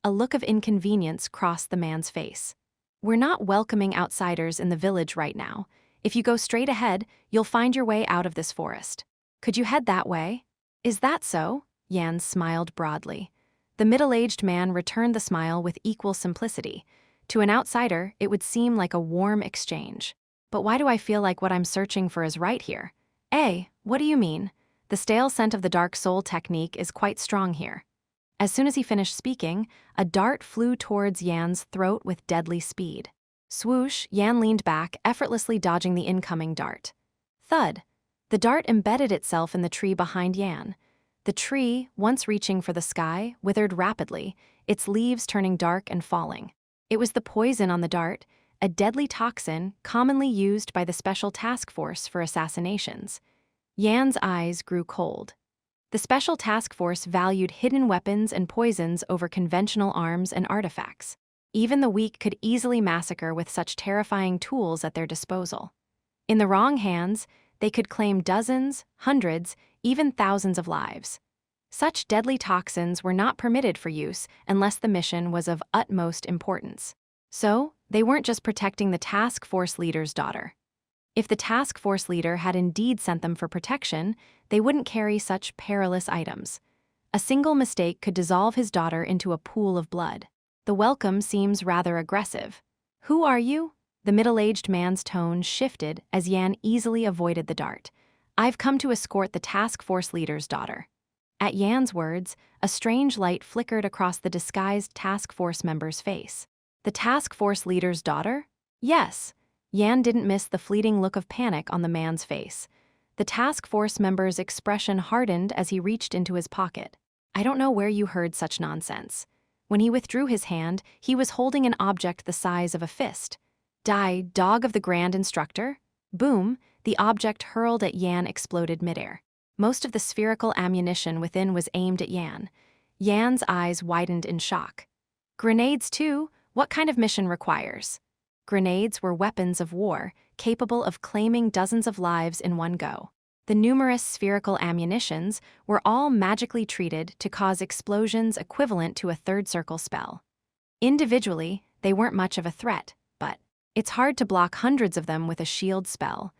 A look of inconvenience crossed the man's face. We're not welcoming outsiders in the village right now. If you go straight ahead, you'll find your way out of this forest. Could you head that way? Is that so? Yan smiled broadly. The middle-aged man returned the smile with equal simplicity. To an outsider, it would seem like a warm exchange. But why do I feel like what I'm searching for is right here? What do you mean? The stale scent of the dark soul technique is quite strong here. As soon as he finished speaking, a dart flew towards Yan's throat with deadly speed. Swoosh, Yan leaned back, effortlessly dodging the incoming dart. Thud. The dart embedded itself in the tree behind Yan. The tree, once reaching for the sky, withered rapidly, its leaves turning dark and falling. It was the poison on the dart, a deadly toxin commonly used by the Special Task Force for assassinations. Yan's eyes grew cold. The Special Task Force valued hidden weapons and poisons over conventional arms and artifacts. Even the weak could easily massacre with such terrifying tools at their disposal. In the wrong hands, they could claim dozens, hundreds, even thousands of lives. Such deadly toxins were not permitted for use unless the mission was of utmost importance. So, they weren't just protecting the task force leader's daughter. If the task force leader had indeed sent them for protection, they wouldn't carry such perilous items. A single mistake could dissolve his daughter into a pool of blood. The welcome seems rather aggressive. Who are you? The middle-aged man's tone shifted as Yan easily avoided the dart. I've come to escort the task force leader's daughter. At Yan's words, a strange light flickered across the disguised task force member's face. The task force leader's daughter? Yes. Yan didn't miss the fleeting look of panic on the man's face. The task force member's expression hardened as he reached into his pocket. I don't know where you heard such nonsense. When he withdrew his hand, he was holding an object the size of a fist. Die, dog of the Grand Instructor? Boom, the object hurled at Yan exploded midair. Most of the spherical ammunition within was aimed at Yan. Yan's eyes widened in shock. Grenades too? What kind of mission requires? Grenades were weapons of war, capable of claiming dozens of lives in one go. The numerous spherical ammunitions were all magically treated to cause explosions equivalent to a third circle spell. Individually, they weren't much of a threat, but it's hard to block hundreds of them with a shield spell.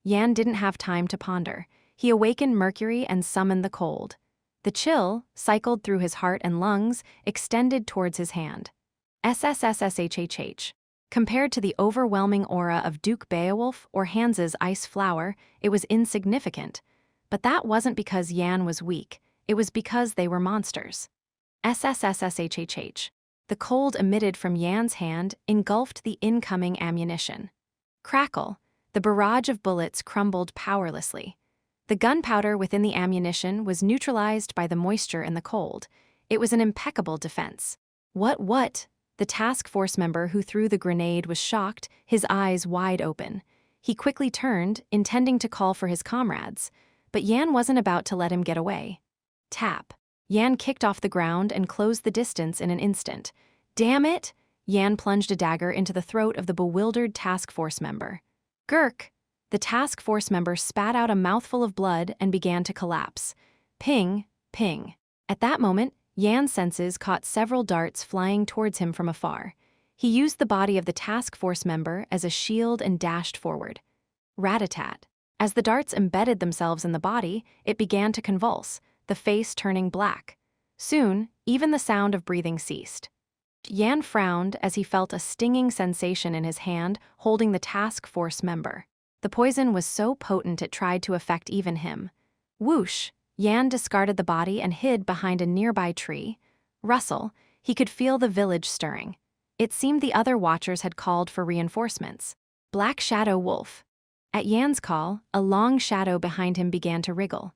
Yan didn't have time to ponder. He awakened Mercury and summoned the cold. The chill, cycled through his heart and lungs, extended towards his hand. SSSSHHH. Compared to the overwhelming aura of Duke Beowulf or Hans's ice flower, it was insignificant. But that wasn't because Yan was weak, it was because they were monsters. SSSSHHH. The cold emitted from Yan's hand engulfed the incoming ammunition. Crackle. The barrage of bullets crumbled powerlessly. The gunpowder within the ammunition was neutralized by the moisture and the cold. It was an impeccable defense. What? The task force member who threw the grenade was shocked, his eyes wide open. He quickly turned, intending to call for his comrades, but Yan wasn't about to let him get away. Tap. Yan kicked off the ground and closed the distance in an instant. Damn it! Yan plunged a dagger into the throat of the bewildered task force member. Gurk! The task force member spat out a mouthful of blood and began to collapse. Ping, ping. At that moment, Yan's senses caught several darts flying towards him from afar. He used the body of the task force member as a shield and dashed forward. Rat-a-tat. As the darts embedded themselves in the body, it began to convulse, the face turning black. Soon, even the sound of breathing ceased. Yan frowned as he felt a stinging sensation in his hand holding the task force member. The poison was so potent it tried to affect even him. Whoosh! Yan discarded the body and hid behind a nearby tree. Rustle, he could feel the village stirring. It seemed the other watchers had called for reinforcements. Black Shadow Wolf. At Yan's call, a long shadow behind him began to wriggle.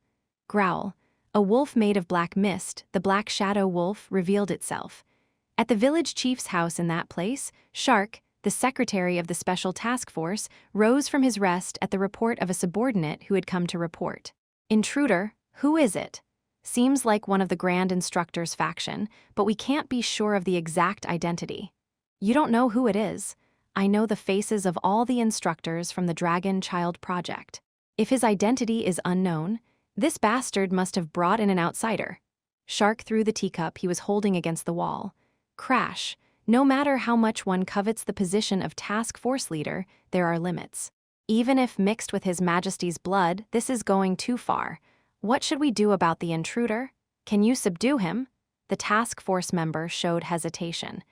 Growl. A wolf made of black mist, the Black Shadow Wolf, revealed itself. At the village chief's house in that place, Shark, the secretary of the Special Task Force, rose from his rest at the report of a subordinate who had come to report. Intruder, who is it? Seems like one of the Grand Instructor's faction, but we can't be sure of the exact identity. You don't know who it is. I know the faces of all the instructors from the Dragon Child Project. If his identity is unknown, this bastard must have brought in an outsider. Shark threw the teacup he was holding against the wall. Crash. No matter how much one covets the position of task force leader, there are limits. Even if mixed with His Majesty's blood, this is going too far. What should we do about the intruder? Can you subdue him? The task force member showed hesitation.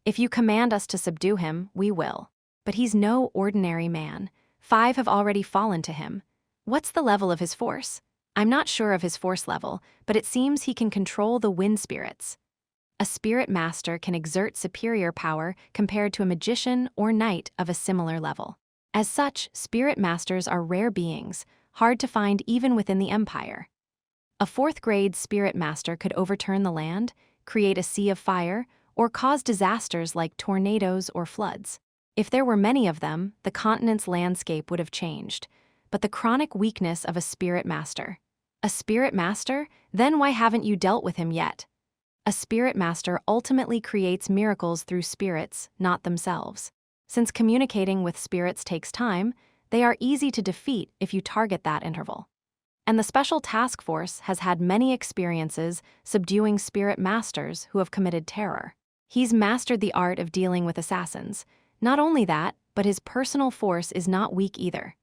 If you command us to subdue him, we will. But he's no ordinary man. 5 have already fallen to him. What's the level of his force? I'm not sure of his force level, but it seems he can control the wind spirits. A spirit master can exert superior power compared to a magician or knight of a similar level. As such, spirit masters are rare beings, hard to find even within the Empire. A 4th-grade spirit master could overturn the land, create a sea of fire, or cause disasters like tornadoes or floods. If there were many of them, the continent's landscape would have changed. But the chronic weakness of a spirit master. A spirit master? Then why haven't you dealt with him yet? A spirit master ultimately creates miracles through spirits, not themselves. Since communicating with spirits takes time, they are easy to defeat if you target that interval. And the Special Task Force has had many experiences subduing spirit masters who have committed terror. He's mastered the art of dealing with assassins. Not only that, but his personal force is not weak either.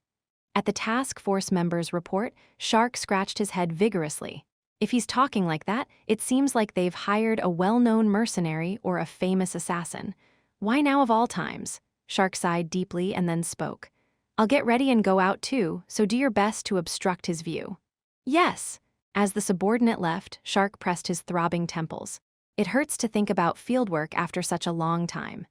At the task force member's report, Shark scratched his head vigorously. If he's talking like that, it seems like they've hired a well-known mercenary or a famous assassin. Why now of all times? Shark sighed deeply and then spoke. I'll get ready and go out too, so do your best to obstruct his view. Yes. As the subordinate left, Shark pressed his throbbing temples. It hurts to think about fieldwork after such a long time.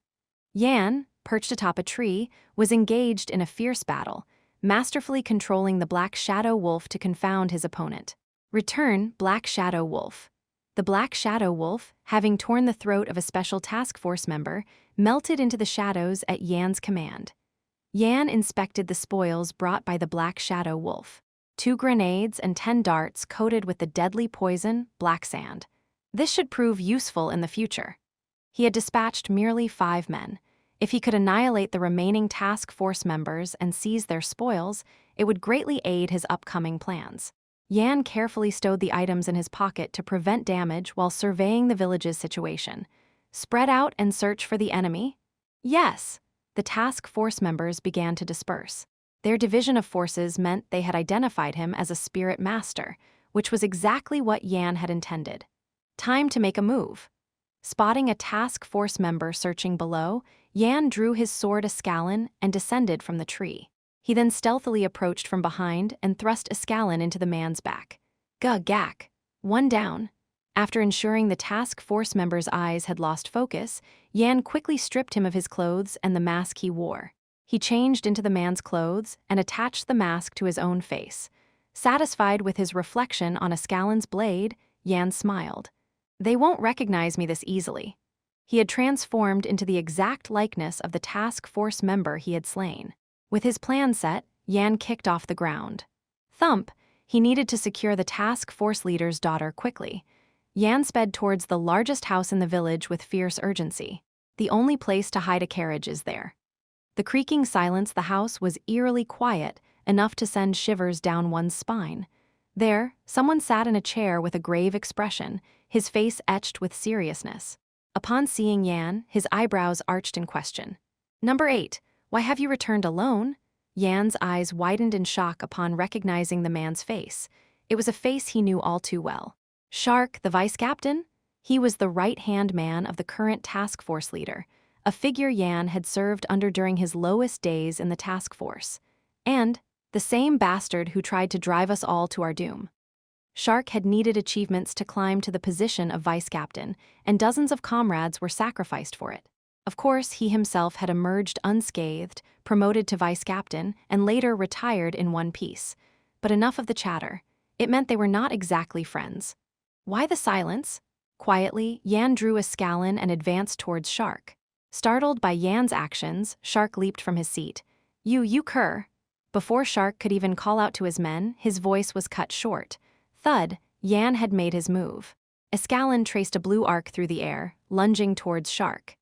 Yan, perched atop a tree, was engaged in a fierce battle, masterfully controlling the Black Shadow Wolf to confound his opponent. Return, Black Shadow Wolf. The Black Shadow Wolf, having torn the throat of a special task force member, melted into the shadows at Yan's command. Yan inspected the spoils brought by the Black Shadow Wolf. 2 grenades and 10 darts coated with the deadly poison, black sand. This should prove useful in the future. He had dispatched merely 5 men. If he could annihilate the remaining task force members and seize their spoils, it would greatly aid his upcoming plans. Yan carefully stowed the items in his pocket to prevent damage while surveying the village's situation. Spread out and search for the enemy? Yes. The task force members began to disperse. Their division of forces meant they had identified him as a spirit master, which was exactly what Yan had intended. Time to make a move. Spotting a task force member searching below, Yan drew his sword Escalon and descended from the tree. He then stealthily approached from behind and thrust Escalon into the man's back. Gag. 1 down. After ensuring the task force member's eyes had lost focus, Yan quickly stripped him of his clothes and the mask he wore. He changed into the man's clothes and attached the mask to his own face. Satisfied with his reflection on Escalon's blade, Yan smiled. They won't recognize me this easily. He had transformed into the exact likeness of the task force member he had slain. With his plan set, Yan kicked off the ground. Thump! He needed to secure the task force leader's daughter quickly. Yan sped towards the largest house in the village with fierce urgency. The only place to hide a carriage is there. The creaking silence of the house was eerily quiet, enough to send shivers down one's spine. There, someone sat in a chair with a grave expression, his face etched with seriousness. Upon seeing Yan, his eyebrows arched in question. Number 8, why have you returned alone? Yan's eyes widened in shock upon recognizing the man's face. It was a face he knew all too well. Shark, the vice captain? He was the right-hand man of the current task force leader, a figure Yan had served under during his lowest days in the task force. And the same bastard who tried to drive us all to our doom. Shark had needed achievements to climb to the position of vice captain, and dozens of comrades were sacrificed for it. Of course, he himself had emerged unscathed, promoted to vice captain, and later retired in one piece. But enough of the chatter. It meant they were not exactly friends. Why the silence? Quietly, Yan drew Escalon and advanced towards Shark. Startled by Yan's actions, Shark leaped from his seat. You cur. Before Shark could even call out to his men, his voice was cut short. Thud, Yan had made his move. Escalon traced a blue arc through the air, lunging towards Shark.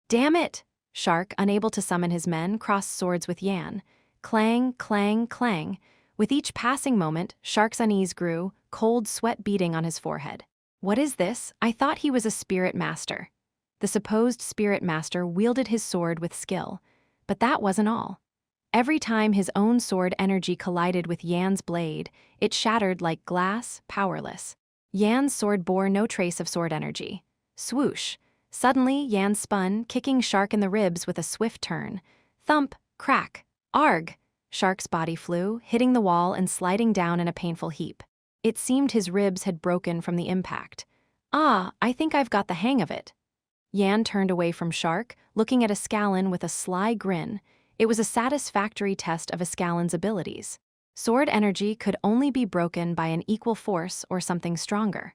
Damn it! Shark, unable to summon his men, crossed swords with Yan. Clang, clang, clang. With each passing moment, Shark's unease grew, cold sweat beading on his forehead. What is this? I thought he was a spirit master. The supposed spirit master wielded his sword with skill. But that wasn't all. Every time his own sword energy collided with Yan's blade, it shattered like glass, powerless. Yan's sword bore no trace of sword energy. Swoosh! Suddenly, Yan spun, kicking Shark in the ribs with a swift turn. Thump! Crack! Arg! Shark's body flew, hitting the wall and sliding down in a painful heap. It seemed his ribs had broken from the impact. Ah, I think I've got the hang of it. Yan turned away from Shark, looking at Ascalon with a sly grin. It was a satisfactory test of Ascalon's abilities. Sword energy could only be broken by an equal force or something stronger.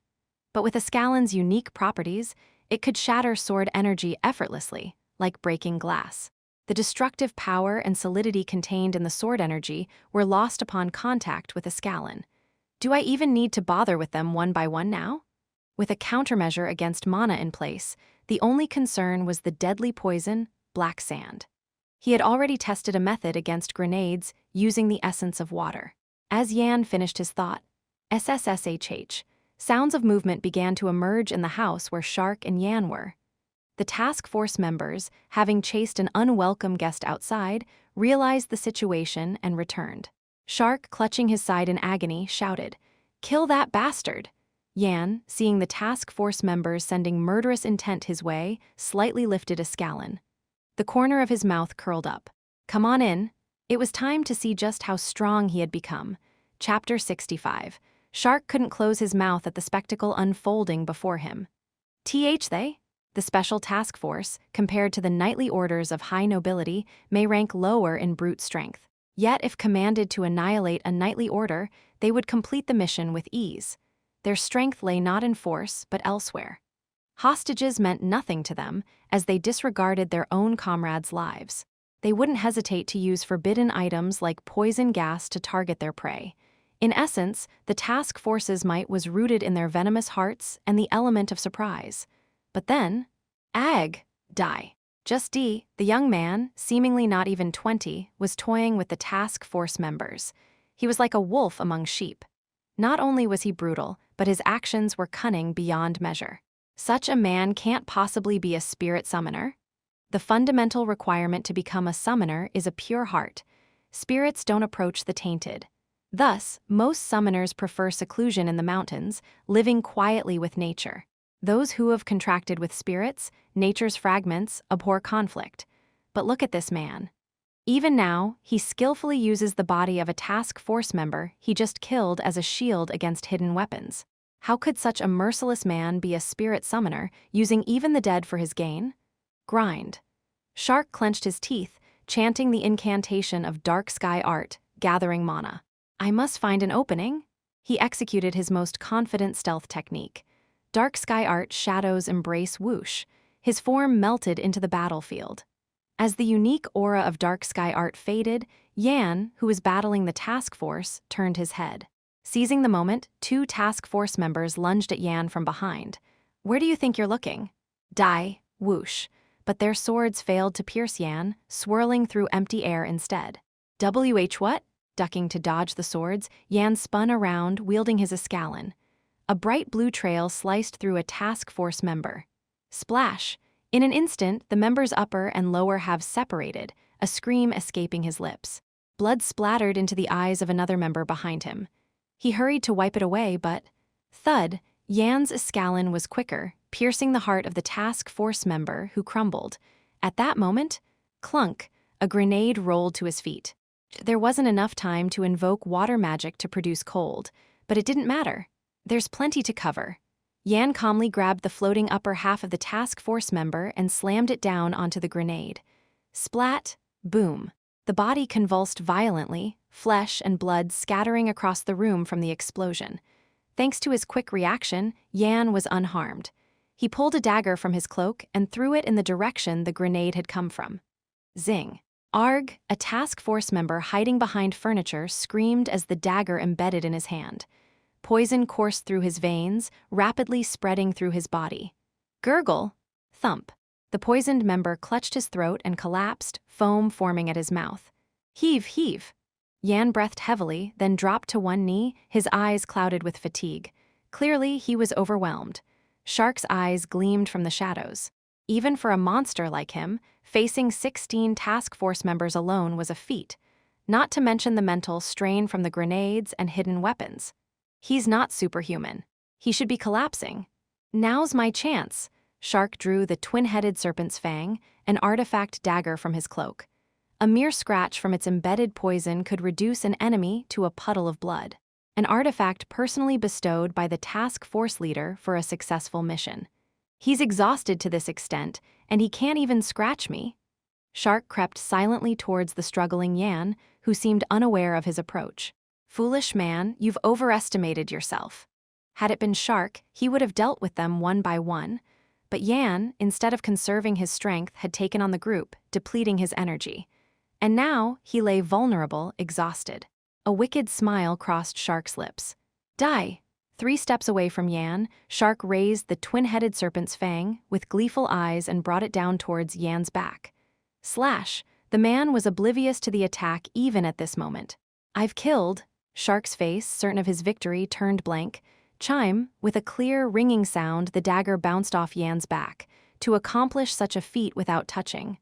But with Ascalon's unique properties, it could shatter sword energy effortlessly, like breaking glass. The destructive power and solidity contained in the sword energy were lost upon contact with Ascalon. Do I even need to bother with them one by one now? With a countermeasure against mana in place, the only concern was the deadly poison, black sand. He had already tested a method against grenades using the essence of water. As Yan finished his thought, SSSHH, sounds of movement began to emerge in the house where Shark and Yan were. The task force members, having chased an unwelcome guest outside, realized the situation and returned. Shark, clutching his side in agony, shouted, "Kill that bastard!" Yan, seeing the task force members sending murderous intent his way, slightly lifted Ascalon. The corner of his mouth curled up. Come on in. It was time to see just how strong he had become. Chapter 65. Shark couldn't close his mouth at the spectacle unfolding before him. They? The special task force, compared to the knightly orders of high nobility, may rank lower in brute strength. Yet if commanded to annihilate a knightly order, they would complete the mission with ease. Their strength lay not in force, but elsewhere. Hostages meant nothing to them, as they disregarded their own comrades' lives. They wouldn't hesitate to use forbidden items like poison gas to target their prey. In essence, the task force's might was rooted in their venomous hearts and the element of surprise. But then, die. Just D, the young man, seemingly not even 20, was toying with the task force members. He was like a wolf among sheep. Not only was he brutal, but his actions were cunning beyond measure. Such a man can't possibly be a spirit summoner. The fundamental requirement to become a summoner is a pure heart. Spirits don't approach the tainted. Thus, most summoners prefer seclusion in the mountains, living quietly with nature. Those who have contracted with spirits, nature's fragments, abhor conflict. But look at this man. Even now, he skillfully uses the body of a task force member he just killed as a shield against hidden weapons. How could such a merciless man be a spirit summoner, using even the dead for his gain? Grind. Shark clenched his teeth, chanting the incantation of dark sky art, gathering mana. I must find an opening. He executed his most confident stealth technique. Dark sky art shadows embrace whoosh. His form melted into the battlefield. As the unique aura of dark sky art faded, Yan, who was battling the task force, turned his head. Seizing the moment, 2 task force members lunged at Yan from behind. Where do you think you're looking? Die, whoosh. But their swords failed to pierce Yan, swirling through empty air instead. What? Ducking to dodge the swords, Yan spun around, wielding his Ascalon. A bright blue trail sliced through a task force member. Splash! In an instant, the member's upper and lower halves separated, a scream escaping his lips. Blood splattered into the eyes of another member behind him. He hurried to wipe it away, but... Thud! Yan's Ascalon was quicker, piercing the heart of the task force member, who crumbled. At that moment, clunk, a grenade rolled to his feet. There wasn't enough time to invoke water magic to produce cold, but it didn't matter. There's plenty to cover. Yan calmly grabbed the floating upper half of the task force member and slammed it down onto the grenade. Splat, boom. The body convulsed violently, flesh and blood scattering across the room from the explosion. Thanks to his quick reaction, Yan was unharmed. He pulled a dagger from his cloak and threw it in the direction the grenade had come from. Zing. Arg, a task force member hiding behind furniture screamed as the dagger embedded in his hand. Poison coursed through his veins, rapidly spreading through his body. Gurgle. Thump. The poisoned member clutched his throat and collapsed, foam forming at his mouth. Heave. Yan breathed heavily, then dropped to one knee, his eyes clouded with fatigue. Clearly, he was overwhelmed. Shark's eyes gleamed from the shadows. Even for a monster like him, facing 16 task force members alone was a feat. not to mention the mental strain from the grenades and hidden weapons. He's not superhuman. He should be collapsing. Now's my chance. Shark drew the twin-headed serpent's fang, an artifact dagger from his cloak. A mere scratch from its embedded poison could reduce an enemy to a puddle of blood. An artifact personally bestowed by the task force leader for a successful mission. He's exhausted to this extent, and he can't even scratch me. Shark crept silently towards the struggling Yan, who seemed unaware of his approach. Foolish man, you've overestimated yourself. Had it been Shark, he would have dealt with them one by one. But Yan, instead of conserving his strength, had taken on the group, depleting his energy. And now he lay vulnerable, exhausted. A wicked smile crossed Shark's lips. Die! 3 steps away from Yan, Shark raised the twin-headed serpent's fang with gleeful eyes and brought it down towards Yan's back. Slash! The man was oblivious to the attack even at this moment. I've killed. Shark's face, certain of his victory, turned blank. Chime, with a clear, ringing sound, the dagger bounced off Yan's back. To accomplish such a feat without touching.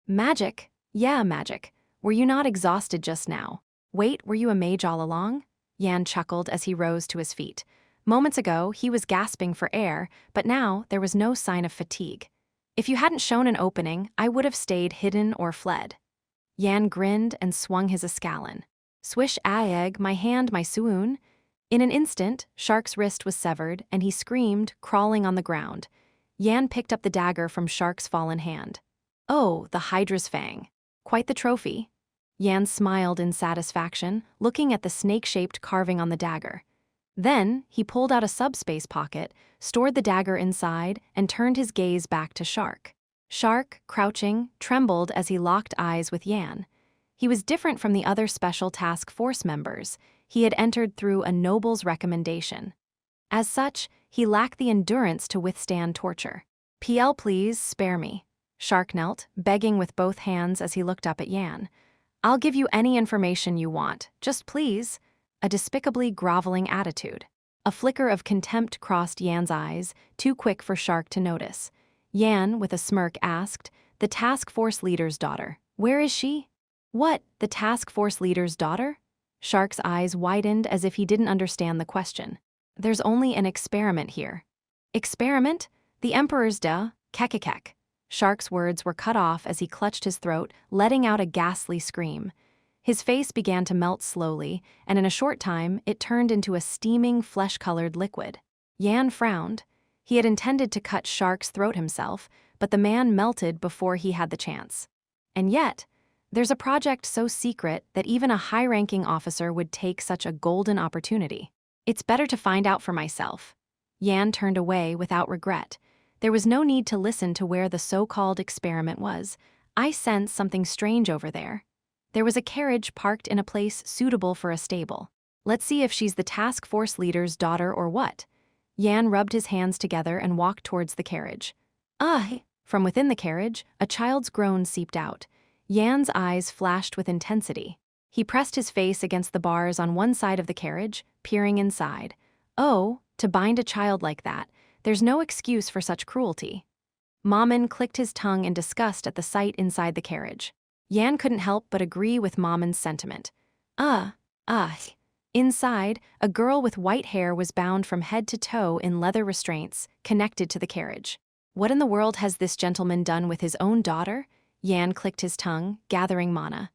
Magic? Yeah, magic. Were you not exhausted just now? Wait, were you a mage all along? Yan chuckled as he rose to his feet. Moments ago, he was gasping for air, but now there was no sign of fatigue. If you hadn't shown an opening, I would have stayed hidden or fled. Yan grinned and swung his escalon. Swish aeg, my hand, my suun. In an instant, Shark's wrist was severed, and he screamed, crawling on the ground. Yan picked up the dagger from Shark's fallen hand. Oh, the Hydra's fang. Quite the trophy. Yan smiled in satisfaction, looking at the snake-shaped carving on the dagger. Then, he pulled out a subspace pocket, stored the dagger inside, and turned his gaze back to Shark. Shark, crouching, trembled as he locked eyes with Yan. He was different from the other special task force members. He had entered through a noble's recommendation. As such, he lacked the endurance to withstand torture. PL, please, spare me. Shark knelt, begging with both hands as he looked up at Yan. I'll give you any information you want, just please. A despicably groveling attitude. A flicker of contempt crossed Yan's eyes, too quick for Shark to notice. Yan, with a smirk, asked, the task force leader's daughter. Where is she? What, the task force leader's daughter? Shark's eyes widened as if he didn't understand the question. There's only an experiment here. Experiment? The Emperor's kekekek. Shark's words were cut off as he clutched his throat, letting out a ghastly scream. His face began to melt slowly, and in a short time, it turned into a steaming, flesh-colored liquid. Yan frowned. He had intended to cut Shark's throat himself, but the man melted before he had the chance. And yet, there's a project so secret that even a high-ranking officer would take such a golden opportunity. It's better to find out for myself. Yan turned away without regret. There was no need to listen to where the so-called experiment was. I sensed something strange over there. There was a carriage parked in a place suitable for a stable. Let's see if she's the task force leader's daughter or what. Yan rubbed his hands together and walked towards the carriage. From within the carriage, a child's groan seeped out. Yan's eyes flashed with intensity. He pressed his face against the bars on one side of the carriage, peering inside. Oh, to bind a child like that, there's no excuse for such cruelty. Maman clicked his tongue in disgust at the sight inside the carriage. Yan couldn't help but agree with Maman's sentiment. Inside, a girl with white hair was bound from head to toe in leather restraints, connected to the carriage. What in the world has this gentleman done with his own daughter? Yan clicked his tongue, gathering mana.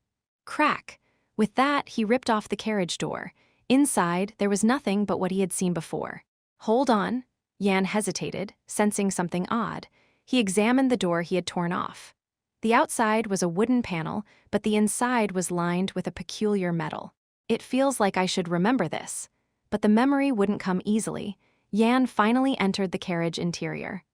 Crack! With that, he ripped off the carriage door. Inside, there was nothing but what he had seen before. Hold on. Yan hesitated, sensing something odd. He examined the door he had torn off. The outside was a wooden panel, but the inside was lined with a peculiar metal. It feels like I should remember this. But the memory wouldn't come easily. Yan finally entered the carriage interior.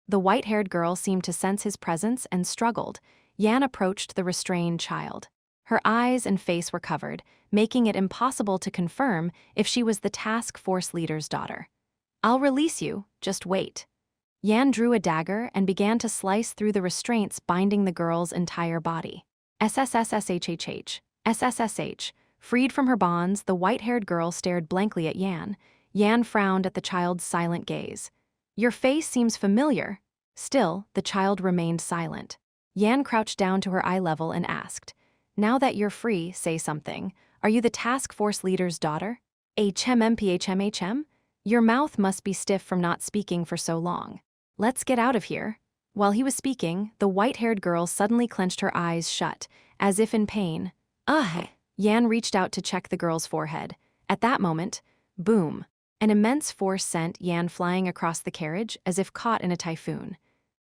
The white-haired girl seemed to sense his presence and struggled. Yan approached the restrained child. Her eyes and face were covered, making it impossible to confirm if she was the task force leader's daughter. I'll release you, just wait. Yan drew a dagger and began to slice through the restraints binding the girl's entire body. SSSH. Freed from her bonds, the white-haired girl stared blankly at Yan. Yan frowned at the child's silent gaze. Your face seems familiar. Still, the child remained silent. Yan crouched down to her eye level and asked, Now that you're free, say something. Are you the task force leader's daughter? HMMPHMHM? Your mouth must be stiff from not speaking for so long. Let's get out of here. While he was speaking, the white-haired girl suddenly clenched her eyes shut, as if in pain. Ugh! Yan reached out to check the girl's forehead. At that moment, boom! An immense force sent Yan flying across the carriage as if caught in a typhoon.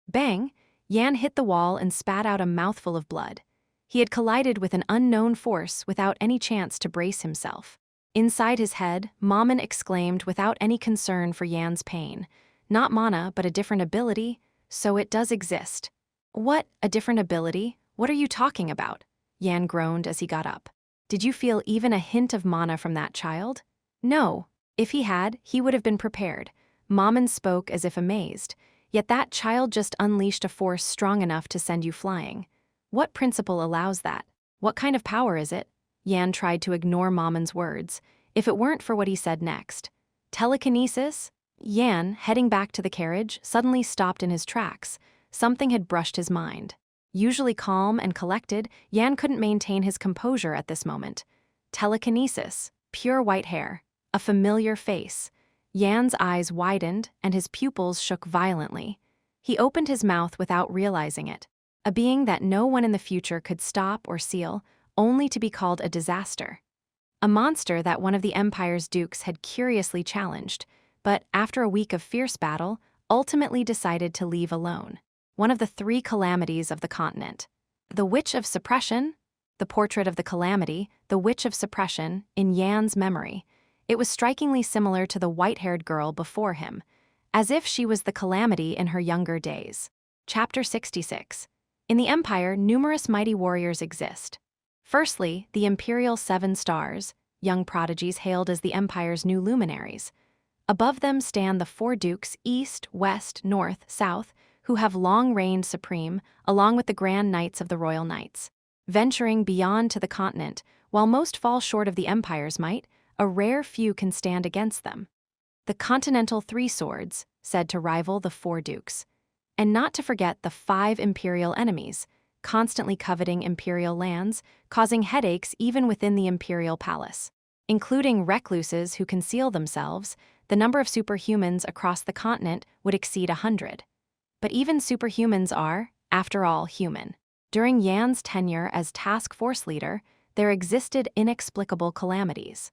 Bang! Yan hit the wall and spat out a mouthful of blood. He had collided with an unknown force without any chance to brace himself. Inside his head, Maman exclaimed without any concern for Yan's pain. Not mana, but a different ability? So it does exist. What, a different ability? What are you talking about? Yan groaned as he got up. Did you feel even a hint of mana from that child? No. If he had, he would have been prepared. Maman spoke as if amazed. Yet that child just unleashed a force strong enough to send you flying. What principle allows that? What kind of power is it? Yan tried to ignore Maman's words, if it weren't for what he said next. Telekinesis? Yan, heading back to the carriage, suddenly stopped in his tracks. Something had brushed his mind. Usually calm and collected, Yan couldn't maintain his composure at this moment. Telekinesis, pure white hair, a familiar face. Yan's eyes widened and his pupils shook violently. He opened his mouth without realizing it. A being that no one in the future could stop or seal, only to be called a disaster. A monster that one of the Empire's dukes had curiously challenged, but after a week of fierce battle, ultimately decided to leave alone. One of the three calamities of the continent. The Witch of Suppression? The portrait of the calamity, the Witch of Suppression, in Yan's memory. It was strikingly similar to the white-haired girl before him, as if she was the calamity in her younger days. Chapter 66. In the Empire, numerous mighty warriors exist. Firstly, the Imperial Seven Stars, young prodigies hailed as the Empire's new luminaries. Above them stand the four dukes, east, west, north, south, who have long reigned supreme, along with the Grand Knights of the Royal Knights. Venturing beyond to the continent, while most fall short of the Empire's might, a rare few can stand against them. The Continental Three Swords, said to rival the four dukes. And not to forget the 5 imperial enemies, constantly coveting imperial lands, causing headaches even within the imperial palace. Including recluses who conceal themselves, the number of superhumans across the continent would exceed 100. But even superhumans are, after all, human. During Yan's tenure as task force leader, there existed inexplicable calamities.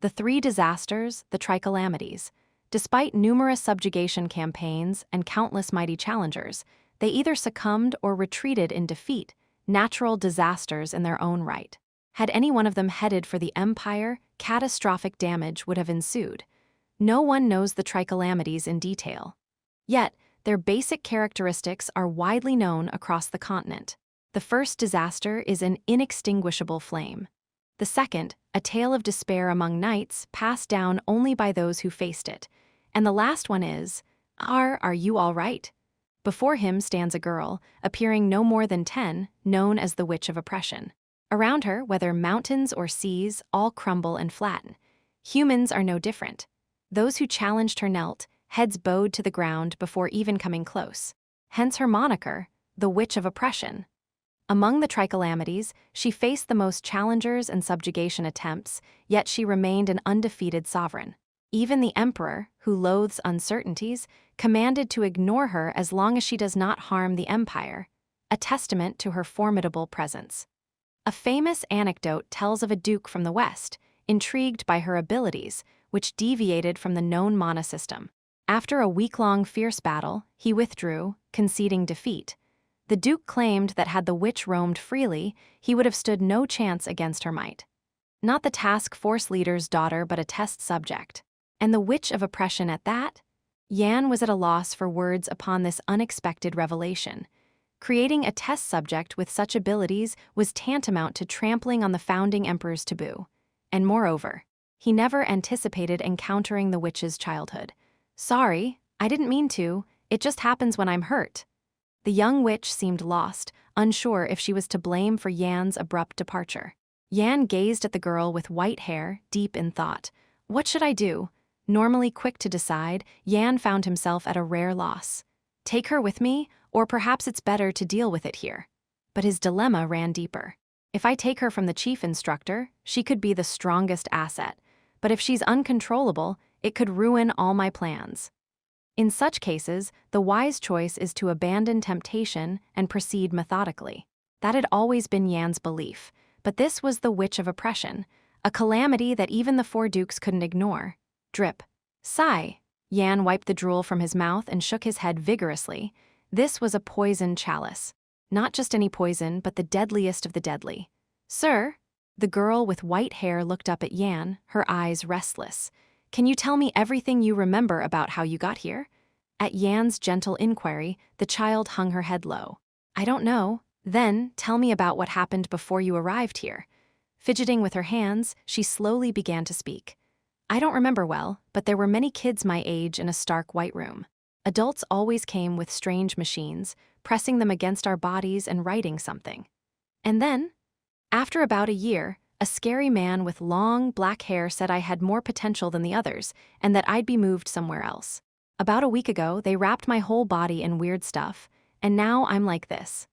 The 3 disasters, the tricalamities. Despite numerous subjugation campaigns and countless mighty challengers, they either succumbed or retreated in defeat, natural disasters in their own right. Had any one of them headed for the Empire, catastrophic damage would have ensued. No one knows the tricalamities in detail. Yet, their basic characteristics are widely known across the continent. The first disaster is an inextinguishable flame. The second, a tale of despair among knights passed down only by those who faced it. And the last one is, Are you all right? Before him stands a girl, appearing no more than 10, known as the Witch of Oppression. Around her, whether mountains or seas, all crumble and flatten. Humans are no different. Those who challenged her knelt, heads bowed to the ground before even coming close. Hence her moniker, the Witch of Oppression. Among the tricalamities, she faced the most challengers and subjugation attempts, yet she remained an undefeated sovereign. Even the emperor, who loathes uncertainties, commanded to ignore her as long as she does not harm the empire, a testament to her formidable presence. A famous anecdote tells of a duke from the west, intrigued by her abilities, which deviated from the known mana system. After a week-long fierce battle, he withdrew, conceding defeat. The duke claimed that had the witch roamed freely, he would have stood no chance against her might. Not the task force leader's daughter, but a test subject. And the Witch of Oppression at that? Yan was at a loss for words upon this unexpected revelation. Creating a test subject with such abilities was tantamount to trampling on the founding emperor's taboo. And moreover, he never anticipated encountering the witch's childhood. Sorry, I didn't mean to, it just happens when I'm hurt. The young witch seemed lost, unsure if she was to blame for Yan's abrupt departure. Yan gazed at the girl with white hair, deep in thought. What should I do? Normally quick to decide, Yan found himself at a rare loss. Take her with me, or perhaps it's better to deal with it here. But his dilemma ran deeper. If I take her from the chief instructor, she could be the strongest asset. But if she's uncontrollable, it could ruin all my plans. In such cases, the wise choice is to abandon temptation and proceed methodically. That had always been Yan's belief, but this was the witch of oppression, a calamity that even the four dukes couldn't ignore. Drip. Sigh. Yan wiped the drool from his mouth and shook his head vigorously. This was a poison chalice. Not just any poison, but the deadliest of the deadly. Sir? The girl with white hair looked up at Yan, her eyes restless. Can you tell me everything you remember about how you got here? At Yan's gentle inquiry, the child hung her head low. I don't know. Then, tell me about what happened before you arrived here. Fidgeting with her hands, she slowly began to speak. I don't remember well, but there were many kids my age in a stark white room. Adults always came with strange machines, pressing them against our bodies and writing something. And then, after about a year, a scary man with long, black hair said I had more potential than the others and that I'd be moved somewhere else. About a week ago, they wrapped my whole body in weird stuff, and now I'm like this.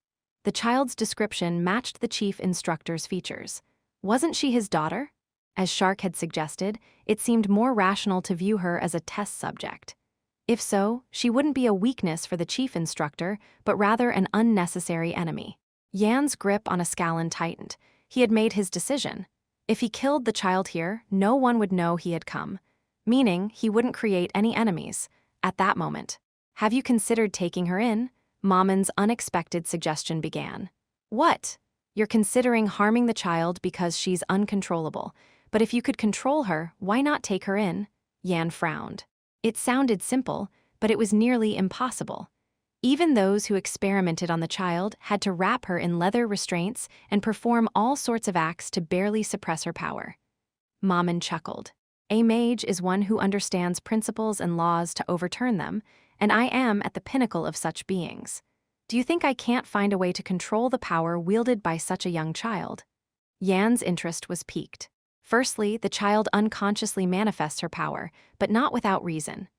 The child's description matched the chief instructor's features. Wasn't she his daughter? As Shark had suggested, it seemed more rational to view her as a test subject. If so, she wouldn't be a weakness for the chief instructor, but rather an unnecessary enemy. Yan's grip on Ascalon tightened. He had made his decision. If he killed the child here, no one would know he had come, meaning he wouldn't create any enemies. At that moment, have you considered taking her in? Mamon's unexpected suggestion began. What? You're considering harming the child because she's uncontrollable, but if you could control her, why not take her in? Yan frowned. It sounded simple, but it was nearly impossible. Even those who experimented on the child had to wrap her in leather restraints and perform all sorts of acts to barely suppress her power. Mamon chuckled. A mage is one who understands principles and laws to overturn them, and I am at the pinnacle of such beings. Do you think I can't find a way to control the power wielded by such a young child? Yan's interest was piqued. Firstly, the child unconsciously manifests her power, but not without reason.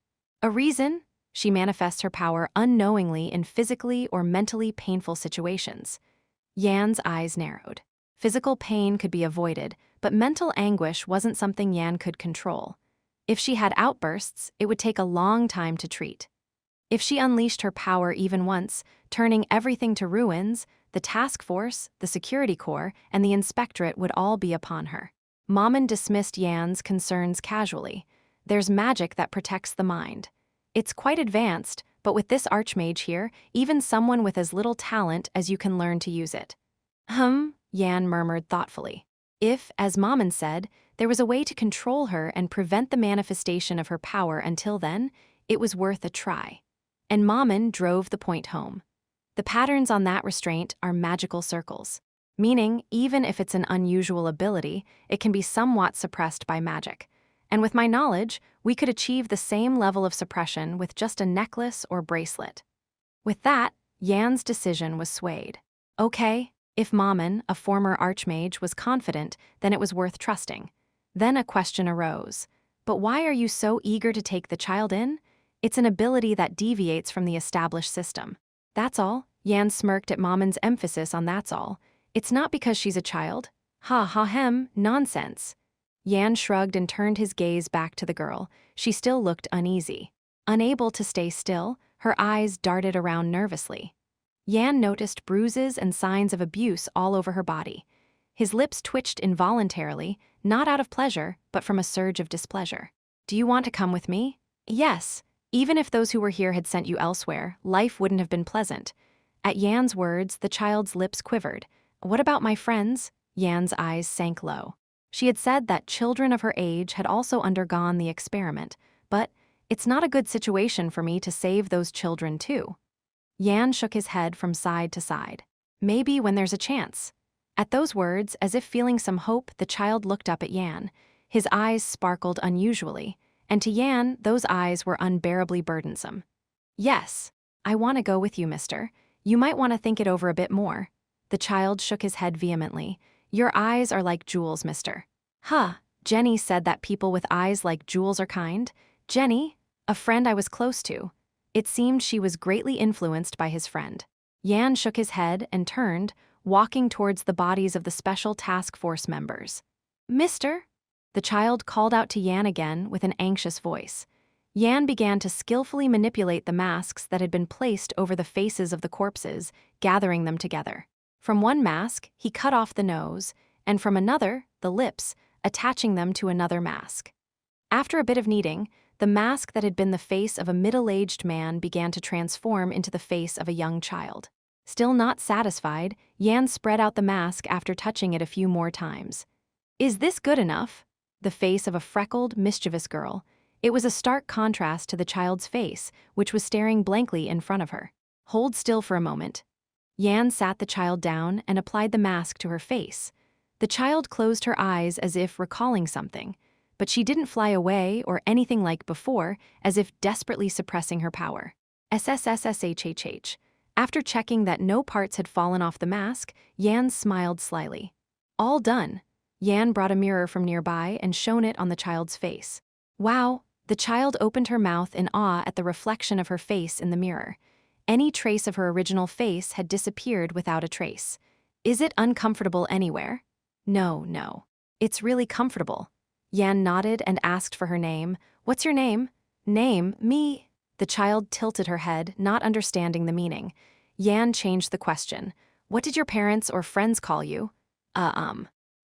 A reason? She manifests her power unknowingly in physically or mentally painful situations. Yan's eyes narrowed. Physical pain could be avoided, but mental anguish wasn't something Yan could control. If she had outbursts, it would take a long time to treat. If she unleashed her power even once, turning everything to ruins, the task force, the security corps, and the inspectorate would all be upon her. Mamon dismissed Yan's concerns casually. There's magic that protects the mind. It's quite advanced, but with this archmage here, even someone with as little talent as you can learn to use it. Yan murmured thoughtfully. If, as Mamon said, there was a way to control her and prevent the manifestation of her power until then, it was worth a try. And Mamon drove the point home. The patterns on that restraint are magical circles, meaning even if it's an unusual ability, it can be somewhat suppressed by magic. And with my knowledge, we could achieve the same level of suppression with just a necklace or bracelet. With that, Yan's decision was swayed. Okay, if Mamon, a former archmage, was confident, then it was worth trusting. Then a question arose. But why are you so eager to take the child in? It's an ability that deviates from the established system. That's all. Yan smirked at Mamon's emphasis on that's all. It's not because she's a child. Nonsense. Yan shrugged and turned his gaze back to the girl. She still looked uneasy. Unable to stay still, her eyes darted around nervously. Yan noticed bruises and signs of abuse all over her body. His lips twitched involuntarily, not out of pleasure, but from a surge of displeasure. Do you want to come with me? Yes. Even if those who were here had sent you elsewhere, life wouldn't have been pleasant. At Yan's words, the child's lips quivered. What about my friends? Yan's eyes sank low. She had said that children of her age had also undergone the experiment, but it's not a good situation for me to save those children too. Yan shook his head from side to side. Maybe when there's a chance. At those words, as if feeling some hope, the child looked up at Yan. His eyes sparkled unusually, and to Yan, those eyes were unbearably burdensome. Yes, I want to go with you, mister. You might want to think it over a bit more. The child shook his head vehemently. Your eyes are like jewels, mister. Jenny said that people with eyes like jewels are kind. Jenny, a friend I was close to. It seemed she was greatly influenced by his friend. Yan shook his head and turned, walking towards the bodies of the special task force members. "Mister?" The child called out to Yan again with an anxious voice. Yan began to skillfully manipulate the masks that had been placed over the faces of the corpses, gathering them together. From one mask, he cut off the nose, and from another, the lips, attaching them to another mask. After a bit of kneading, the mask that had been the face of a middle-aged man began to transform into the face of a young child. Still not satisfied, Yan spread out the mask after touching it a few more times. "Is this good enough?" The face of a freckled, mischievous girl. It was a stark contrast to the child's face, which was staring blankly in front of her. "Hold still for a moment." Yan sat the child down and applied the mask to her face. The child closed her eyes as if recalling something, but she didn't fly away or anything like before, as if desperately suppressing her power. SSSSHHH. After checking that no parts had fallen off the mask, Yan smiled slyly. "All done." Yan brought a mirror from nearby and shone it on the child's face. "Wow." The child opened her mouth in awe at the reflection of her face in the mirror. Any trace of her original face had disappeared without a trace. "Is it uncomfortable anywhere?" No. It's really comfortable." Yan nodded and asked for her name. "What's your name?" "Name? Me?" The child tilted her head, not understanding the meaning. Yan changed the question. "What did your parents or friends call you?"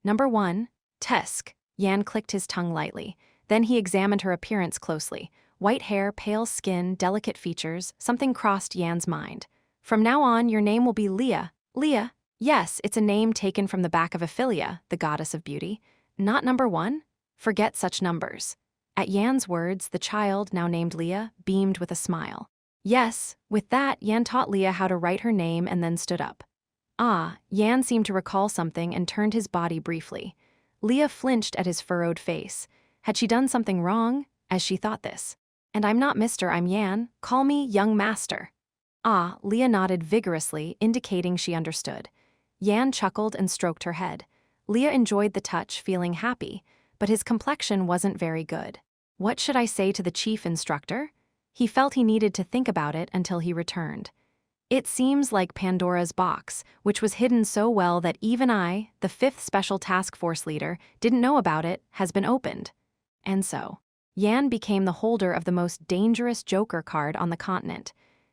Number 1, Tesk." Yan clicked his tongue lightly. Then he examined her appearance closely. White hair, pale skin, delicate features, something crossed Yan's mind. "From now on, your name will be Leah." "Leah?" "Yes, it's a name taken from the back of Ophelia, the goddess of beauty." "Not number 1? Forget such numbers." At Yan's words, the child, now named Leah, beamed with a smile. "Yes." With that, Yan taught Leah how to write her name and then stood up. Yan seemed to recall something and turned his body briefly. Leah flinched at his furrowed face. Had she done something wrong, as she thought this? "And I'm not Mister, I'm Yan. Call me young master." Leah nodded vigorously, indicating she understood. Yan chuckled and stroked her head. Leah enjoyed the touch, feeling happy, but his complexion wasn't very good. What should I say to the chief instructor? He felt he needed to think about it until he returned. "It seems like Pandora's box, which was hidden so well that even I, the 5th Special Task Force leader, didn't know about it, has been opened." And so, Yan became the holder of the most dangerous Joker card on the continent.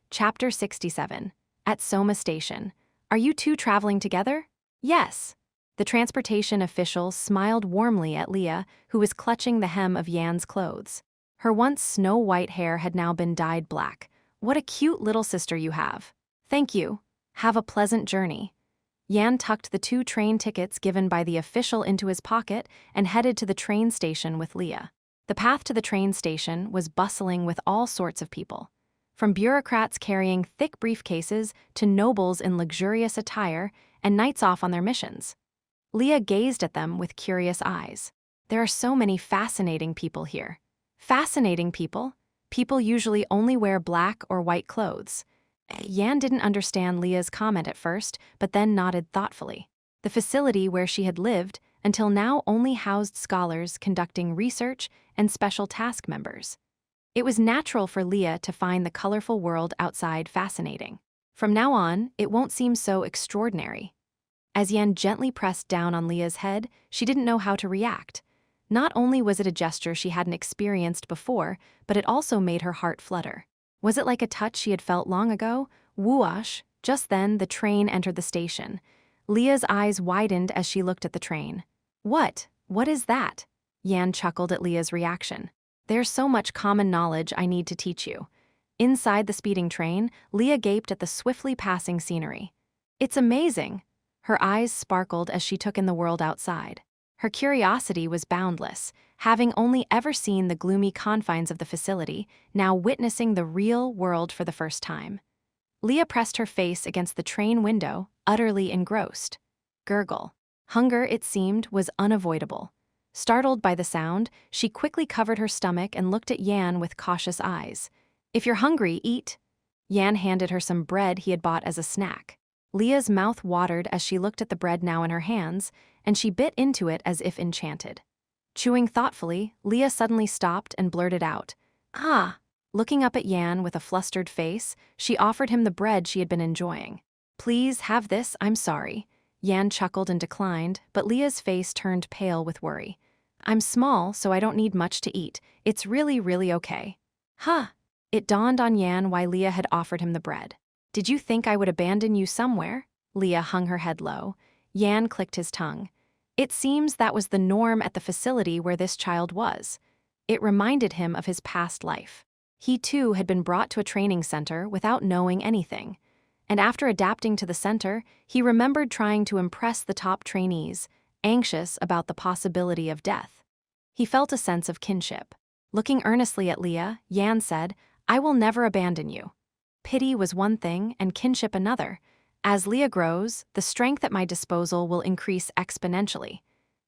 Chapter 67. At Soma Station. "Are you two traveling together?" "Yes." The transportation official smiled warmly at Leah, who was clutching the hem of Yan's clothes. Her once snow-white hair had now been dyed black. "What a cute little sister you have." "Thank you. Have a pleasant journey." Yan tucked the 2 train tickets given by the official into his pocket and headed to the train station with Leah. The path to the train station was bustling with all sorts of people. From bureaucrats carrying thick briefcases to nobles in luxurious attire and knights off on their missions. Leah gazed at them with curious eyes. There are so many fascinating people here. Fascinating people? People usually only wear black or white clothes. Yan didn't understand Leah's comment at first, but then nodded thoughtfully. The facility where she had lived until now only housed scholars conducting research and special task members. It was natural for Leah to find the colorful world outside fascinating. From now on, it won't seem so extraordinary. As Yan gently pressed down on Leah's head, she didn't know how to react. Not only was it a gesture she hadn't experienced before, but it also made her heart flutter. Was it like a touch she had felt long ago? Whoosh! Just then, the train entered the station. Leah's eyes widened as she looked at the train. What is that?" Yan chuckled at Leah's reaction. "There's so much common knowledge I need to teach you." Inside the speeding train, Leah gaped at the swiftly passing scenery. "It's amazing." Her eyes sparkled as she took in the world outside. Her curiosity was boundless, having only ever seen the gloomy confines of the facility, now witnessing the real world for the first time. Leah pressed her face against the train window, utterly engrossed. Gurgle. Hunger, it seemed, was unavoidable. Startled by the sound, she quickly covered her stomach and looked at Yan with cautious eyes. "If you're hungry, eat." Yan handed her some bread he had bought as a snack. Leah's mouth watered as she looked at the bread now in her hands, and she bit into it as if enchanted. Chewing thoughtfully, Leah suddenly stopped and blurted out, "Ah!" Looking up at Yan with a flustered face, she offered him the bread she had been enjoying. "Please have this, I'm sorry." Yan chuckled and declined, but Leah's face turned pale with worry. I'm small, so I don't need much to eat. It's really, really okay. Huh. It dawned on Yan why Leah had offered him the bread. Did you think I would abandon you somewhere? Leah hung her head low. Yan clicked his tongue. It seems that was the norm at the facility where this child was. It reminded him of his past life. He too had been brought to a training center without knowing anything. And after adapting to the center, he remembered trying to impress the top trainees, anxious about the possibility of death. He felt a sense of kinship. Looking earnestly at Leah, Yan said, I will never abandon you. Pity was one thing and kinship another. As Leah grows, the strength at my disposal will increase exponentially.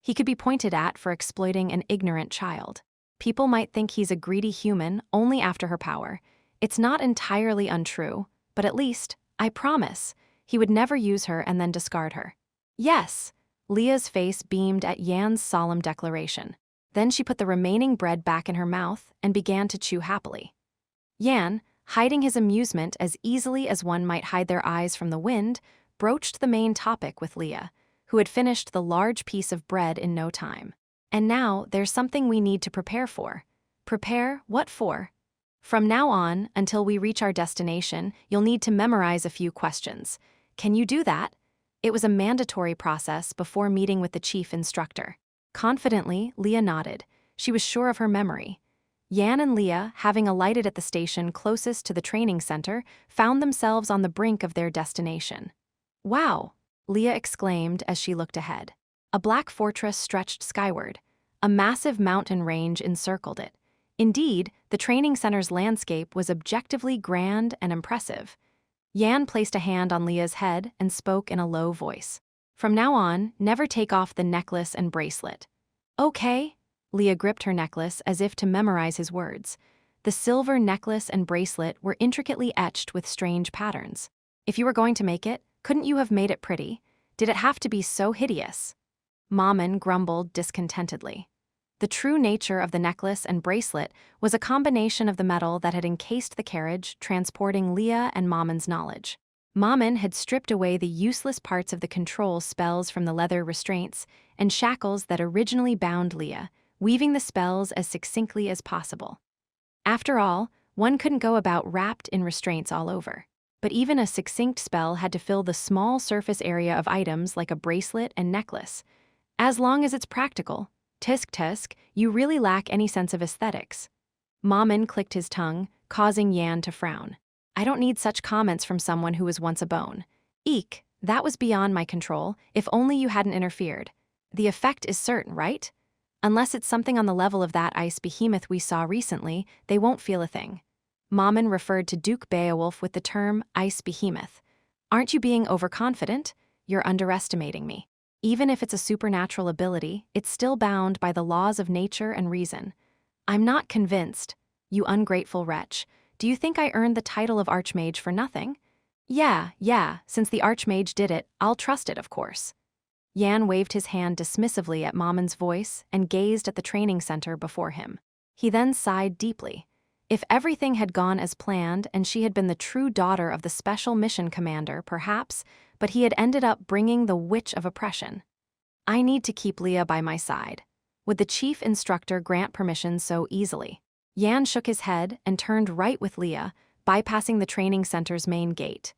He could be pointed at for exploiting an ignorant child. People might think he's a greedy human only after her power. It's not entirely untrue, but at least, I promise, he would never use her and then discard her. Yes, Leah's face beamed at Yan's solemn declaration. Then she put the remaining bread back in her mouth and began to chew happily. Yan, hiding his amusement as easily as one might hide their eyes from the wind, broached the main topic with Leah, who had finished the large piece of bread in no time. And now, there's something we need to prepare for. Prepare what for? From now on, until we reach our destination, you'll need to memorize a few questions. Can you do that? It was a mandatory process before meeting with the chief instructor. Confidently, Leah nodded. She was sure of her memory. Yan and Leah, having alighted at the station closest to the training center, found themselves on the brink of their destination. Wow! Leah exclaimed as she looked ahead. A black fortress stretched skyward. A massive mountain range encircled it. Indeed, the training center's landscape was objectively grand and impressive. Yan placed a hand on Leah's head and spoke in a low voice. From now on, never take off the necklace and bracelet. Okay. Leah gripped her necklace as if to memorize his words. The silver necklace and bracelet were intricately etched with strange patterns. If you were going to make it, couldn't you have made it pretty? Did it have to be so hideous? Maman grumbled discontentedly. The true nature of the necklace and bracelet was a combination of the metal that had encased the carriage, transporting Leah and Maman's knowledge. Maman had stripped away the useless parts of the control spells from the leather restraints and shackles that originally bound Leah, weaving the spells as succinctly as possible. After all, one couldn't go about wrapped in restraints all over. But even a succinct spell had to fill the small surface area of items like a bracelet and necklace. As long as it's practical, tisk, you really lack any sense of aesthetics. Maman clicked his tongue, causing Yan to frown. I don't need such comments from someone who was once a bone. Eek, that was beyond my control, if only you hadn't interfered. The effect is certain, right? Unless it's something on the level of that ice behemoth we saw recently, they won't feel a thing. Maman referred to Duke Beowulf with the term ice behemoth. Aren't you being overconfident? You're underestimating me. Even if it's a supernatural ability, it's still bound by the laws of nature and reason. I'm not convinced. You ungrateful wretch. Do you think I earned the title of Archmage for nothing? Yeah, since the Archmage did it, I'll trust it, of course. Yan waved his hand dismissively at Maman's voice and gazed at the training center before him. He then sighed deeply. If everything had gone as planned and she had been the true daughter of the special mission commander, perhaps, but he had ended up bringing the witch of oppression. I need to keep Leah by my side. Would the chief instructor grant permission so easily? Yan shook his head and turned right with Leah, bypassing the training center's main gate.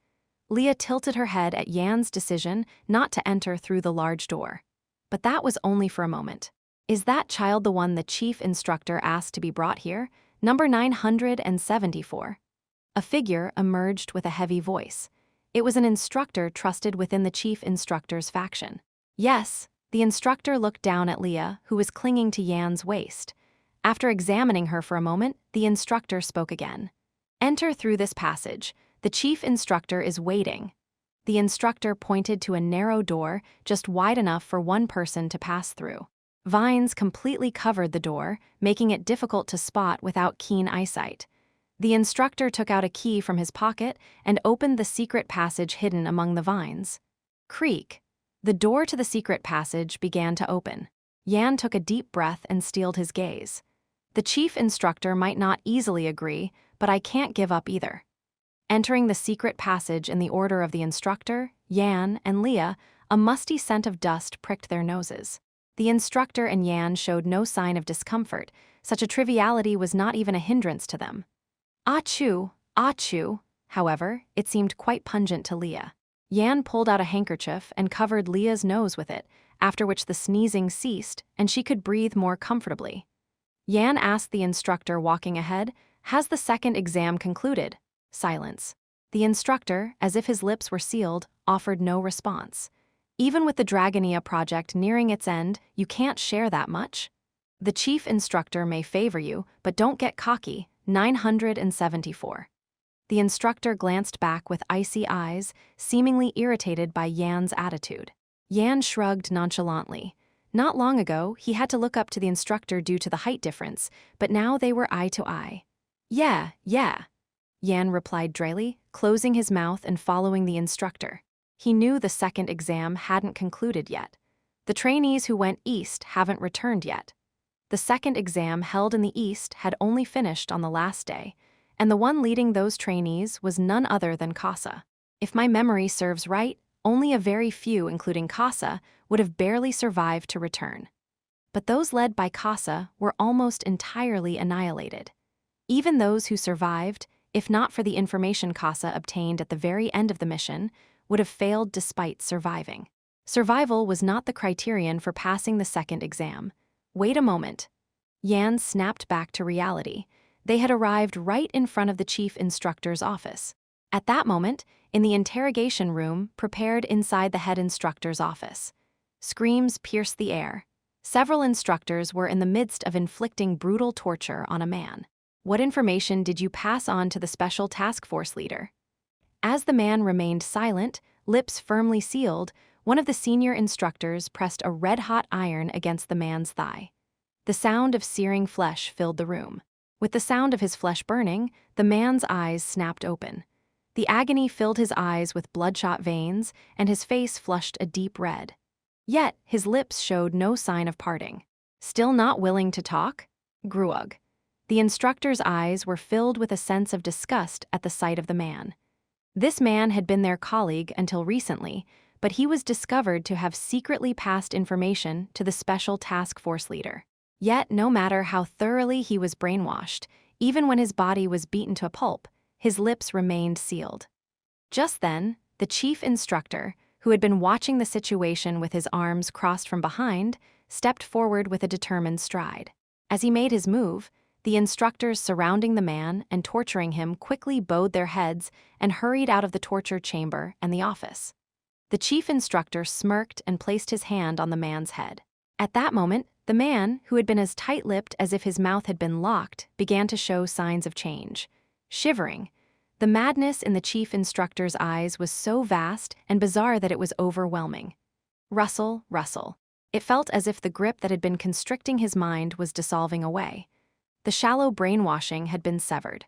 Leah tilted her head at Yan's decision not to enter through the large door. But that was only for a moment. Is that child the one the chief instructor asked to be brought here? Number 974. A figure emerged with a heavy voice. It was an instructor trusted within the chief instructor's faction. Yes, the instructor looked down at Leah, who was clinging to Yan's waist. After examining her for a moment, the instructor spoke again. Enter through this passage. The chief instructor is waiting. The instructor pointed to a narrow door just wide enough for one person to pass through. Vines completely covered the door, making it difficult to spot without keen eyesight. The instructor took out a key from his pocket and opened the secret passage hidden among the vines. Creak. The door to the secret passage began to open. Yan took a deep breath and steeled his gaze. The chief instructor might not easily agree, but I can't give up either. Entering the secret passage in the order of the instructor, Yan, and Leah, a musty scent of dust pricked their noses. The instructor and Yan showed no sign of discomfort. Such a triviality was not even a hindrance to them. Achoo, achoo. However, it seemed quite pungent to Leah. Yan pulled out a handkerchief and covered Leah's nose with it, after which the sneezing ceased and she could breathe more comfortably. Yan asked the instructor walking ahead, "Has the second exam concluded?" Silence. The instructor, as if his lips were sealed, offered no response. Even with the Dragonia project nearing its end, you can't share that much. The chief instructor may favor you, but don't get cocky. 974. The instructor glanced back with icy eyes, seemingly irritated by Yan's attitude. Yan shrugged nonchalantly. Not long ago, he had to look up to the instructor due to the height difference, but now they were eye to eye. Yeah, Yan replied dryly, closing his mouth and following the instructor. He knew the second exam hadn't concluded yet. The trainees who went east haven't returned yet. The second exam held in the east had only finished on the last day, and the one leading those trainees was none other than Casa. If my memory serves right, only a very few, including Casa, would have barely survived to return. But those led by Casa were almost entirely annihilated. Even those who survived, if not for the information Casa obtained at the very end of the mission, would have failed despite surviving. Survival was not the criterion for passing the second exam. Wait a moment. Yan snapped back to reality. They had arrived right in front of the chief instructor's office. At that moment, in the interrogation room prepared inside the head instructor's office. Screams pierced the air. Several instructors were in the midst of inflicting brutal torture on a man. What information did you pass on to the special task force leader? As the man remained silent, lips firmly sealed, one of the senior instructors pressed a red-hot iron against the man's thigh. The sound of searing flesh filled the room. With the sound of his flesh burning, the man's eyes snapped open. The agony filled his eyes with bloodshot veins, and his face flushed a deep red. Yet, his lips showed no sign of parting. Still not willing to talk? Gruog. The instructor's eyes were filled with a sense of disgust at the sight of the man. This man had been their colleague until recently, but he was discovered to have secretly passed information to the special task force leader. Yet, no matter how thoroughly he was brainwashed, even when his body was beaten to a pulp, his lips remained sealed. Just then, the chief instructor, who had been watching the situation with his arms crossed from behind, stepped forward with a determined stride. As he made his move, the instructors surrounding the man and torturing him quickly bowed their heads and hurried out of the torture chamber and the office. The chief instructor smirked and placed his hand on the man's head. At that moment, the man, who had been as tight-lipped as if his mouth had been locked, began to show signs of change. Shivering, the madness in the chief instructor's eyes was so vast and bizarre that it was overwhelming. Rustle, rustle. It felt as if the grip that had been constricting his mind was dissolving away. The shallow brainwashing had been severed.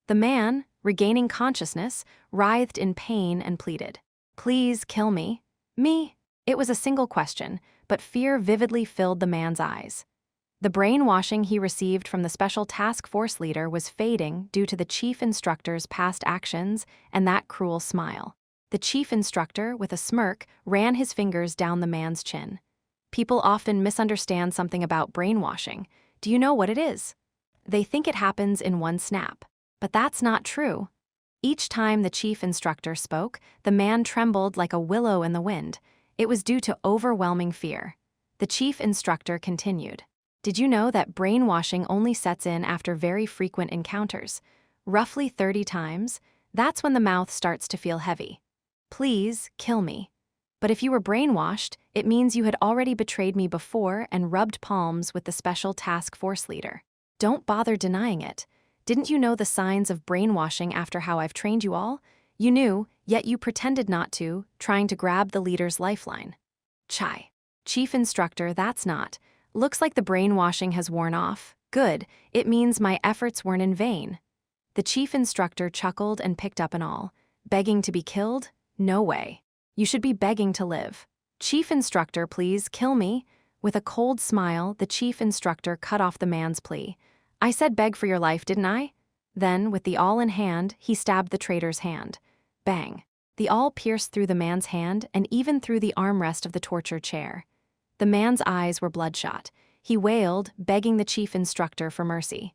The man, regaining consciousness, writhed in pain and pleaded, "Please kill me." Me? It was a single question, but fear vividly filled the man's eyes. The brainwashing he received from the special task force leader was fading due to the chief instructor's past actions and that cruel smile. The chief instructor, with a smirk, ran his fingers down the man's chin. People often misunderstand something about brainwashing. Do you know what it is? They think it happens in one snap. But that's not true. Each time the chief instructor spoke, the man trembled like a willow in the wind. It was due to overwhelming fear. The chief instructor continued. Did you know that brainwashing only sets in after very frequent encounters? Roughly 30 times, that's when the mouth starts to feel heavy. Please, kill me. But if you were brainwashed, it means you had already betrayed me before and rubbed palms with the special task force leader. Don't bother denying it. Didn't you know the signs of brainwashing after how I've trained you all? You knew, yet you pretended not to, trying to grab the leader's lifeline. Chai. Chief instructor, that's not. Looks like the brainwashing has worn off. Good, it means my efforts weren't in vain. The chief instructor chuckled and picked up an awl. Begging to be killed? No way. You should be begging to live. Chief instructor, please kill me. With a cold smile, the chief instructor cut off the man's plea. I said beg for your life, didn't I? Then, with the awl in hand, he stabbed the traitor's hand. Bang. The awl pierced through the man's hand and even through the armrest of the torture chair. The man's eyes were bloodshot. He wailed, begging the chief instructor for mercy.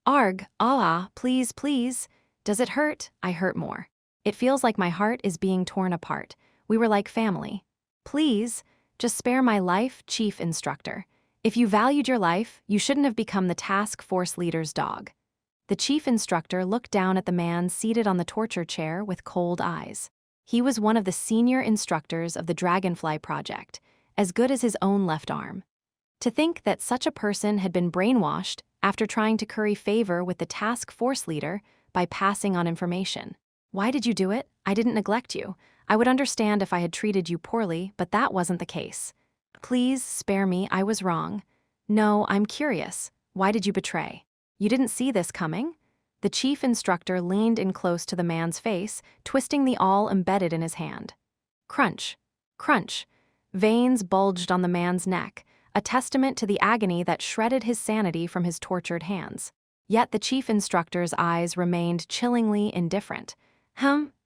"Arg, Allah, please, please. Does it hurt? I hurt more. It feels like my heart is being torn apart. We were like family. Please, just spare my life, chief instructor. If you valued your life, you shouldn't have become the task force leader's dog." The chief instructor looked down at the man seated on the torture chair with cold eyes. He was one of the senior instructors of the Dragonfly Project, as good as his own left arm. To think that such a person had been brainwashed after trying to curry favor with the task force leader by passing on information. "Why did you do it? I didn't neglect you. I would understand if I had treated you poorly, but that wasn't the case. Please spare me, I was wrong. No, I'm curious. Why did you betray? You didn't see this coming?" The chief instructor leaned in close to the man's face, twisting the awl embedded in his hand. Crunch, crunch. Veins bulged on the man's neck, a testament to the agony that shredded his sanity from his tortured hands. Yet the chief instructor's eyes remained chillingly indifferent.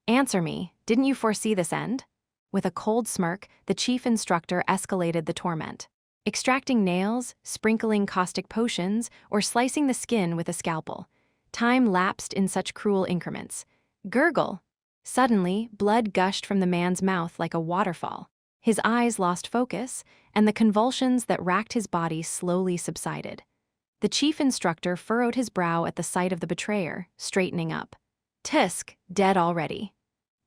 Answer me, didn't you foresee this end?" With a cold smirk, the chief instructor escalated the torment. Extracting nails, sprinkling caustic potions, or slicing the skin with a scalpel. Time lapsed in such cruel increments. Gurgle! Suddenly, blood gushed from the man's mouth like a waterfall. His eyes lost focus, and the convulsions that racked his body slowly subsided. The chief instructor furrowed his brow at the sight of the betrayer, straightening up. Tisk, dead already.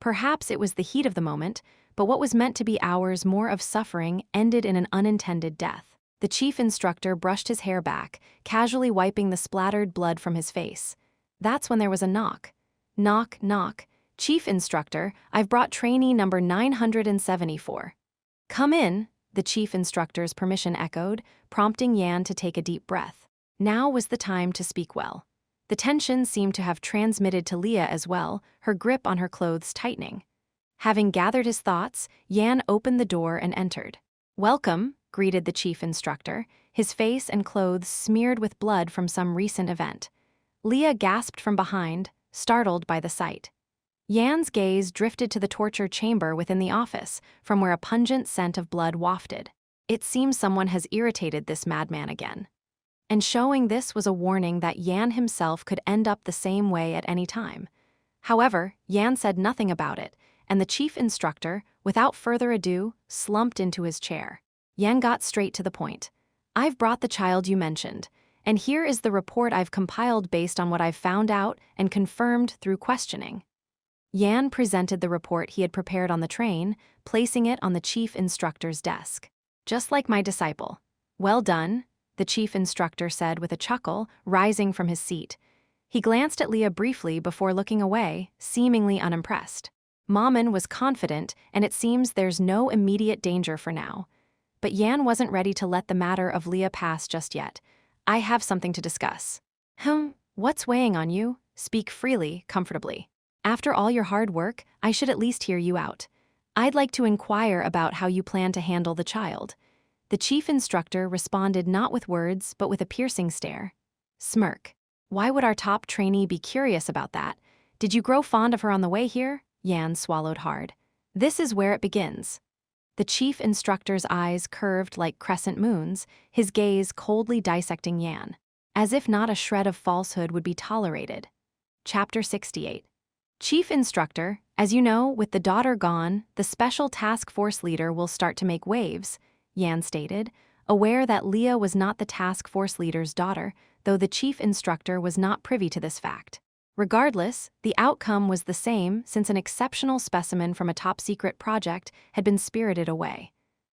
Perhaps it was the heat of the moment, but what was meant to be hours more of suffering ended in an unintended death. The chief instructor brushed his hair back, casually wiping the splattered blood from his face. That's when there was a knock. Knock, knock. "Chief instructor, I've brought trainee number 974. "Come in," the chief instructor's permission echoed, prompting Yan to take a deep breath. Now was the time to speak well. The tension seemed to have transmitted to Leah as well, her grip on her clothes tightening. Having gathered his thoughts, Yan opened the door and entered. "Welcome," greeted the chief instructor, his face and clothes smeared with blood from some recent event. Leah gasped from behind, startled by the sight. Yan's gaze drifted to the torture chamber within the office, from where a pungent scent of blood wafted. It seems someone has irritated this madman again. And showing this was a warning that Yan himself could end up the same way at any time. However, Yan said nothing about it, and the chief instructor, without further ado, slumped into his chair. Yan got straight to the point. "I've brought the child you mentioned, and here is the report I've compiled based on what I've found out and confirmed through questioning." Yan presented the report he had prepared on the train, placing it on the chief instructor's desk. "Just like my disciple. Well done," the chief instructor said with a chuckle, rising from his seat. He glanced at Leah briefly before looking away, seemingly unimpressed. Maman was confident, and it seems there's no immediate danger for now. But Yan wasn't ready to let the matter of Leah pass just yet. "I have something to discuss." What's weighing on you? Speak freely, comfortably. After all your hard work, I should at least hear you out. I'd like to inquire about how you plan to handle the child." The chief instructor responded not with words, but with a piercing stare. Smirk. "Why would our top trainee be curious about that? Did you grow fond of her on the way here?" Yan swallowed hard. "This is where it begins." The chief instructor's eyes curved like crescent moons, his gaze coldly dissecting Yan, as if not a shred of falsehood would be tolerated. Chapter 68. Chief instructor, as you know, with the daughter gone, the special task force leader will start to make waves, Yan stated, aware that Leah was not the task force leader's daughter, though the chief instructor was not privy to this fact. Regardless, the outcome was the same since an exceptional specimen from a top-secret project had been spirited away.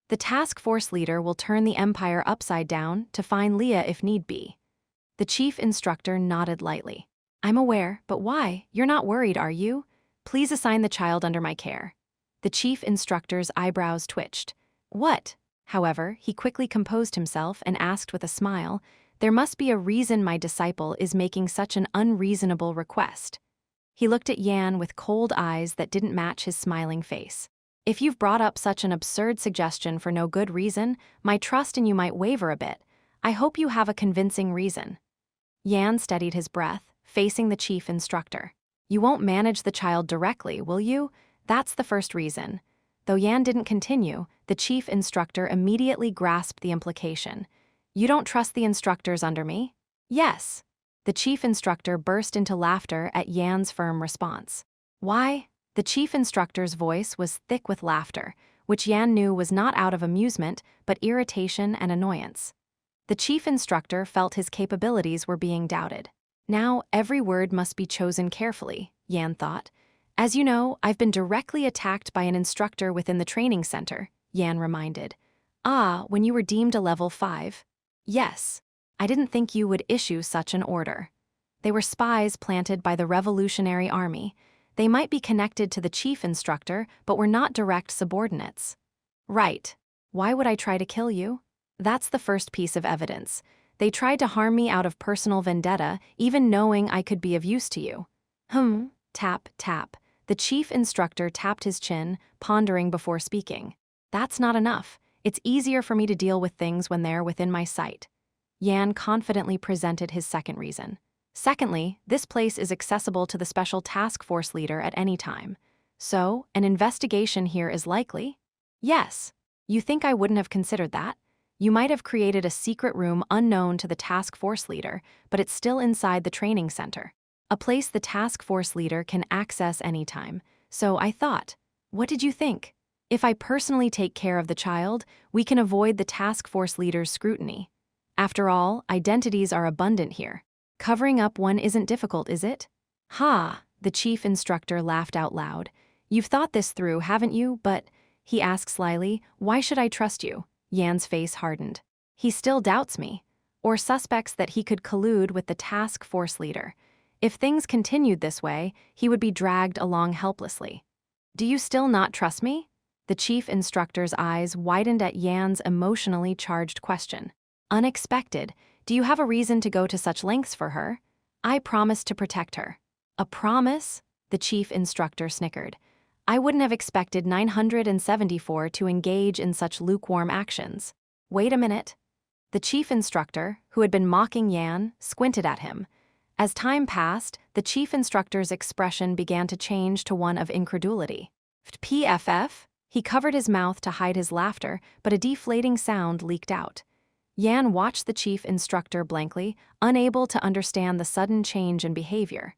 The task force leader will turn the empire upside down to find Leah if need be. The chief instructor nodded lightly. "I'm aware, but why? You're not worried, are you? Please assign the child under my care." The chief instructor's eyebrows twitched. "What?" However, he quickly composed himself and asked with a smile, "There must be a reason my disciple is making such an unreasonable request." He looked at Yan with cold eyes that didn't match his smiling face. "If you've brought up such an absurd suggestion for no good reason, my trust in you might waver a bit. I hope you have a convincing reason." Yan steadied his breath, facing the chief instructor. "You won't manage the child directly, will you? That's the first reason. Though Yan didn't continue, the chief instructor immediately grasped the implication. You don't trust the instructors under me? Yes. The chief instructor burst into laughter at Yan's firm response. Why? The chief instructor's voice was thick with laughter, which Yan knew was not out of amusement, but irritation and annoyance. The chief instructor felt his capabilities were being doubted. Now, every word must be chosen carefully, Yan thought. As you know, I've been directly attacked by an instructor within the training center, Yan reminded. Ah, when you were deemed a level 5? Yes. I didn't think you would issue such an order. They were spies planted by the Revolutionary Army. They might be connected to the chief instructor, but were not direct subordinates. Right. Why would I try to kill you? That's the first piece of evidence. They tried to harm me out of personal vendetta, even knowing I could be of use to you. Tap, tap. The chief instructor tapped his chin, pondering before speaking. That's not enough. It's easier for me to deal with things when they're within my sight. Yan confidently presented his second reason. Secondly, this place is accessible to the special task force leader at any time. So, an investigation here is likely? Yes. You think I wouldn't have considered that? You might have created a secret room unknown to the task force leader, but it's still inside the training center. A place the task force leader can access anytime. So I thought, what did you think? If I personally take care of the child, we can avoid the task force leader's scrutiny. After all, identities are abundant here. Covering up one isn't difficult, is it? Ha, the chief instructor laughed out loud. You've thought this through, haven't you? But, he asked slyly, why should I trust you? Yan's face hardened. He still doubts me, or suspects that he could collude with the task force leader. If things continued this way, he would be dragged along helplessly. Do you still not trust me? The chief instructor's eyes widened at Yan's emotionally charged question. Unexpected. Do you have a reason to go to such lengths for her? I promised to protect her. A promise? The chief instructor snickered. I wouldn't have expected 974 to engage in such lukewarm actions. Wait a minute. The chief instructor, who had been mocking Yan, squinted at him. As time passed, the chief instructor's expression began to change to one of incredulity. PFF? He covered his mouth to hide his laughter, but a deflating sound leaked out. Yan watched the chief instructor blankly, unable to understand the sudden change in behavior.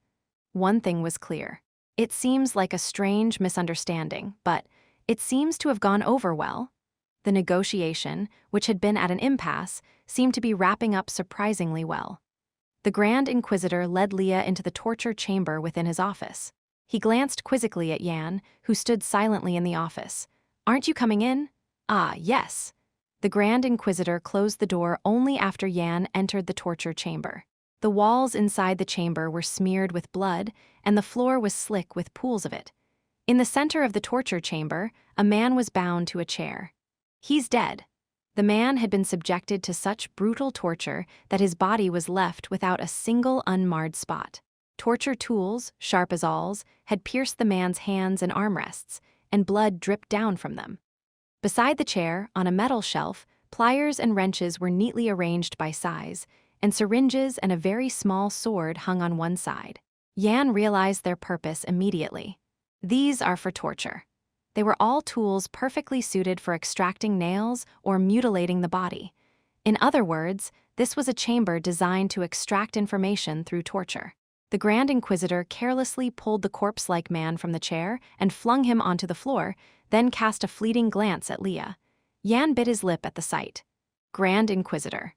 One thing was clear. It seems like a strange misunderstanding, but it seems to have gone over well. The negotiation, which had been at an impasse, seemed to be wrapping up surprisingly well. The Grand Inquisitor led Leah into the torture chamber within his office. He glanced quizzically at Yan, who stood silently in the office. Aren't you coming in? Ah, yes. The Grand Inquisitor closed the door only after Yan entered the torture chamber. The walls inside the chamber were smeared with blood, and the floor was slick with pools of it. In the center of the torture chamber, a man was bound to a chair. He's dead. The man had been subjected to such brutal torture that his body was left without a single unmarred spot. Torture tools, sharp as awls, had pierced the man's hands and armrests, and blood dripped down from them. Beside the chair, on a metal shelf, pliers and wrenches were neatly arranged by size, and syringes and a very small sword hung on one side. Yan realized their purpose immediately. These are for torture. They were all tools perfectly suited for extracting nails or mutilating the body. In other words, this was a chamber designed to extract information through torture. The Grand Inquisitor carelessly pulled the corpse-like man from the chair and flung him onto the floor, then cast a fleeting glance at Leah. Yan bit his lip at the sight. Grand Inquisitor.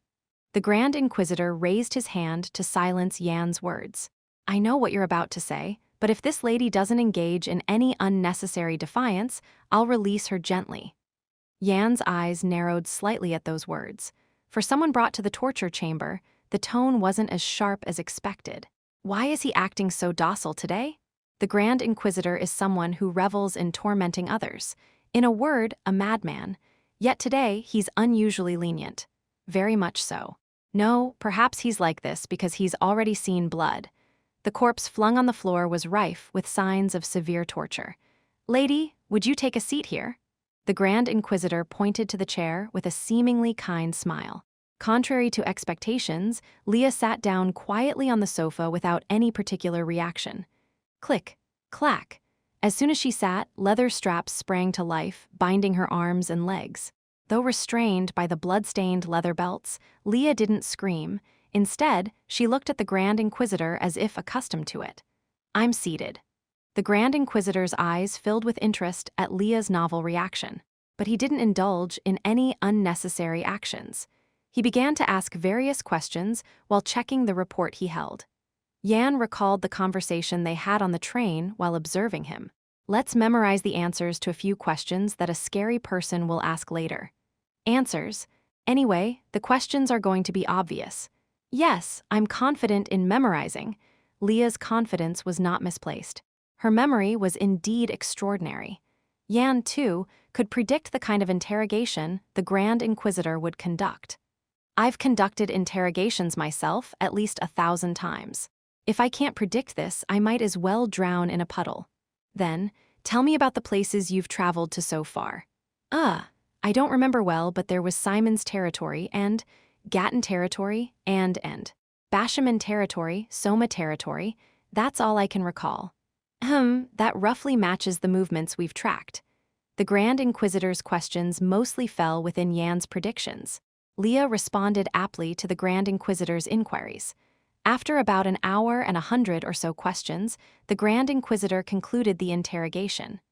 The Grand Inquisitor raised his hand to silence Yan's words. I know what you're about to say, but if this lady doesn't engage in any unnecessary defiance, I'll release her gently. Yan's eyes narrowed slightly at those words. For someone brought to the torture chamber, the tone wasn't as sharp as expected. Why is he acting so docile today? The Grand Inquisitor is someone who revels in tormenting others. In a word, a madman. Yet today, he's unusually lenient. Very much so. No, perhaps he's like this because he's already seen blood. The corpse flung on the floor was rife with signs of severe torture. Lady, would you take a seat here? The Grand Inquisitor pointed to the chair with a seemingly kind smile. Contrary to expectations, Leah sat down quietly on the sofa without any particular reaction. Click, clack. As soon as she sat, leather straps sprang to life, binding her arms and legs. Though restrained by the blood-stained leather belts, Leah didn't scream. Instead, she looked at the Grand Inquisitor as if accustomed to it. "I'm seated." The Grand Inquisitor's eyes filled with interest at Leah's novel reaction, but he didn't indulge in any unnecessary actions. He began to ask various questions while checking the report he held. Yan recalled the conversation they had on the train while observing him. "Let's memorize the answers to a few questions that a scary person will ask later." Answers. Anyway, the questions are going to be obvious. Yes, I'm confident in memorizing. Leah's confidence was not misplaced. Her memory was indeed extraordinary. Yan, too, could predict the kind of interrogation the Grand Inquisitor would conduct. "I've conducted interrogations myself at least 1,000 times. If I can't predict this, I might as well drown in a puddle." Then, "Tell me about the places you've traveled to so far." I don't remember well, but there was Simon's territory and Gatton territory and Bashaman territory, Soma territory. That's all I can recall." That roughly matches the movements we've tracked." The Grand Inquisitor's questions mostly fell within Yan's predictions. Leah responded aptly to the Grand Inquisitor's inquiries. After about an hour and 100 or so questions, the Grand Inquisitor concluded the interrogation.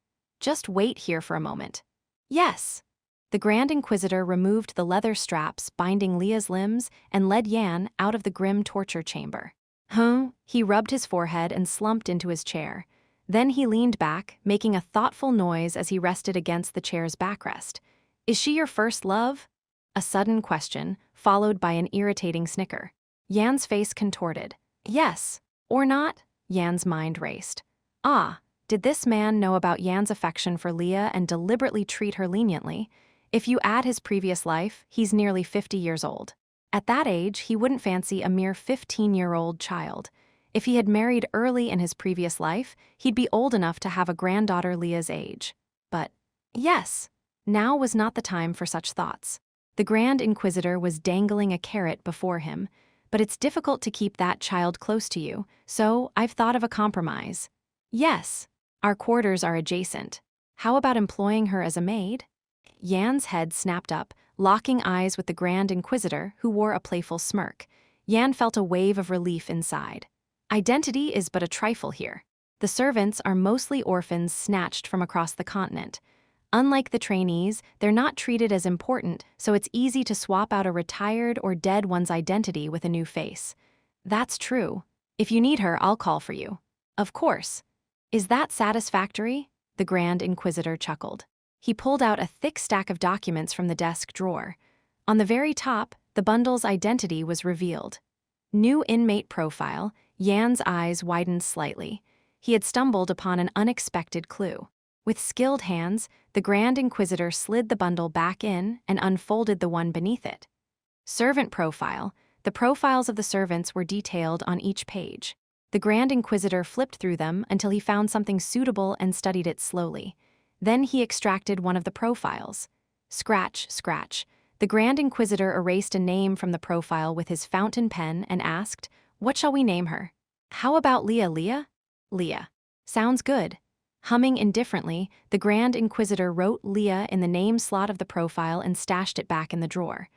"Just wait here for a moment." "Yes." The Grand Inquisitor removed the leather straps binding Leah's limbs and led Yan out of the grim torture chamber. He rubbed his forehead and slumped into his chair. Then he leaned back, making a thoughtful noise as he rested against the chair's backrest. "Is she your first love?" A sudden question, followed by an irritating snicker. Yan's face contorted. "Yes. Or not?" Yan's mind raced. Did this man know about Yan's affection for Leah and deliberately treat her leniently? If you add his previous life, he's nearly 50 years old. At that age, he wouldn't fancy a mere 15-year-old child. If he had married early in his previous life, he'd be old enough to have a granddaughter Leah's age. But, yes, now was not the time for such thoughts. The Grand Inquisitor was dangling a carrot before him, but it's difficult to keep that child close to you, so I've thought of a compromise. "Yes, our quarters are adjacent. How about employing her as a maid?" Yan's head snapped up, locking eyes with the Grand Inquisitor, who wore a playful smirk. Yan felt a wave of relief inside. Identity is but a trifle here. The servants are mostly orphans snatched from across the continent. Unlike the trainees, they're not treated as important, so it's easy to swap out a retired or dead one's identity with a new face. "That's true. If you need her, I'll call for you." "Of course." "Is that satisfactory?" The Grand Inquisitor chuckled. He pulled out a thick stack of documents from the desk drawer. On the very top, the bundle's identity was revealed. New inmate profile. Yan's eyes widened slightly. He had stumbled upon an unexpected clue. With skilled hands, the Grand Inquisitor slid the bundle back in and unfolded the one beneath it. Servant profile. The profiles of the servants were detailed on each page. The Grand Inquisitor flipped through them until he found something suitable and studied it slowly. Then he extracted one of the profiles. Scratch, scratch. The Grand Inquisitor erased a name from the profile with his fountain pen and asked, "What shall we name her?" "How about Leah, Leah?" "Leah. Sounds good." Humming indifferently, the Grand Inquisitor wrote Leah in the name slot of the profile and stashed it back in the drawer.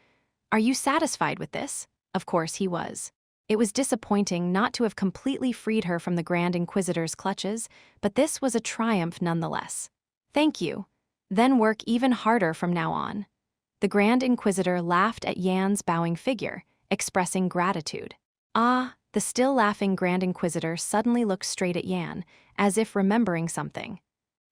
"Are you satisfied with this?" Of course he was. It was disappointing not to have completely freed her from the Grand Inquisitor's clutches, but this was a triumph nonetheless. "Thank you. Then work even harder from now on." The Grand Inquisitor laughed at Yan's bowing figure, expressing gratitude. The still laughing Grand Inquisitor suddenly looked straight at Yan, as if remembering something.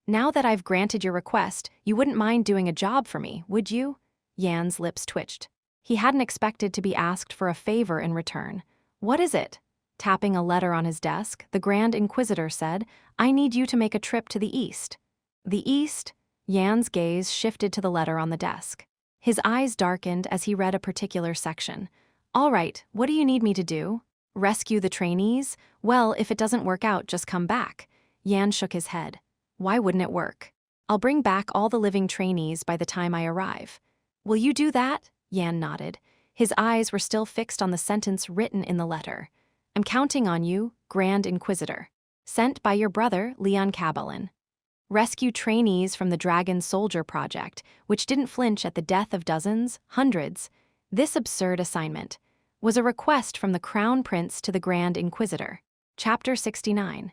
"Now that I've granted your request, you wouldn't mind doing a job for me, would you?" Yan's lips twitched. He hadn't expected to be asked for a favor in return. "What is it?" Tapping a letter on his desk, the Grand Inquisitor said, "I need you to make a trip to the east." "The east?" Yan's gaze shifted to the letter on the desk. His eyes darkened as he read a particular section. "All right, what do you need me to do? Rescue the trainees? Well, if it doesn't work out, just come back." Yan shook his head. "Why wouldn't it work? I'll bring back all the living trainees by the time I arrive." "Will you do that?" Yan nodded. His eyes were still fixed on the sentence written in the letter. "I'm counting on you, Grand Inquisitor. Sent by your brother, Leon Cabalin." Rescue trainees from the Dragon Soldier Project, which didn't flinch at the death of dozens, hundreds. This absurd assignment was a request from the Crown Prince to the Grand Inquisitor. Chapter 69.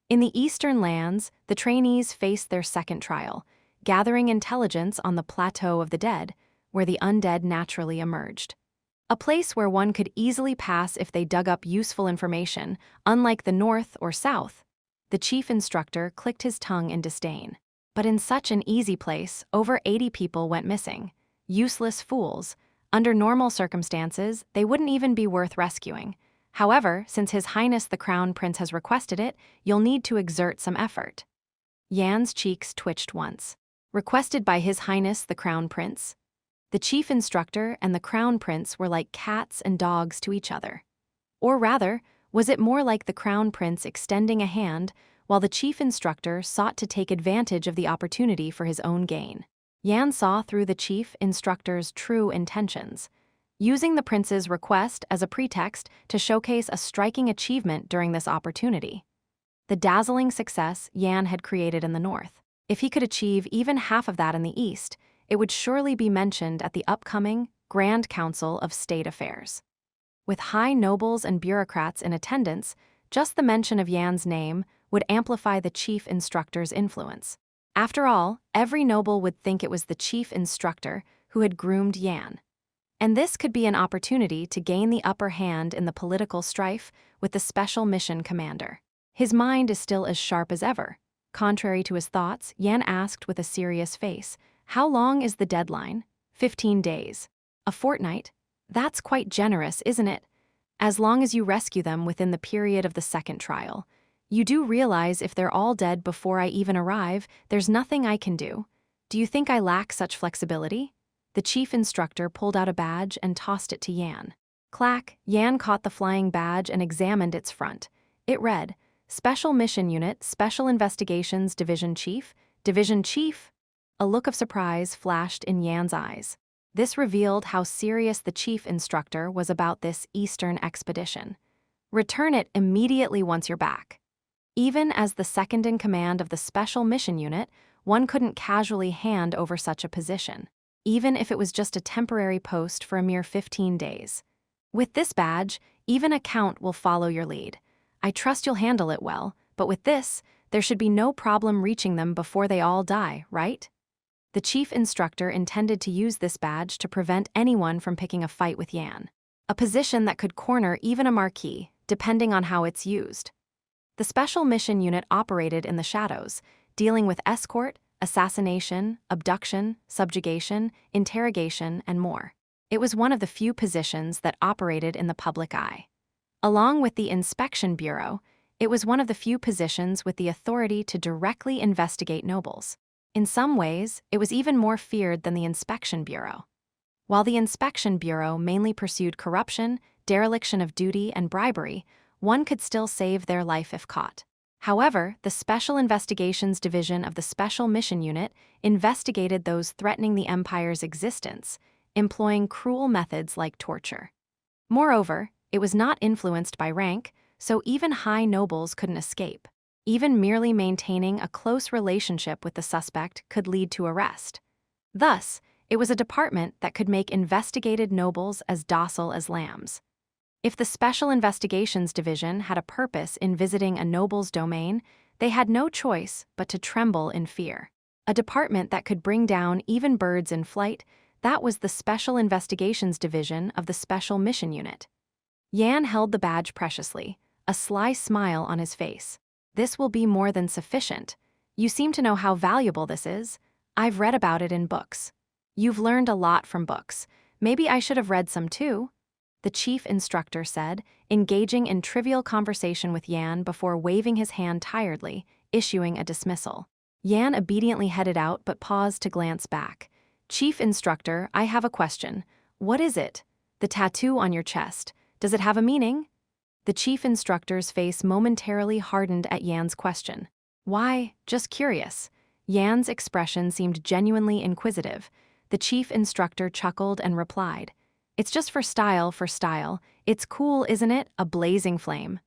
In the Eastern lands, the trainees faced their second trial, gathering intelligence on the Plateau of the Dead, where the undead naturally emerged. A place where one could easily pass if they dug up useful information, unlike the North or South. The chief instructor clicked his tongue in disdain. But in such an easy place, over 80 people went missing. Useless fools. Under normal circumstances, they wouldn't even be worth rescuing. However, since His Highness the Crown Prince has requested it, you'll need to exert some effort. Yan's cheeks twitched once. Requested by His Highness the Crown Prince? The chief instructor and the Crown Prince were like cats and dogs to each other. Or rather, was it more like the Crown Prince extending a hand while the chief instructor sought to take advantage of the opportunity for his own gain? Yan saw through the chief instructor's true intentions, using the prince's request as a pretext to showcase a striking achievement during this opportunity. The dazzling success Yan had created in the north. If he could achieve even half of that in the east, it would surely be mentioned at the upcoming Grand Council of State Affairs. With high nobles and bureaucrats in attendance, just the mention of Yan's name would amplify the chief instructor's influence. After all, every noble would think it was the chief instructor who had groomed Yan. And this could be an opportunity to gain the upper hand in the political strife with the special mission commander. His mind is still as sharp as ever. Contrary to his thoughts, Yan asked with a serious face, "How long is the deadline?" 15 days. A fortnight? That's quite generous, isn't it? As long as you rescue them within the period of the second trial. You do realize if they're all dead before I even arrive, there's nothing I can do. Do you think I lack such flexibility? The chief instructor pulled out a badge and tossed it to Yan. Clack, Yan caught the flying badge and examined its front. It read, Special Mission Unit, Special Investigations Division Chief, Division Chief. A look of surprise flashed in Yan's eyes. This revealed how serious the chief instructor was about this Eastern expedition. Return it immediately once you're back. Even as the second in command of the Special Mission Unit, one couldn't casually hand over such a position, even if it was just a temporary post for a mere 15 days. With this badge, even a count will follow your lead. I trust you'll handle it well, but with this, there should be no problem reaching them before they all die, right? The chief instructor intended to use this badge to prevent anyone from picking a fight with Yan, a position that could corner even a marquis, depending on how it's used. The Special Mission Unit operated in the shadows, dealing with escort, assassination, abduction, subjugation, interrogation, and more. It was one of the few positions that operated in the public eye. Along with the Inspection Bureau, it was one of the few positions with the authority to directly investigate nobles. In some ways, it was even more feared than the Inspection Bureau. While the Inspection Bureau mainly pursued corruption, dereliction of duty, and bribery, one could still save their life if caught. However, the Special Investigations Division of the Special Mission Unit investigated those threatening the Empire's existence, employing cruel methods like torture. Moreover, it was not influenced by rank, so even high nobles couldn't escape. Even merely maintaining a close relationship with the suspect could lead to arrest. Thus, it was a department that could make investigated nobles as docile as lambs. If the Special Investigations Division had a purpose in visiting a noble's domain, they had no choice but to tremble in fear. A department that could bring down even birds in flight, that was the Special Investigations Division of the Special Mission Unit. Yan held the badge preciously, a sly smile on his face. This will be more than sufficient. You seem to know how valuable this is. I've read about it in books. You've learned a lot from books. Maybe I should have read some too. The chief instructor said, engaging in trivial conversation with Yan before waving his hand tiredly, issuing a dismissal. Yan obediently headed out but paused to glance back. Chief instructor, I have a question. What is it? The tattoo on your chest. Does it have a meaning? The chief instructor's face momentarily hardened at Yan's question. Why, just curious. Yan's expression seemed genuinely inquisitive. The chief instructor chuckled and replied, It's just for style, for style. It's cool, isn't it? A blazing flame.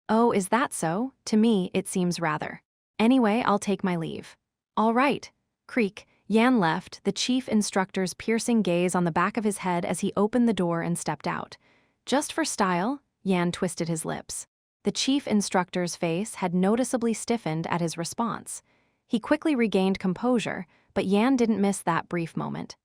Oh, is that so? To me, it seems rather. Anyway, I'll take my leave. All right. Creak. Yan left, the chief instructor's piercing gaze on the back of his head as he opened the door and stepped out. Just for style, Yan twisted his lips. The chief instructor's face had noticeably stiffened at his response. He quickly regained composure, but Yan didn't miss that brief moment.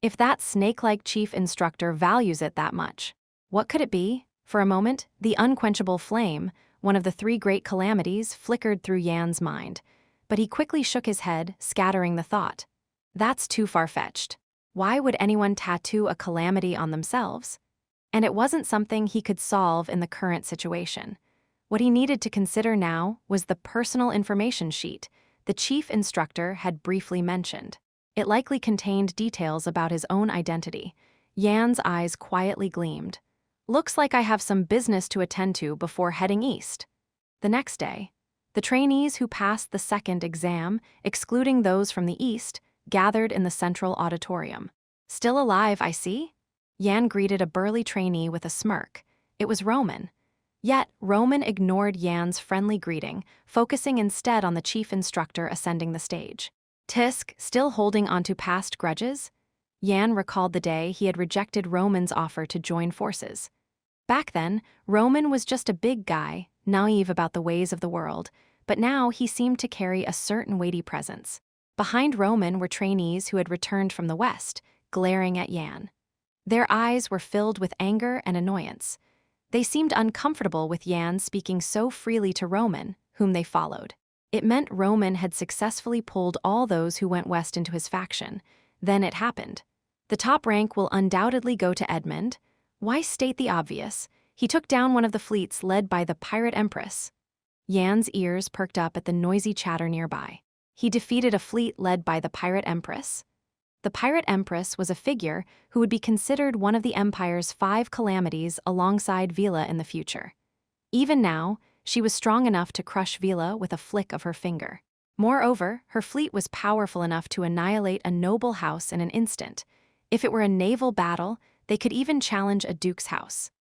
If that snake-like chief instructor values it that much, what could it be? For a moment, the unquenchable flame, one of the three great calamities, flickered through Yan's mind. But he quickly shook his head, scattering the thought. That's too far-fetched. Why would anyone tattoo a calamity on themselves? And it wasn't something he could solve in the current situation. What he needed to consider now was the personal information sheet the chief instructor had briefly mentioned. It likely contained details about his own identity. Yan's eyes quietly gleamed. Looks like I have some business to attend to before heading east. The next day, the trainees who passed the second exam, excluding those from the east, gathered in the central auditorium. Still alive, I see? Yan greeted a burly trainee with a smirk. It was Roman. Yet, Roman ignored Yan's friendly greeting, focusing instead on the chief instructor ascending the stage. Tisk, still holding onto past grudges? Yan recalled the day he had rejected Roman's offer to join forces. Back then, Roman was just a big guy, naive about the ways of the world, but now he seemed to carry a certain weighty presence. Behind Roman were trainees who had returned from the West, glaring at Yan. Their eyes were filled with anger and annoyance. They seemed uncomfortable with Yan speaking so freely to Roman, whom they followed. It meant Roman had successfully pulled all those who went west into his faction. Then it happened. The top rank will undoubtedly go to Edmund. Why state the obvious? He took down one of the fleets led by the pirate empress. Yan's ears perked up at the noisy chatter nearby. He defeated a fleet led by the pirate empress. The pirate empress was a figure who would be considered one of the empire's 5 calamities alongside Vila in the future. Even now, she was strong enough to crush Vila with a flick of her finger. Moreover, her fleet was powerful enough to annihilate a noble house in an instant. If it were a naval battle, they could even challenge a duke's house.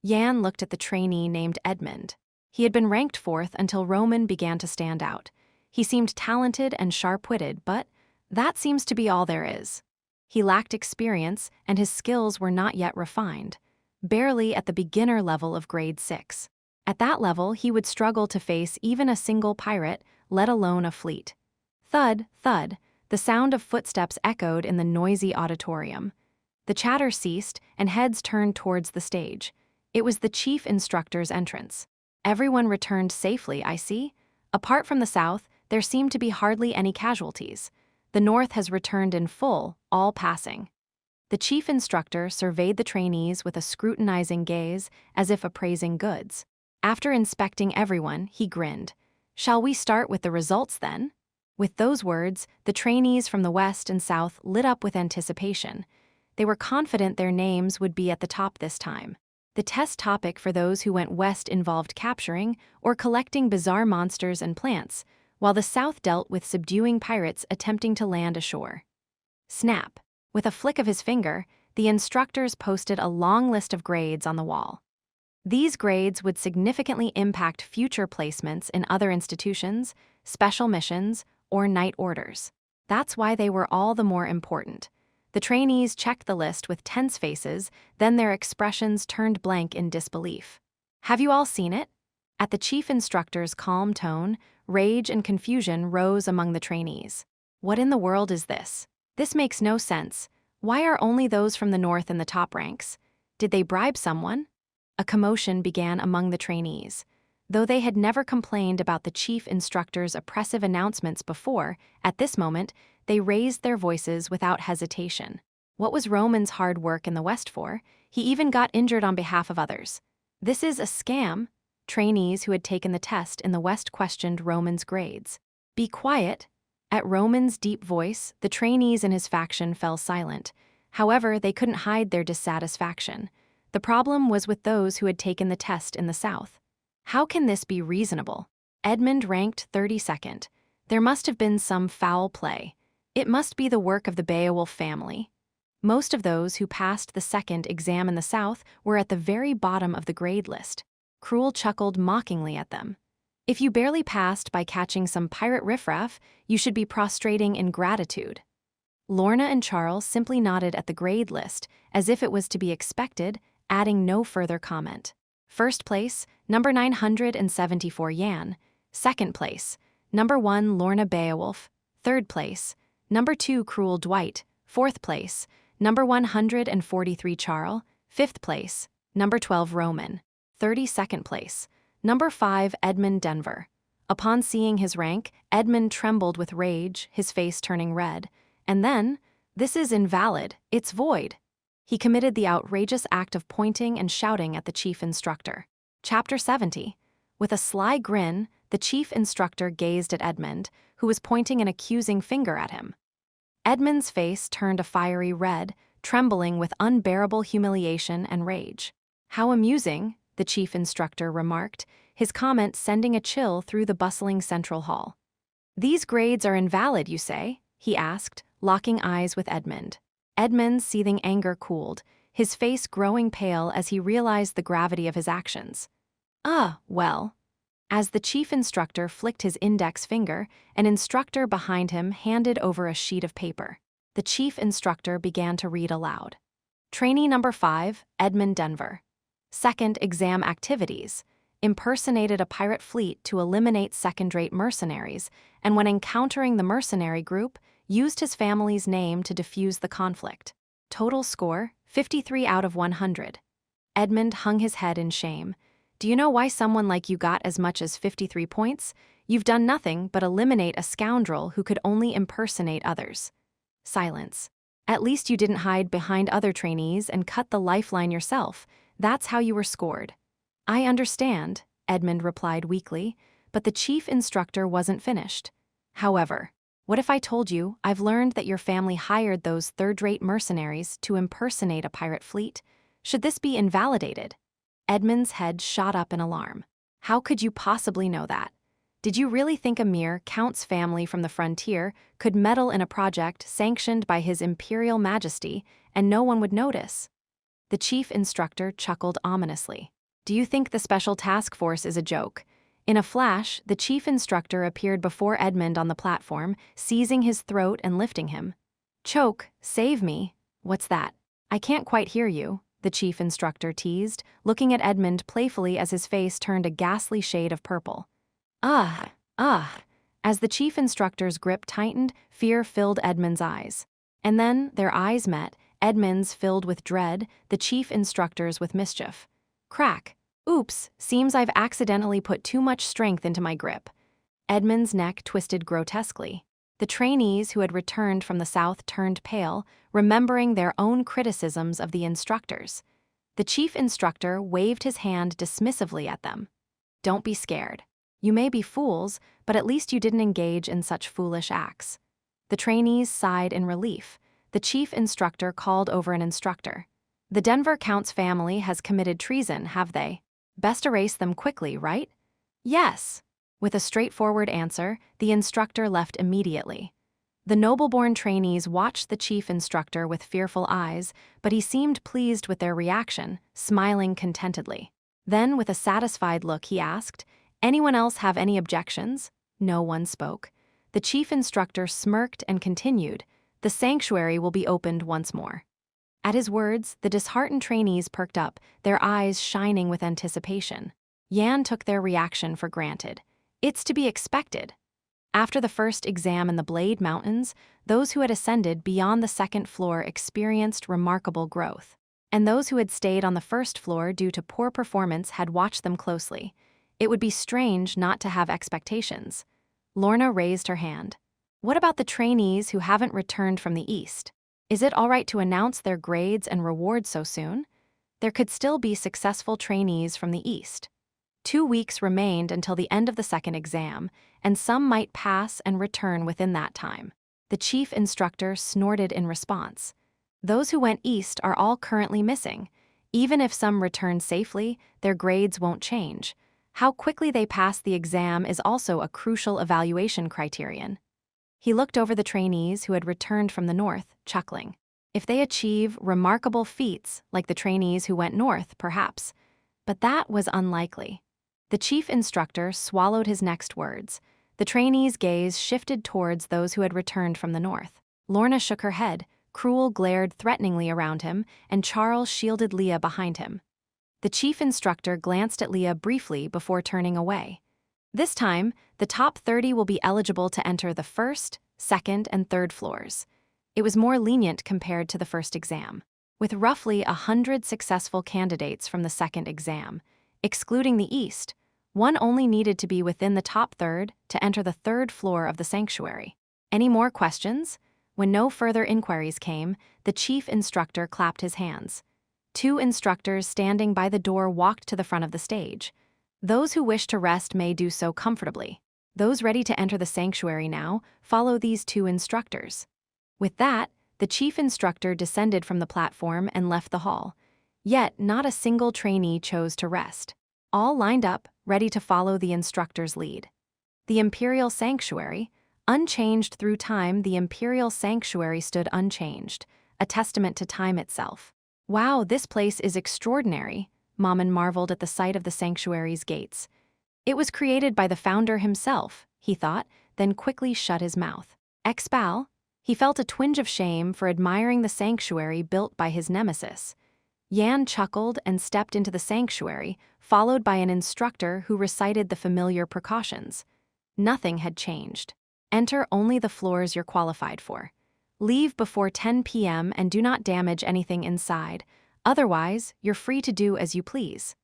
Yan looked at the trainee named Edmund. He had been ranked 4th until Roman began to stand out. He seemed talented and sharp-witted, but that seems to be all there is. He lacked experience, and his skills were not yet refined, barely at the beginner level of grade 6. At that level, he would struggle to face even a single pirate, let alone a fleet. Thud, thud, the sound of footsteps echoed in the noisy auditorium. The chatter ceased, and heads turned towards the stage. It was the chief instructor's entrance. Everyone returned safely, I see. Apart from the south, there seemed to be hardly any casualties. The north has returned in full, all passing. The chief instructor surveyed the trainees with a scrutinizing gaze, as if appraising goods. After inspecting everyone, he grinned. Shall we start with the results then? With those words, the trainees from the west and south lit up with anticipation. They were confident their names would be at the top this time. The test topic for those who went west involved capturing or collecting bizarre monsters and plants, while the south dealt with subduing pirates attempting to land ashore. Snap! With a flick of his finger, the instructors posted a long list of grades on the wall. These grades would significantly impact future placements in other institutions, special missions, or night orders. That's why they were all the more important. The trainees checked the list with tense faces, then their expressions turned blank in disbelief. Have you all seen it? At the chief instructor's calm tone, rage and confusion rose among the trainees. What in the world is this? This makes no sense. Why are only those from the north in the top ranks? Did they bribe someone? A commotion began among the trainees. Though they had never complained about the chief instructor's oppressive announcements before, at this moment, they raised their voices without hesitation. What was Roman's hard work in the West for? He even got injured on behalf of others. This is a scam. Trainees who had taken the test in the West questioned Roman's grades. Be quiet. At Roman's deep voice, the trainees in his faction fell silent. However, they couldn't hide their dissatisfaction. The problem was with those who had taken the test in the South. How can this be reasonable? Edmund ranked 32nd. There must have been some foul play. It must be the work of the Beowulf family. Most of those who passed the second exam in the South were at the very bottom of the grade list. Cruel chuckled mockingly at them. If you barely passed by catching some pirate riffraff, you should be prostrating in gratitude. Lorna and Charles simply nodded at the grade list, as if it was to be expected, adding no further comment. First place, number 974 Yan. Second place, number 1 Lorna Beowulf. Third place, number 2 Cruel Dwight. Fourth place, number 143 Charles. Fifth place, number 12 Roman. 32nd place, number 5 Edmund Denver. Upon seeing his rank, Edmund trembled with rage, his face turning red. And then, "This is invalid, it's void." He committed the outrageous act of pointing and shouting at the chief instructor. Chapter 70. With a sly grin, the chief instructor gazed at Edmund, who was pointing an accusing finger at him. Edmund's face turned a fiery red, trembling with unbearable humiliation and rage. "How amusing," the chief instructor remarked, his comment sending a chill through the bustling central hall. "These grades are invalid, you say?" he asked, locking eyes with Edmund. Edmund's seething anger cooled, his face growing pale as he realized the gravity of his actions. Well." As the chief instructor flicked his index finger, an instructor behind him handed over a sheet of paper. The chief instructor began to read aloud. Trainee number 5, Edmund Denver. Second exam activities. Impersonated a pirate fleet to eliminate second-rate mercenaries, and when encountering the mercenary group, used his family's name to defuse the conflict. Total score, 53 out of 100. Edmund hung his head in shame. "Do you know why someone like you got as much as 53 points? You've done nothing but eliminate a scoundrel who could only impersonate others." Silence. "At least you didn't hide behind other trainees and cut the lifeline yourself. That's how you were scored." "I understand," Edmund replied weakly, but the chief instructor wasn't finished. "However, what if I told you I've learned that your family hired those third-rate mercenaries to impersonate a pirate fleet? Should this be invalidated?" Edmund's head shot up in alarm. "How could you possibly know that? Did you really think a mere count's family from the frontier could meddle in a project sanctioned by His Imperial Majesty and no one would notice?" The chief instructor chuckled ominously. "Do you think the Special Task Force is a joke?" In a flash, the chief instructor appeared before Edmund on the platform, seizing his throat and lifting him. "Choke, save me." "What's that? I can't quite hear you," the chief instructor teased, looking at Edmund playfully as his face turned a ghastly shade of purple. "Ugh. As the chief instructor's grip tightened, fear filled Edmund's eyes. And then their eyes met, Edmund's filled with dread, the chief instructor's with mischief. Crack. "Oops, seems I've accidentally put too much strength into my grip." Edmund's neck twisted grotesquely. The trainees who had returned from the south turned pale, remembering their own criticisms of the instructors. The chief instructor waved his hand dismissively at them. "Don't be scared. You may be fools, but at least you didn't engage in such foolish acts." The trainees sighed in relief. The chief instructor called over an instructor. "The Denver Count's family has committed treason, have they? Best erase them quickly, right?" "Yes." With a straightforward answer, the instructor left immediately. The noble-born trainees watched the chief instructor with fearful eyes, but he seemed pleased with their reaction, smiling contentedly. Then, with a satisfied look, he asked, "Anyone else have any objections?" No one spoke. The chief instructor smirked and continued, "The sanctuary will be opened once more." At his words, the disheartened trainees perked up, their eyes shining with anticipation. Yan took their reaction for granted. It's to be expected. After the first exam in the Blade Mountains, those who had ascended beyond the second floor experienced remarkable growth. And those who had stayed on the first floor due to poor performance had watched them closely. It would be strange not to have expectations. Lorna raised her hand. "What about the trainees who haven't returned from the East? Is it all right to announce their grades and rewards so soon? There could still be successful trainees from the East. 2 weeks remained until the end of the second exam, and some might pass and return within that time." The chief instructor snorted in response. "Those who went east are all currently missing. Even if some return safely, their grades won't change. How quickly they pass the exam is also a crucial evaluation criterion." He looked over the trainees who had returned from the north, chuckling. "If they achieve remarkable feats, like the trainees who went north, perhaps. But that was unlikely." The chief instructor swallowed his next words. The trainee's gaze shifted towards those who had returned from the north. Lorna shook her head, Cruel glared threateningly around him, and Charles shielded Leah behind him. The chief instructor glanced at Leah briefly before turning away. This time, the top 30 will be eligible to enter the first, second, and third floors. It was more lenient compared to the first exam, with roughly 100 successful candidates from the second exam. Excluding the East, one only needed to be within the top third to enter the third floor of the sanctuary. Any more questions? When no further inquiries came, the chief instructor clapped his hands. 2 instructors standing by the door walked to the front of the stage. Those who wish to rest may do so comfortably. Those ready to enter the sanctuary now, follow these 2 instructors. With that, the chief instructor descended from the platform and left the hall. Yet, not a single trainee chose to rest. All lined up, ready to follow the instructor's lead. The Imperial Sanctuary. Unchanged through time, the Imperial Sanctuary stood unchanged, a testament to time itself. Wow, this place is extraordinary, Mammon marveled at the sight of the sanctuary's gates. It was created by the founder himself, he thought, then quickly shut his mouth. Expal? He felt a twinge of shame for admiring the sanctuary built by his nemesis. Yan chuckled and stepped into the sanctuary, followed by an instructor who recited the familiar precautions. Nothing had changed. Enter only the floors you're qualified for. Leave before 10 p.m. and do not damage anything inside. Otherwise, you're free to do as you please.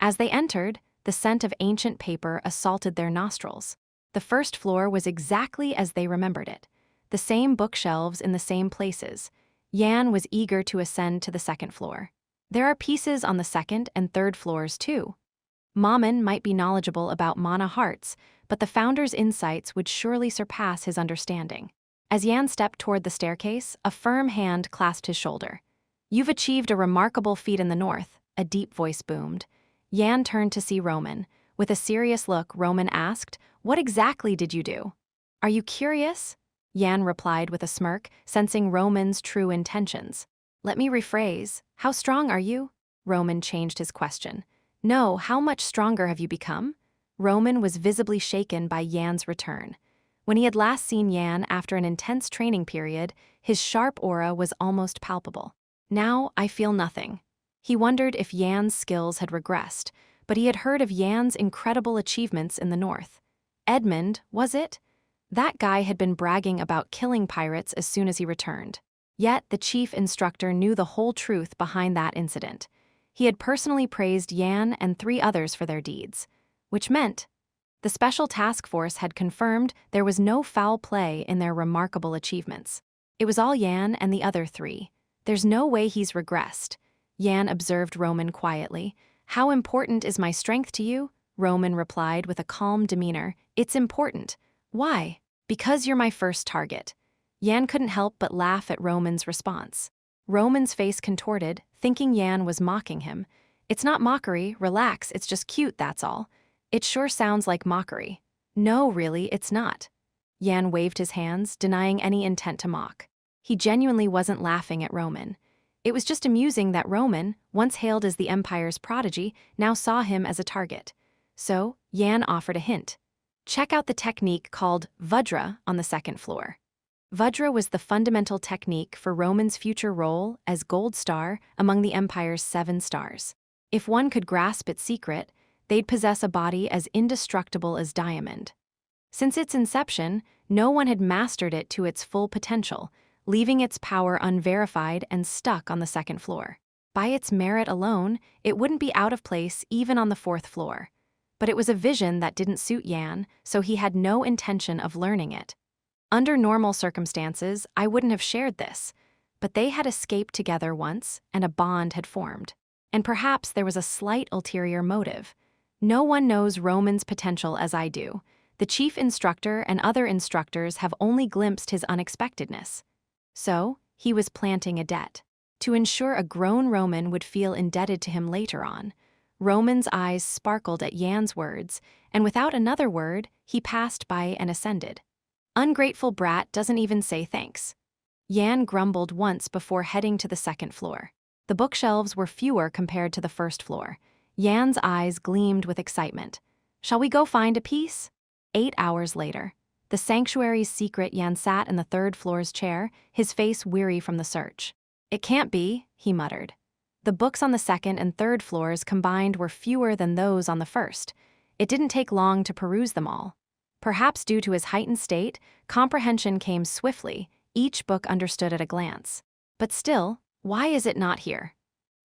As they entered, the scent of ancient paper assaulted their nostrils. The first floor was exactly as they remembered it. The same bookshelves in the same places. Yan was eager to ascend to the second floor. There are pieces on the second and third floors too. Mammon might be knowledgeable about mana hearts, but the founder's insights would surely surpass his understanding. As Yan stepped toward the staircase, a firm hand clasped his shoulder. You've achieved a remarkable feat in the north, a deep voice boomed. Yan turned to see Roman. With a serious look, Roman asked, What exactly did you do? Are you curious? Yan replied with a smirk, sensing Roman's true intentions. Let me rephrase. How strong are you? Roman changed his question. No, how much stronger have you become? Roman was visibly shaken by Yan's return. When he had last seen Yan after an intense training period, his sharp aura was almost palpable. Now, I feel nothing. He wondered if Yan's skills had regressed, but he had heard of Yan's incredible achievements in the north. Edmund, was it? That guy had been bragging about killing pirates as soon as he returned. Yet, the chief instructor knew the whole truth behind that incident. He had personally praised Yan and 3 others for their deeds, which meant the Special Task Force had confirmed there was no foul play in their remarkable achievements. It was all Yan and the other 3. There's no way he's regressed. Yan observed Roman quietly. How important is my strength to you? Roman replied with a calm demeanor. It's important. Why? Because you're my first target. Yan couldn't help but laugh at Roman's response. Roman's face contorted, thinking Yan was mocking him. It's not mockery, relax, it's just cute, that's all. It sure sounds like mockery. No, really, it's not. Yan waved his hands, denying any intent to mock. He genuinely wasn't laughing at Roman. It was just amusing that Roman, once hailed as the Empire's prodigy, now saw him as a target. So, Yan offered a hint. Check out the technique called Vajra on the second floor. Vajra was the fundamental technique for Roman's future role as Gold Star among the Empire's 7 stars. If one could grasp its secret, they'd possess a body as indestructible as diamond. Since its inception, no one had mastered it to its full potential, leaving its power unverified and stuck on the second floor. By its merit alone, it wouldn't be out of place even on the 4th floor. But it was a vision that didn't suit Yan, so he had no intention of learning it. Under normal circumstances, I wouldn't have shared this, but they had escaped together once, and a bond had formed. And perhaps there was a slight ulterior motive. No one knows Roman's potential as I do. The chief instructor and other instructors have only glimpsed his unexpectedness. So, he was planting a debt. To ensure a grown Roman would feel indebted to him later on. Roman's eyes sparkled at Yan's words, and without another word, he passed by and ascended. Ungrateful brat doesn't even say thanks. Yan grumbled once before heading to the second floor. The bookshelves were fewer compared to the first floor. Yan's eyes gleamed with excitement. Shall we go find a piece? 8 hours later. The sanctuary's secret, Yan sat in the third floor's chair, his face weary from the search. It can't be, he muttered. The books on the second and third floors combined were fewer than those on the first. It didn't take long to peruse them all. Perhaps due to his heightened state, comprehension came swiftly, each book understood at a glance. But still, why is it not here?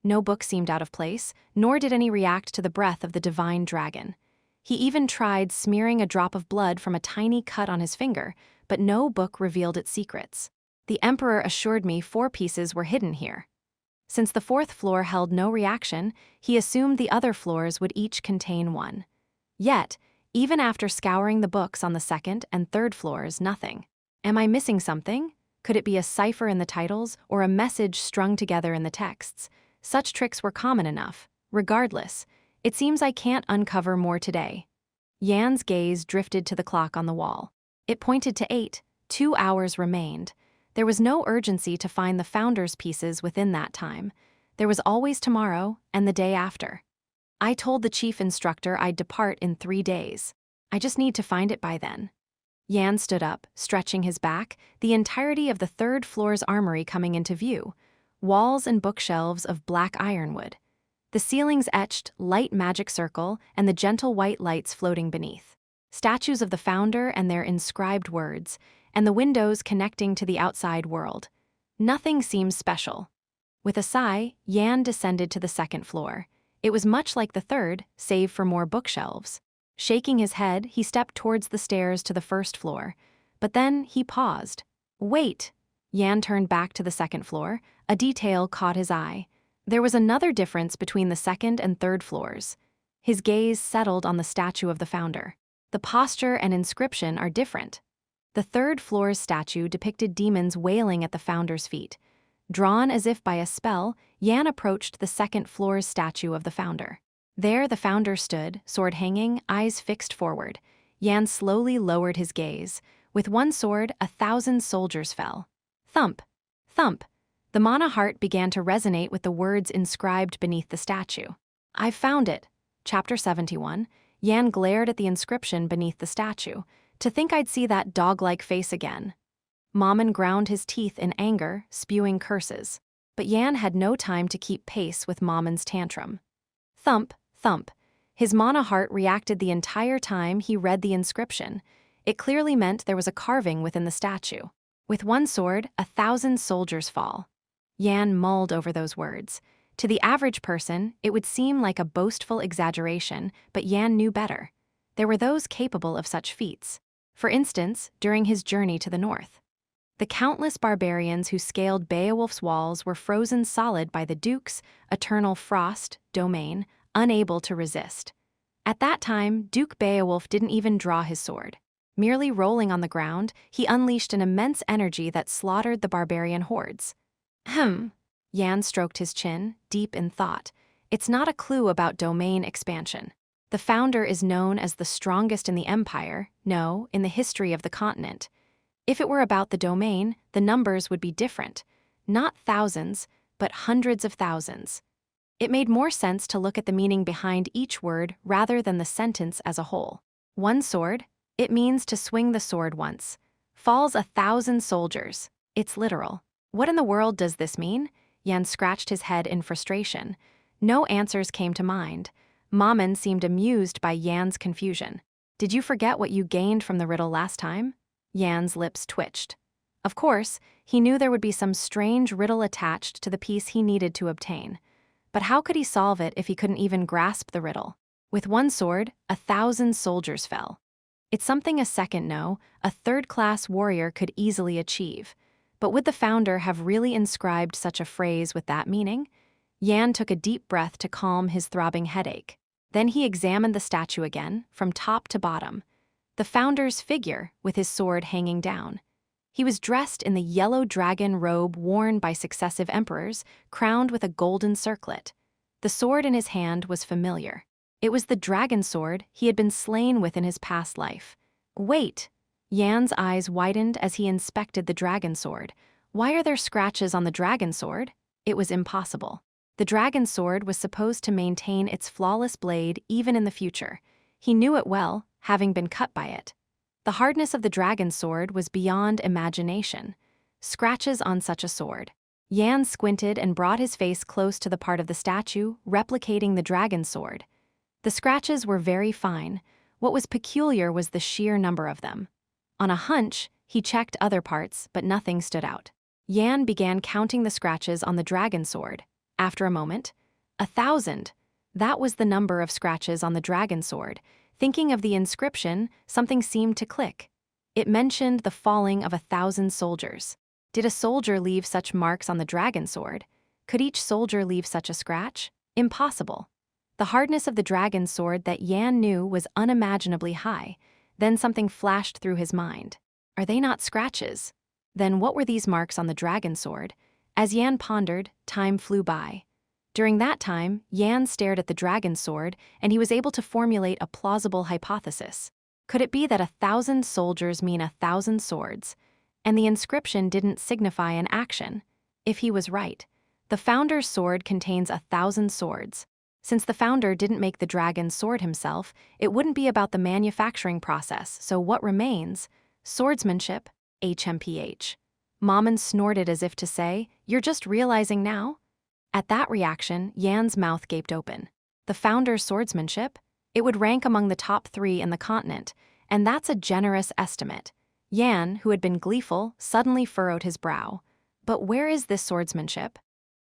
No book seemed out of place, nor did any react to the breath of the divine dragon. He even tried smearing a drop of blood from a tiny cut on his finger, but no book revealed its secrets. The Emperor assured me 4 pieces were hidden here. Since the 4th floor held no reaction, he assumed the other floors would each contain one. Yet, even after scouring the books on the 2nd and 3rd floors, nothing. Am I missing something? Could it be a cipher in the titles or a message strung together in the texts? Such tricks were common enough. Regardless, it seems I can't uncover more today. Yan's gaze drifted to the clock on the wall. It pointed to 8. 2 hours remained. There was no urgency to find the founder's pieces within that time. There was always tomorrow and the day after. I told the chief instructor I'd depart in 3 days. I just need to find it by then. Yan stood up, stretching his back, the entirety of the 3rd floor's armory coming into view. Walls and bookshelves of black ironwood. The ceilings etched light magic circle and the gentle white lights floating beneath. Statues of the founder and their inscribed words, and the windows connecting to the outside world. Nothing seems special. With a sigh, Yan descended to the 2nd floor. It was much like the 3rd, save for more bookshelves. Shaking his head, he stepped towards the stairs to the 1st floor. But then he paused. Wait! Yan turned back to the 2nd floor. A detail caught his eye. There was another difference between the 2nd and 3rd floors. His gaze settled on the statue of the founder. The posture and inscription are different. The 3rd floor's statue depicted demons wailing at the founder's feet. Drawn as if by a spell, Yan approached the 2nd floor's statue of the founder. There the founder stood, sword hanging, eyes fixed forward. Yan slowly lowered his gaze. With one sword, 1,000 soldiers fell. Thump! Thump! The mana heart began to resonate with the words inscribed beneath the statue. I've found it. Chapter 71. Yan glared at the inscription beneath the statue. To think I'd see that dog-like face again. Mammon ground his teeth in anger, spewing curses. But Yan had no time to keep pace with Mammon's tantrum. Thump, thump. His mana heart reacted the entire time he read the inscription. It clearly meant there was a carving within the statue. With one sword, 1,000 soldiers fall. Yan mulled over those words. To the average person, it would seem like a boastful exaggeration, but Yan knew better. There were those capable of such feats. For instance, during his journey to the north. The countless barbarians who scaled Beowulf's walls were frozen solid by the Duke's eternal frost domain, unable to resist. At that time, Duke Beowulf didn't even draw his sword. Merely rolling on the ground, he unleashed an immense energy that slaughtered the barbarian hordes. Yan stroked his chin, deep in thought. It's not a clue about domain expansion. The founder is known as the strongest in the empire, no, in the history of the continent. If it were about the domain, the numbers would be different. Not thousands, but hundreds of thousands. It made more sense to look at the meaning behind each word rather than the sentence as a whole. One sword, it means to swing the sword once. Falls 1,000 soldiers. It's literal. What in the world does this mean? Yan scratched his head in frustration. No answers came to mind. Mammon seemed amused by Yan's confusion. Did you forget what you gained from the riddle last time? Yan's lips twitched. Of course, he knew there would be some strange riddle attached to the piece he needed to obtain. But how could he solve it if he couldn't even grasp the riddle? With one sword, 1,000 soldiers fell. It's something a second no, a third-class warrior could easily achieve. But would the founder have really inscribed such a phrase with that meaning? Yan took a deep breath to calm his throbbing headache. Then he examined the statue again, from top to bottom. The founder's figure, with his sword hanging down. He was dressed in the yellow dragon robe worn by successive emperors, crowned with a golden circlet. The sword in his hand was familiar. It was the dragon sword he had been slain with in his past life. Wait! Yan's eyes widened as he inspected the dragon sword. Why are there scratches on the dragon sword? It was impossible. The dragon sword was supposed to maintain its flawless blade even in the future. He knew it well, having been cut by it. The hardness of the dragon's sword was beyond imagination. Scratches on such a sword. Yan squinted and brought his face close to the part of the statue, replicating the dragon's sword. The scratches were very fine. What was peculiar was the sheer number of them. On a hunch, he checked other parts, but nothing stood out. Yan began counting the scratches on the dragon sword. After a moment, 1,000. That was the number of scratches on the dragon sword. Thinking of the inscription, something seemed to click. It mentioned the falling of 1,000 soldiers. Did a soldier leave such marks on the dragon sword? Could each soldier leave such a scratch? Impossible. The hardness of the dragon sword that Yan knew was unimaginably high. Then something flashed through his mind. Are they not scratches? Then what were these marks on the dragon sword? As Yan pondered, time flew by. During that time, Yan stared at the dragon sword, and he was able to formulate a plausible hypothesis. Could it be that 1,000 soldiers mean 1,000 swords, and the inscription didn't signify an action? If he was right, the founder's sword contains 1,000 swords. Since the founder didn't make the dragon's sword himself, it wouldn't be about the manufacturing process, so what remains? Swordsmanship, HMPH. Mammon snorted as if to say, "You're just realizing now?" At that reaction, Yan's mouth gaped open. The founder's swordsmanship? It would rank among the top 3 in the continent, and that's a generous estimate. Yan, who had been gleeful, suddenly furrowed his brow. But where is this swordsmanship?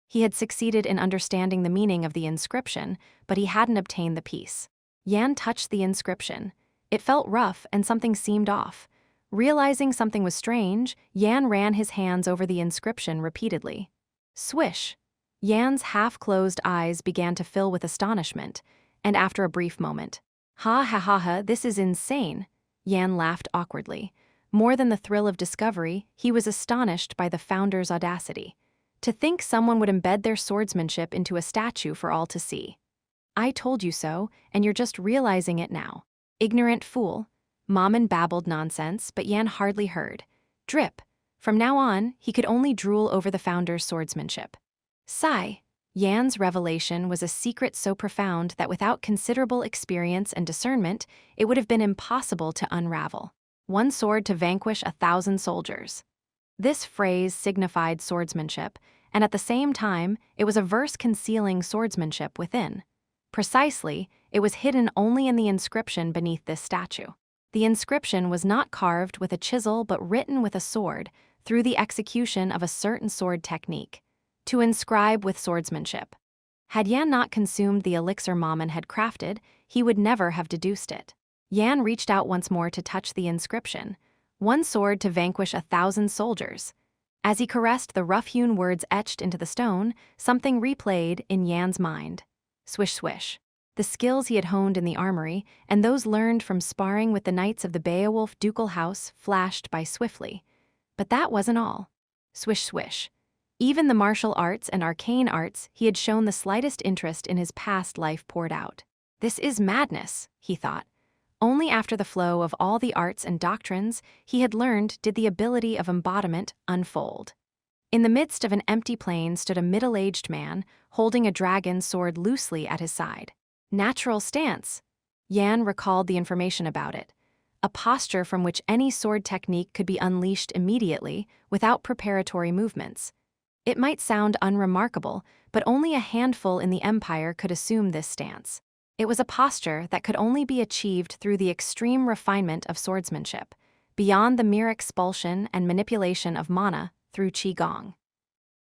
He had succeeded in understanding the meaning of the inscription, but he hadn't obtained the piece. Yan touched the inscription. It felt rough and something seemed off. Realizing something was strange, Yan ran his hands over the inscription repeatedly. Swish! Yan's half-closed eyes began to fill with astonishment, and after a brief moment, "Ha ha ha ha, this is insane!" Yan laughed awkwardly. More than the thrill of discovery, he was astonished by the founder's audacity. To think someone would embed their swordsmanship into a statue for all to see. "I told you so, and you're just realizing it now. Ignorant fool." Mammon babbled nonsense, but Yan hardly heard. Drip. From now on, he could only drool over the founder's swordsmanship. Sigh. Yan's revelation was a secret so profound that without considerable experience and discernment, it would have been impossible to unravel. One sword to vanquish 1,000 soldiers. This phrase signified swordsmanship, and at the same time, it was a verse concealing swordsmanship within. Precisely, it was hidden only in the inscription beneath this statue. The inscription was not carved with a chisel but written with a sword, through the execution of a certain sword technique. To inscribe with swordsmanship. Had Yan not consumed the elixir Mammon had crafted, he would never have deduced it. Yan reached out once more to touch the inscription. One sword to vanquish 1,000 soldiers. As he caressed the rough-hewn words etched into the stone, something replayed in Yan's mind. Swish swish. The skills he had honed in the armory, and those learned from sparring with the knights of the Beowulf ducal house, flashed by swiftly. But that wasn't all. Swish swish. Even the martial arts and arcane arts he had shown the slightest interest in his past life poured out. This is madness, he thought. Only after the flow of all the arts and doctrines he had learned did the ability of embodiment unfold. In the midst of an empty plain stood a middle-aged man, holding a dragon's sword loosely at his side. Natural stance. Yan recalled the information about it. A posture from which any sword technique could be unleashed immediately, without preparatory movements. It might sound unremarkable, but only a handful in the Empire could assume this stance. It was a posture that could only be achieved through the extreme refinement of swordsmanship, beyond the mere expulsion and manipulation of mana through qigong.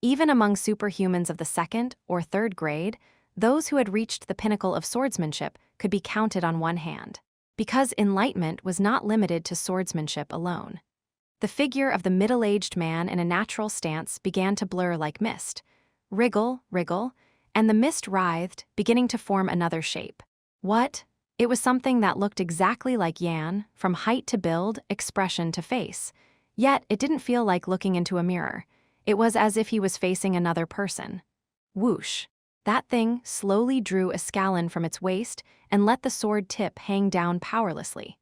Even among superhumans of the 2nd or 3rd grade, those who had reached the pinnacle of swordsmanship could be counted on one hand, because enlightenment was not limited to swordsmanship alone. The figure of the middle-aged man in a natural stance began to blur like mist. Wriggle, wriggle, and the mist writhed, beginning to form another shape. What? It was something that looked exactly like Yan, from height to build, expression to face. Yet it didn't feel like looking into a mirror. It was as if he was facing another person. Whoosh. That thing slowly drew a scallon from its waist and let the sword tip hang down powerlessly.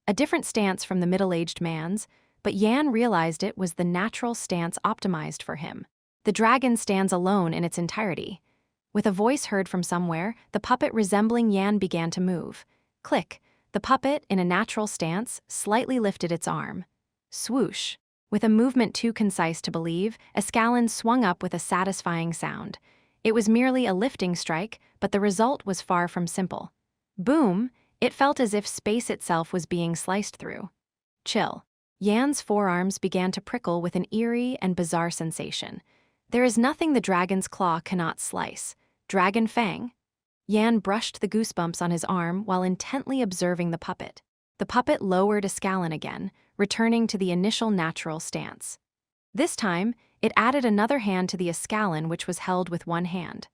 A different stance from the middle-aged man's, but Yan realized it was the natural stance optimized for him. The dragon stands alone in its entirety. With a voice heard from somewhere, the puppet resembling Yan began to move. Click. The puppet, in a natural stance, slightly lifted its arm. Swoosh. With a movement too concise to believe, Escalon swung up with a satisfying sound. It was merely a lifting strike, but the result was far from simple. Boom! It felt as if space itself was being sliced through. Chill. Yan's forearms began to prickle with an eerie and bizarre sensation. There is nothing the dragon's claw cannot slice. Dragon fang? Yan brushed the goosebumps on his arm while intently observing the puppet. The puppet lowered Escalon again, returning to the initial natural stance. This time, it added another hand to the Escalon, which was held with one hand.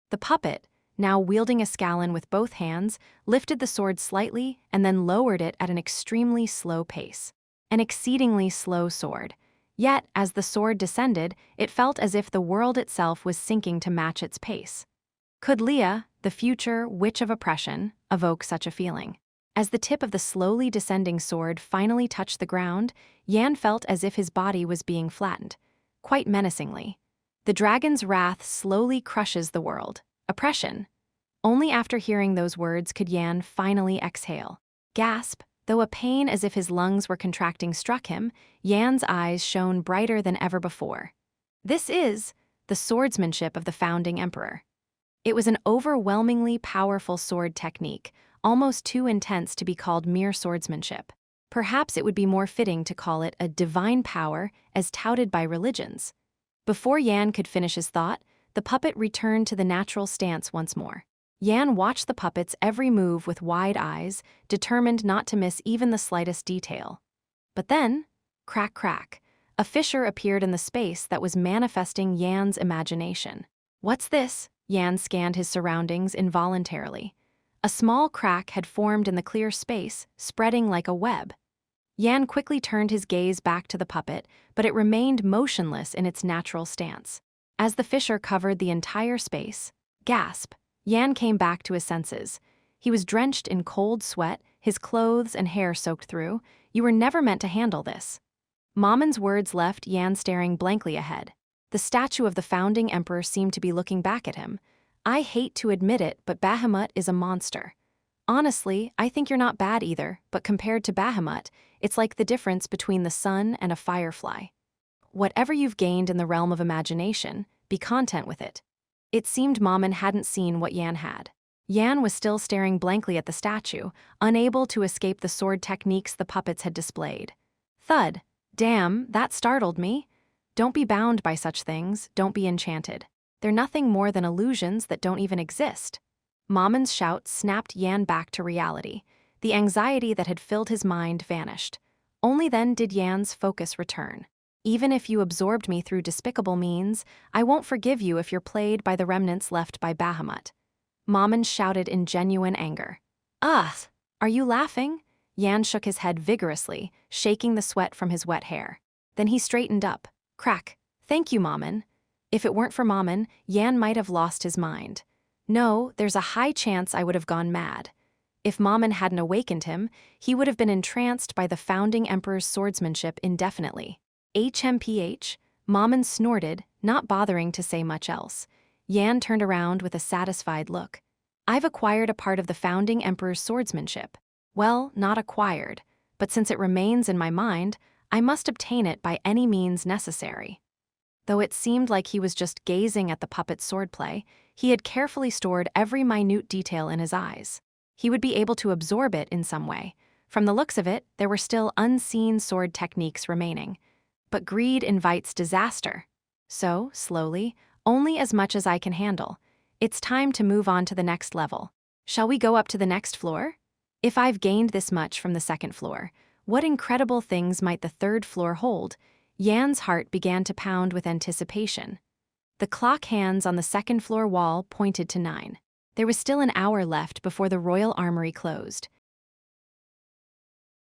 The puppet, now wielding Escalon with both hands, lifted the sword slightly and then lowered it at an extremely slow pace. An exceedingly slow sword. Yet, as the sword descended, it felt as if the world itself was sinking to match its pace. Could Leah, the future witch of oppression, evoke such a feeling? As the tip of the slowly descending sword finally touched the ground, Yan felt as if his body was being flattened, quite menacingly. The dragon's wrath slowly crushes the world. Oppression. Only after hearing those words could Yan finally exhale. Gasp. Though a pain as if his lungs were contracting struck him, Yan's eyes shone brighter than ever before. This is the swordsmanship of the founding emperor. It was an overwhelmingly powerful sword technique, almost too intense to be called mere swordsmanship. Perhaps it would be more fitting to call it a divine power as touted by religions. Before Yan could finish his thought, the puppet returned to the natural stance once more. Yan watched the puppet's every move with wide eyes, determined not to miss even the slightest detail. But then, crack crack, a fissure appeared in the space that was manifesting Yan's imagination. What's this? Yan scanned his surroundings involuntarily. A small crack had formed in the clear space, spreading like a web. Yan quickly turned his gaze back to the puppet, but it remained motionless in its natural stance. As the fissure covered the entire space, gasp, Yan came back to his senses. He was drenched in cold sweat, his clothes and hair soaked through. You were never meant to handle this. Mamon's words left Yan staring blankly ahead. The statue of the founding emperor seemed to be looking back at him. I hate to admit it, but Bahamut is a monster. Honestly, I think you're not bad either, but compared to Bahamut, it's like the difference between the sun and a firefly. Whatever you've gained in the realm of imagination, be content with it. It seemed Momon hadn't seen what Yan had. Yan was still staring blankly at the statue, unable to escape the sword techniques the puppets had displayed. Thud. Damn, that startled me. Don't be bound by such things, don't be enchanted. They're nothing more than illusions that don't even exist. Momon's shout snapped Yan back to reality. The anxiety that had filled his mind vanished. Only then did Yan's focus return. Even if you absorbed me through despicable means, I won't forgive you if you're played by the remnants left by Bahamut. Momon shouted in genuine anger. Ugh! Are you laughing? Yan shook his head vigorously, shaking the sweat from his wet hair. Then he straightened up. Crack. Thank you, Momon. If it weren't for Momon, Yan might have lost his mind. No, there's a high chance I would have gone mad. If Momon hadn't awakened him, he would have been entranced by the founding emperor's swordsmanship indefinitely. HMPH, Momon snorted, not bothering to say much else. Yan turned around with a satisfied look. I've acquired a part of the founding emperor's swordsmanship. Well, not acquired, but since it remains in my mind, I must obtain it by any means necessary. Though it seemed like he was just gazing at the puppet's swordplay, he had carefully stored every minute detail in his eyes. He would be able to absorb it in some way. From the looks of it, there were still unseen sword techniques remaining. But greed invites disaster. So, slowly, only as much as I can handle. It's time to move on to the next level. Shall we go up to the next floor? If I've gained this much from the second floor, what incredible things might the third floor hold? Yan's heart began to pound with anticipation. The clock hands on the second floor wall pointed to 9. There was still an hour left before the royal armory closed.